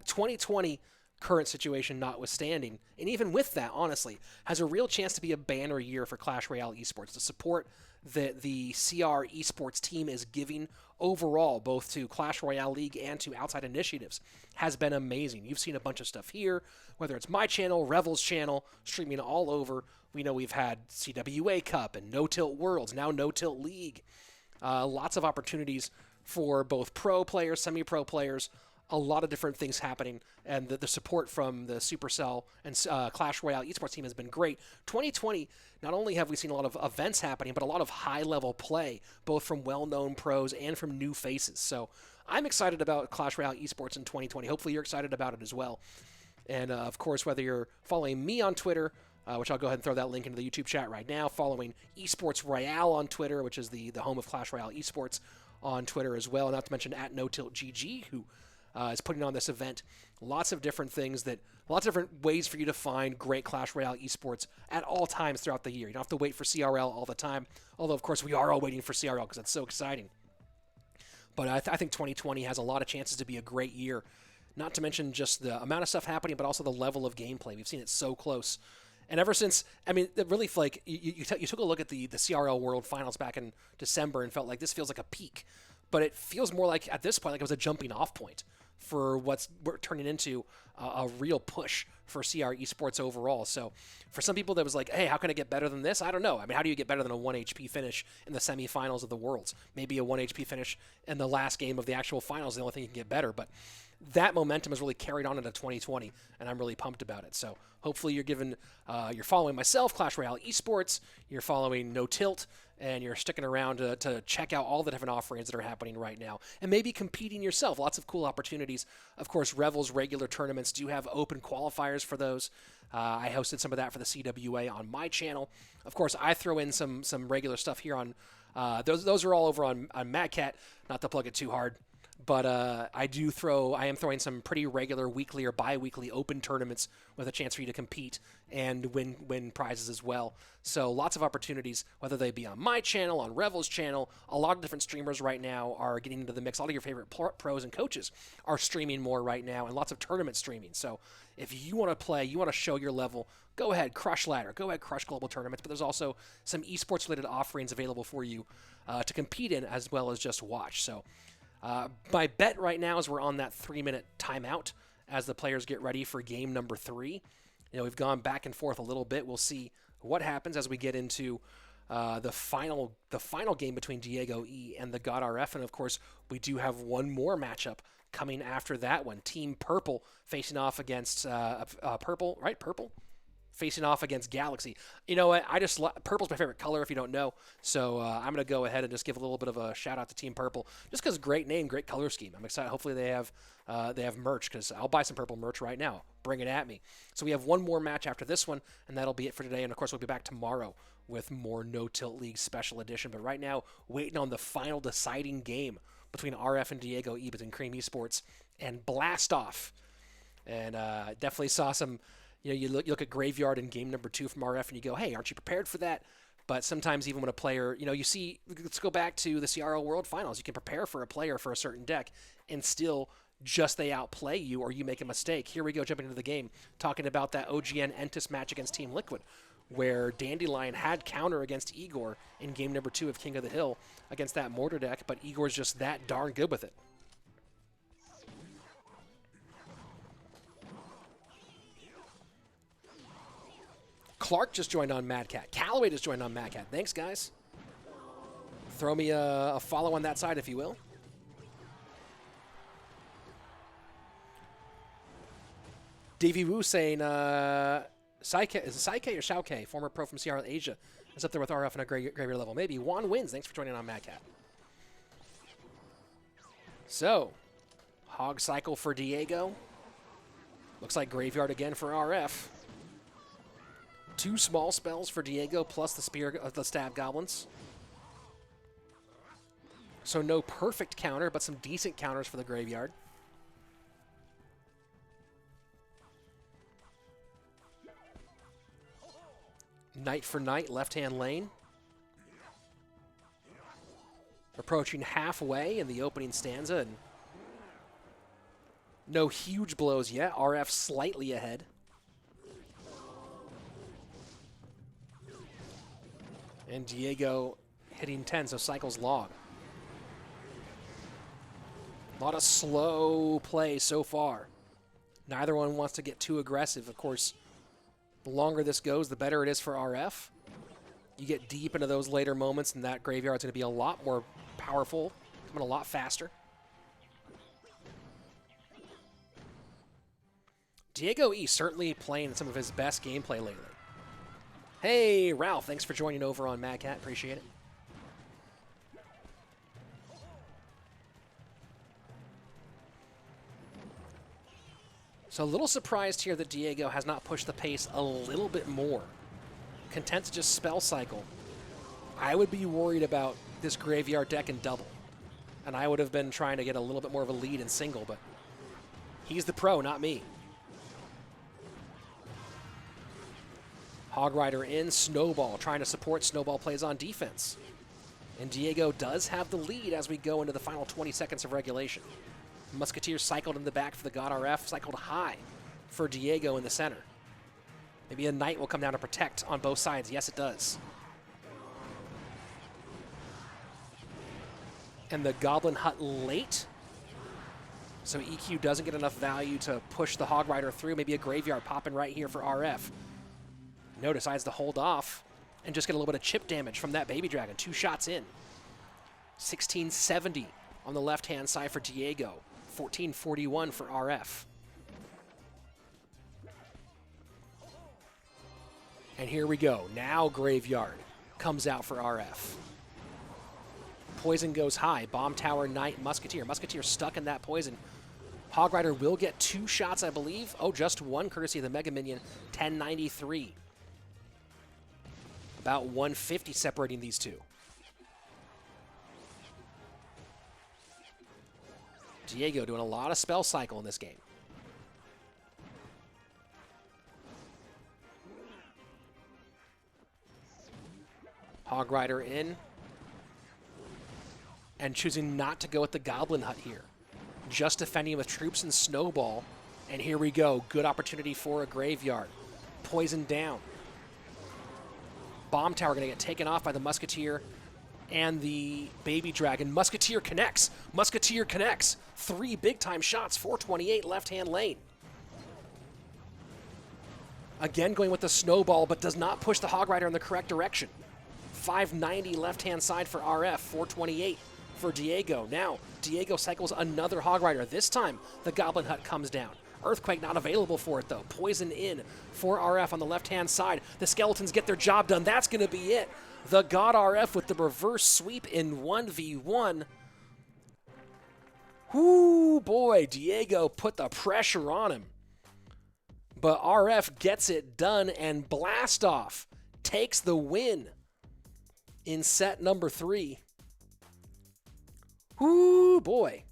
2020 current situation notwithstanding, and even with that, honestly, has a real chance to be a banner year for Clash Royale Esports. The support that the CR Esports team is giving overall, both to Clash Royale League and to outside initiatives, has been amazing. You've seen a bunch of stuff here, whether it's my channel, Revel's channel, streaming all over. We know we've had CWA Cup and No Tilt Worlds, now No Tilt League. Lots of opportunities for both pro players, semi-pro players, a lot of different things happening, and the support from the Supercell and Clash Royale Esports team has been great. 2020, not only have we seen a lot of events happening, but a lot of high-level play, both from well-known pros and from new faces. So I'm excited about Clash Royale Esports in 2020. Hopefully you're excited about it as well. And, of course, whether you're following me on Twitter, which I'll go ahead and throw that link into the YouTube chat right now, following Esports Royale on Twitter, which is the home of Clash Royale Esports on Twitter as well, not to mention at NoTiltGG, who is putting on this event. Lots of different things lots of different ways for you to find great Clash Royale esports at all times throughout the year. You don't have to wait for CRL all the time, although of course we are all waiting for CRL because it's so exciting. But I think 2020 has a lot of chances to be a great year, not to mention just the amount of stuff happening, but also the level of gameplay. We've seen it so close. And ever since, I mean, it really, like, you took a look at the CRL World Finals back in December and felt like this feels like a peak. But it feels more like, at this point, like it was a jumping off point for what's turning into a real push for CR esports overall. So for some people that was like, hey, how can I get better than this? I don't know. I mean, how do you get better than a 1 HP finish in the semifinals of the Worlds? Maybe a 1 HP finish in the last game of the actual finals is the only thing you can get better. But that momentum has really carried on into 2020, and I'm really pumped about it. So hopefully you're following myself, Clash Royale Esports, you're following No Tilt, and you're sticking around to check out all the different offerings that are happening right now, and maybe competing yourself. Lots of cool opportunities. Of course, Revel's regular tournaments do have open qualifiers for those. I hosted some of that for the CWA on my channel. Of course, I throw in some regular stuff here on those are all over on Mad Cat, not to plug it too hard. But I am throwing some pretty regular weekly or bi-weekly open tournaments with a chance for you to compete and win prizes as well. So lots of opportunities, whether they be on my channel, on Revel's channel. A lot of different streamers right now are getting into the mix. All of your favorite pros and coaches are streaming more right now, and lots of tournament streaming. So if you want to play, you want to show your level, go ahead, crush ladder, go ahead, crush global tournaments. But there's also some esports-related offerings available for you to compete in as well as just watch. So My bet right now is we're on that 3-minute timeout as the players get ready for game number 3. We've gone back and forth a little bit. We'll see what happens as we get into the final game between Diego E and the God RF. And of course, we do have one more matchup coming after that one. Team Purple facing off against Purple, right? Purple? Facing off against Galaxy. You know what? Purple's my favorite color, if you don't know. So I'm going to go ahead and just give a little bit of a shout out to Team Purple, just because great name, great color scheme. I'm excited. Hopefully they have merch, because I'll buy some Purple merch right now. Bring it at me. So we have one more match after this one, and that'll be it for today. And of course, we'll be back tomorrow with more No Tilt League Special Edition. But right now, waiting on the final deciding game between RF and Diego E, between Cream Esports and Blast Off. And definitely saw some. You look at Graveyard in game number 2 from RF and you go, hey, aren't you prepared for that? But sometimes even when a player, you see, let's go back to the CRO World Finals. You can prepare for a player for a certain deck and still just they outplay you or you make a mistake. Here we go, jumping into the game, talking about that OGN Entis match against Team Liquid, where Dandelion had counter against Igor in game number 2 of King of the Hill against that Mortar deck, but Igor's just that darn good with it. Clark just joined on Mad Cat. Callaway just joined on Mad Cat. Thanks, guys. Throw me a follow on that side, if you will. Davey Wu saying, Saike, is it Saike or Xiaoke, former pro from CR Asia, is up there with RF on a graveyard level. Maybe. Juan wins. Thanks for joining on Mad Cat. So, Hog Cycle for Diego. Looks like Graveyard again for RF. 2 small spells for Diego, plus the Stab Goblins. So no perfect counter, but some decent counters for the Graveyard. Knight for Knight, left-hand lane. Approaching halfway in the opening stanza, and no huge blows yet. RF slightly ahead. And Diego hitting 10, so cycles long. A lot of slow play so far. Neither one wants to get too aggressive. Of course, the longer this goes, the better it is for RF. You get deep into those later moments, and that Graveyard's going to be a lot more powerful, coming a lot faster. Diego E certainly playing some of his best gameplay lately. Hey, Ralph, thanks for joining over on Mad Cat. Appreciate it. So a little surprised here that Diego has not pushed the pace a little bit more. Content to just spell cycle. I would be worried about this Graveyard deck in double. And I would have been trying to get a little bit more of a lead in single, but he's the pro, not me. Hog Rider in, Snowball trying to support. Snowball plays on defense. And Diego does have the lead as we go into the final 20 seconds of regulation. Musketeer cycled in the back for the God RF, cycled high for Diego in the center. Maybe a Knight will come down to protect on both sides. Yes, it does. And the Goblin Hut late. So EQ doesn't get enough value to push the Hog Rider through. Maybe a Graveyard popping right here for RF. No, decides to hold off and just get a little bit of chip damage from that Baby Dragon. 2 shots in. 1670 on the left-hand side for Diego. 1441 for RF. And here we go. Now Graveyard comes out for RF. Poison goes high. Bomb Tower, Knight, Musketeer. Musketeer stuck in that poison. Hog Rider will get 2 shots, I believe. Oh, just 1 courtesy of the Mega Minion. 1093. About 150 separating these two. Diego doing a lot of spell cycle in this game. Hog Rider in. And choosing not to go with the Goblin Hut here. Just defending with troops and Snowball. And here we go. Good opportunity for a Graveyard. Poison down. Bomb Tower going to get taken off by the Musketeer and the Baby Dragon. Musketeer connects. Musketeer connects. 3 big-time shots, 428 left-hand lane. Again going with the snowball, but does not push the Hog Rider in the correct direction. 590 left-hand side for RF, 428 for Diego. Now, Diego cycles another Hog Rider. This time, the Goblin Hut comes down. Earthquake not available for it, though. Poison in for RF on the left-hand side. The Skeletons get their job done. That's going to be it. The God RF with the reverse sweep in 1v1. Whoo, boy, Diego put the pressure on him. But RF gets it done, and Blastoff takes the win in set number 3. Whoo, boy.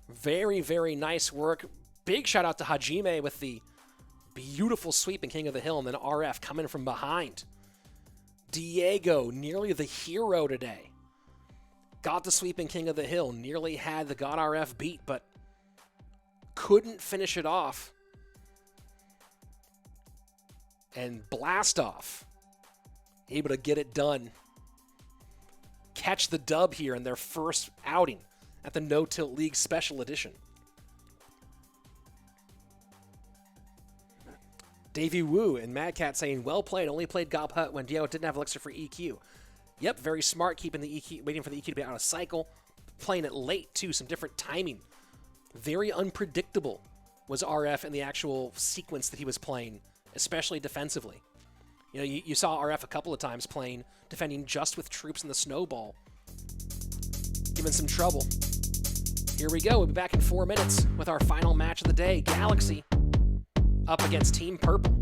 Very, very nice work. Big shout out to Hajime with the beautiful sweep in King of the Hill, and then RF coming from behind. Diego, nearly the hero today. Got the sweep in King of the Hill, nearly had the God RF beat, but couldn't finish it off. And Blastoff, able to get it done. Catch the dub here in their first outing at the No Tilt League Special Edition. Davey Wu and Mad Cat saying, well played, only played Gob Hut when Diego didn't have Elixir for EQ. Yep, very smart, keeping the EQ, waiting for the EQ to be out of cycle. Playing it late, too, some different timing. Very unpredictable was RF in the actual sequence that he was playing, especially defensively. You know, you saw RF a couple of times playing, defending just with troops in the snowball. Giving some trouble. Here we go, we'll be back in 4 minutes with our final match of the day. Galaxy up against Team Purple.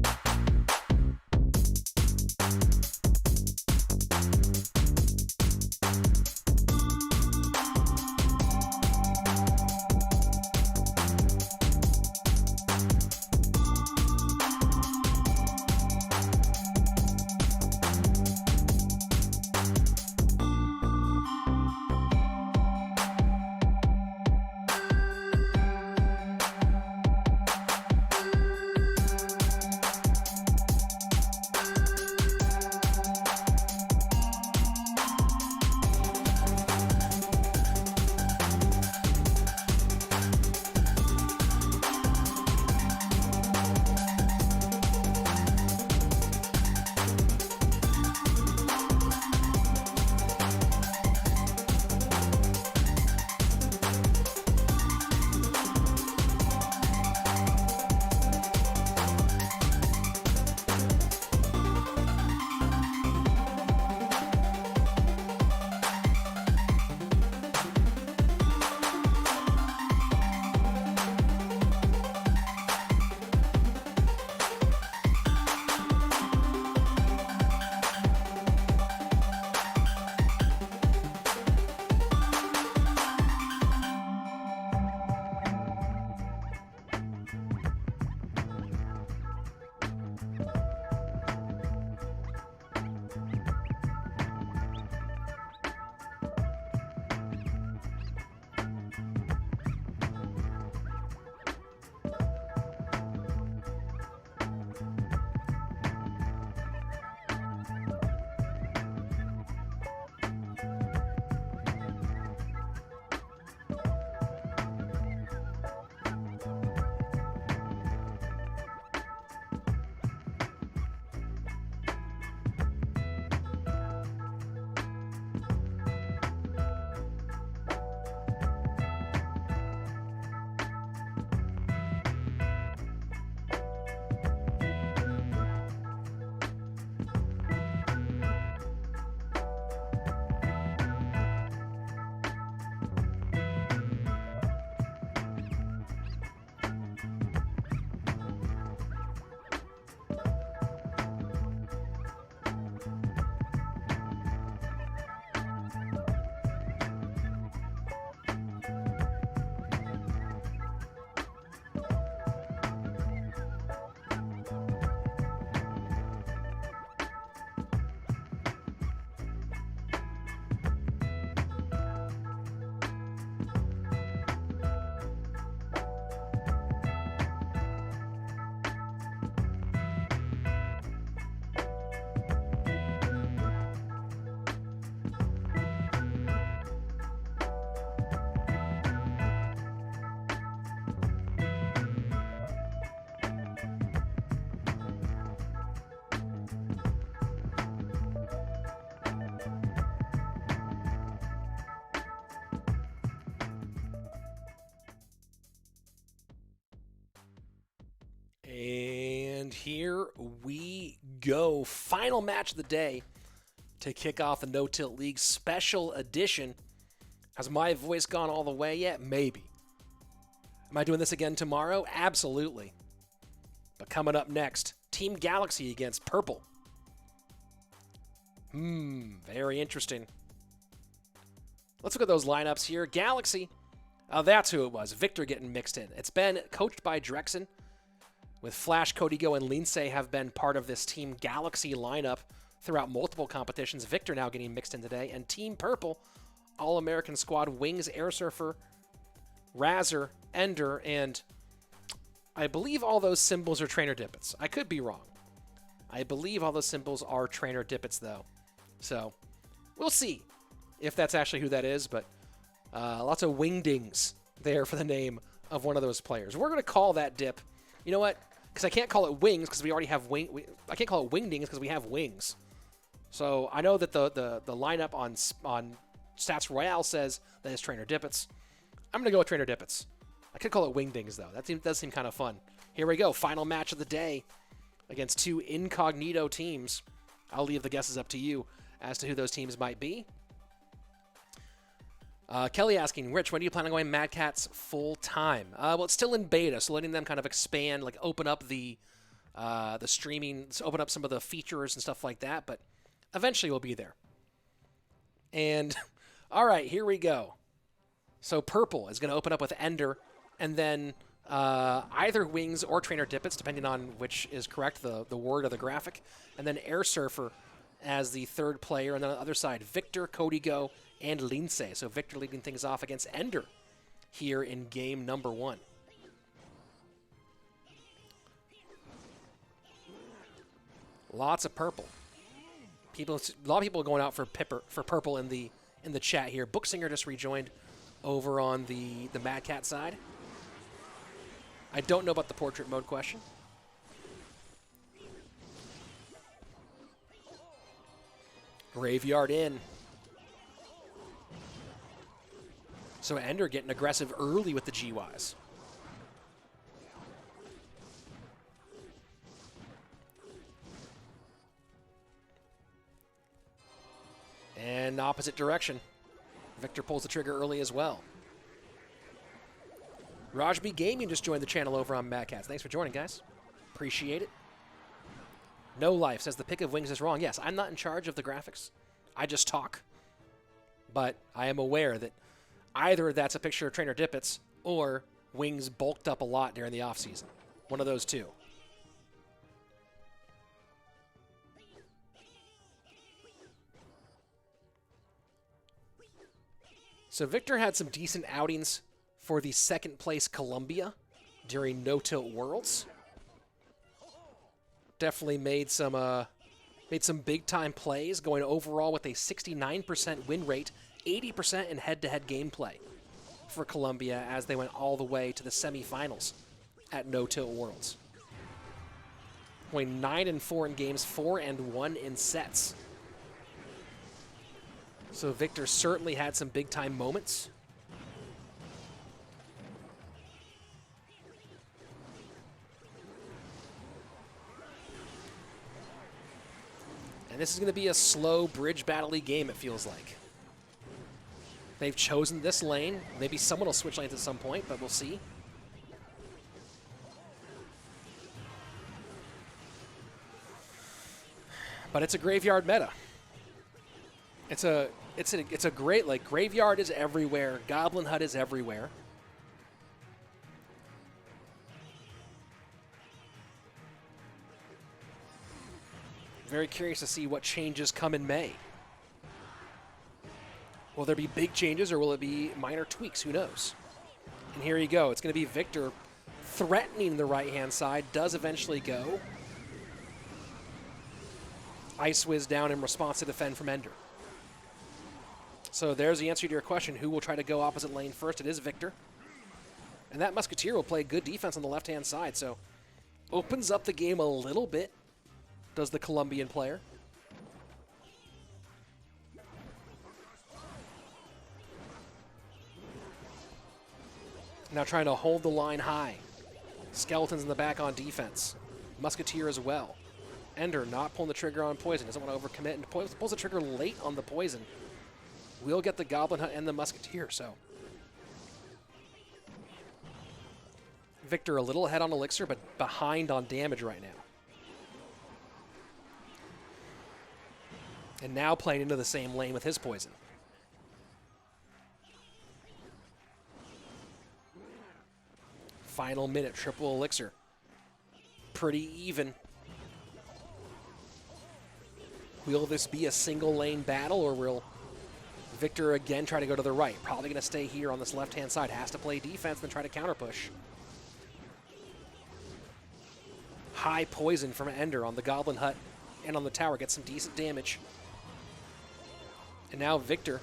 here we go. Final match of the day to kick off the No Tilt League Special Edition. Has my voice gone all the way yet? Maybe. Am I doing this again tomorrow? Absolutely. But coming up next, Team Galaxy against Purple. Very interesting. Let's look at those lineups here. Galaxy, that's who it was. Victor getting mixed in. It's been coached by Drexen, with Flash, Codigo, and Lindsay have been part of this Team Galaxy lineup throughout multiple competitions. Victor now getting mixed in today. And Team Purple, All-American squad, Wings, Air Surfer, Razzer, Ender, and I believe all those symbols are Trainer Dippets. I could be wrong. I believe all those symbols are Trainer Dippets, though. So, we'll see if that's actually who that is, but lots of wingdings there for the name of one of those players. We're going to call that dip. You know what? Because I can't call it wings because we already have I can't call it wingdings because we have wings. So I know that the lineup on Stats Royale says that it's Trainer Dippets. I'm going to go with Trainer Dippets. I could call it wingdings, though. That does seem kind of fun. Here we go. Final match of the day against two incognito teams. I'll leave the guesses up to you as to who those teams might be. Kelly asking, Rich, when do you plan on going Mad Cats full time? Well, it's still in beta, so letting them kind of expand, like open up the streaming, open up some of the features and stuff like that. But eventually, we'll be there. And all right, here we go. So Purple is going to open up with Ender, and then either Wings or Trainer Dippets, depending on which is correct, the word or the graphic, and then Air Surfer as the third player, and then on the other side, Victor, Codigo, and Lindsay. So Victor leading things off against Ender here in game number 1. Lots of purple. A lot of people going out for purple in the chat here. Booksinger just rejoined over on the Mad Cat side. I don't know about the portrait mode question. Graveyard in. So Ender getting aggressive early with the GYs. And opposite direction. Victor pulls the trigger early as well. Rajbi Gaming just joined the channel over on Mad Cats. Thanks for joining, guys. Appreciate it. No Life says the pick of Wings is wrong. Yes, I'm not in charge of the graphics. I just talk. But I am aware that either that's a picture of Trainer Dippets or Wings bulked up a lot during the offseason. One of those two. So Victor had some decent outings for the second place Columbia during No Tilt Worlds. Definitely made some big time plays, going overall with a 69% win rate, 80% in head-to-head gameplay for Columbia as they went all the way to the semifinals at No Tilt Worlds. Going 9-4 in games, 4-1 in sets. So Victor certainly had some big time moments. And this is going to be a slow bridge battle-y game, it feels like. They've chosen this lane. Maybe someone will switch lanes at some point, but we'll see. But it's a graveyard meta. It's a great, like, graveyard is everywhere. Goblin Hut is everywhere. Very curious to see what changes come in May. Will there be big changes or will it be minor tweaks? Who knows? And here you go. It's going to be Victor threatening the right-hand side. Does eventually go. Ice Whiz down in response to defend from Ender. So there's the answer to your question. Who will try to go opposite lane first? It is Victor. And that Musketeer will play good defense on the left-hand side. So opens up the game a little bit, does the Colombian player. Now trying to hold the line high. Skeletons in the back on defense. Musketeer as well. Ender not pulling the trigger on poison. Doesn't want to overcommit and pulls the trigger late on the poison. We'll get the Goblin Hut and the Musketeer, so. Victor a little ahead on Elixir, but behind on damage right now. And now playing into the same lane with his poison. Final minute, triple Elixir. Pretty even. Will this be a single lane battle, or will Victor again try to go to the right? Probably going to stay here on this left-hand side. Has to play defense, then try to counter push. High poison from Ender on the Goblin Hut and on the tower. Gets some decent damage. And now Victor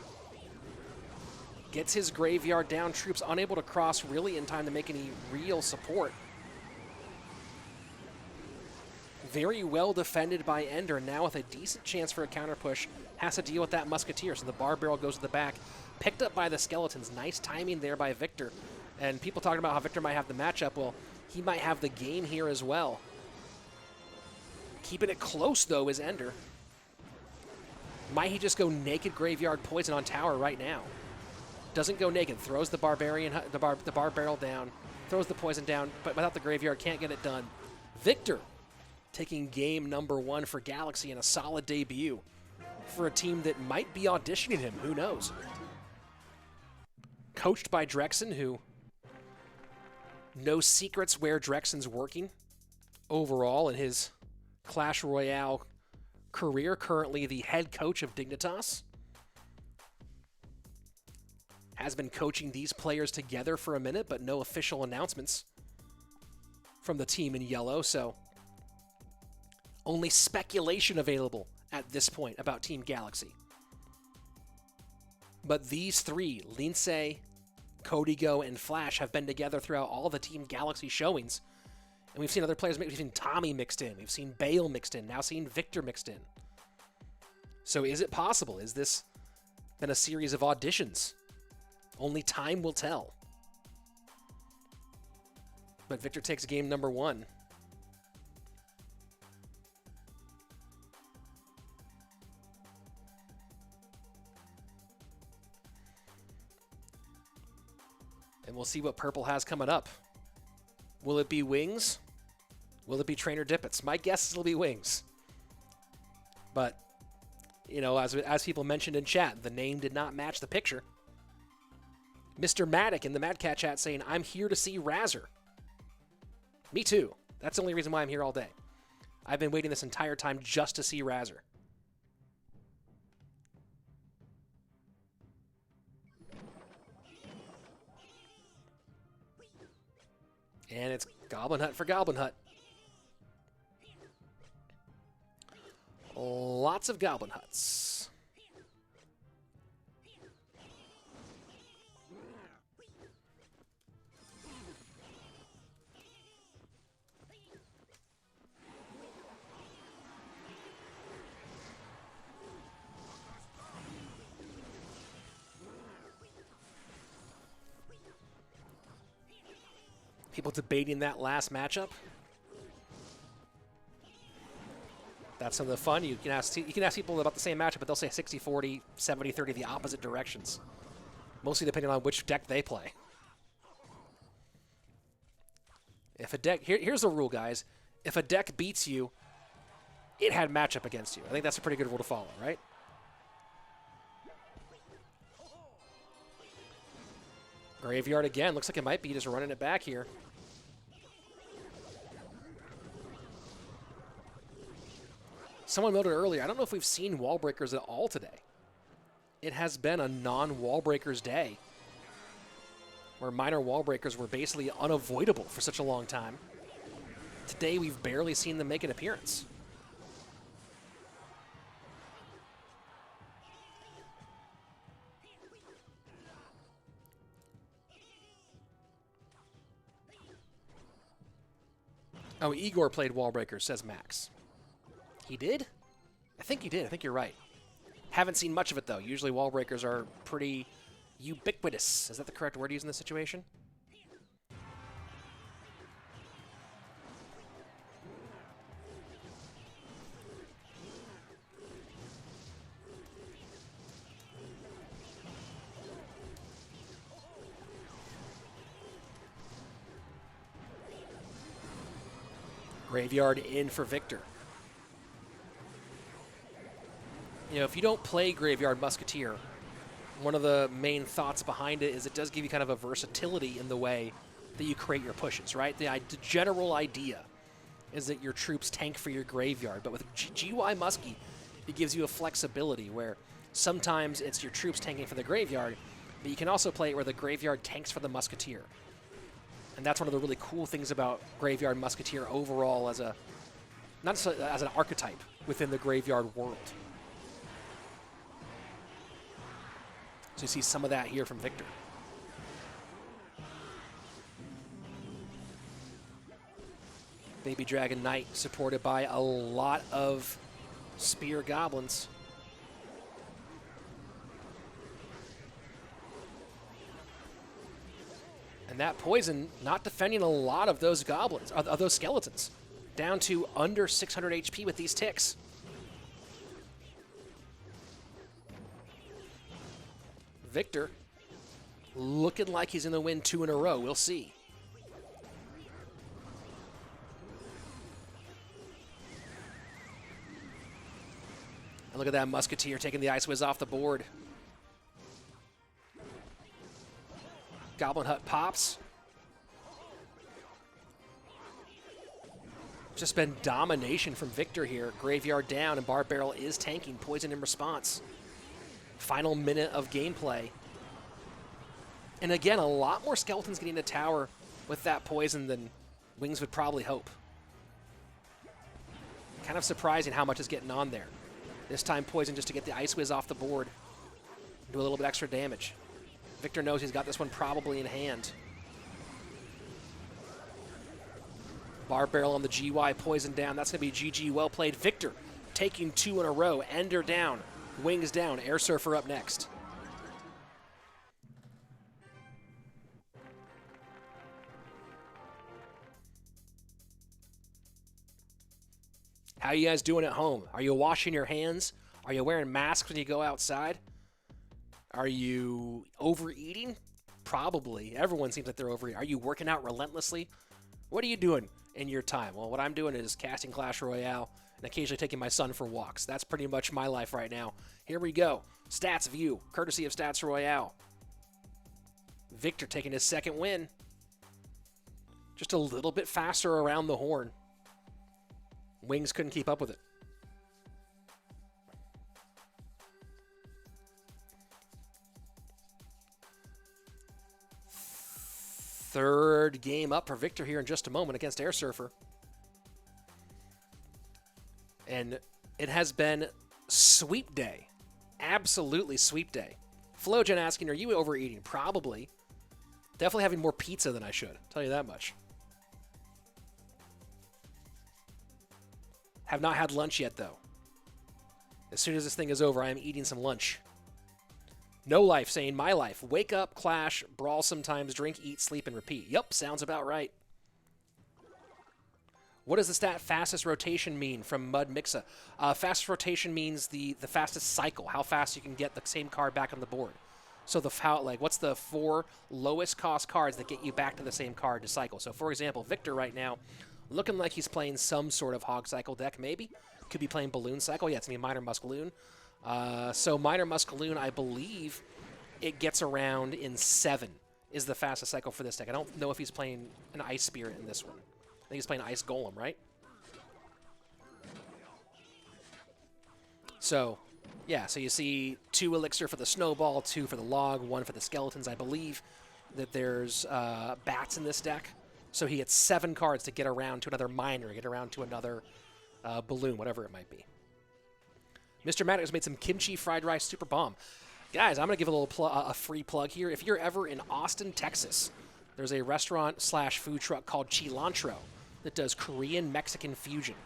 gets his graveyard down. Troops unable to cross really in time to make any real support. Very well defended by Ender, now with a decent chance for a counter push. Has to deal with that Musketeer, so the bar barrel goes to the back. Picked up by the Skeletons. Nice timing there by Victor. And people talking about how Victor might have the matchup. Well, he might have the game here as well. Keeping it close, though, is Ender. Might he just go naked graveyard poison on tower right now? Doesn't go naked. Throws the barbarian, the bar barrel down. Throws the poison down, but without the graveyard, can't get it done. Victor taking game number 1 for Galaxy in a solid debut for a team that might be auditioning him. Who knows? Coached by Drexen, who no secrets where Drexen's working overall in his Clash Royale career. Currently the head coach of Dignitas. Has been coaching these players together for a minute, but no official announcements from the team in yellow, so only speculation available at this point about Team Galaxy. But these three, Lince, Codigo, and Flash, have been together throughout all the Team Galaxy showings. And we've seen other players, we've seen Tommy mixed in, we've seen Bale mixed in, now seen Victor mixed in. So is it possible? Is this been a series of auditions? Only time will tell. But Victor takes game number 1. And we'll see what Purple has coming up. Will it be Wings? Will it be Trainer Dippets? My guess is it'll be Wings. But, you know, as people mentioned in chat, the name did not match the picture. Mr. Matic in the Mad Cat chat saying, I'm here to see Razzer. Me too. That's the only reason why I'm here all day. I've been waiting this entire time just to see Razzer. And it's Goblin Hut for Goblin Hut. Lots of Goblin Huts. People debating that last matchup. That's some of the fun. You can ask people about the same matchup, but they'll say 60-40, 70-30, the opposite directions. Mostly depending on which deck they play. If a deck, here's the rule, guys. If a deck beats you, it had matchup against you. I think that's a pretty good rule to follow, right? Graveyard again. Looks like it might be just running it back here. Someone noted earlier, I don't know if we've seen wall breakers at all today. It has been a non-wall breakers day, where minor wall breakers were basically unavoidable for such a long time. Today, we've barely seen them make an appearance. Oh, Igor played wall breakers, says Max. He did? I think he did. I think you're right. Haven't seen much of it, though. Usually wall breakers are pretty ubiquitous. Is that the correct word to use in this situation? Graveyard in for Victor. You know, if you don't play Graveyard Musketeer, one of the main thoughts behind it is it does give you kind of a versatility in the way that you create your pushes, right? The general idea is that your troops tank for your graveyard, but with GY Muskie, it gives you a flexibility where sometimes it's your troops tanking for the graveyard, but you can also play it where the graveyard tanks for the Musketeer. And that's one of the really cool things about Graveyard Musketeer overall as a, not just as an archetype within the graveyard world. So you see some of that here from Victor. Baby Dragon Knight supported by a lot of Spear Goblins. And that poison not defending a lot of those goblins, of those skeletons. Down to under 600 HP with these ticks. Victor looking like he's going to win 2 in a row. We'll see. And look at that Musketeer taking the Ice Whiz off the board. Goblin Hut pops. Just been domination from Victor here. Graveyard down, and Bar Barrel is tanking. Poison in response. Final minute of gameplay. And again, a lot more skeletons getting to tower with that poison than Wings would probably hope. Kind of surprising how much is getting on there. This time poison just to get the Ice Whiz off the board. Do a little bit extra damage. Victor knows he's got this one probably in hand. Bar Barrel on the GY, poison down. That's going to be GG, well played. Victor taking 2 in a row. Ender down, Wings down, Air Surfer up next. How you guys doing at home? Are you washing your hands? Are you wearing masks when you go outside? Are you overeating? Probably. Everyone seems like they're overeating. Are you working out relentlessly? What are you doing in your time? Well, what I'm doing is casting Clash Royale and occasionally taking my son for walks. That's pretty much my life right now. Here we go. Stats view, courtesy of Stats Royale. Victor taking his second win. Just a little bit faster around the horn. Wings couldn't keep up with it. Third game up for Victor here in just a moment against Air Surfer. And it has been sweep day. Absolutely sweep day. Flogen asking, are you overeating? Probably. Definitely having more pizza than I should. Tell you that much. Have not had lunch yet, though. As soon as this thing is over, I am eating some lunch. No Life saying, my life. Wake up, clash, brawl sometimes, drink, eat, sleep, and repeat. Yup, sounds about right. What does the stat fastest rotation mean from Mud Mixa? Fastest rotation means the fastest cycle, how fast you can get the same card back on the board. So what's the 4 lowest cost cards that get you back to the same card to cycle? So for example, Victor right now, looking like he's playing some sort of Hog Cycle deck, maybe. Could be playing Balloon Cycle. Yeah, it's going to be Minor Muskaloon. So Minor Muskaloon, I believe it gets around in 7 is the fastest cycle for this deck. I don't know if he's playing an Ice Spirit in this one. I think he's playing Ice Golem, right? So, yeah, so you see 2 Elixir for the Snowball, 2 for the Log, 1 for the Skeletons. I believe that there's Bats in this deck. So he gets 7 cards to get around to another Miner, get around to another Balloon, whatever it might be. Mr. Maddox has made some kimchi fried rice super bomb. Guys, I'm going to give a little a free plug here. If you're ever in Austin, Texas, there's a restaurant/food truck called Cilantro that does Korean-Mexican fusion.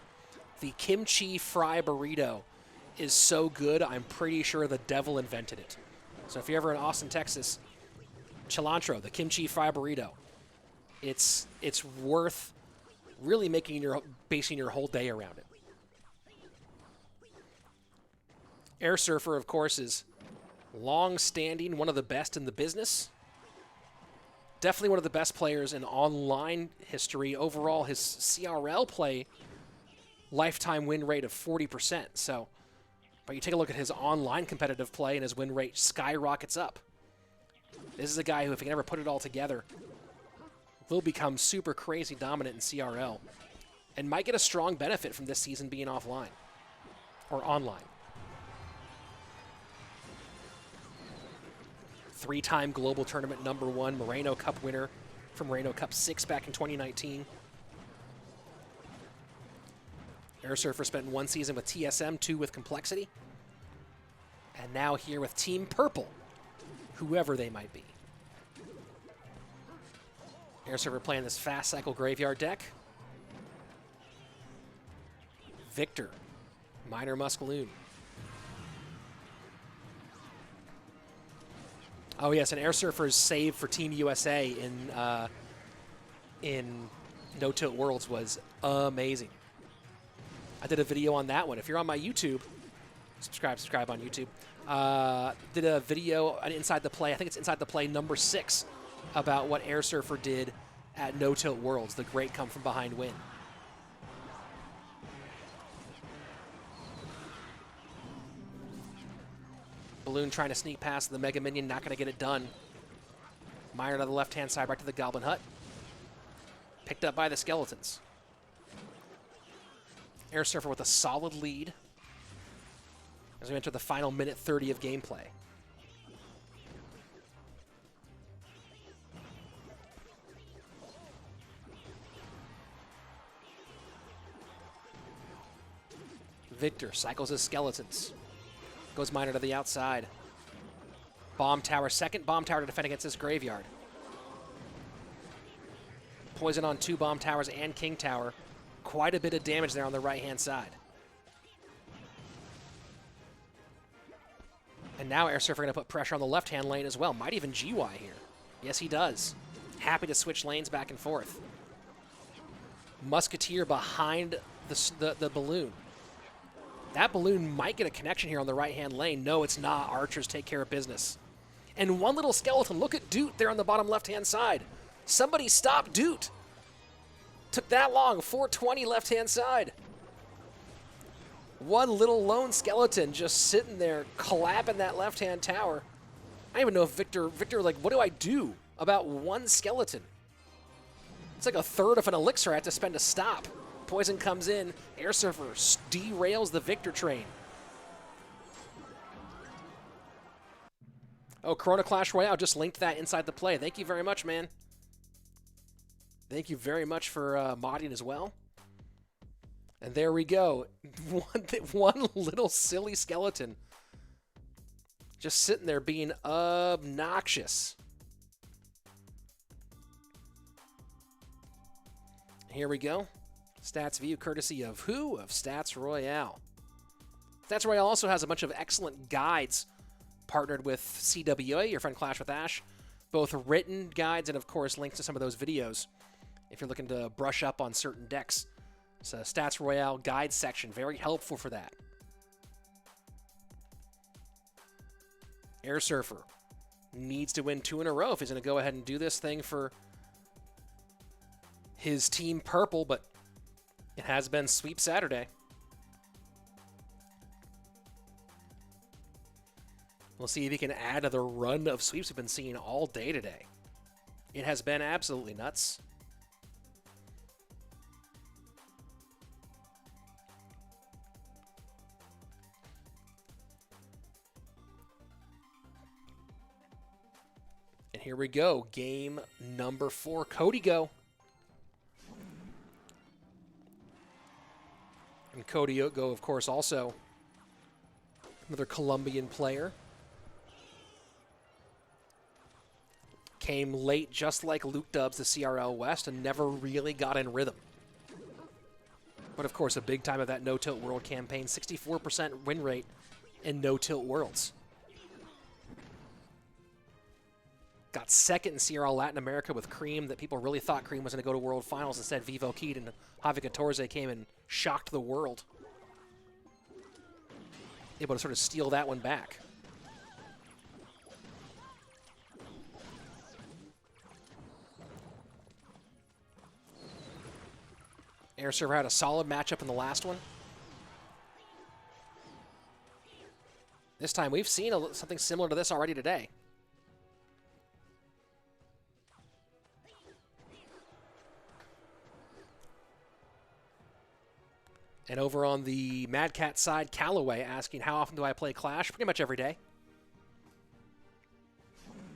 The kimchi fry burrito is so good, I'm pretty sure the devil invented it. So if you're ever in Austin, Texas, Cilantro, the kimchi fry burrito, it's worth really basing your whole day around it. Air Surfer, of course, is long-standing, one of the best in the business. Definitely one of the best players in online history. Overall, his CRL play lifetime win rate of 40%. So, but you take a look at his online competitive play and his win rate skyrockets up. This is a guy who, if he can ever put it all together, will become super crazy dominant in CRL and might get a strong benefit from this season being offline or online. 3-time global tournament #1 Moreno Cup winner from Moreno Cup 6 back in 2019. Air Surfer spent 1 season with TSM, 2 with Complexity, and now here with Team Purple, whoever they might be. Air Surfer playing this fast cycle graveyard deck. Victor, Minor Muskaloon. Oh yes, and Air Surfer's save for Team USA in No Tilt Worlds was amazing. I did a video on that one. If you're on my YouTube, subscribe on YouTube. Did a video on Inside the Play, I think it's Inside the Play #6, about what Air Surfer did at No Tilt Worlds, the great come from behind win. Balloon trying to sneak past the Mega Minion, not going to get it done. Meyer to the left-hand side, right to the Goblin Hut. Picked up by the Skeletons. Air Surfer with a solid lead as we enter the final minute 30 of gameplay. Victor cycles his Skeletons. Goes Miner to the outside. Bomb Tower, second Bomb Tower to defend against this graveyard. Poison on 2 Bomb Towers and King Tower. Quite a bit of damage there on the right-hand side. And now Air Surfer going to put pressure on the left-hand lane as well. Might even GY here. Yes, he does. Happy to switch lanes back and forth. Musketeer behind the balloon. That balloon might get a connection here on the right-hand lane. No, it's not. Archers take care of business. And one little skeleton. Look at Doot there on the bottom left-hand side. Somebody stop Doot. Took that long. 420 left-hand side. One little lone skeleton just sitting there clapping that left-hand tower. I don't even know if Victor, like, what do I do about one skeleton? It's like a third of an elixir I have to spend to stop. Poison comes in. Air Surfer derails the Victor train. Oh, Corona Clash Royale just linked that inside the play. Thank you very much, man. Thank you very much for modding as well. And there we go. One little silly skeleton just sitting there being obnoxious. Here we go. Stats view courtesy of who? Of Stats Royale. Stats Royale also has a bunch of excellent guides partnered with CWA, your friend Clash with Ash. Both written guides and, of course, links to some of those videos if you're looking to brush up on certain decks. So Stats Royale guide section, very helpful for that. Air Surfer needs to win 2 in a row if he's going to go ahead and do this thing for his Team Purple, but it has been Sweep Saturday. We'll see if he can add to the run of sweeps we've been seeing all day today. It has been absolutely nuts. And here we go. Game number 4. Cody, go. And Cody Go, of course, also another Colombian player. Came late, just like Luke Dubs, the CRL West, and never really got in rhythm. But, of course, a big time of that No Tilt World campaign. 64% win rate in No Tilt Worlds. Got second in CRL Latin America with Cream, that people really thought Cream was going to go to World Finals. Instead, Vivo Keed and Javi Catorze came and shocked the world. Able to sort of steal that one back. Air Server had a solid matchup in the last one. This time we've seen something similar to this already today. And over on the Mad Cat side, Callaway asking, how often do I play Clash? Pretty much every day.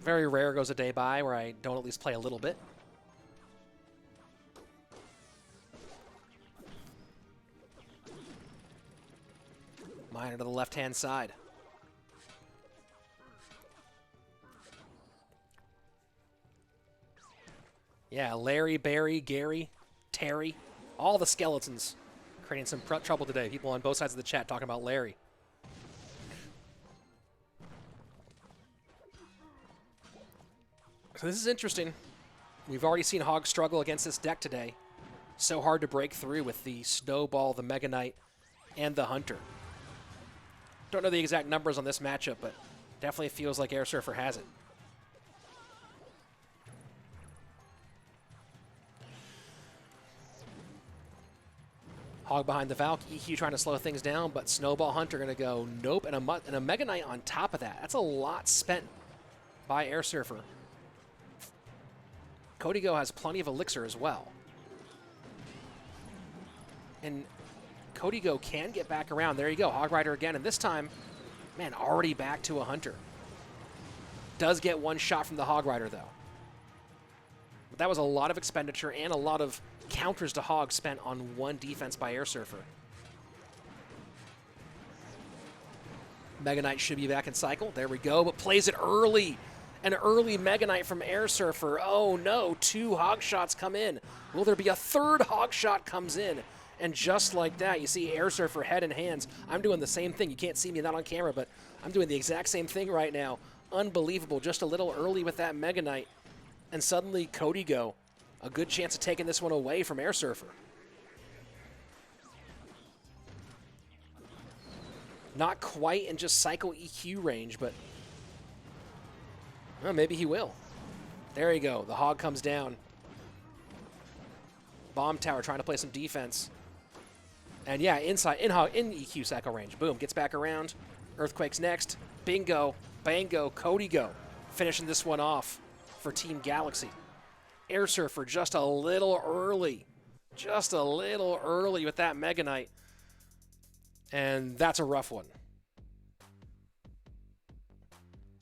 Very rare goes a day by where I don't at least play a little bit. Miner to the left-hand side. Yeah, Larry, Barry, Gary, Terry, all the skeletons creating some trouble today. People on both sides of the chat talking about Larry. So this is interesting. We've already seen Hog struggle against this deck today. So hard to break through with the Snowball, the Mega Knight, and the Hunter. Don't know the exact numbers on this matchup, but definitely feels like Air Surfer has it. Hog behind the Valk, EQ trying to slow things down, but Snowball Hunter going to go nope, and a Mega Knight on top of that. That's a lot spent by Air Surfer. Codigo has plenty of Elixir as well. And Codigo can get back around. There you go, Hog Rider again, and this time, man, already back to a Hunter. Does get one shot from the Hog Rider, though. But that was a lot of expenditure and a lot of counters to Hog spent on one defense by Air Surfer. Mega Knight should be back in cycle. There we go, but plays it early. An early Mega Knight from Air Surfer. Oh no, 2 Hog shots come in. Will there be a 3rd Hog shot comes in? And just like that, you see Air Surfer head and hands. I'm doing the same thing. You can't see me not on camera, but I'm doing the exact same thing right now. Unbelievable, just a little early with that Mega Knight. And suddenly Codigo, a good chance of taking this one away from Air Surfer. Not quite in just cycle EQ range, but well, maybe he will. There you go. The Hog comes down. Bomb Tower trying to play some defense. And yeah, in EQ cycle range. Boom, gets back around. Earthquake's next. Bingo, bango, Codigo finishing this one off for Team Galaxy. Air Surfer just a little early. Just a little early with that Mega Knight. And that's a rough one.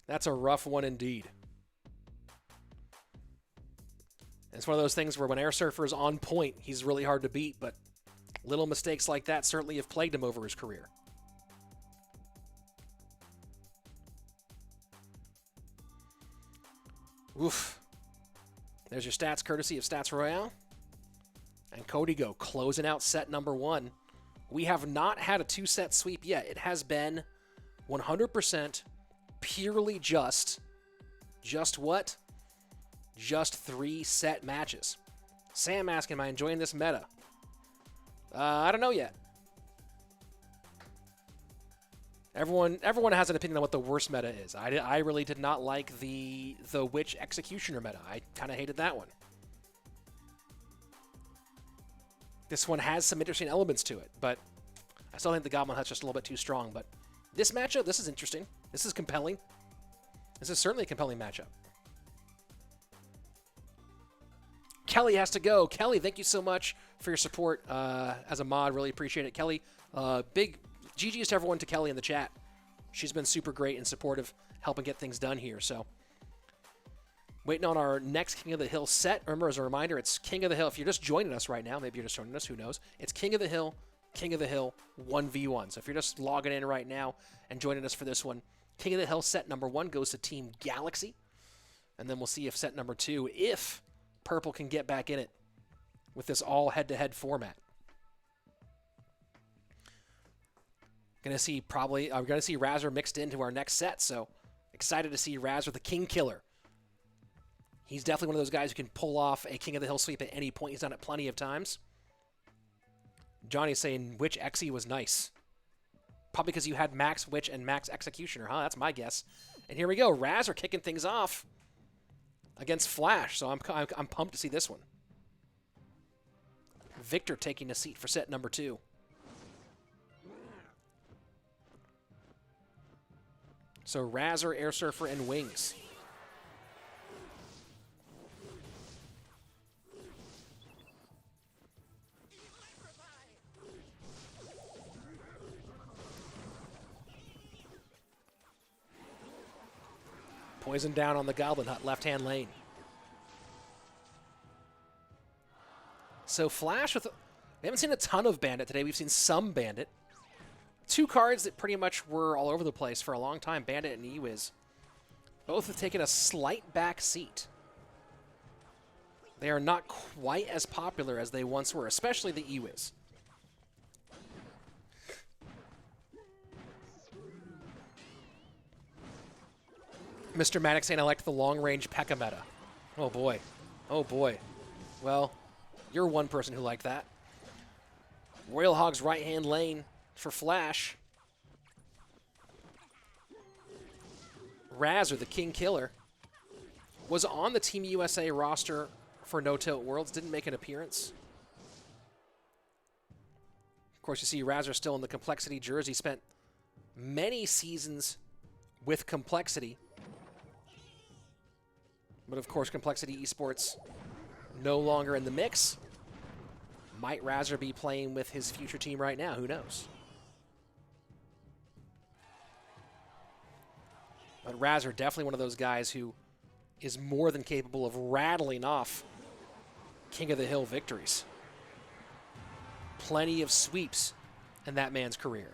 That's a rough one indeed. It's one of those things where when Air Surfer is on point, he's really hard to beat, but little mistakes like that certainly have plagued him over his career. Oof. There's your stats courtesy of Stats Royale. And Codigo closing out set number 1. We have not had a 2-set sweep yet. It has been 100% purely just what? Just 3-set matches. Sam asking, am I enjoying this meta? I don't know yet. Everyone has an opinion on what the worst meta is. I really did not like the Witch Executioner meta. I kind of hated that one. This one has some interesting elements to it, but I still think the Goblin Hut's just a little bit too strong. But this matchup, this is interesting. This is compelling. This is certainly a compelling matchup. Kelly has to go. Kelly, thank you so much for your support as a mod. Really appreciate it. Kelly, big GG's to everyone to Kelly in the chat. She's been super great and supportive, helping get things done here. So, waiting on our next King of the Hill set. Remember, as a reminder, it's King of the Hill. If you're just joining us right now, maybe you're just joining us, who knows? It's King of the Hill, 1v1. So if you're just logging in right now and joining us for this one, King of the Hill set number 1 goes to Team Galaxy. And then we'll see if set number 2, if Purple can get back in it with this all head-to-head format. We're gonna see Razor mixed into our next set, so excited to see Razor the King Killer. He's definitely one of those guys who can pull off a King of the Hill sweep at any point. He's done it plenty of times. Johnny's saying Witch Exy was nice. Probably because you had Max Witch and Max Executioner, huh? That's my guess. And here we go. Razor kicking things off against Flash, so I'm pumped to see this one. Victor taking a seat for set number 2. So Razor, Air Surfer, and Wings. Poison down on the Goblin Hut, left-hand lane. So Flash with... We haven't seen a ton of Bandit today. We've seen some Bandit. 2 cards that pretty much were all over the place for a long time, Bandit and Ewiz. Both have taken a slight back seat. They are not quite as popular as they once were, especially the Ewiz. Mr. Maddox saying I liked the long-range P.E.K.K.A meta. Oh boy. Oh boy. Well, you're one person who liked that. Royal Hog's right-hand lane for Flash. Razor, the King Killer, was on the Team USA roster for No Tilt Worlds, didn't make an appearance. Of course, you see Razor still in the Complexity jersey, spent many seasons with Complexity. But of course, Complexity Esports no longer in the mix. Might Razor be playing with his future team right now? Who knows? But Razor, definitely one of those guys who is more than capable of rattling off King of the Hill victories. Plenty of sweeps in that man's career.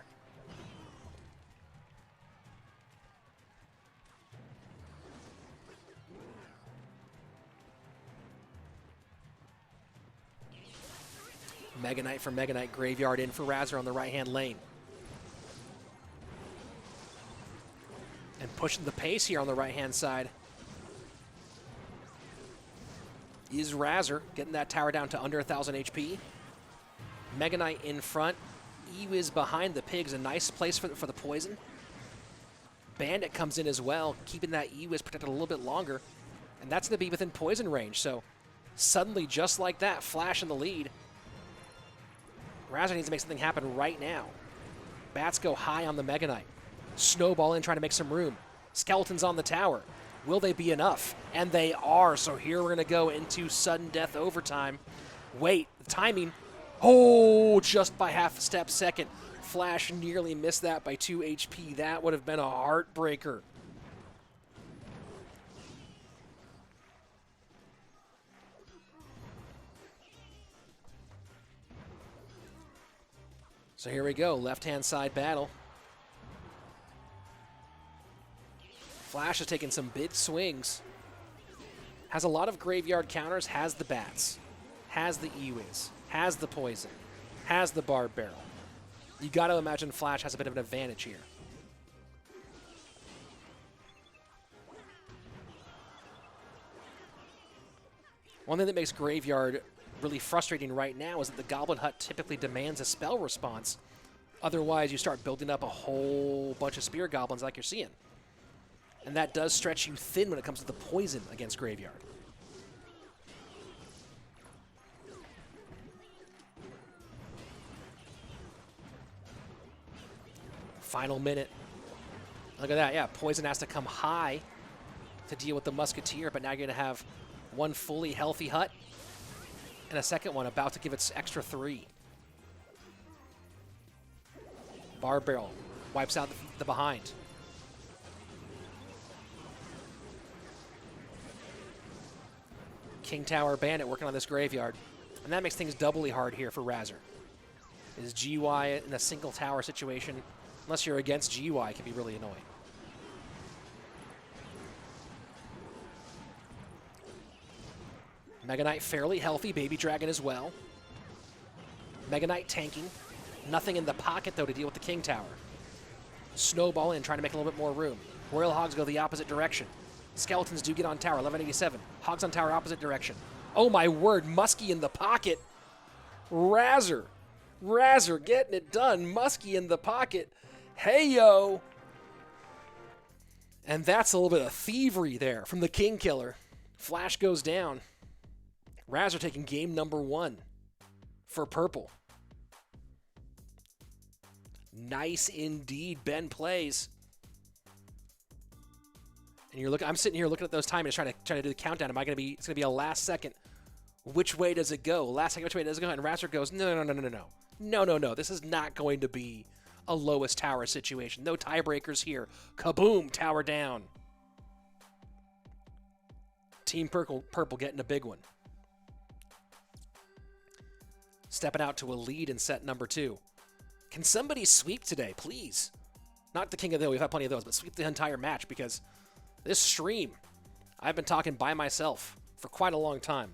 Mega Knight for Mega Knight, Graveyard in for Razor on the right-hand lane. And pushing the pace here on the right-hand side is Razor, getting that tower down to under 1,000 HP. Mega Knight in front. Ewiz behind the pigs, a nice place for the poison. Bandit comes in as well, keeping that Ewiz protected a little bit longer. And that's going to be within poison range, so suddenly, just like that, Flash in the lead. Razor needs to make something happen right now. Bats go high on the Mega Knight. Snowball in, trying to make some room. Skeletons on the tower. Will they be enough? And they are. So here we're going to go into sudden death overtime. Wait, the timing. Oh, just by half a step second. Flash nearly missed that by 2 HP. That would have been a heartbreaker. So here we go, left-hand side battle. Flash has taken some big swings. Has a lot of graveyard counters, has the bats, has the Ewiz, has the poison, has the barb barrel. You got to imagine Flash has a bit of an advantage here. One thing that makes Graveyard really frustrating right now is that the Goblin Hut typically demands a spell response. Otherwise, you start building up a whole bunch of Spear Goblins like you're seeing. And that does stretch you thin when it comes to the poison against Graveyard. Final minute. Look at that, yeah, poison has to come high to deal with the Musketeer, but now you're going to have one fully healthy hut and a second one about to give its extra 3. Barb Barrel wipes out the behind. King Tower Bandit working on this Graveyard. And that makes things doubly hard here for Razor. Is GY in a single tower situation, unless you're against GY, it can be really annoying. Mega Knight fairly healthy, Baby Dragon as well. Mega Knight tanking. Nothing in the pocket, though, to deal with the King Tower. Snowball in, trying to make a little bit more room. Royal Hogs go the opposite direction. Skeletons do get on tower, 1187. Hogs on tower, opposite direction. Oh my word, Muskie in the pocket. Razor getting it done. Muskie in the pocket. Hey, yo. And that's a little bit of thievery there from the King Killer. Flash goes down. Razor taking game number 1. for purple. Nice indeed. Ben plays. And you're looking. I'm sitting here looking at those timings, trying to do the countdown. Am I going to be? It's going to be a last second. Which way does it go? Last second, which way does it go? And Razor goes, no. This is not going to be a lowest tower situation. No tiebreakers here. Kaboom! Tower down. Team Purple getting a big one. Stepping out to a lead in set number 2. Can somebody sweep today, please? Not the King of the Hill. We've had plenty of those, but sweep the entire match, because this stream, I've been talking by myself for quite a long time.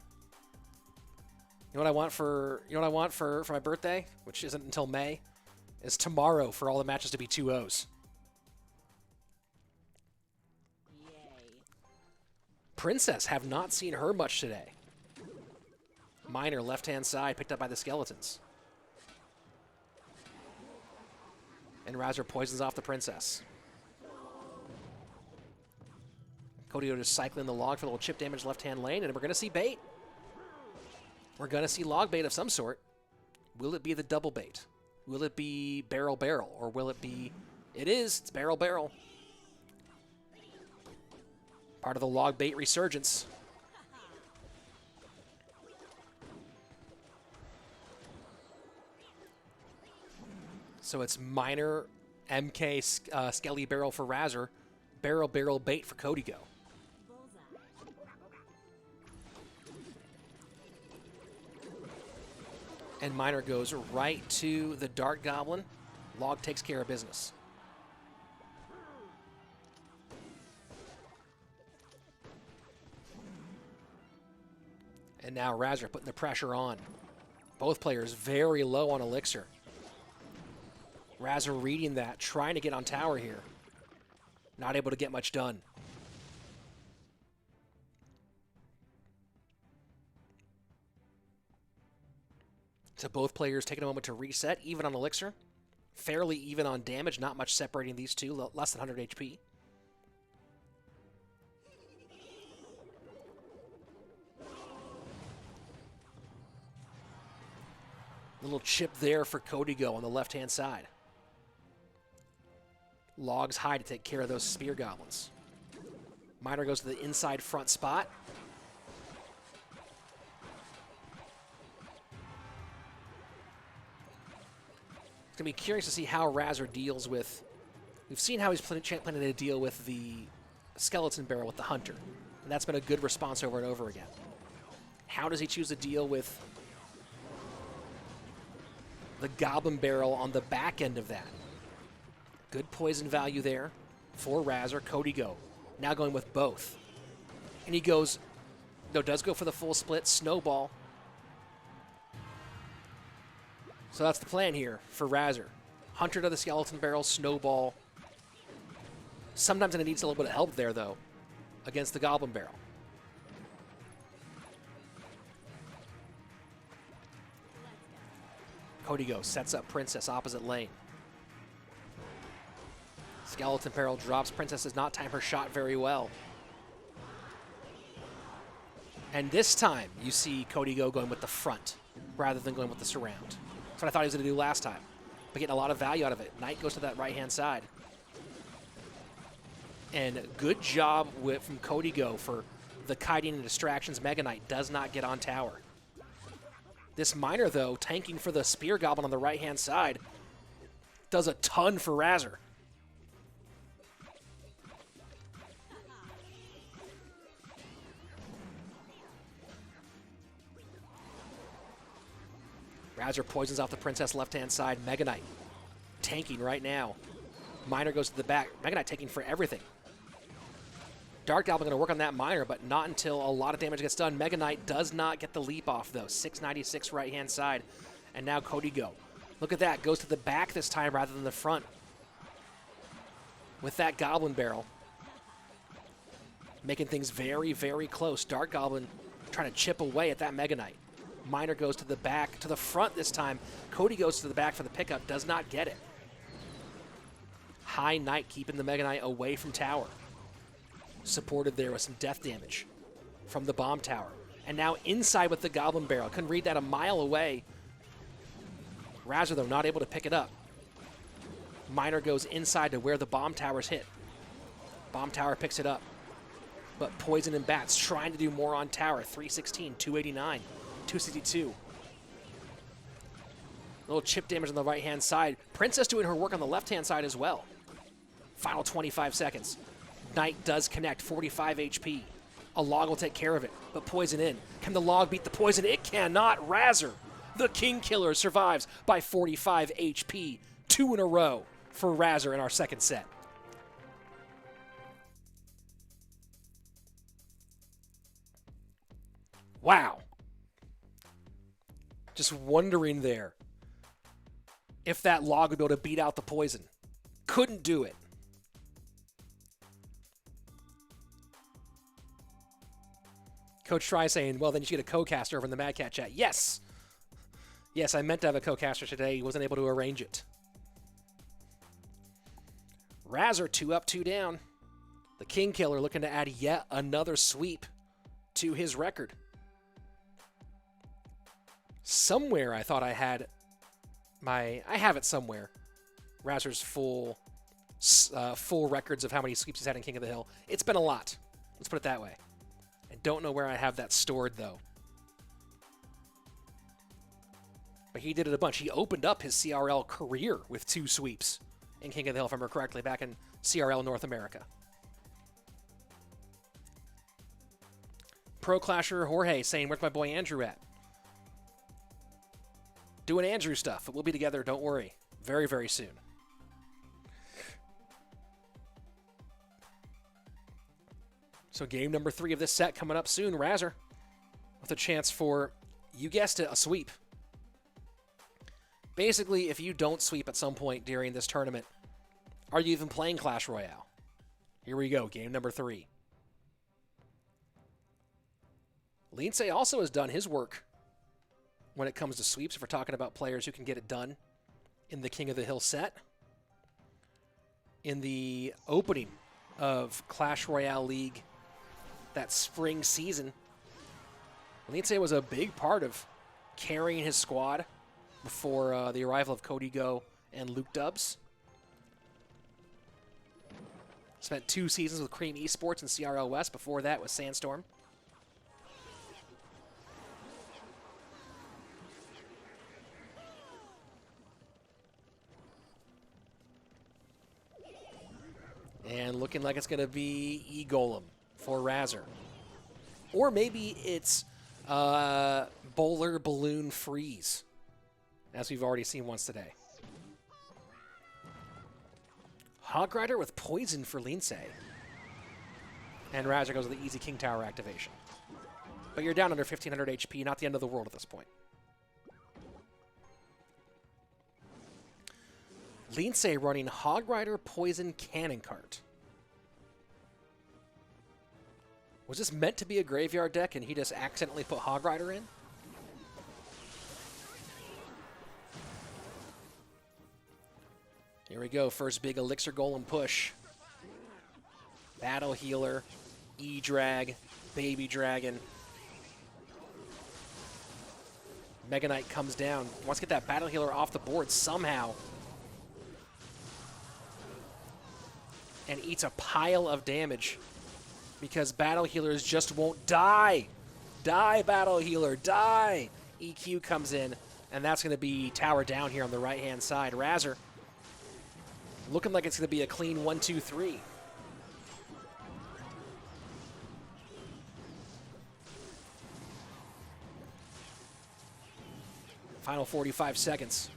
You know what I want for my birthday, which isn't until May, is tomorrow for all the matches to be 2-0s. Yay. Princess, have not seen her much today. Miner, left-hand side, picked up by the Skeletons. And Razor poisons off the Princess. Kodyo just cycling the log for a little chip damage left-hand lane, and we're going to see bait. We're going to see log bait of some sort. Will it be the double bait? Will it be barrel, or will it be... It is. It's barrel. Part of the log bait resurgence. So it's Miner, MK, Skelly barrel for Razor, barrel bait for Kodyo. And Miner goes right to the Dart Goblin. Log takes care of business. And now Razor putting the pressure on. Both players very low on Elixir. Razor reading that, trying to get on tower here. Not able to get much done. So both players taking a moment to reset, even on Elixir. Fairly even on damage, not much separating these two, less than 100 HP. Little chip there for Kodyo on the left-hand side. Logs high to take care of those spear goblins. Miner goes to the inside front spot. It's going to be curious to see how Razor deals with... We've seen how he's planning to deal with the skeleton barrel with the hunter. And that's been a good response over and over again. How does he choose to deal with the goblin barrel on the back end of that? Good poison value there for Razor. Kodyo now going with both. And he goes... No, does go for the full split. Snowball. So that's the plan here for Razor. Hunter to the skeleton barrel, snowball. Sometimes it needs a little bit of help there, though, against the goblin barrel. Kodyo sets up Princess opposite lane. Skeleton barrel drops. Princess does not time her shot very well. And this time, you see Kodyo going with the front rather than going with the surround. That's what I thought he was going to do last time, but getting a lot of value out of it. Knight goes to that right-hand side. And good job from Kodyo for the kiting and distractions. Mega Knight does not get on tower. This Miner, though, tanking for the Spear Goblin on the right-hand side, does a ton for Razor. Razor poisons off the Princess left-hand side. Mega Knight tanking right now. Miner goes to the back. Mega Knight taking for everything. Dark Goblin going to work on that Miner, but not until a lot of damage gets done. Mega Knight does not get the leap off, though. 696 right-hand side. And now Kodyo. Look at that. Goes to the back this time rather than the front. With that Goblin barrel. Making things very, very close. Dark Goblin trying to chip away at that Mega Knight. Miner goes to the back, to the front this time. Kodyo goes to the back for the pickup, does not get it. High Knight keeping the Mega Knight away from tower. Supported there with some death damage from the bomb tower. And now inside with the Goblin barrel. Couldn't read that a mile away. Razor, though, not able to pick it up. Miner goes inside to where the bomb towers hit. Bomb tower picks it up. But Poison and Bats trying to do more on tower. 316, 289, 262. Little chip damage on the right-hand side. Princess doing her work on the left-hand side as well. Final 25 seconds. Knight does connect, 45 HP. A log will take care of it, but Poison in. Can the log beat the Poison? It cannot. Razor, the King Killer, survives by 45 HP. 2 in a row for Razor in our second set. Wow. Just wondering there if that log would be able to beat out the Poison. Couldn't do it. Coach Try saying, well, then you should get a co-caster over in the Mad Cat chat. Yes. Yes, I meant to have a co-caster today. He wasn't able to arrange it. Razor, 2 up, 2 down. The King Killer looking to add yet another sweep to his record. Somewhere I thought I had I have it somewhere. Razor's full records of how many sweeps he's had in King of the Hill. It's been a lot. Let's put it that way. I don't know where I have that stored, though. But he did it a bunch. He opened up his CRL career with 2 sweeps in King of the Hill, if I remember correctly, back in CRL North America. Pro Clasher Jorge saying, where's my boy Andrew at? Doing Andrew stuff. We'll be together, don't worry. Very, very soon. So game number 3 of this set coming up soon. Razor with a chance for, you guessed it, a sweep. Basically, if you don't sweep at some point during this tournament, are you even playing Clash Royale? Here we go, game number 3. Lindsay also has done his work when it comes to sweeps, if we're talking about players who can get it done in the King of the Hill set. In the opening of Clash Royale League that spring season, Lindsay was a big part of carrying his squad before the arrival of Cody Go and Luke Dubs. Spent 2 seasons with Cream Esports and CRL West. Before that with Sandstorm. And looking like it's going to be E-Golem for Razor. Or maybe it's Bowler Balloon Freeze, as we've already seen once today. Hog Rider with Poison for Lindsay. And Razor goes with the easy King Tower activation. But you're down under 1,500 HP, not the end of the world at this point. Lindsay running Hog Rider, Poison, Cannon Cart. Was this meant to be a graveyard deck and he just accidentally put Hog Rider in? Here we go, first big Elixir Golem push. Battle Healer, E-Drag, Baby Dragon. Mega Knight comes down. Wants to get that Battle Healer off the board somehow. And eats a pile of damage because Battle Healers just won't die. Die, Battle Healer, die! EQ comes in, and that's going to be tower down here on the right-hand side. Razor looking like it's going to be a clean 1, 2, 3. Final 45 seconds.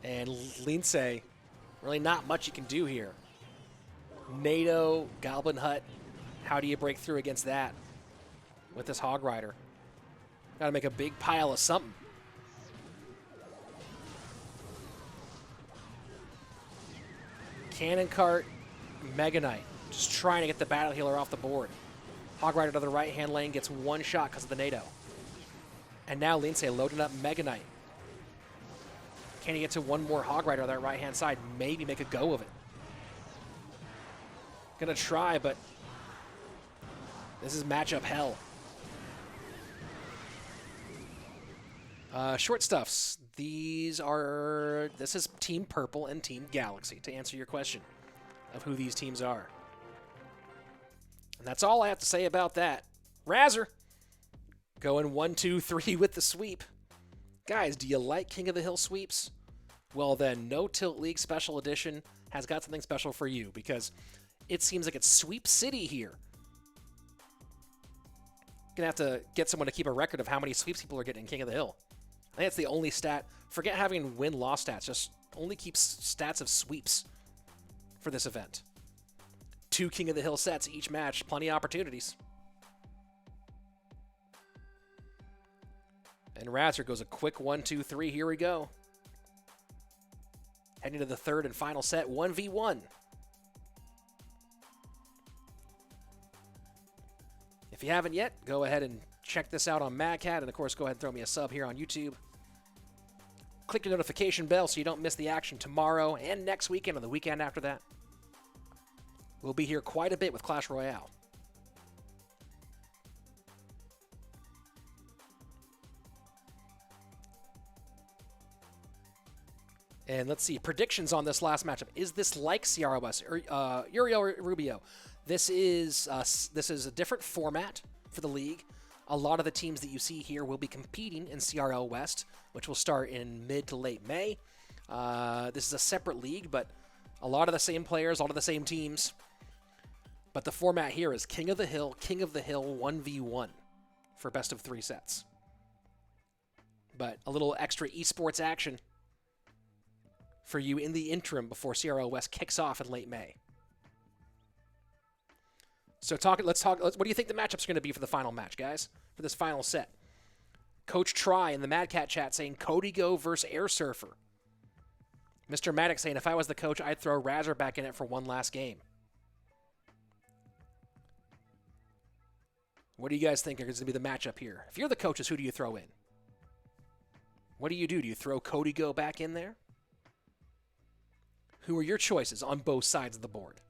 And Lindsay, really not much you can do here. NATO, Goblin Hut, how do you break through against that with this Hog Rider? Got to make a big pile of something. Cannon Cart, Mega Knight, just trying to get the Battle Healer off the board. Hog Rider to the right-hand lane gets 1 shot because of the NATO. And now Lindsay loading up Mega Knight. Can he get to 1 more Hog Rider on that right-hand side? Maybe make a go of it. Gonna try, but this is matchup hell. Short stuffs. This is Team Purple and Team Galaxy, to answer your question of who these teams are. And that's all I have to say about that. Razzer, going 1, 2, 3 with the sweep. Guys, do you like King of the Hill sweeps? Well then, No Tilt League Special Edition has got something special for you, because it seems like it's Sweep City here. Gonna have to get someone to keep a record of how many sweeps people are getting in King of the Hill. I think that's the only stat. Forget having win-loss stats. Just only keeps stats of sweeps for this event. 2 King of the Hill sets each match. Plenty of opportunities. And Razzer goes a quick 1, 2, 3. Here we go. Heading to the third and final set, 1v1. If you haven't yet, go ahead and check this out on MadCat, and of course, go ahead and throw me a sub here on YouTube. Click the notification bell so you don't miss the action tomorrow and next weekend or the weekend after that. We'll be here quite a bit with Clash Royale. And let's see, predictions on this last matchup. Is this like CROS? Uriel Rubio. This is a different format for the league. A lot of the teams that you see here will be competing in CRL West, which will start in mid to late May. This is a separate league, but a lot of the same players, a lot of the same teams. But the format here is King of the Hill 1v1 for best of 3 sets. But a little extra esports action for you in the interim before CRL West kicks off in late May. So let's talk. What do you think the matchups are going to be for the final match, guys? For this final set. Coach Try in the MadCat chat saying Cody Go versus Air Surfer. Mr. Maddox saying, if I was the coach, I'd throw Razzer back in it for one last game. What do you guys think is going to be the matchup here? If you're the coaches, who do you throw in? What do you do? Do you throw Cody Go back in there? Who are your choices on both sides of the board?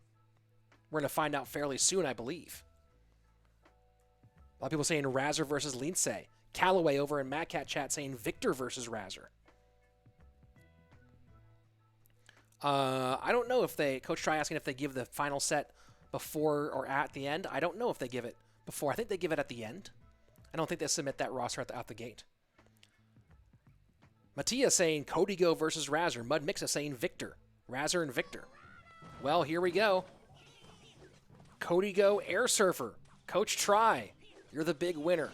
We're going to find out fairly soon, I believe. A lot of people saying Razzer versus Lindsay. Callaway over in MadCat chat saying Victor versus Razzer. I don't know if Coach Try asking if they give the final set before or at the end. I don't know if they give it before. I think they give it at the end. I don't think they submit that roster out the gate. Mattia saying Cody Go versus Razzer. Mud Mixa saying Victor. Razzer and Victor. Well, here we go. Cody Go, Air Surfer. Coach Try, you're the big winner.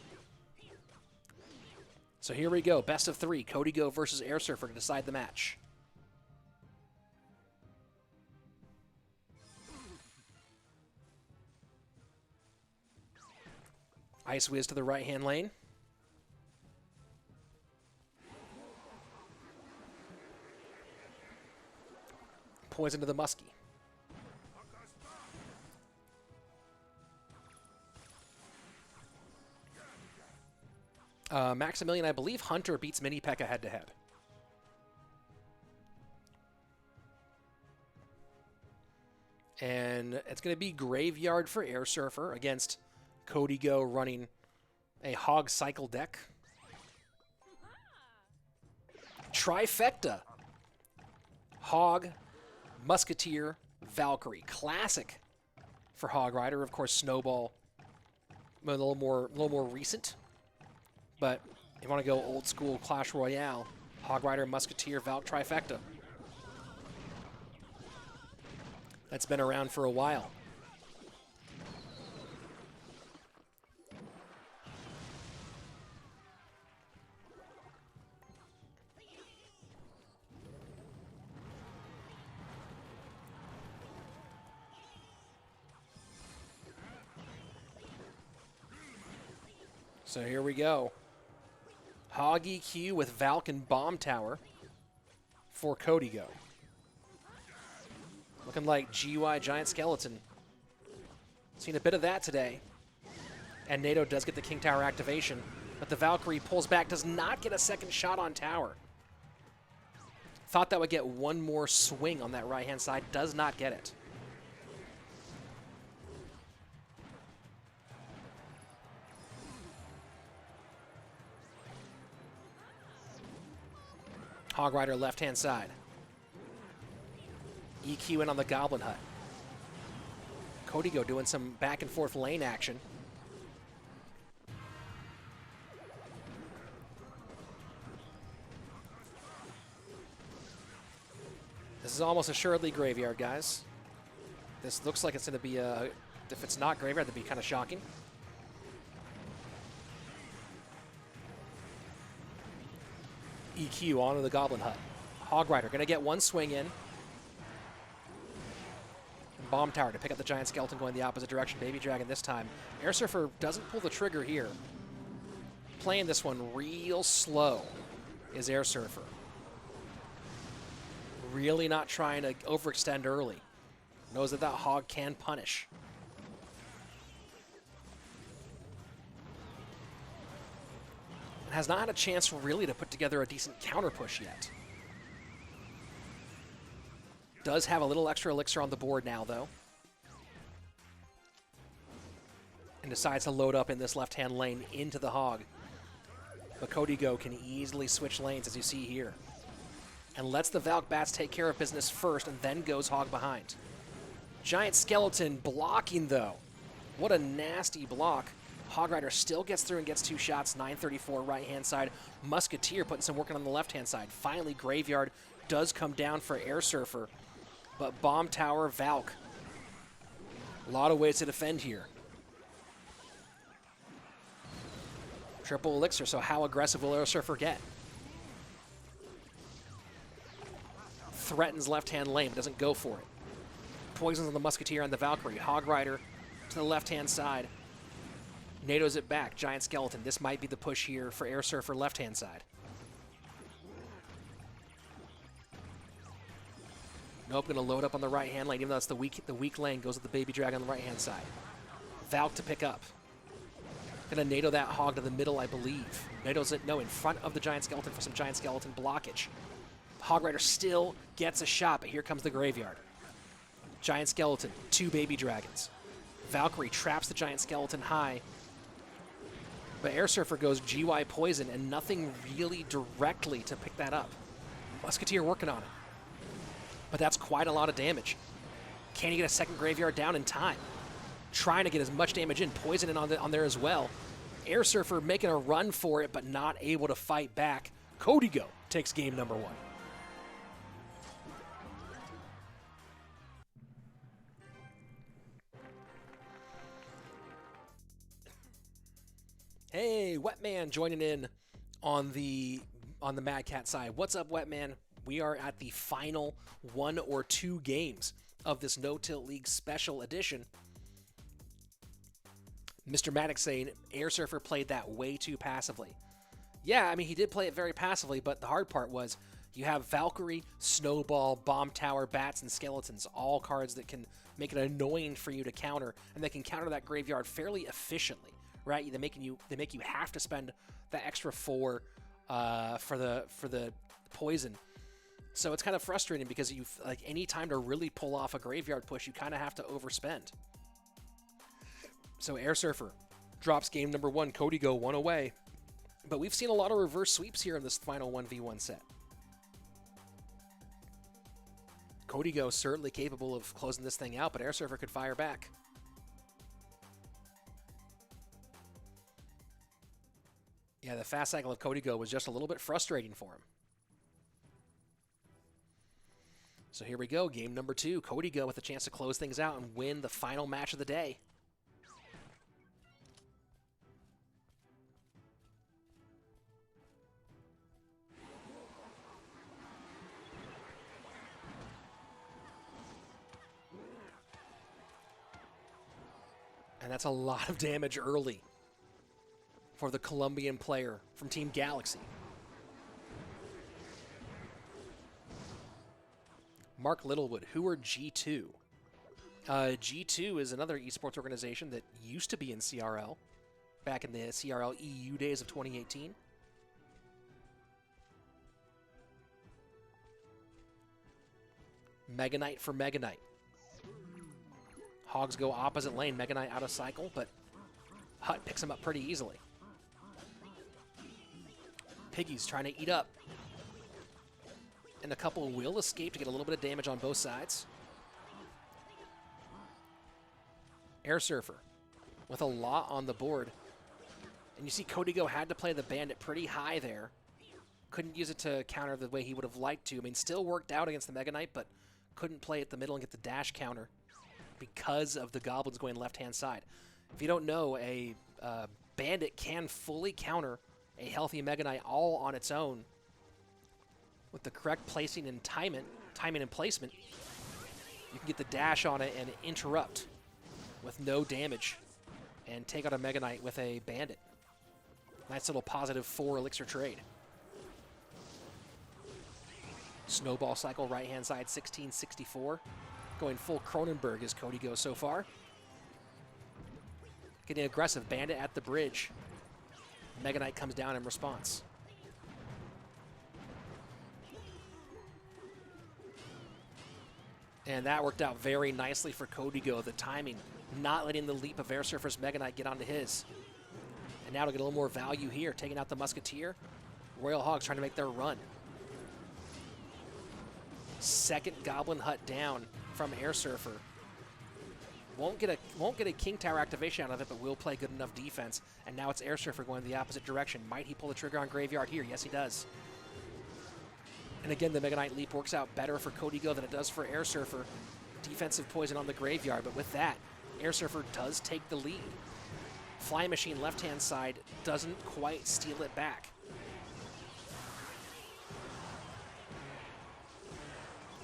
So here we go. Best of 3. Cody Go versus Air Surfer to decide the match. Ice Whiz to the right-hand lane. Poison to the Muskie. Maximilian, I believe Hunter beats Mini P.E.K.K.A head-to-head. And it's going to be Graveyard for Air Surfer against Cody Go running a Hog Cycle deck. Trifecta. Hog, Musketeer, Valkyrie. Classic for Hog Rider. Of course, Snowball, a little more recent. But if you want to go old school Clash Royale, Hog Rider, Musketeer, Valk Trifecta. That's been around for a while. So here we go. Hog EQ with Valk and Bomb Tower for Cody Go. Looking like GY Giant Skeleton. Seen a bit of that today. And NATO does get the King Tower activation, but the Valkyrie pulls back, does not get a second shot on tower. Thought that would get one more swing on that right-hand side, does not get it. Hog Rider left-hand side. EQ in on the Goblin Hut. Codigo doing some back and forth lane action. This is almost assuredly Graveyard, guys. This looks like it's going to be a... If it's not Graveyard, that'd be kind of shocking. EQ onto the Goblin Hut. Hog Rider going to get one swing in. Bomb Tower to pick up the Giant Skeleton going the opposite direction. Baby Dragon this time. Air Surfer doesn't pull the trigger here. Playing this one real slow is Air Surfer. Really not trying to overextend early. Knows that that Hog can punish. And has not had a chance really to put together a decent counter push yet. Does have a little extra elixir on the board now, though. And decides to load up in this left-hand lane into the Hog. But Codigo can easily switch lanes, as you see here. And lets the Valk Bats take care of business first, and then goes Hog behind. Giant Skeleton blocking, though. What a nasty block. Hog Rider still gets through and gets 2 shots. 934 right-hand side. Musketeer putting some work on the left-hand side. Finally, Graveyard does come down for Air Surfer. But Bomb Tower, Valk. A lot of ways to defend here. Triple Elixir, so how aggressive will Air Surfer get? Threatens left-hand lane, but doesn't go for it. Poisons on the Musketeer and the Valkyrie. Hog Rider to the left-hand side. NATO's it back. Giant Skeleton. This might be the push here for Air Surfer left-hand side. Nope, going to load up on the right-hand lane, even though that's the weak lane, goes with the Baby Dragon on the right-hand side. Valk to pick up. Going to NATO that Hog to the middle, I believe. NATO's it, no, in front of the Giant Skeleton for some Giant Skeleton blockage. Hog Rider still gets a shot, but here comes the Graveyard. Giant Skeleton, 2 Baby Dragons. Valkyrie traps the Giant Skeleton high. But Air Surfer goes GY Poison and nothing really directly to pick that up. Musketeer working on it. But that's quite a lot of damage. Can he get a second Graveyard down in time? Trying to get as much damage in. Poison in on there as well. Air Surfer making a run for it, but not able to fight back. Codigo takes game number 1. Hey, Wetman joining in on the Mad Cat side. What's up, Wetman? We are at the final 1 or 2 games of this No Tilt League special edition. Mr. Maddox saying Air Surfer played that way too passively. Yeah, I mean, he did play it very passively, but the hard part was you have Valkyrie, Snowball, Bomb Tower, Bats, and Skeletons, all cards that can make it annoying for you to counter, and they can counter that Graveyard fairly efficiently. Right, they make you have to spend that extra 4 for the poison. So it's kind of frustrating because you like any time to really pull off a Graveyard push, you kind of have to overspend. So Air Surfer drops game number 1. Codigo 1 away, but we've seen a lot of reverse sweeps here in this final 1v1 set. Codigo certainly capable of closing this thing out, but Air Surfer could fire back. Yeah, the fast cycle of Codigo was just a little bit frustrating for him. So here we go, game number 2. Codigo with a chance to close things out and win the final match of the day. And that's a lot of damage early for the Colombian player from Team Galaxy. Mark Littlewood, who are G2? G2 is another esports organization that used to be in CRL, back in the CRL EU days of 2018. Mega Knight for Mega Knight. Hogs go opposite lane, Mega Knight out of cycle, but Hut picks him up pretty easily. Piggy's trying to eat up. and a couple will escape to get a little bit of damage on both sides. Air Surfer with a lot on the board. And you see Codigo had to play the Bandit pretty high there. Couldn't use it to counter the way he would have liked to. I mean, still worked out against the Mega Knight, but couldn't play at the middle and get the dash counter because of the Goblins going left-hand side. If you don't know, a Bandit can fully counter a healthy Mega Knight all on its own with the correct placing and timing and placement. You can get the dash on it and interrupt with no damage and take out a Mega Knight with a Bandit. Nice little positive 4 elixir trade. Snowball cycle, right-hand side, 1664. Going full Cronenberg as Cody goes so far. Getting aggressive, Bandit at the bridge. Mega Knight comes down in response. And that worked out very nicely for Codigo, the timing, not letting the leap of Air Surfer's Mega Knight get onto his. And now to get a little more value here, taking out the Musketeer. Royal Hogs trying to make their run. Second Goblin Hut down from Air Surfer. Won't get a King Tower activation out of it, but will play good enough defense. And now it's Air Surfer going the opposite direction. Might he pull the trigger on Graveyard here? Yes, he does. And again, the Mega Knight leap works out better for Codigo than it does for Air Surfer. Defensive poison on the Graveyard, but with that, Air Surfer does take the lead. Flying Machine left-hand side doesn't quite steal it back.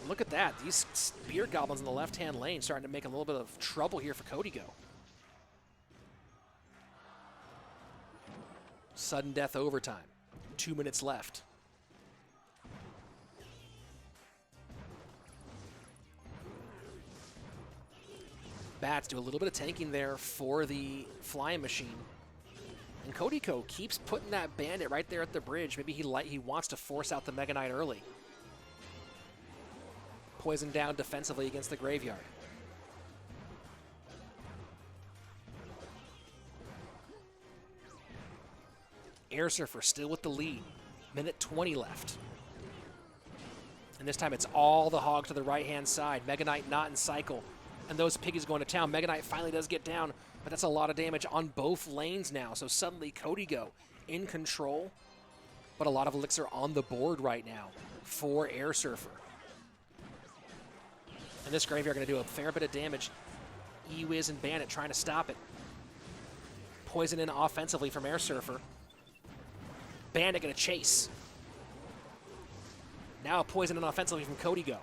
Look at that. These Spear Goblins in the left-hand lane starting to make a little bit of trouble here for Codigo. Sudden death overtime. 2 minutes left. Bats do a little bit of tanking there for the Flying Machine. And Codigo keeps putting that Bandit right there at the bridge. Maybe he wants to force out the Mega Knight early. Poison down defensively against the Graveyard. Air Surfer still with the lead. Minute 20 left. And this time it's all the Hog to the right-hand side. Mega Knight not in cycle. And those piggies going to town. Mega Knight finally does get down, but that's a lot of damage on both lanes now. So suddenly Codigo in control, but a lot of elixir on the board right now for Air Surfer. And this Graveyard going to do a fair bit of damage. E-Wiz and Bandit trying to stop it. Poison in offensively from Air Surfer. Bandit going to chase. Now poison in offensively from Codigo.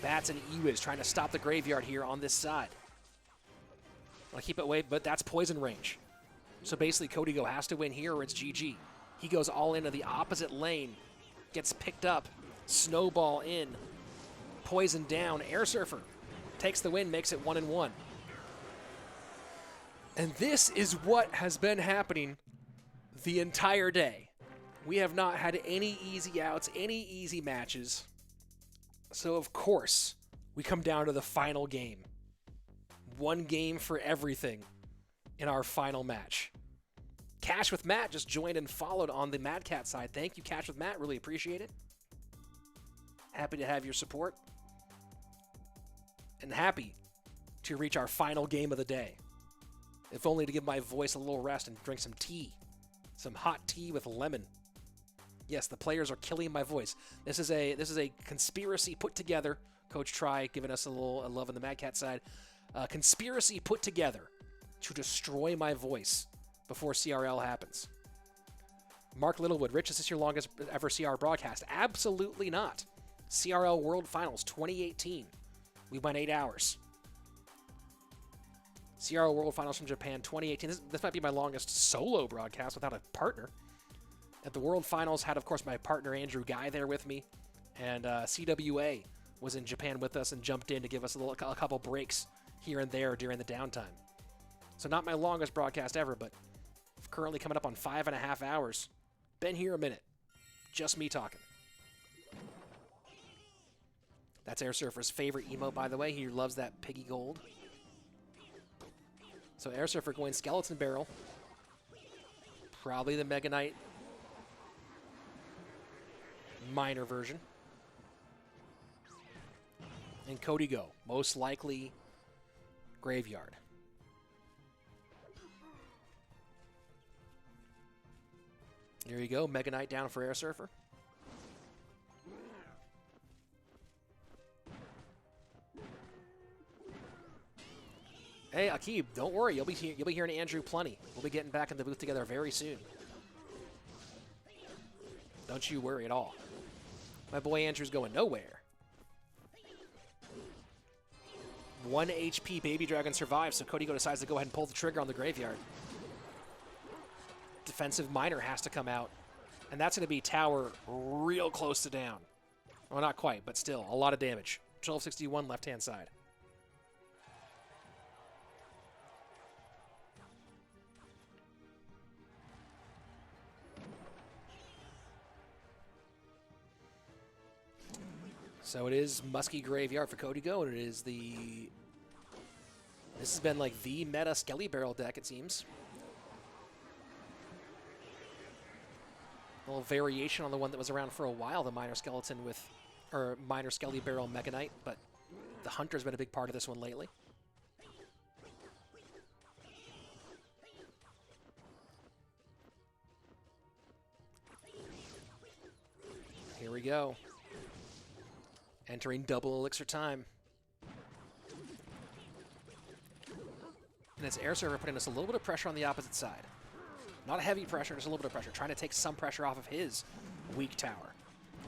Bats and E-Wiz trying to stop the Graveyard here on this side. Want to keep it away, but that's poison range. So basically Codigo has to win here or it's GG. He goes all into the opposite lane, gets picked up, snowball in, poison down. Air Surfer takes the win, makes it 1-1. And this is what has been happening the entire day. We have not had any easy outs, any easy matches. So of course, we come down to the final game. One game for everything in our final match. Cash with Matt just joined and followed on the Mad Cat side. Thank you, Cash with Matt. Really appreciate it. Happy to have your support. And happy to reach our final game of the day. If only to give my voice a little rest and drink some tea. Some hot tea with lemon. Yes, the players are killing my voice. This is a conspiracy put together. Coach Try giving us a little love on the Mad Cat side. Conspiracy put together to destroy my voice before CRL happens. Mark Littlewood, Rich, is this your longest ever CR broadcast? Absolutely not. CRL World Finals 2018. We went 8 hours. CRL World Finals from Japan 2018. This might be my longest solo broadcast without a partner. At the World Finals, had, of course, my partner Andrew Guy there with me. And CWA was in Japan with us and jumped in to give us a couple breaks here and there during the downtime. So not my longest broadcast ever, but currently coming up on 5.5 hours. Been here a minute. Just me talking. That's Air Surfer's favorite emote, by the way. He loves that piggy gold. So Air Surfer going Skeleton Barrel. Probably the Mega Knight minor version. And Cody Go, most likely Graveyard. Here you go, Mega Knight down for Air Surfer. Hey, Akib, don't worry. You'll be hearing Andrew plenty. We'll be getting back in the booth together very soon. Don't you worry at all. My boy Andrew's going nowhere. 1 HP Baby Dragon survives, so Cody Go decides to go ahead and pull the trigger on the Graveyard. Defensive Miner has to come out, and that's going to be tower real close to down. Well, not quite, but still, a lot of damage. 1261 left-hand side. So it is Musky Graveyard for Cody Go, and it is the... This has been like the meta Skelly Barrel deck, it seems. A little variation on the one that was around for a while, the Minor Skeleton with... Or Minor Skelly Barrel Mega Knight, but the Hunter's been a big part of this one lately. Here we go. Entering double elixir time. And it's Air Server putting us a little bit of pressure on the opposite side. Not a heavy pressure, just a little bit of pressure. Trying to take some pressure off of his weak tower.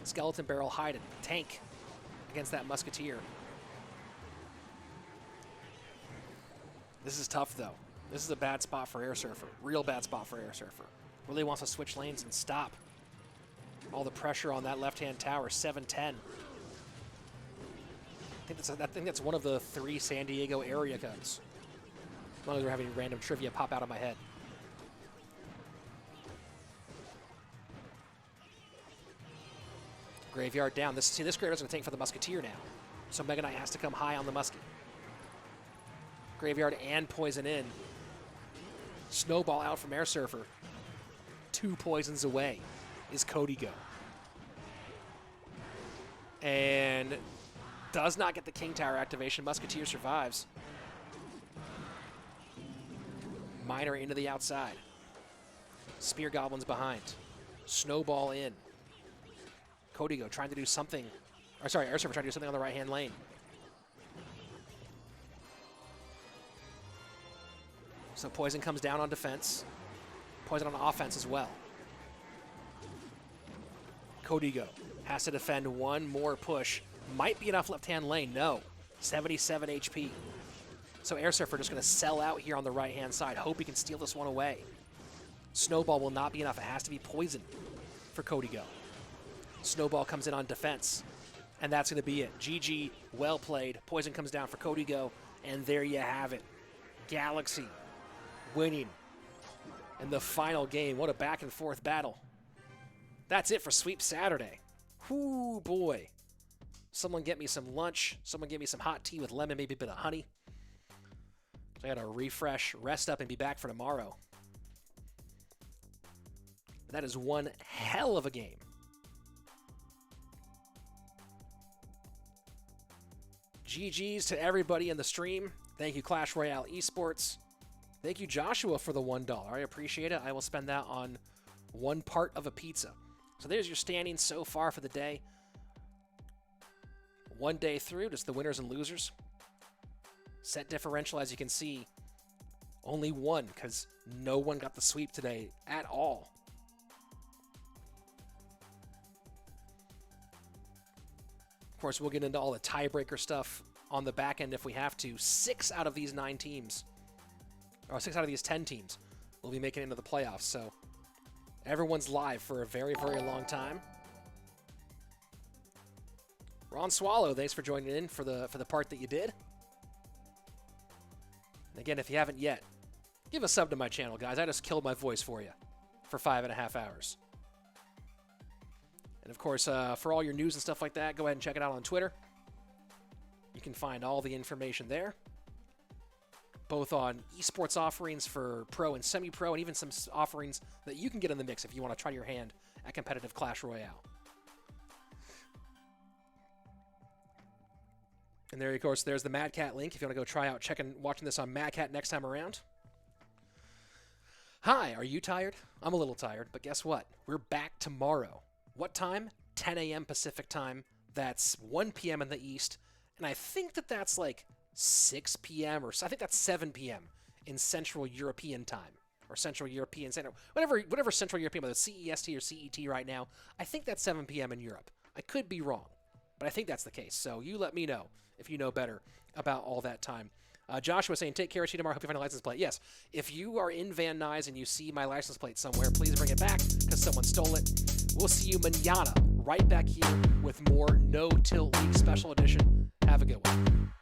Skeleton Barrel hide and tank against that Musketeer. This is tough, though. This is a bad spot for Air Surfer. Real bad spot for Air Surfer. Really wants to switch lanes and stop all the pressure on that left-hand tower. 710. I think that's one of the 3 San Diego area codes. As long as we're having random trivia pop out of my head. Graveyard down. This Graveyard's going to tank for the Musketeer now. So Mega Knight has to come high on the Muskie. Graveyard and Poison in. Snowball out from Air Surfer. 2 poisons away is Cody Go. And does not get the King Tower activation. Musketeer survives. Miner into the outside. Spear Goblins behind. Snowball in. Cody Go trying to do something. Or sorry, Air Surfer trying to do something on the right-hand lane. So Poison comes down on defense. Poison on offense as well. Cody Go has to defend one more push. Might be enough left-hand lane. No. 77 HP. So Air Surfer just going to sell out here on the right-hand side. Hope he can steal this one away. Snowball will not be enough. It has to be Poison for Cody Go. Snowball comes in on defense. And that's going to be it. GG, well played. Poison comes down for Cody Go. And there you have it. Galaxy winning in the final game. What a back-and-forth battle. That's it for Sweep Saturday. Whoo, boy. Someone get me some lunch. Someone get me some hot tea with lemon, maybe a bit of honey. I got to refresh, rest up, and be back for tomorrow. That is one hell of a game. GG's to everybody in the stream. Thank you, Clash Royale Esports. Thank you, Joshua, for the $1. I appreciate it. I will spend that on one part of a pizza. So there's your standings so far for the day. One day through, just the winners and losers. Set differential, as you can see, only 1, because no one got the sweep today at all. Of course, we'll get into all the tiebreaker stuff on the back end if we have to. 6 out of these 9 teams, or 6 out of these 10 teams, will be making it into the playoffs. So everyone's live for a very, very long time. Ron Swallow, thanks for joining in for the part that you did. And again, if you haven't yet, give a sub to my channel, guys. I just killed my voice for you for 5.5 hours. And of course, for all your news and stuff like that, go ahead and check it out on Twitter. You can find all the information there. both on esports offerings for pro and semi-pro, and even some offerings that you can get in the mix if you want to try your hand at competitive Clash Royale. And there, of course, there's the Mad Cat link if you want to go try out watching this on Mad Cat next time around. Hi, are you tired? I'm a little tired, but guess what? We're back tomorrow. What time? 10 a.m. Pacific time. That's 1 p.m. in the East. And I think that's like 6 p.m. or I think that's 7 p.m. in Central European time. Or Central European Standard. Whatever Central European, whether it's CEST or CET right now. I think that's 7 p.m. in Europe. I could be wrong, but I think that's the case. So you let me know if you know better about all that time. Joshua saying, take care, tomorrow. Hope you find a license plate. Yes, if you are in Van Nuys and you see my license plate somewhere, please bring it back because someone stole it. We'll see you mañana right back here with more No Tilt League Special Edition. Have a good one.